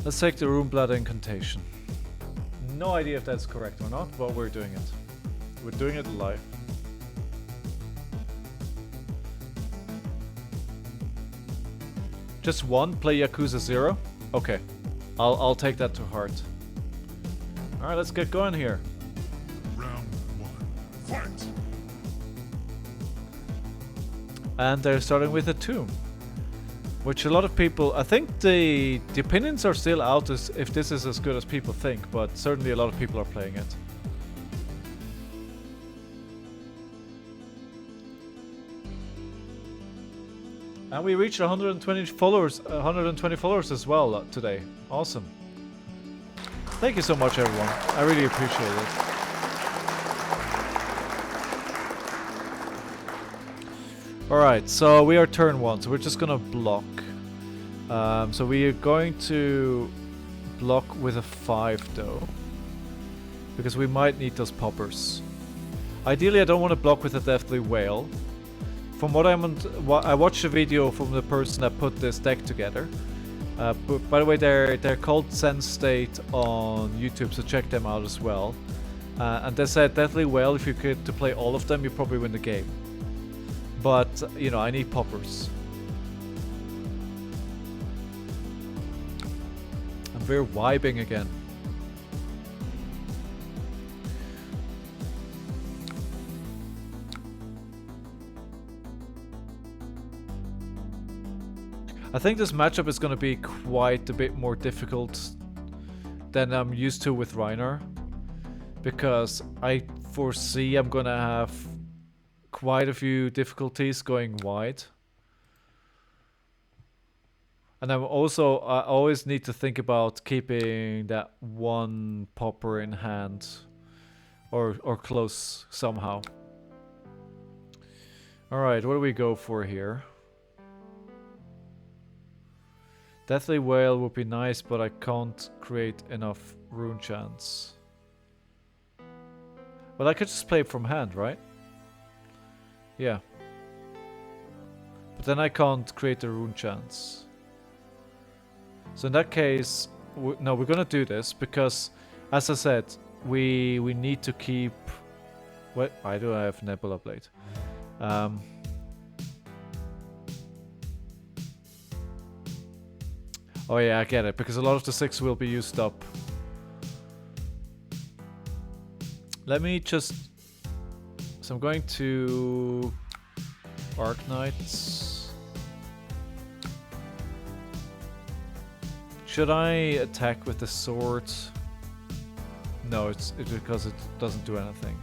Let's take the Runeblood Incantation. No idea if that's correct or not, but we're doing it. We're doing it live. Just one? Play Yakuza 0? Okay. I'll take that to heart. Alright, let's get going here. Round 1. Fight! And they're starting with a tomb. Which a lot of people... I think the opinions are still out as if this is as good as people think, but certainly a lot of people are playing it. And we reached 120 followers as well today. Awesome. Thank you so much, everyone. I really appreciate it. Alright, so we are turn 1, so we're just gonna block. So we are going to block with a 5 though. Because we might need those poppers. Ideally I don't want to block with a Deathly Whale. From what I watched a video from the person that put this deck together. But by the way, they're called Sense State on YouTube, so check them out as well. And they said Deathly Whale, if you could to play all of them, you probably win the game. But you know, I need poppers. And we're vibing again. I think this matchup is going to be quite a bit more difficult than I'm used to with Rhinar, because I foresee I'm going to have quite a few difficulties going wide. And I always need to think about keeping that one popper in hand or close somehow. Alright, what do we go for here? Deathly Whale would be nice, but I can't create enough rune chance. Well, I could just play it from hand, right? Yeah. But then I can't create a rune chance. So in that case, no, we're gonna do this because, as I said, we need to keep... What? Why do I have Nebula Blade? Oh yeah, I get it, because a lot of the 6 will be used up. Let me just... So I'm going to... Arc Knights. Should I attack with the sword? No, it's because it doesn't do anything.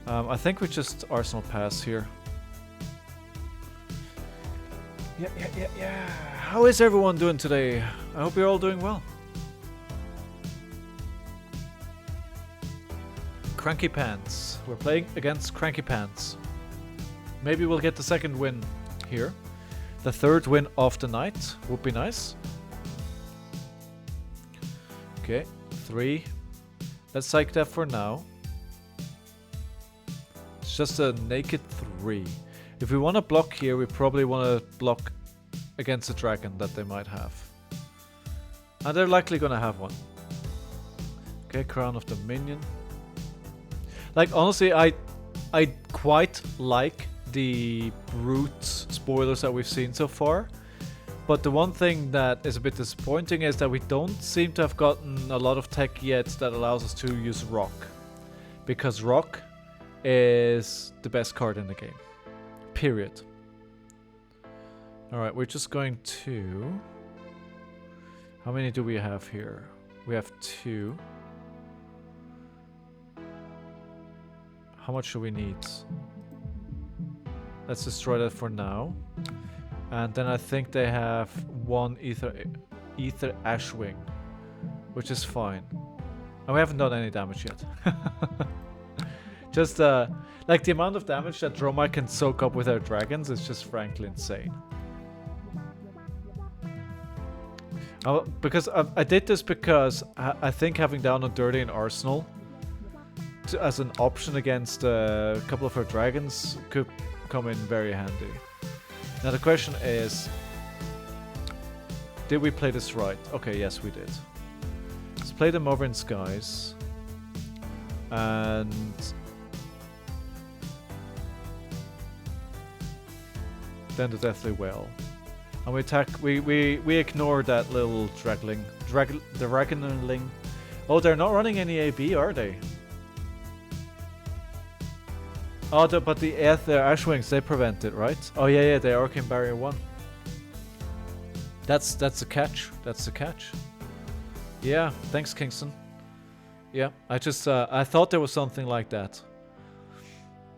I think we just Arsenal Pass here. Yeah. How is everyone doing today? I hope you're all doing well. Cranky Pants. We're playing against Cranky Pants. Maybe we'll get the second win here. The third win of the night would be nice. Okay, 3. Let's psych that for now. It's just a naked 3. If we want to block here, we probably want to block against a dragon that they might have. And they're likely going to have one. Okay, Crown of Dominion. Like, honestly, I quite like the brute spoilers that we've seen so far. But the one thing that is a bit disappointing is that we don't seem to have gotten a lot of tech yet that allows us to use rock. Because rock is the best card in the game. Period. Alright, we're just going to... How many do we have here? We have 2. How much do we need? Let's destroy that for now. And then I think they have 1 Ether Ashwing, which is fine. And we haven't done any damage yet. Just like the amount of damage that Dromai can soak up with our dragons is just frankly insane. Because I did this because I think having down a dirty in Arsenal as an option against a couple of our dragons could come in very handy. Now the question is, did we play this right? Okay, yes we did. Let's play them over in skies. And... then the Deathly Whale. And we attack, we ignore that little dragonling. Oh, they're not running any AB, are they? Oh, but the Ashwings, they prevent it, right? Oh yeah, they are Arcane Barrier 1. That's the catch. That's the catch. Yeah, thanks Kingston. Yeah, I just I thought there was something like that.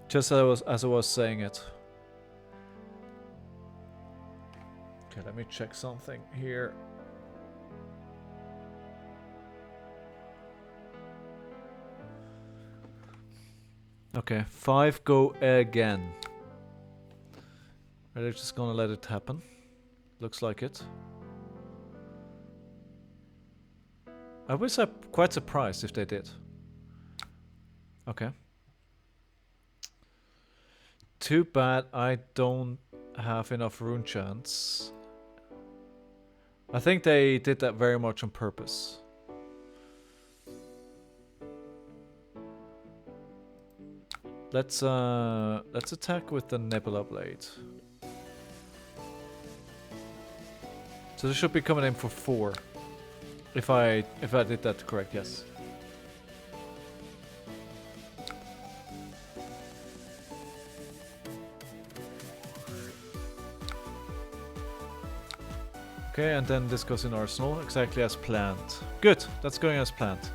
Just as I was saying it. Okay, let me check something here. Okay, 5 go again. Are they just gonna let it happen? Looks like it. I was quite surprised if they did. Okay. Too bad I don't have enough rune chants. I think they did that very much on purpose. Let's attack with the Nebula Blade. So this should be coming in for 4. If I did that correct, yes. Okay, and then this goes in Arsenal, exactly as planned. Good, that's going as planned.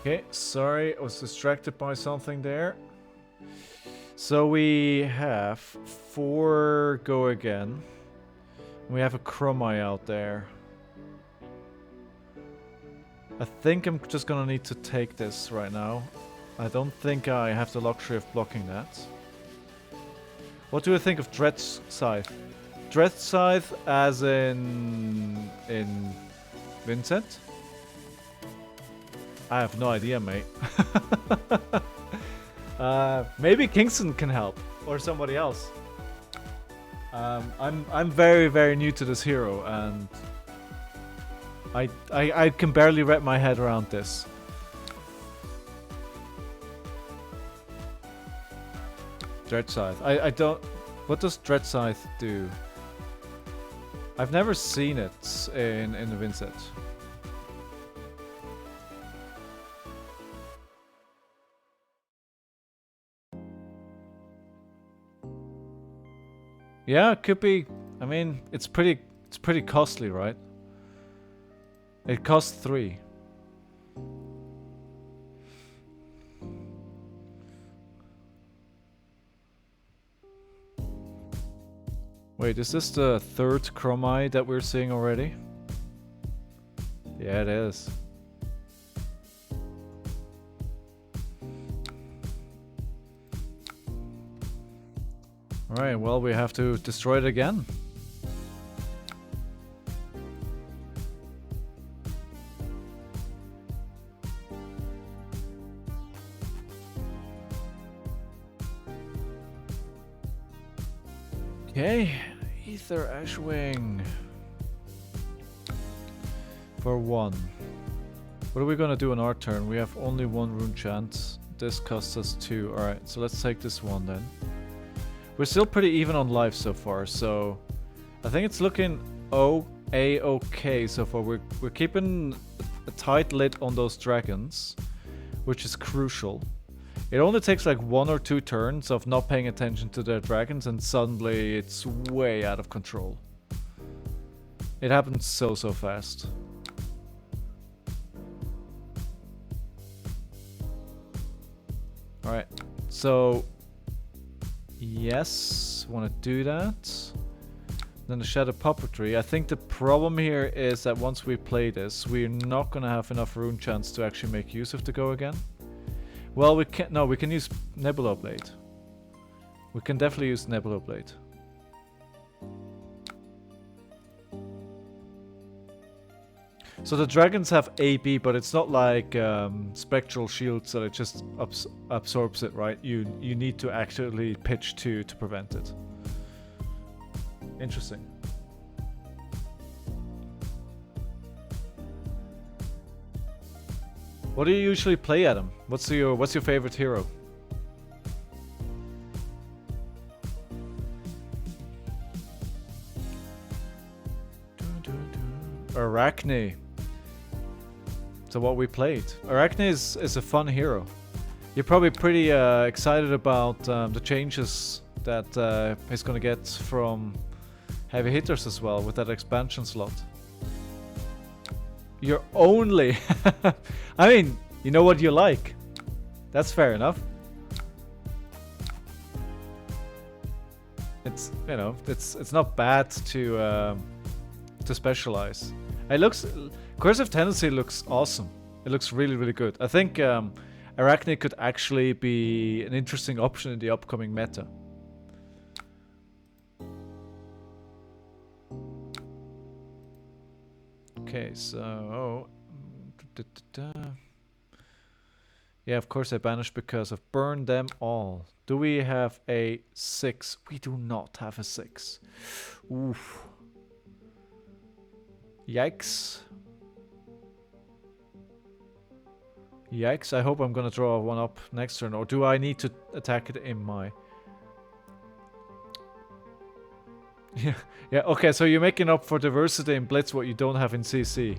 Okay, sorry, I was distracted by something there. So we have 4 go again. We have a Dromai out there. I think I'm just gonna need to take this right now. I don't think I have the luxury of blocking that. What do you think of Dread Scythe? Dread Scythe as in Vynnset? I have no idea, mate. Maybe Kingston can help, or somebody else. I'm very, very new to this hero, and I can barely wrap my head around this. Dread Scythe. I don't... What does Dread Scythe do? I've never seen it in the Vynnset. Yeah, it could be. I mean, it's pretty costly, right? It costs 3. Wait, is this the third Dromai that we're seeing already? Yeah, it is. Alright, well, we have to destroy it again. Okay, Ether Ashwing. For 1. What are we gonna do on our turn? We have only 1 rune chance. This costs us 2. Alright, so let's take this one then. We're still pretty even on life so far, so I think it's looking okay so far. We're keeping a tight lid on those dragons, which is crucial. It only takes like 1 or 2 turns of not paying attention to their dragons and suddenly it's way out of control. It happens so fast. Alright, so yes, want to do that. Then the Shadow Puppetry. I think the problem here is that once we play this, we're not going to have enough rune chance to actually make use of the go again. Well, we can no, we can use Nebula Blade. We can definitely use Nebula Blade. So the dragons have AB, but it's not like spectral shields that it just absorbs it, right? You need to actually pitch to prevent it. Interesting. What do you usually play, Adam? What's your favorite hero? Arakni. So what we played. Arakni is a fun hero. You're probably pretty excited about the changes that he's gonna get from heavy hitters as well with that expansion slot. You're only... I mean, you know what you like. That's fair enough. It's, you know, it's not bad to specialize. It looks... Coercive Tendency looks awesome. It looks really, really good. I think Arakni could actually be an interesting option in the upcoming meta. Okay, so... Yeah, of course I banished because I've burned them all. Do we have a 6? We do not have a 6. Oof. Yikes. Yikes, I hope I'm gonna draw one up next turn. Or do I need to attack it in my... Yeah, okay, so you're making up for diversity in Blitz what you don't have in CC.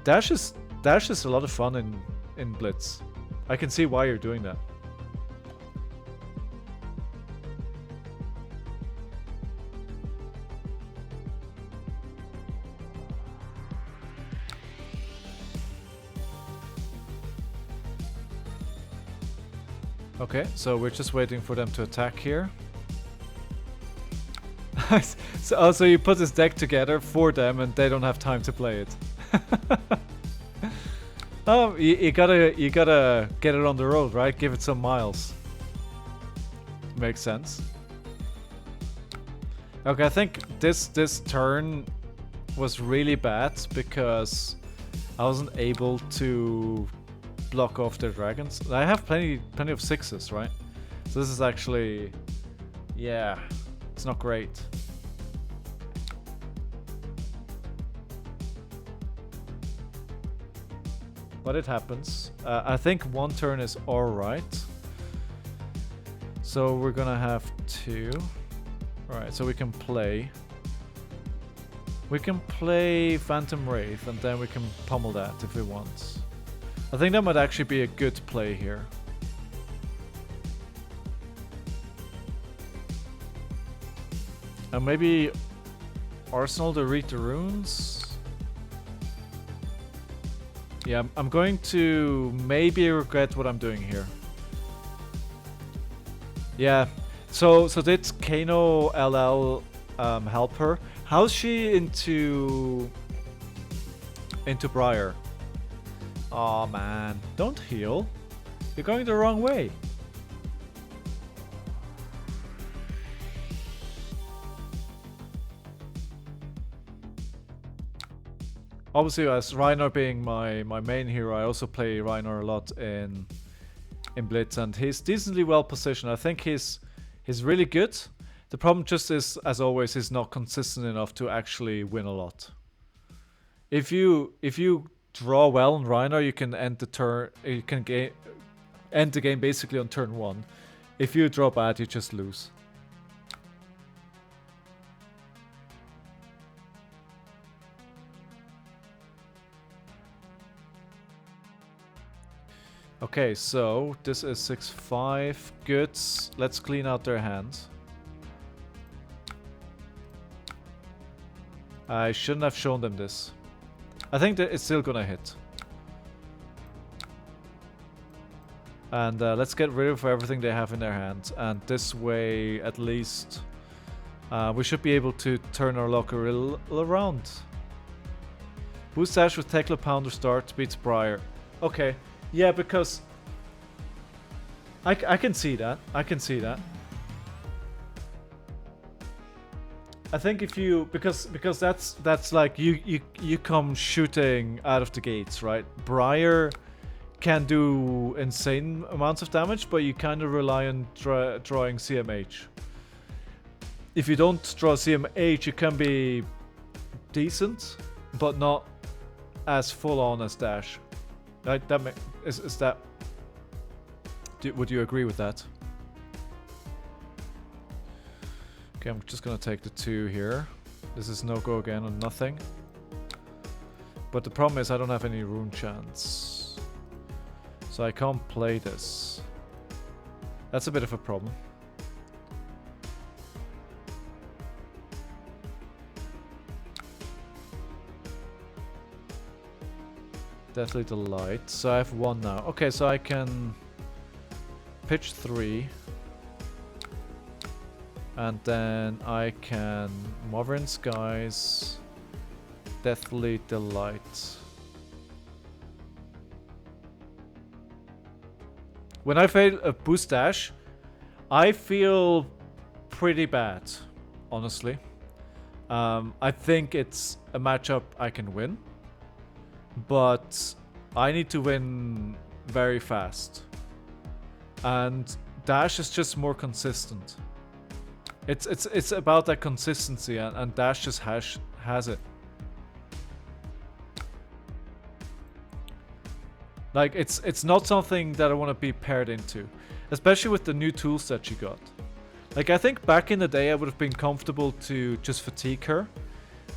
Dash is a lot of fun in Blitz. I can see why you're doing that. Okay, so we're just waiting for them to attack here. So you put this deck together for them and they don't have time to play it. Oh, you gotta get it on the road, right? Give it some miles. Makes sense. Okay, I think this turn was really bad because I wasn't able to block off their dragons. I have plenty of 6s, right? So this is actually, yeah, it's not great. But it happens. I think 1 turn is alright. So we're gonna have 2. Alright, so we can play. We can play Phantom Wraith and then we can pummel that if we want. I think that might actually be a good play here. And maybe Arsenal to read the runes? Yeah, I'm going to maybe regret what I'm doing here. Yeah, So did Kano LL help her? How's she into Briar? Aw, man, don't heal. You're going the wrong way. Obviously, as Rhinar being my main hero, I also play Rhinar a lot in Blitz, and he's decently well positioned. I think he's really good. The problem just is, as always, he's not consistent enough to actually win a lot. If you draw well on Rhinar, you can end the turn. You can end the game basically on turn 1. If you draw bad, you just lose. Okay, so this is 6-5. Good. Let's clean out their hands. I shouldn't have shown them this. I think that it's still gonna hit. And let's get rid of everything they have in their hand. And this way, at least, we should be able to turn our luck around. Boost Dash with Tekla Pounder start beats Briar. Okay. Yeah, because I can see that. I can see that. I think if you because that's like you come shooting out of the gates, right? Briar can do insane amounts of damage, but you kind of rely on drawing CMH. If you don't draw CMH, you can be decent, but not as full on as Dash. Right? Is that? Would you agree with that? Okay, I'm just gonna take the 2 here. This is no go again on nothing. But the problem is I don't have any rune chance, so I can't play this. That's a bit of a problem. Deathly Delight. So I have 1 now. Okay, so I can pitch 3. And then I can Moverin Skies, Deathly Delight. When I fail a boost dash, I feel pretty bad, honestly. I think it's a matchup I can win, but I need to win very fast. And Dash is just more consistent. It's about that consistency, and Dash just has it. Like, it's not something that I want to be paired into, especially with the new tools that she got. Like, I think back in the day I would have been comfortable to just fatigue her,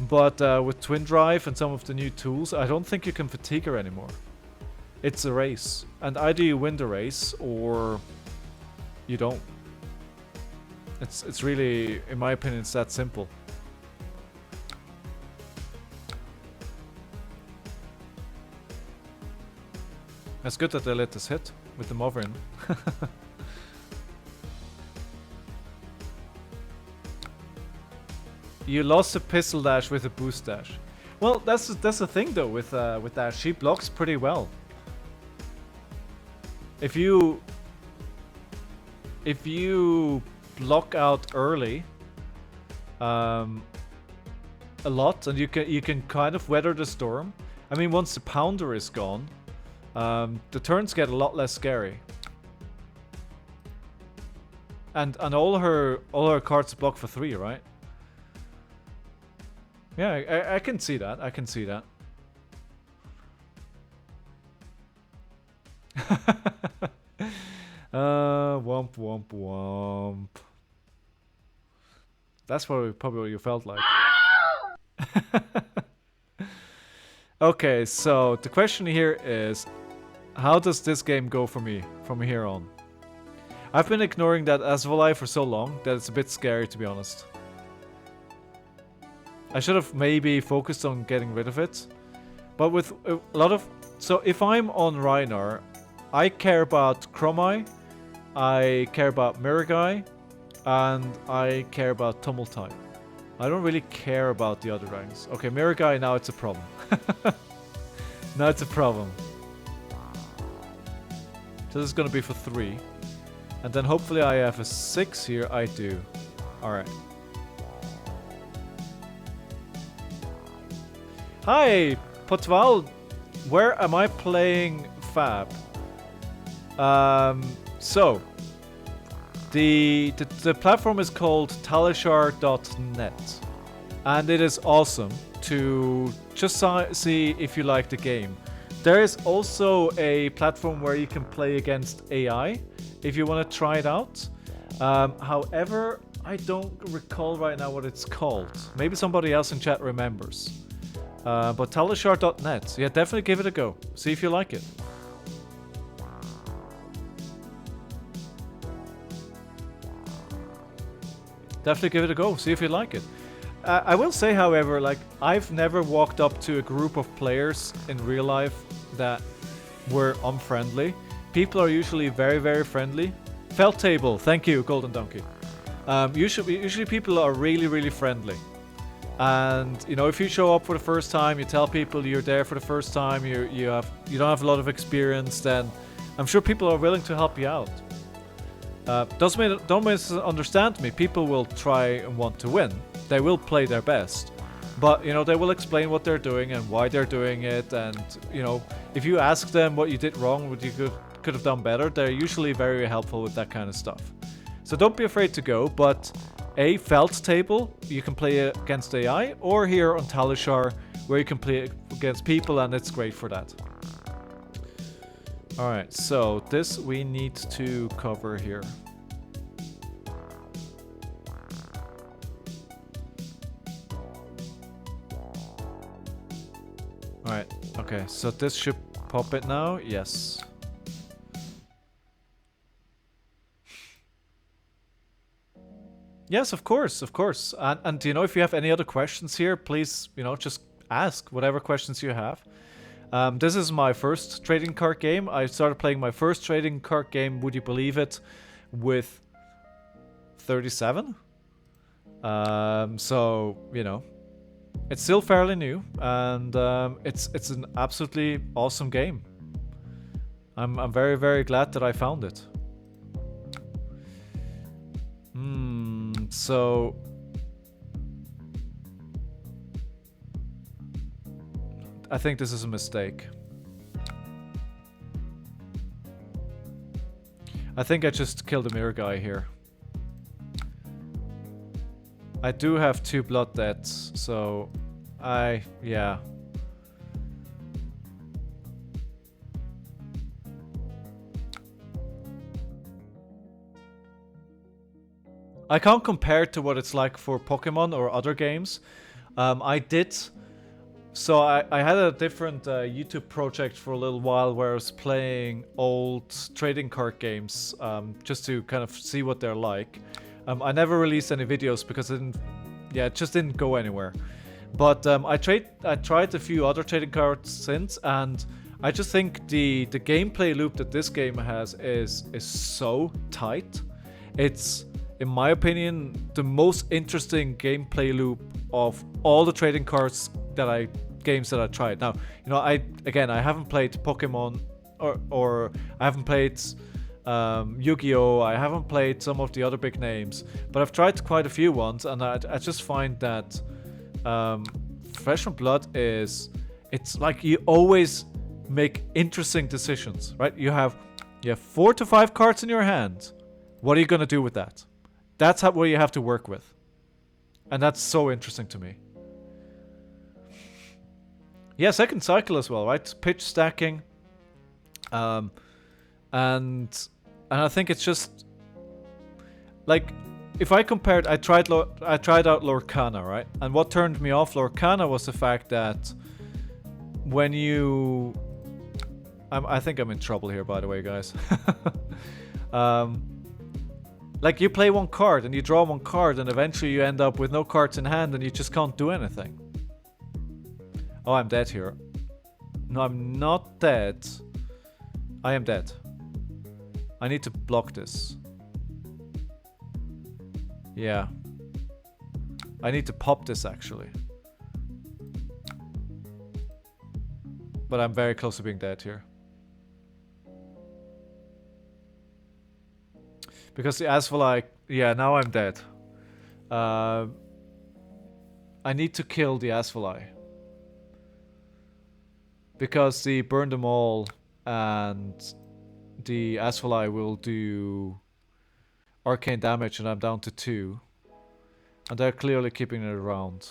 but with Twin Drive and some of the new tools, I don't think you can fatigue her anymore. It's a race, and either you win the race or you don't. It's really, in my opinion, it's that simple. It's good that they let us hit with the Moverin. You lost a pistol dash with a boost dash. Well, that's the thing though with Dash. She blocks pretty well. If you block out early a lot, and you can kind of weather the storm. I mean, once the pounder is gone, the turns get a lot less scary. And all her cards block for 3, right? Yeah, I can see that. I can see that. Womp womp womp. That's probably what you felt like. Okay, so the question here is, how does this game go for me from here on? I've been ignoring that Azalea for so long that it's a bit scary, to be honest. I should have maybe focused on getting rid of it. But with a lot of... So if I'm on Rhinar, I care about Dromai, I care about Mirror Guy, and I care about Tumble type. I don't really care about the other ranks. Okay, Mirror Guy, now it's a problem. Now it's a problem. So this is gonna be for 3. And then hopefully I have a 6 here. I do. Alright. Hi, Potval. Where am I playing Fab? So the platform is called talishar.net, and it is awesome to just see if you like the game. There is also a platform where you can play against AI if you want to try it out. However, I don't recall right now what it's called. Maybe somebody else in chat remembers. But talishar.net, yeah, definitely give it a go. See if you like it. Definitely give it a go. See if you like it. I will say, however, like, I've never walked up to a group of players in real life that were unfriendly. People are usually very, very friendly. Felt table, thank you, Golden Donkey. Usually people are really, really friendly. And you know, if you show up for the first time, you tell people you're there for the first time, you don't have a lot of experience, then I'm sure people are willing to help you out. Don't misunderstand me. People will try and want to win. They will play their best, but you know, they will explain what they're doing and why they're doing it. And you know, if you ask them what you did wrong, what you could have done better, they're usually very helpful with that kind of stuff. So don't be afraid to go. But a felt table, you can play against AI, or here on Talishar, where you can play against people, and it's great for that. Alright, so this we need to cover here. Alright, okay, so this should pop it now, yes. Yes, of course, of course. And you know, if you have any other questions here, please, you know, just ask whatever questions you have. This is my first trading card game. I started playing my first trading card game, would you believe it, with 37. So, you know, it's still fairly new, and it's an absolutely awesome game. I'm very, very glad that I found it. So I think this is a mistake. I think I just killed a mirror guy here. I do have 2 blood deaths, so yeah. I can't compare it to what it's like for Pokemon or other games. So I had a different YouTube project for a little while where I was playing old trading card games, just to kind of see what they're like. I never released any videos because it just didn't go anywhere. But I tried a few other trading cards since, and I just think the gameplay loop that this game has is so tight. It's, in my opinion, the most interesting gameplay loop of all the trading cards games that I tried. Now, you know, I haven't played Pokemon or I haven't played Yu-Gi-Oh! I haven't played some of the other big names, but I've tried quite a few ones, and I just find that Flesh from Blood it's like you always make interesting decisions, right? You have 4 to 5 cards in your hand. What are you gonna do with that? That's what you have to work with. And that's so interesting to me. Yeah, second cycle as well, right? Pitch stacking. And I think it's just like, if I compared, I tried out Lord Kano, right? And what turned me off Lord Kano was the fact that when you I think I'm in trouble here, by the way, guys. Like, you play one card and you draw one card, and eventually you end up with no cards in hand and you just can't do anything. Oh, I'm dead here. No, I'm not dead. I am dead. I need to block this. Yeah. I need to pop this actually. But I'm very close to being dead here. Because the Azalea, yeah, now I'm dead. I need to kill the Azalea. Because the burn them all and the Azalea will do arcane damage and I'm down to 2. And they're clearly keeping it around.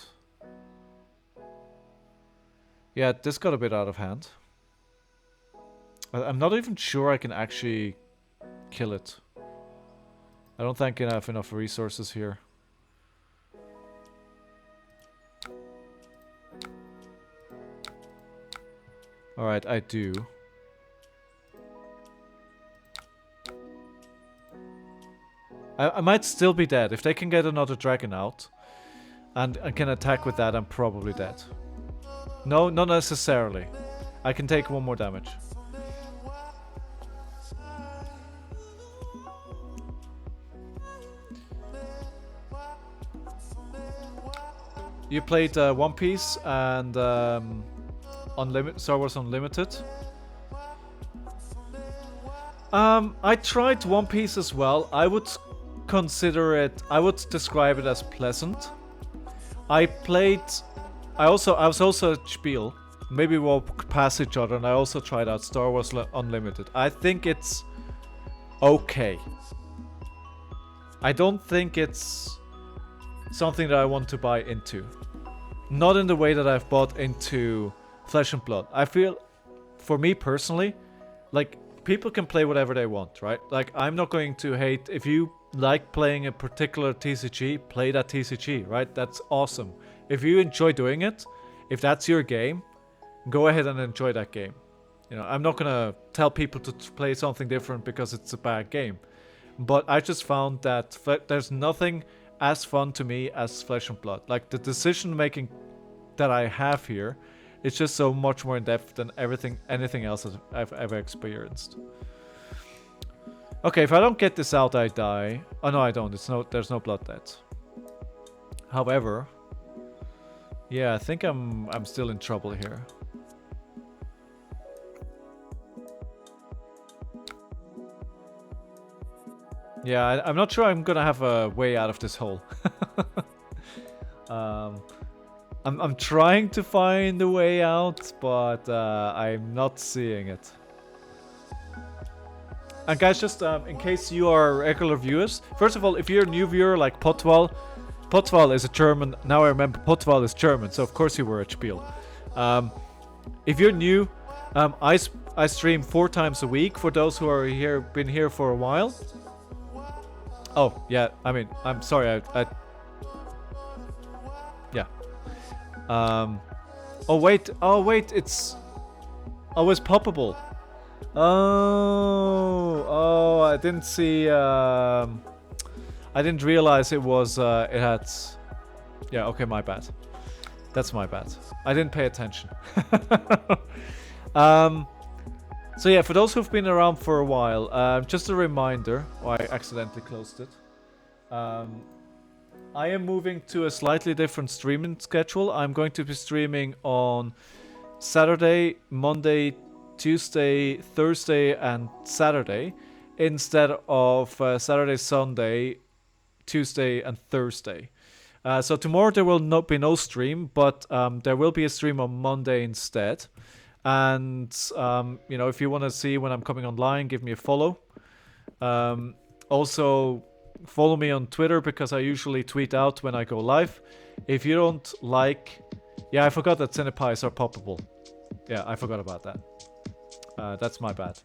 Yeah, this got a bit out of hand. I'm not even sure I can actually kill it. I don't think I have enough resources here. Alright, I do. I might still be dead. If they can get another dragon out and I can attack with that, I'm probably dead. No, not necessarily. I can take 1 more damage. You played One Piece and Star Wars Unlimited. I tried One Piece as well. I would consider it. I would describe it as pleasant. I was also at Spiel. Maybe we'll pass each other, and I also tried out Star Wars Unlimited. I think it's okay. I don't think it's something that I want to buy into. Not in the way that I've bought into Flesh and Blood. I feel, for me personally, like, people can play whatever they want, right? Like, I'm not going to hate. If you like playing a particular TCG, play that TCG, right? That's awesome. If you enjoy doing it, if that's your game, go ahead and enjoy that game. You know, I'm not gonna tell people to play something different because it's a bad game. But I just found that there's nothing as fun to me as Flesh and Blood. Like, the decision making that I have here, it's just so much more in depth than anything else that I've ever experienced. Okay, if I don't get this out, I die. Oh no, I don't. There's no blood debt. However, yeah, I think I'm still in trouble here. Yeah, I'm not sure I'm gonna have a way out of this hole. I'm trying to find a way out, but I'm not seeing it. And guys, just in case you are regular viewers, first of all, if you're a new viewer like Potwal is a German. Now I remember Potwal is German, so of course you were at Spiel. If you're new, I stream 4 times a week for those who are been here for a while. Oh yeah, I mean, I'm sorry, yeah. Oh wait, it's poppable. Oh, I didn't see. I didn't realize it was. It had. Yeah, okay, my bad. That's my bad. I didn't pay attention. So yeah, for those who've been around for a while, just a reminder. Oh, I accidentally closed it. I am moving to a slightly different streaming schedule. I'm going to be streaming on Saturday, Monday, Tuesday, Thursday, and Saturday instead of Saturday, Sunday, Tuesday, and Thursday. So tomorrow there will not be no stream, but there will be a stream on Monday instead. And you know, if you want to see when I'm coming online, give me a follow. Also, follow me on Twitter because I usually tweet out when I go live. If you don't like, yeah, I forgot that Cinepies are poppable. Yeah, I forgot about that. That's my bad.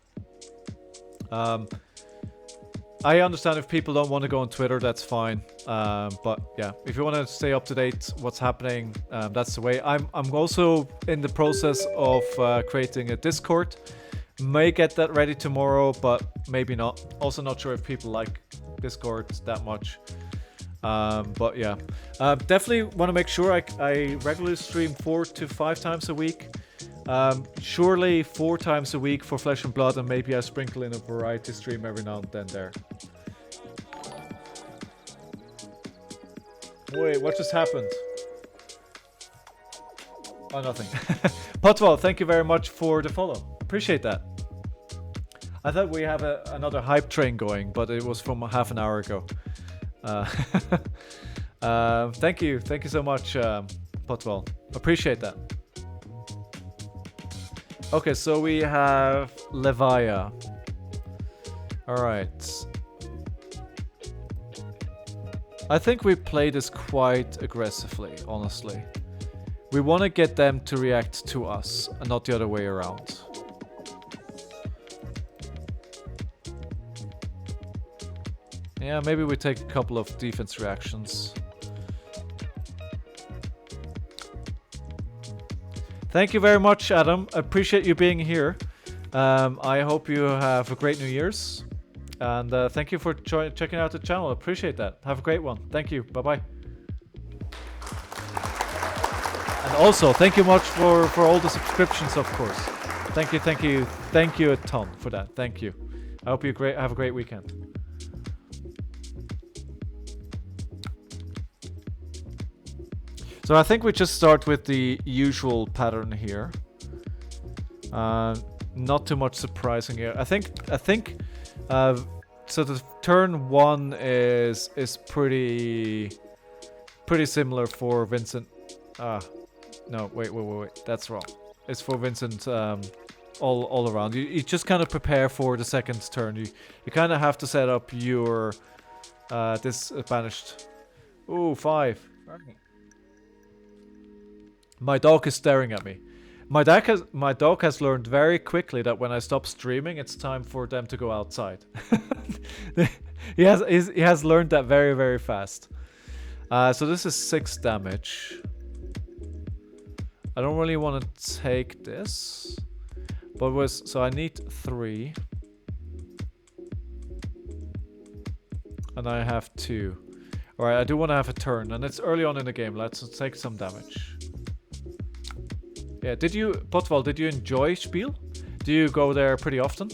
I understand if people don't want to go on Twitter, that's fine. But yeah, if you want to stay up to date what's happening, that's the way. I'm also in the process of creating a Discord. May get that ready tomorrow, but maybe not. Also not sure if people like Discord that much. But yeah, definitely want to make sure I regularly stream 4 to 5 times a week. Surely 4 times a week for Flesh and Blood, and maybe I sprinkle in a variety stream every now and then there. Wait, what just happened? Oh, nothing. Potwell, thank you very much for the follow. Appreciate that. I thought we have another hype train going, but it was from half an hour ago. Thank you so much, Potwell. Appreciate that. Okay, so we have Levia. Alright. I think we play this quite aggressively, honestly. We want to get them to react to us, and not the other way around. Yeah, maybe we take a couple of defense reactions. Thank you very much, Adam. Appreciate you being here. I hope you have a great New Year's. And thank you for checking out the channel. Appreciate that. Have a great one. Thank you. Bye-bye. And also, thank you much for all the subscriptions, of course. Thank you a ton for that. Thank you. I hope you have a great weekend. So I think we just start with the usual pattern here. Not too much surprising here. I think so the turn 1 is pretty similar for Vynnset. No, wait, that's wrong. It's for Vynnset all around. You just kind of prepare for the second turn. You kind of have to set up your this banished. Ooh, 5. My dog is staring at me. My dog has learned very quickly that when I stop streaming, it's time for them to go outside. he has learned that very, very fast. So this is 6 damage. I don't really want to take this, but so I need 3, and I have 2. All right, I do want to have a turn, and it's early on in the game. Let's take some damage. Yeah, Potwell, did you enjoy Spiel? Do you go there pretty often?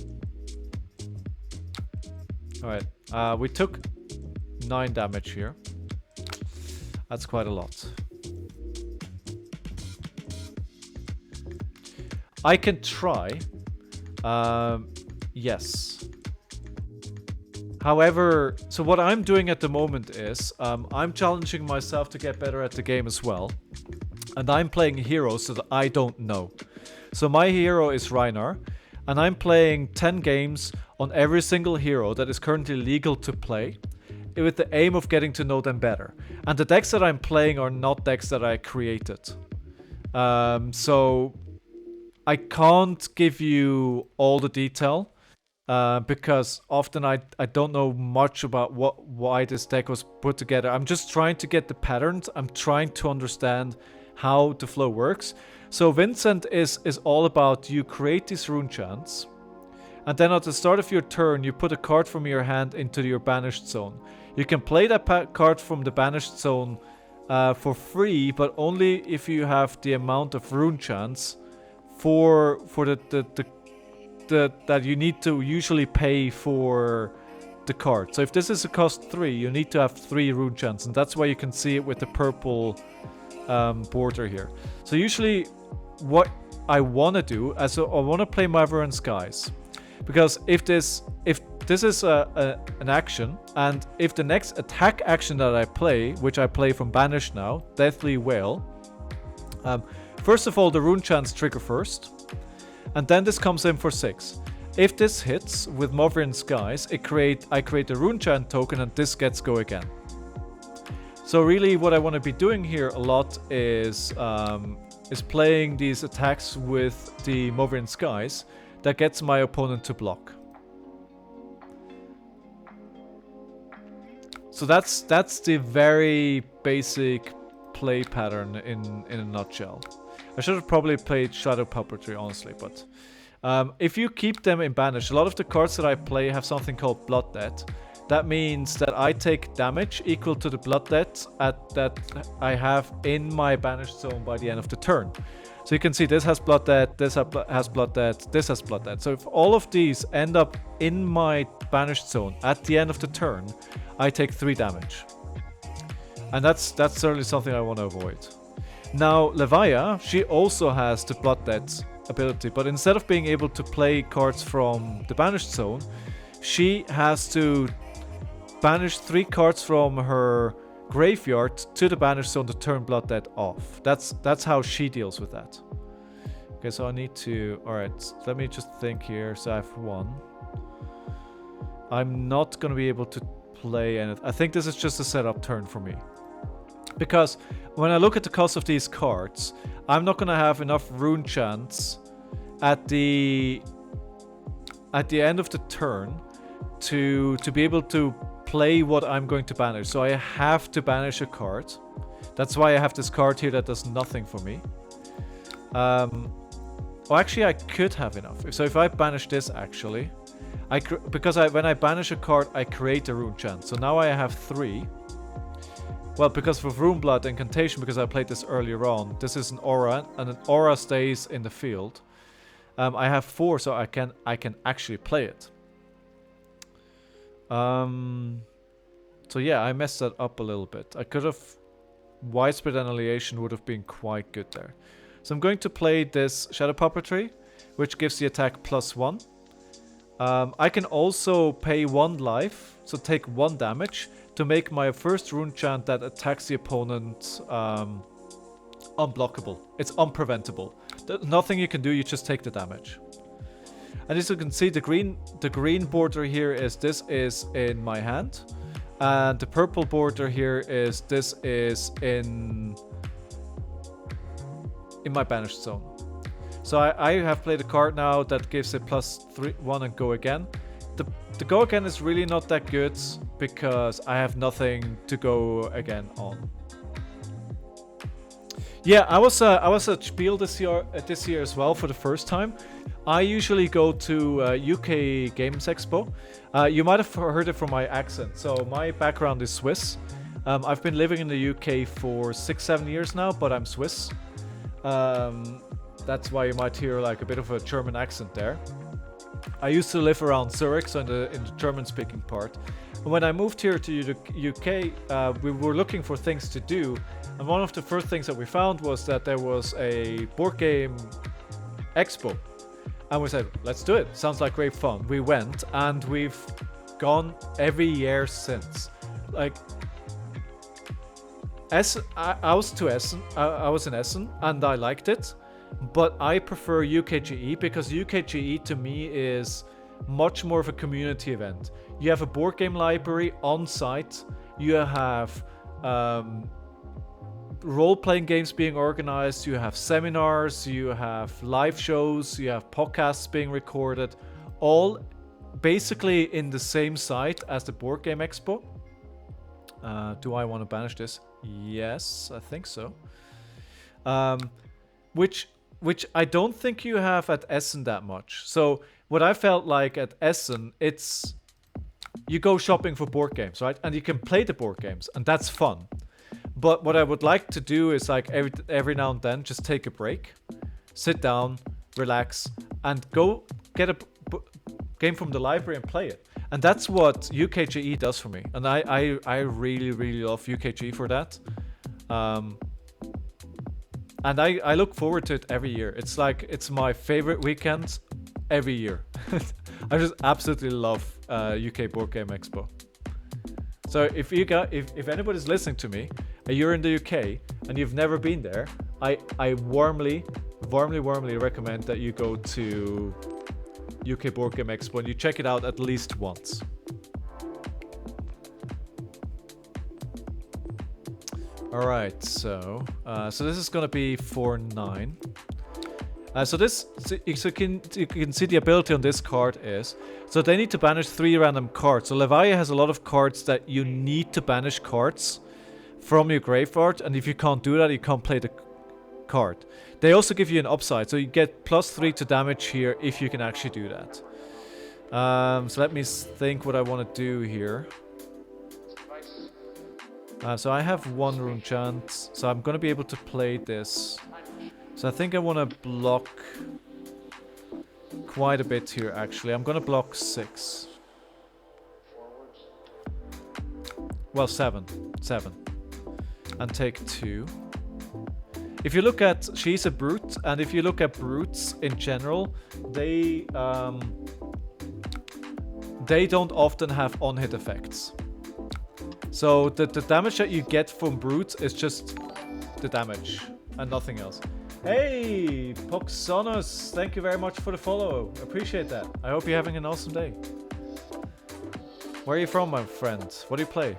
Alright, we took 9 damage here. That's quite a lot. I can try. Yes. However, so what I'm doing at the moment is, I'm challenging myself to get better at the game as well. And I'm playing heroes that I don't know. So my hero is Rhinar, and I'm playing 10 games on every single hero that is currently legal to play, with the aim of getting to know them better. And the decks that I'm playing are not decks that I created. So I can't give you all the detail, because often I don't know much about why this deck was put together. I'm just trying to get the patterns. I'm trying to understand how the flow works. So Vynnset is all about, you create these rune chants, and then at the start of your turn you put a card from your hand into your banished zone. You can play that card from the banished zone for free, but only if you have the amount of rune chants for that you need to usually pay for the card. So if this is a cost 3, you need to have 3 rune chants, and that's why you can see it with the purple border here. So usually what I want to do, I want to play Wyvern Skies, because if this is an action, and if the next attack action that I play, which I play from Banished now, Deathly Wail, first of all the rune chants trigger first, and then this comes in for 6. If this hits with Wyvern Skies, I create a rune chant token, and this gets go again. So really what I want to be doing here a lot is playing these attacks with the Wyvern Skies that gets my opponent to block. So that's the very basic play pattern in a nutshell. I should have probably played Shadow Puppetry, honestly, but if you keep them in Banish, a lot of the cards that I play have something called Blood Debt. That means that I take damage equal to the blood debt that I have in my banished zone by the end of the turn. So you can see this has blood debt, this has blood debt, this has blood debt. So if all of these end up in my banished zone at the end of the turn, I take 3 damage. And that's certainly something I want to avoid. Now, Levia, she also has the Blood Debt ability, but instead of being able to play cards from the Banished Zone, she has to banish 3 cards from her graveyard to the Banished Zone to turn Blood Debt off. That's how she deals with that. Okay, so I need to... Alright, let me just think here. So I have 1. I'm not going to be able to play anything. I think this is just a setup turn for me. Because when I look at the cost of these cards, I'm not going to have enough rune chants at the end of the turn to be able to play what I'm going to banish. So I have to banish a card. That's why I have this card here that does nothing for me. Well, actually, I could have enough. So if I banish this, actually, when I banish a card, I create a rune chant. So now I have 3. Well, because of Rune Blood Incantation, because I played this earlier on, this is an aura, and an aura stays in the field. I have 4, so I can actually play it. So yeah, I messed that up a little bit. I could have... Widespread Annihilation would have been quite good there. So I'm going to play this Shadow Puppetry, which gives the attack +1. I can also pay 1 life, so take 1 damage, to make my first rune chant that attacks the opponent unblockable. It's unpreventable. Nothing you can do, you just take the damage. And as you can see, the green border here is this is in my hand. And the purple border here is this is in my banished zone. So I have played a card now that gives it +1 and go again. The go again is really not that good because I have nothing to go again on. Yeah, I was at Spiel this year as well for the first time. I usually go to UK Games Expo. You might have heard it from my accent. So my background is Swiss. I've been living in the UK for 6-7 years now, but I'm Swiss. That's why you might hear like a bit of a German accent there. I used to live around Zurich, so in the German-speaking part. And when I moved here to the UK, we were looking for things to do. And one of the first things that we found was that there was a board game expo. And we said, let's do it. Sounds like great fun. We went, and we've gone every year since. Like, I was in Essen, and I liked it. But I prefer UKGE because UKGE to me is much more of a community event. You have a board game library on site. You have role-playing games being organized. You have seminars. You have live shows. You have podcasts being recorded. All basically in the same site as the Board Game Expo. Do I want to banish this? Yes, I think so. Which I don't think you have at Essen that much. So what I felt like at Essen, it's you go shopping for board games, right? And you can play the board games, and that's fun. But what I would like to do is like every now and then just take a break, sit down, relax, and go get a game from the library and play it. And that's what UKGE does for me. And I really, really love UKGE for that. And I look forward to it every year. It's like, it's my favorite weekend every year. I just absolutely love UK Board Game Expo. So if anybody's listening to me, and you're in the UK, and you've never been there, I warmly recommend that you go to UK Board Game Expo and you check it out at least once. Alright, so this is gonna be 4-9. So you can see the ability on this card is, so they need to banish 3 random cards. So Levia has a lot of cards that you need to banish cards from your graveyard, and if you can't do that, you can't play the card. They also give you an upside, so you get +3 to damage here if you can actually do that. So let me think what I want to do here. So I have 1 rune chant, so I'm going to be able to play this. So I think I want to block quite a bit here, actually. I'm going to block 6. Well, 7. and take 2. If you look at, she's a brute, and if you look at brutes in general, they don't often have on-hit effects. So the damage that you get from brutes is just the damage and nothing else. Hey, Poxonus, thank you very much for the follow. Appreciate that. I hope you're having an awesome day. Where are you from, my friend? What do you play?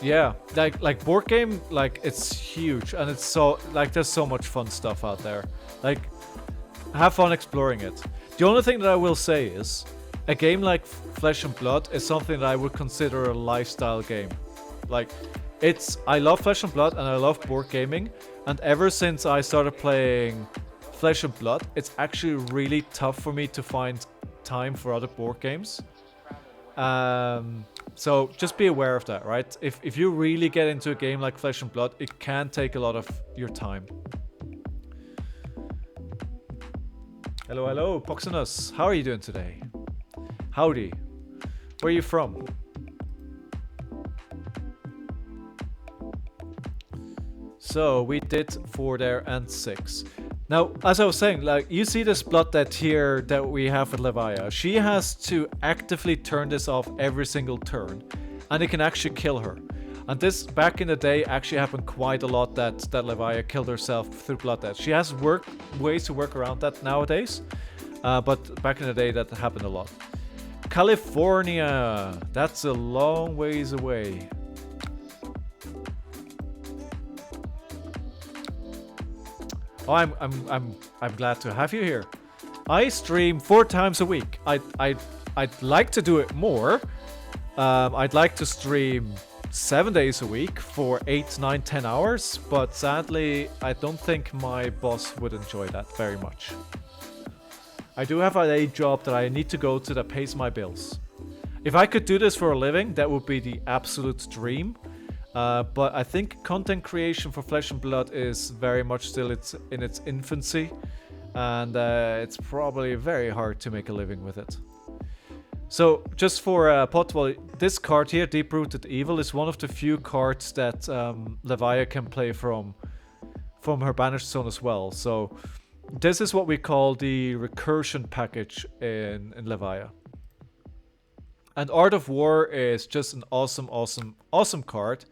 Yeah, like board game, like it's huge, and it's so like there's so much fun stuff out there. Like, have fun exploring it. The only thing that I will say is, a game like Flesh and Blood is something that I would consider a lifestyle game. Like, I love Flesh and Blood and I love board gaming, and ever since I started playing Flesh and Blood, it's actually really tough for me to find time for other board games. So just be aware of that, right? If you really get into a game like Flesh and Blood, it can take a lot of your time. Hello, hello, Poxonus. How are you doing today? Howdy. Where are you from? So we did 4 there and 6. Now, as I was saying, like, you see this blood debt here that we have with Levia. She has to actively turn this off every single turn, and it can actually kill her. And this, back in the day, actually happened quite a lot that Levia killed herself through blood debt. She has ways to work around that nowadays, but back in the day that happened a lot. California, that's a long ways away. Oh, I'm glad to have you here. I stream 4 times a week. I'd like to do it more. I'd like to stream 7 days a week for 8, 9, 10 hours, but sadly, I don't think my boss would enjoy that very much. I do have a day job that I need to go to that pays my bills. If I could do this for a living, that would be the absolute dream. But I think content creation for Flesh and Blood is very much still in its infancy, and it's probably very hard to make a living with it. So, just for Potwell, this card here, Deep-Rooted Evil, is one of the few cards that Levia can play from her Banished Zone as well. So, this is what we call the recursion package in Levia. And Art of War is just an awesome, awesome, awesome card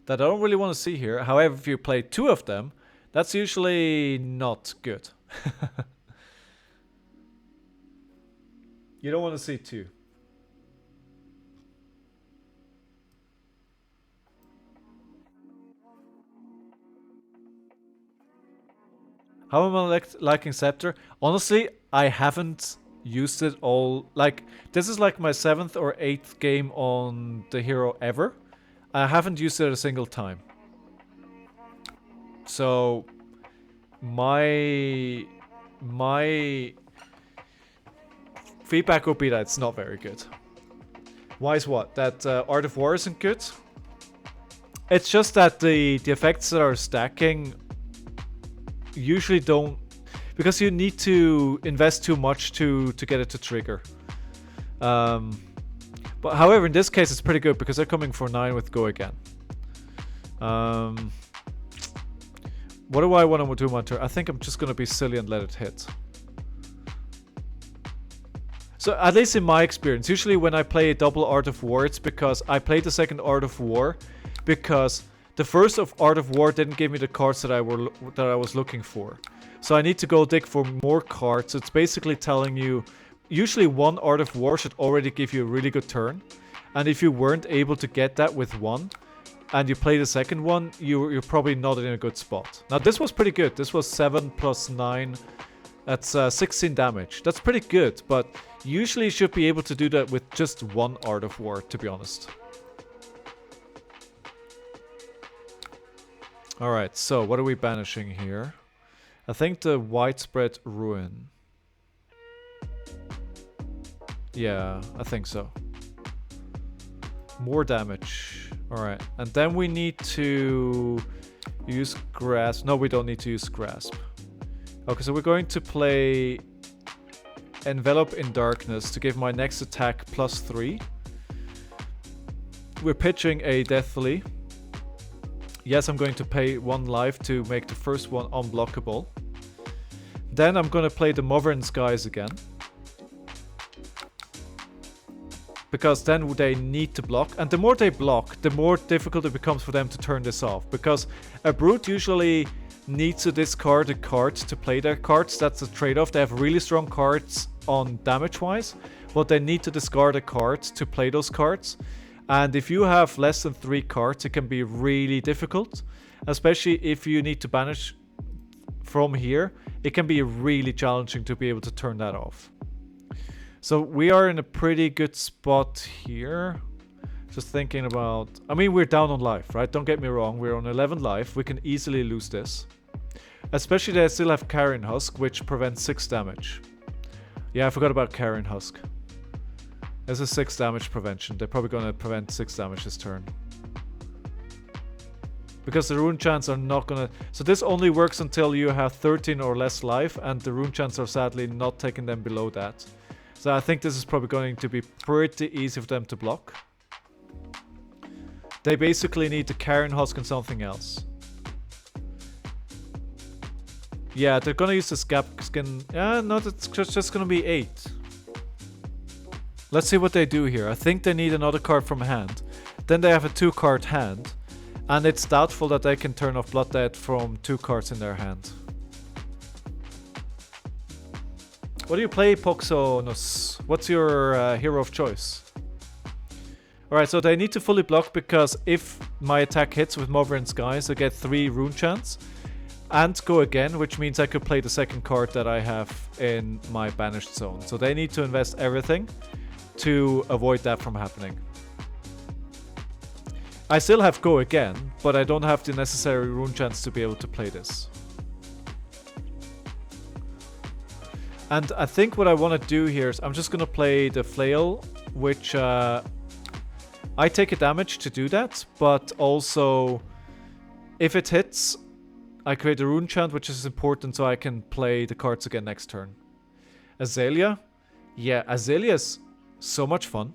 that I don't really want to see here. However, if you play 2 of them, that's usually not good. You don't want to see 2. How am I liking Scepter? Honestly, I haven't used it all. Like, this is like my 7th or 8th game on the hero ever. I haven't used it a single time. So my feedback would be that it's not very good. Why is what? That Art of War isn't good? It's just that the effects that are stacking usually don't, because you need to invest too much to get it to trigger. But however, in this case, it's pretty good because they're coming for 9 with Go Again. What do I want to do my turn? I think I'm just going to be silly and let it hit. So at least in my experience, usually when I play a double Art of War, it's because I played the second Art of War because the first of Art of War didn't give me the cards that I was looking for. So I need to go dig for more cards. So it's basically telling you, usually one Art of War should already give you a really good turn. And if you weren't able to get that with one, and you play the second one, you're probably not in a good spot. Now this was pretty good. This was 7 plus 9. That's 16 damage. That's pretty good, but usually you should be able to do that with just one Art of War, to be honest. Alright, so what are we banishing here? I think the Widespread Ruin. Yeah, I think so. More damage. Alright, and then we need to use Grasp. No, we don't need to use Grasp. Okay, so we're going to play Envelop in Darkness to give my next attack +3. we're pitching a Deathly. Yes, I'm going to pay 1 life to make the first one unblockable. Then I'm going to play the Mother in Skies again. Because then they need to block. And the more they block, the more difficult it becomes for them to turn this off. Because a Brute usually needs to discard a card to play their cards. That's the trade-off. They have really strong cards on damage-wise. But they need to discard a card to play those cards. And if you have less than 3 cards, it can be really difficult. Especially if you need to banish from here. It can be really challenging to be able to turn that off. So we are in a pretty good spot here. Just thinking about... I mean, we're down on life, right? Don't get me wrong. We're on 11 life. We can easily lose this. Especially they still have Carrion Husk, which prevents 6 damage. Yeah, I forgot about Carrion Husk. There's a 6 damage prevention. They're probably going to prevent 6 damage this turn. Because the rune chants are not going to... So this only works until you have 13 or less life. And the rune chants are sadly not taking them below that. So I think this is probably going to be pretty easy for them to block. They basically need to Carrion Husk and something else. Yeah, they're gonna use the Scab Skin. Yeah, no, that's just gonna be 8. Let's see what they do here. I think they need another card from hand. Then they have a 2-card hand. And it's doubtful that they can turn off Blood Debt from 2 cards in their hand. What do you play, Poxonus? What's your hero of choice? Alright, so they need to fully block because if my attack hits with Mother in Skies, I get 3 rune chants. And go again, which means I could play the second card that I have in my banished zone. So they need to invest everything to avoid that from happening. I still have go again, but I don't have the necessary rune chants to be able to play this. And I think what I want to do here is I'm just going to play the Flail, which I take a damage to do that, but also if it hits, I create a rune chant, which is important so I can play the cards again next turn. Azalea? Yeah, Azalea is so much fun.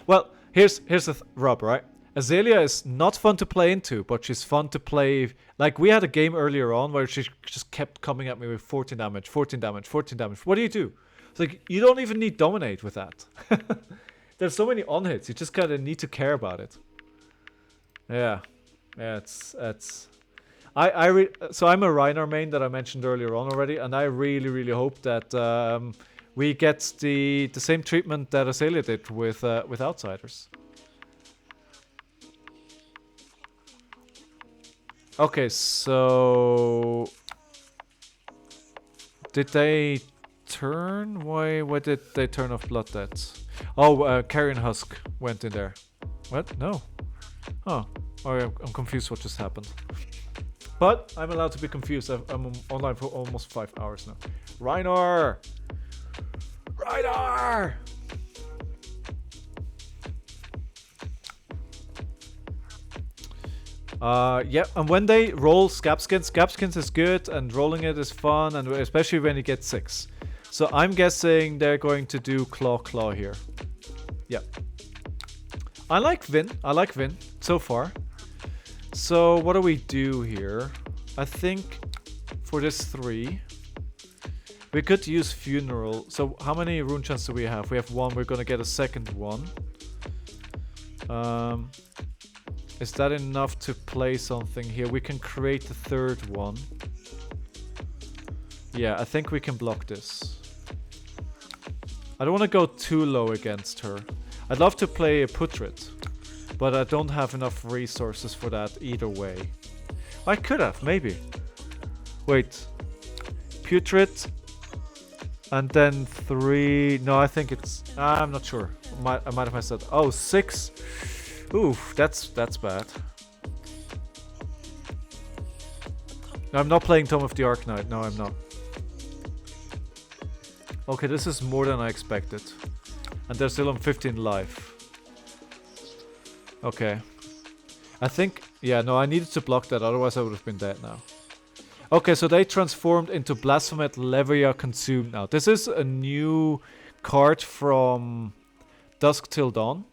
Well, here's the rub, right? Azalea is not fun to play into, but she's fun to play. Like, we had a game earlier on where she just kept coming at me with 14 damage, 14 damage, 14 damage. What do? It's like, you don't even need Dominate with that. There's so many on-hits, you just kind of need to care about it. Yeah, it's... So I'm a Rhinar main that I mentioned earlier on already, and I really hope that we get the same treatment that Azalea did with Outsiders. Okay, so did they turn? Why did they turn off Blood Debt? Oh, Carrion Husk went in there. What? No. Oh, I'm confused what just happened. But I'm allowed to be confused. I'm online for almost 5 hours now. Rhinar! Rhinar! Yeah, and when they roll Scabskins is good, and rolling it is fun, and especially when you get 6. So I'm guessing they're going to do Claw here. Yeah. I like Vin so far. So what do we do here? I think for this 3, we could use Funeral. So how many rune chants do we have? We have 1. We're gonna get a second one. Is that enough to play something here? We can create the third one. Yeah, I think we can block this. I don't want to go too low against her. I'd love to play a Putrid, but I don't have enough resources for that either way. I could have, maybe. Wait. Putrid. And then 3... No, I think it's... I'm not sure. I might have messed up. Oh, 6. Oof, that's bad. No, I'm not playing Tome of the Arknight. No, I'm not. Okay, this is more than I expected. And they're still on 15 life. Okay. I think... Yeah, no, I needed to block that, otherwise I would have been dead now. Okay, so they transformed into Blasphemet Levia Consumed now. This is a new card from Dusk Till Dawn.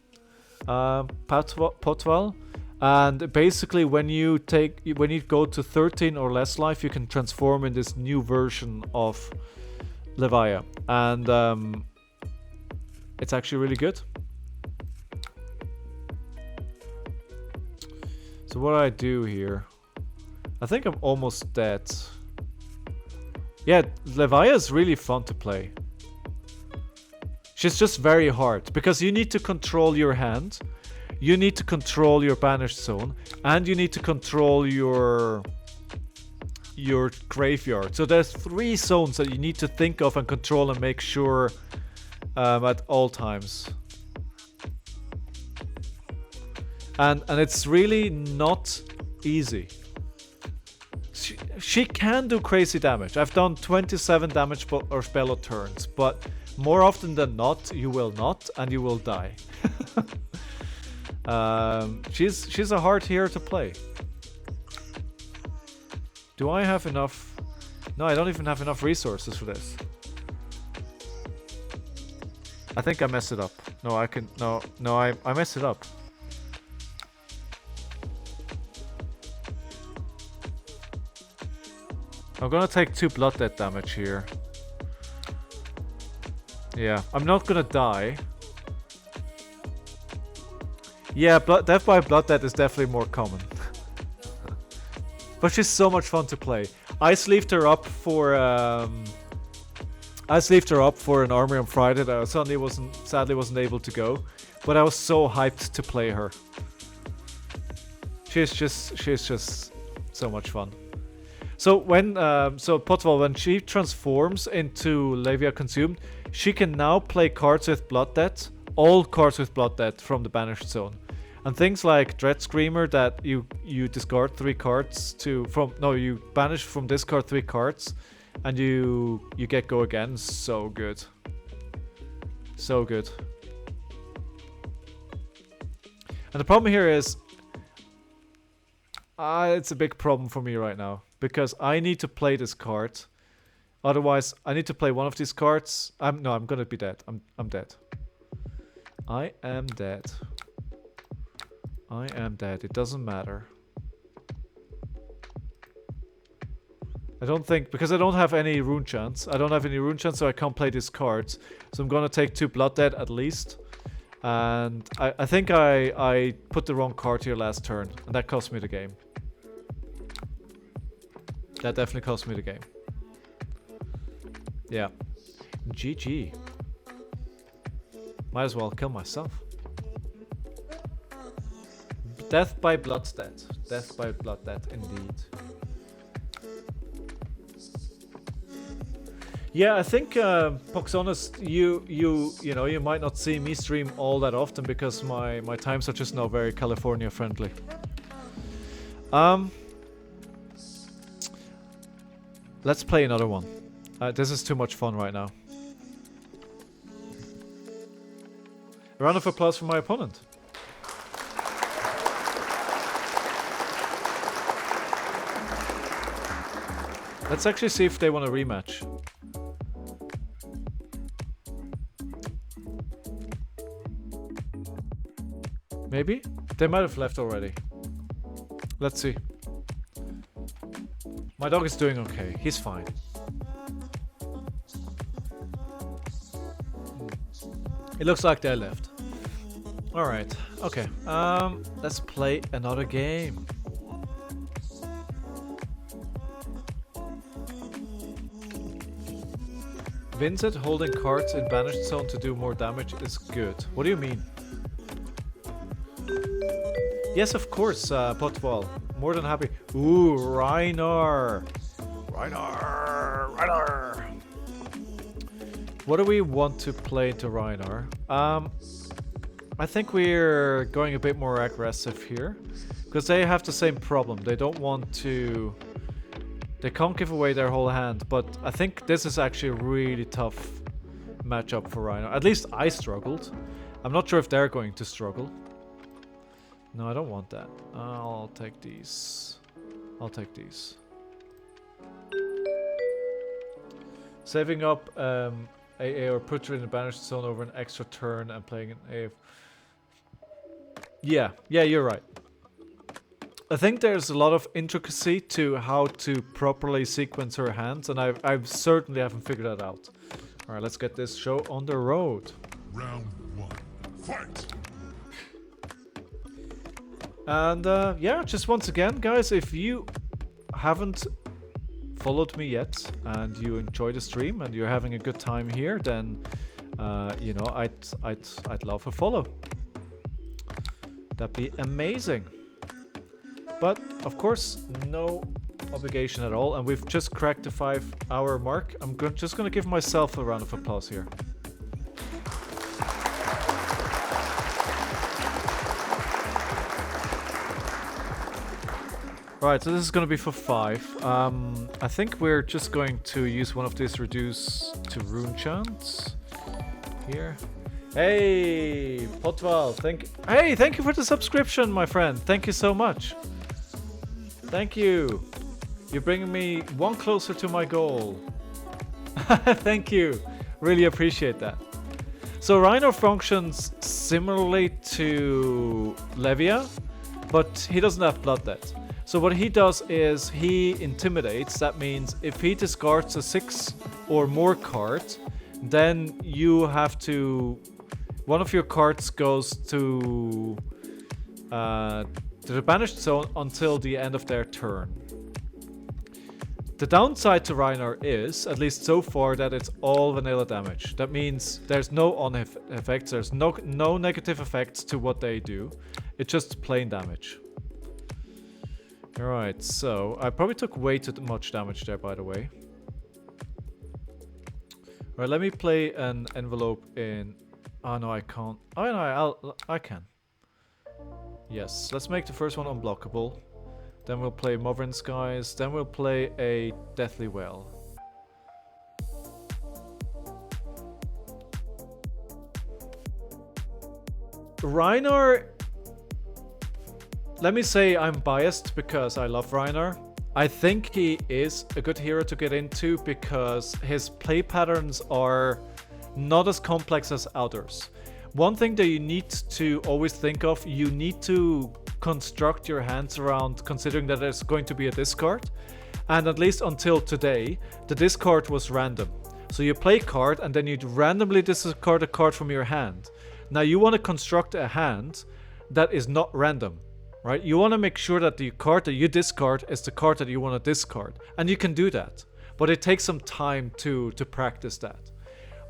Potwell. And basically, when you go to 13 or less life, you can transform in this new version of Levia, and it's actually really good. So what do I do here? I think I'm almost dead. Yeah, Levia is really fun to play. She's just very hard because you need to control your hand. You need to control your banished zone, and you need to control your graveyard. So there's 3 zones that you need to think of and control and make sure at all times. And it's really not easy. She can do crazy damage. I've done 27 damage or spell turns, but more often than not, you will not, and you will die. She's a hard hero to play. Do I have enough? No, I don't even have enough resources for this. I think I messed it up. No, I can. No, I messed it up. I'm gonna take 2 blood death damage here. Yeah, I'm not gonna die. Yeah, death by blood death is definitely more common. But she's so much fun to play. I sleeved her up for an armory on Friday that I sadly wasn't able to go, but I was so hyped to play her. She's just so much fun. So when Potwell, when she transforms into Levia Consumed, she can now play cards with Blood Debt, all cards with Blood Debt from the banished zone. And things like Dread Screamer that you discard 3 cards you banish from discard 3 cards and you get go again. So good. So good. And the problem here is it's a big problem for me right now because I need to play this card. Otherwise, I need to play one of these cards. I'm gonna be dead. I'm dead. I am dead. I am dead. It doesn't matter. I don't think, because I don't have any rune chance. I don't have any rune chance, so I can't play these cards. So I'm gonna take 2 blood dead at least. And I think I put the wrong card here last turn, and that cost me the game. That definitely cost me the game. Yeah. GG. Might as well kill myself. Death by blood debt. Death by blood debt, indeed. Yeah, I think Poxonus, you might not see me stream all that often because my times are just not very California friendly. Let's play another one. This is too much fun right now. A round of applause for my opponent. Let's actually see if they want a rematch. Maybe? They might have left already. Let's see. My dog is doing okay. He's fine. It looks like they left. Alright. Okay. Let's play another game. Vynnset holding cards in banished zone to do more damage is good. What do you mean? Yes, of course, Potwell. More than happy. Ooh, Rhinar. Rhinar. What do we want to play into Rhinar? I think we're going a bit more aggressive here. Because they have the same problem. They don't want to... They can't give away their whole hand, but I think this is actually a really tough matchup for Rhinar. At least I struggled. I'm not sure if they're going to struggle. No, I don't want that. I'll take these. I'll take these. Saving up AA or put her in the banished zone over an extra turn and playing an AF. Yeah, you're right. I think there's a lot of intricacy to how to properly sequence her hands, and I certainly haven't figured that out. All right, let's get this show on the road. Round 1. Fight! And yeah, just once again, guys, if you haven't followed me yet and you enjoy the stream and you're having a good time here, then you know, I'd love a follow. That'd be amazing. But of course, no obligation at all, and we've just cracked the 5-hour mark. I'm just gonna give myself a round of applause here. Right, so this is going to be for 5. I think we're just going to use one of these reduce to rune chants here. Hey, Potval, thank you for the subscription, my friend. Thank you so much. Thank you. You're bringing me one closer to my goal. Thank you. Really appreciate that. So Rhinar functions similarly to Levia, but he doesn't have blood debt. So what he does is he intimidates. That means if he discards a 6 or more card, then you have to... One of your cards goes to the banished zone until the end of their turn. The downside to Rhinar is, at least so far, that it's all vanilla damage. That means there's no on effects, there's no negative effects to what they do. It's just plain damage. Alright, so I probably took way too much damage there, by the way. Alright, let me play an envelope in... Oh no, I can't. Oh no, I can. Yes, let's make the first one unblockable. Then we'll play Moverin Skies. Then we'll play a Deathly Well. Rhinar... Let me say I'm biased because I love Rhinar. I think he is a good hero to get into because his play patterns are not as complex as others. One thing that you need to always think of, you need to construct your hands around considering that there's going to be a discard. And at least until today, the discard was random. So you play a card and then you randomly discard a card from your hand. Now you want to construct a hand that is not random. Right? You want to make sure that the card that you discard is the card that you want to discard. And you can do that. But it takes some time to practice that.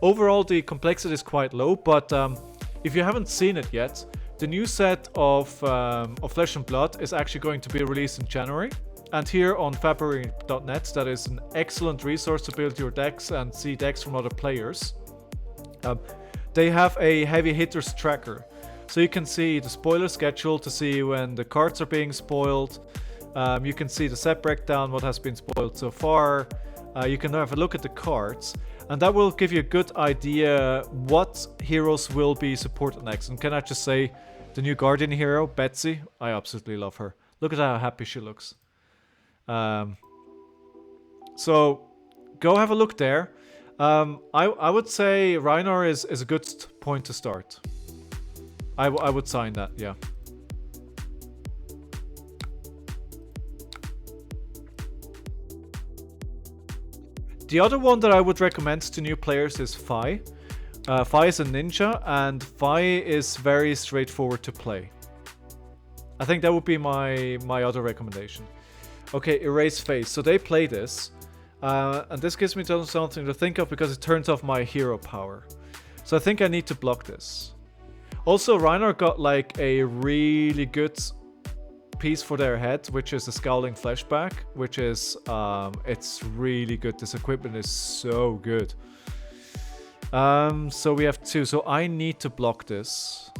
Overall, the complexity is quite low. But if you haven't seen it yet, the new set of Flesh and Blood is actually going to be released in January. And here on February.net, that is an excellent resource to build your decks and see decks from other players. They have a heavy hitters tracker. So you can see the spoiler schedule to see when the cards are being spoiled. You can see the set breakdown, what has been spoiled so far. You can have a look at the cards. And that will give you a good idea what heroes will be supported next. And can I just say, the new Guardian hero, Betsy, I absolutely love her. Look at how happy she looks. So go have a look there. I would say Rhinar is a good point to start. I would sign that, yeah. The other one that I would recommend to new players is Fi. Fi is a ninja, and Fi is very straightforward to play. I think that would be my other recommendation. Okay, Erase Face. So they play this. And this gives me something to think of because it turns off my hero power. So I think I need to block this. Also, Rhinar got like a really good piece for their head, which is the Scowling Fleshback, which is, it's really good. This equipment is so good. So we have 2. So I need to block this.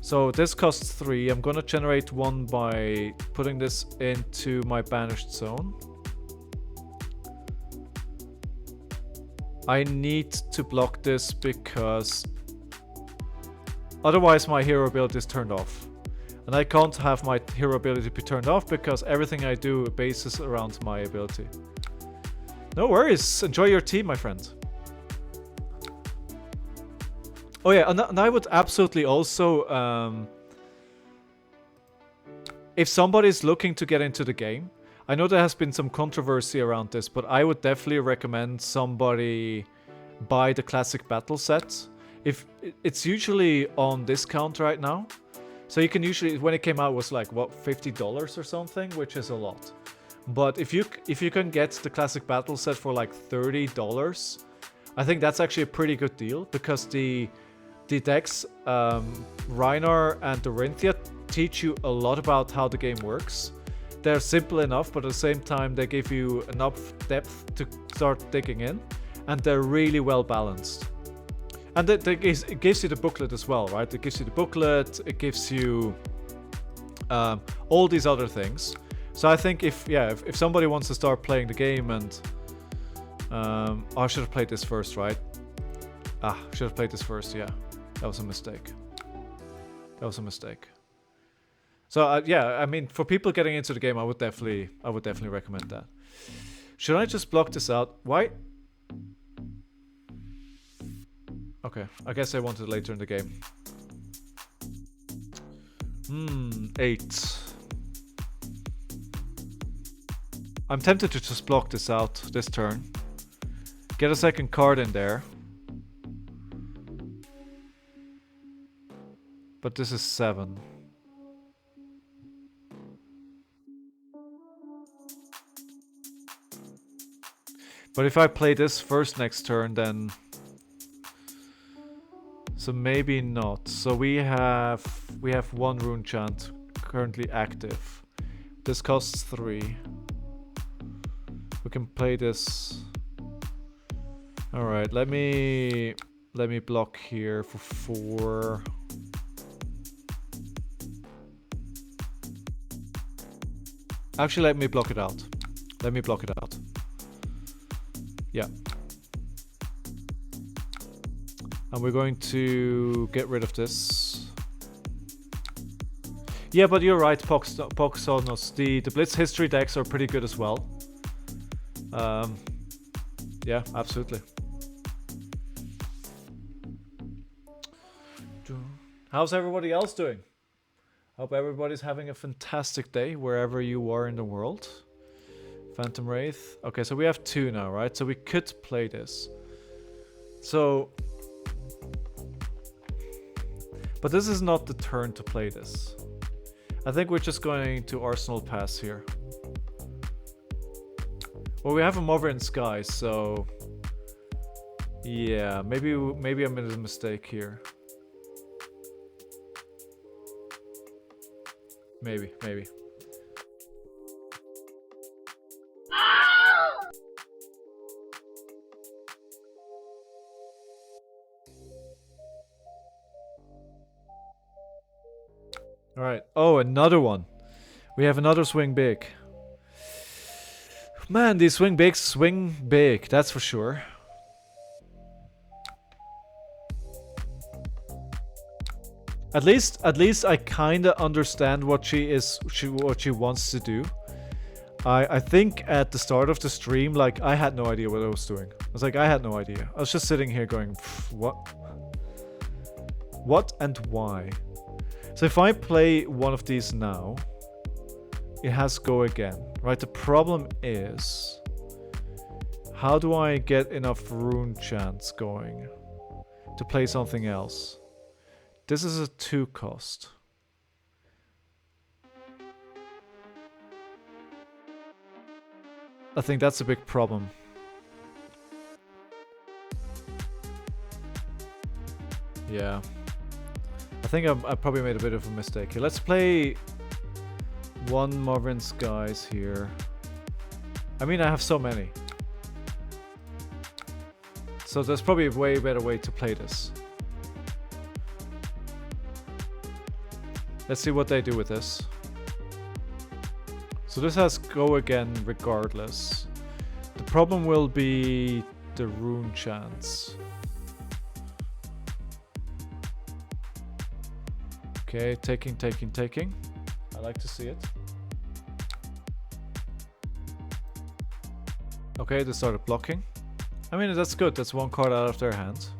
So this costs 3. I'm gonna generate 1 by putting this into my banished zone. I need to block this because otherwise my hero ability is turned off. And I can't have my hero ability be turned off because everything I do bases around my ability. No worries. Enjoy your tea, my friend. Oh yeah, and I would absolutely also, if somebody's looking to get into the game, I know there has been some controversy around this, but I would definitely recommend somebody buy the classic battle set. If it's usually on discount right now, so you can usually, when it came out, it was like what, $50 or something, which is a lot. But if you can get the classic battle set for like $30, I think that's actually a pretty good deal, because the decks, Rhinar and the Rhinar, teach you a lot about how the game works. They're simple enough, but at the same time they give you enough depth to start digging in, and they're really well balanced. And it gives you the booklet as well, right? It gives you the booklet, it gives you all these other things. So I think if somebody wants to start playing the game and I should have played this first, right? Should have played this first, yeah. That was a mistake. So yeah, I mean, for people getting into the game, I would definitely recommend that. Should I just block this out? Why? Okay, I guess I want it later in the game. 8. I'm tempted to just block this out this turn. Get a second card in there. But this is 7. But if I play this first next turn, then... So maybe not. So we have 1 rune chant currently active. This costs 3. We can play this. Alright, let me block here for 4. Actually, let me block it out. Yeah. And we're going to get rid of this. Yeah, but you're right, Poxonos. The Blitz history decks are pretty good as well. Yeah, absolutely. How's everybody else doing? Hope everybody's having a fantastic day wherever you are in the world. Phantom Wraith. Okay, so we have 2 now, right? So we could play this. So... But this is not the turn to play this. I think we're just going to Arsenal Pass here. Well, we have a Mother in Sky, so... Yeah, maybe I made a mistake here. Maybe. Alright. Oh, another one. We have another swing big. Man, these swing big, that's for sure. At least I kinda understand what what she wants to do. I think at the start of the stream, like, I had no idea what I was doing. I had no idea. I was just sitting here going, what? What and why? So if I play one of these now, it has go again, right? The problem is, how do I get enough rune chants going to play something else? This is a 2 cost. I think that's a big problem. Yeah. I think I probably made a bit of a mistake here. Let's play 1 Marvin Skies here. I mean, I have so many. So there's probably a way better way to play this. Let's see what they do with this. So this has go again regardless. The problem will be the rune chants. Okay, taking. I like to see it. Okay, they started blocking. I mean, that's good. That's 1 card out of their hands.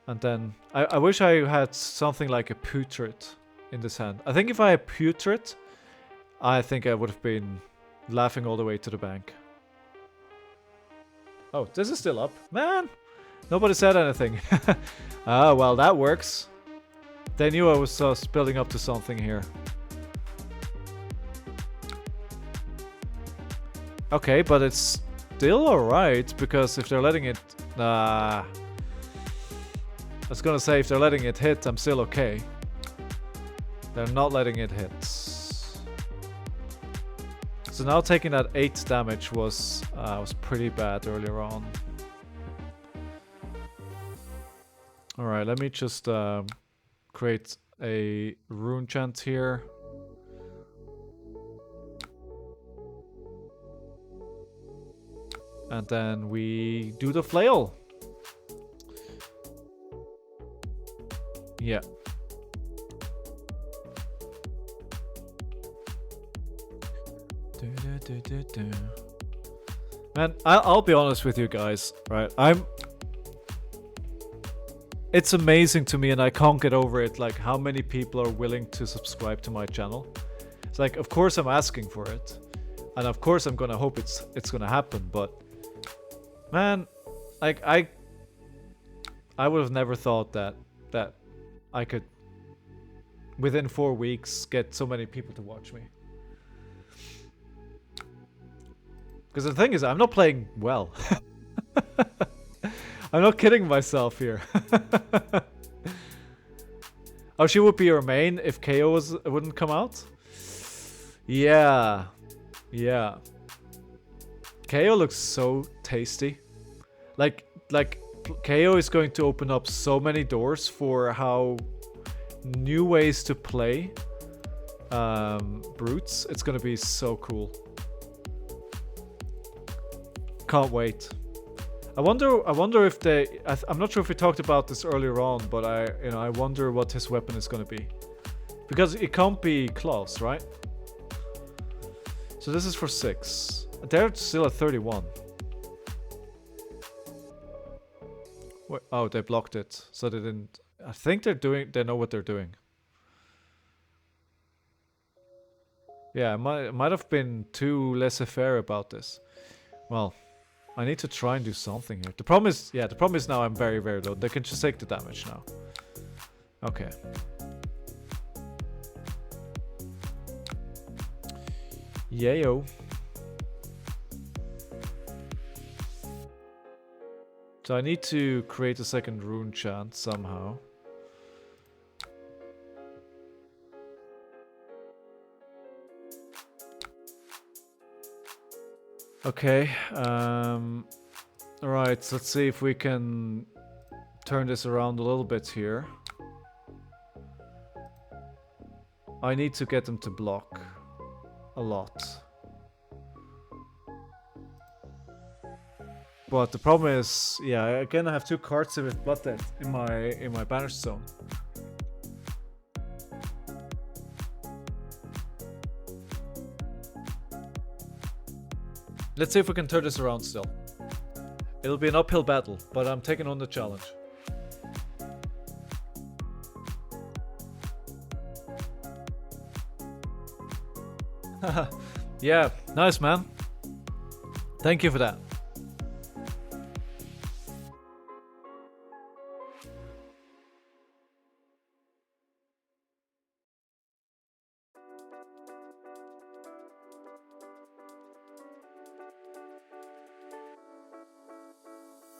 And then I wish I had something like a putrid in this hand. I think if I had putrid, I think I would have been laughing all the way to the bank. Oh, this is still up. Man! Nobody said anything. Ah, well, that works. They knew I was building up to something here. Okay, but it's still alright, because if they're letting it... I was gonna say, if they're letting it hit, I'm still okay. They're not letting it hit. So now taking that 8 damage was pretty bad earlier on. Alright, let me just create a rune chant here. And then we do the flail. Yeah. Man, I'll be honest with you guys, right? It's amazing to me, and I can't get over it, like how many people are willing to subscribe to my channel. It's like, of course I'm asking for it, and of course I'm gonna hope it's gonna happen, but man, like I would have never thought that I could within 4 weeks get so many people to watch me. Because the thing is, I'm not playing well. I'm not kidding myself here. Oh, she would be your main if KO wouldn't come out? Yeah. Yeah. KO looks so tasty. Like KO is going to open up so many doors for how new ways to play brutes. It's gonna be so cool. Can't wait. I wonder if they... I'm not sure if we talked about this earlier on, but I wonder what his weapon is gonna be, because it can't be claws, right? So this is for 6. They're still at 31. Wait, oh, they blocked it, so they didn't... I think they know what they're doing. Yeah, I might have been too laissez-faire about this. Well, I need to try and do something here. The problem is now I'm very, very low. They can just take the damage now. Okay. Yayo. So I need to create a second rune chant somehow. Okay, alright, so let's see if we can turn this around a little bit here. I need to get them to block a lot. But the problem is, yeah, again I have 2 cards with Blood Death in my banish zone. Let's see if we can turn this around still. It'll be an uphill battle, but I'm taking on the challenge. Yeah, nice man. Thank you for that.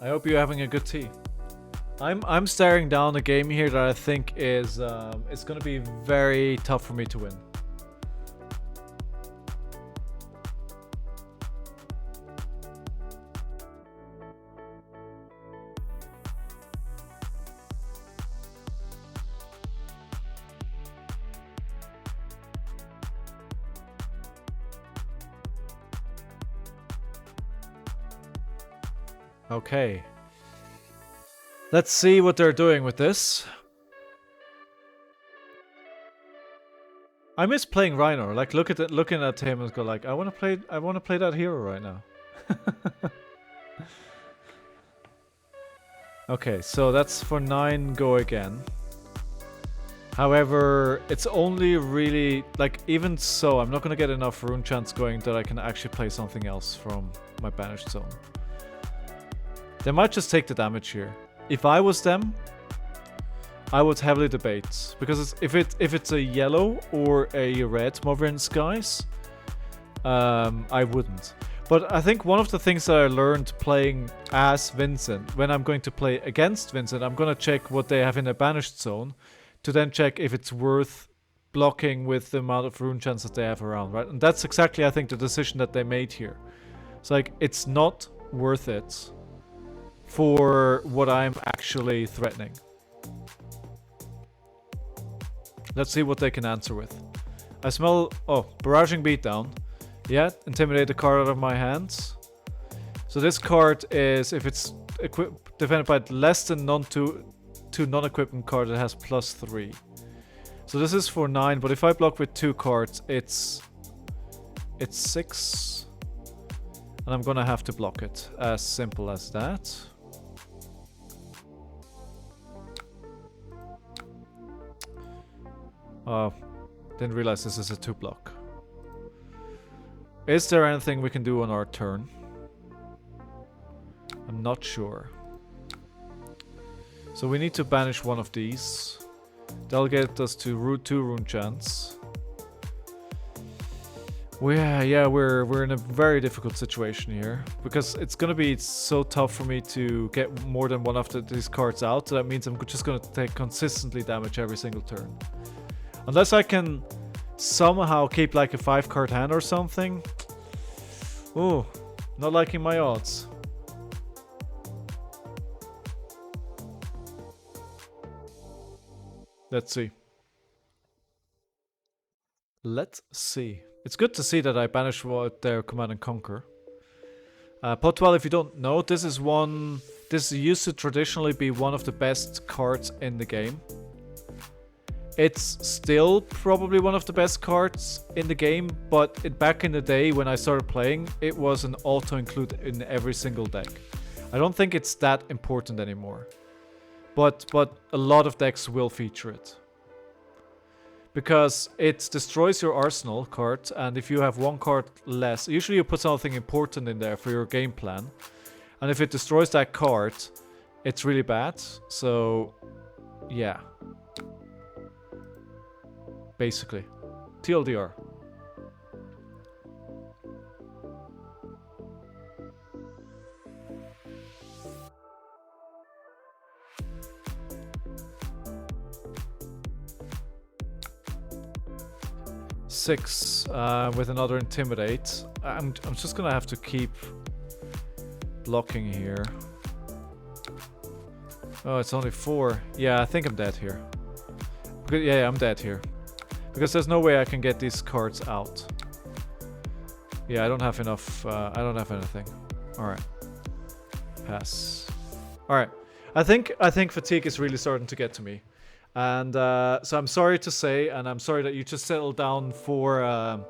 I hope you're having a good tea. I'm staring down a game here that I think is it's gonna be very tough for me to win. Okay. Let's see what they're doing with this. I miss playing Rhinar. Like looking at him and go like, I wanna play that hero right now. Okay, so that's for 9 go again. However, it's only really, like, even so, I'm not gonna get enough rune chants going that I can actually play something else from my banished zone. They might just take the damage here. If I was them, I would heavily debate. Because if it's a yellow or a red Moverin Skies, I wouldn't. But I think one of the things that I learned playing as Vynnset, when I'm going to play against Vynnset, I'm gonna check what they have in their banished zone, to then check if it's worth blocking with the amount of rune chants that they have around, right? And that's exactly, I think, the decision that they made here. It's like, it's not worth it for what I'm actually threatening. Let's see what they can answer with. I smell... Oh, Barraging Beatdown. Yeah, Intimidate the card out of my hands. So this card is, if it's defended by less than two non-equipment card, it has +3. So this is for 9, but if I block with 2 cards, it's 6. And I'm gonna have to block it. As simple as that. Oh, didn't realize this is a 2 block. Is there anything we can do on our turn? I'm not sure. So we need to banish one of these. That'll get us to root 2 rune chants. We're in a very difficult situation here. Because it's gonna be so tough for me to get more than one of these cards out. So that means I'm just gonna take consistently damage every single turn. Unless I can somehow keep like a 5-card hand or something. Ooh, not liking my odds. Let's see. Let's see. It's good to see that I banished their Command and Conquer. Potwell, if you don't know, this used to traditionally be one of the best cards in the game. It's still probably one of the best cards in the game, but back in the day when I started playing, it was an auto-include in every single deck. I don't think it's that important anymore. But a lot of decks will feature it. Because it destroys your arsenal card, and if you have 1 card less, usually you put something important in there for your game plan. And if it destroys that card, it's really bad. So, yeah. Basically. TLDR. Six with another Intimidate. I'm just gonna have to keep blocking here. Oh, it's only 4. Yeah, I think I'm dead here. Yeah, I'm dead here. Because there's no way I can get these cards out. Yeah, I don't have enough. I don't have anything. Alright. Pass. Alright. I think fatigue is really starting to get to me. And so I'm sorry to say, and I'm sorry that you just settled down for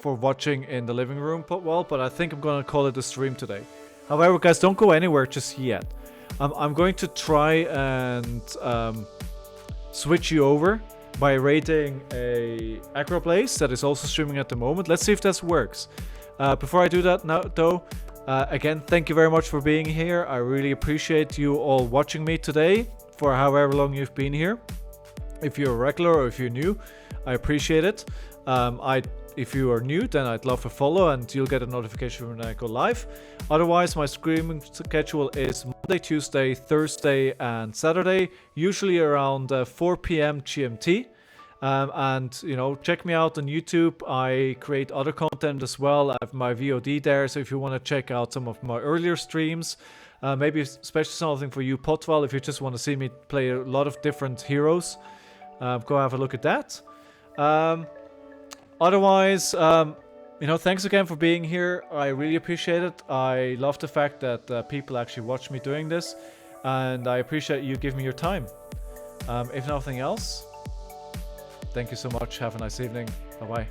watching in the living room, Potwell, but I think I'm going to call it a stream today. However, guys, don't go anywhere just yet. I'm going to try and switch you over by rating a Aggro Blaze that is also streaming at the moment. Let's see if this works. Before I do that now, though, again, thank you very much for being here. I really appreciate you all watching me today for however long you've been here. If you're a regular or if you're new, I appreciate it. If you are new, then I'd love a follow and you'll get a notification when I go live. Otherwise, my streaming schedule is Monday, Tuesday, Thursday, and Saturday, usually around 4 p.m. GMT. And, you know, check me out on YouTube. I create other content as well. I have my VOD there, so if you want to check out some of my earlier streams, maybe especially something for you, Potwell, if you just want to see me play a lot of different heroes, go have a look at that. Otherwise, you know, thanks again for being here. I really appreciate it. I love the fact that people actually watch me doing this, and I appreciate you giving me your time. If nothing else, thank you so much. Have a nice evening. Bye-bye.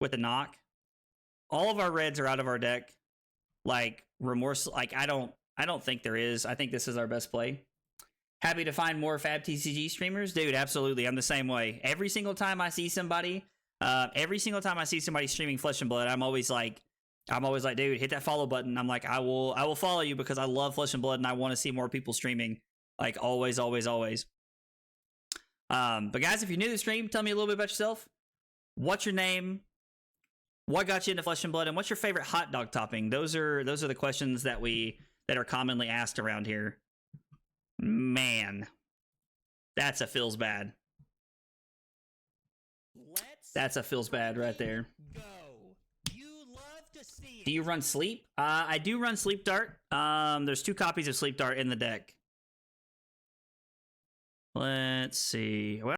with the knock. All of our reds are out of our deck. Like remorse, like I don't think there is. I think this is our best play. Happy to find more Fab TCG streamers, dude. Absolutely, I'm the same way. Every single time I see somebody streaming Flesh and Blood, I'm always like, dude, hit that follow button. I'm like, I will follow you because I love Flesh and Blood and I want to see more people streaming. Like always. But guys, if you're new to the stream, tell me a little bit about yourself. What's your name? What got you into Flesh and Blood? And what's your favorite hot dog topping? Those are the questions that are commonly asked around here. Man, that's a feels bad. That's a feels bad right there. Do you run Sleep? I do run Sleep Dart. There's 2 copies of Sleep Dart in the deck. Let's see. Well,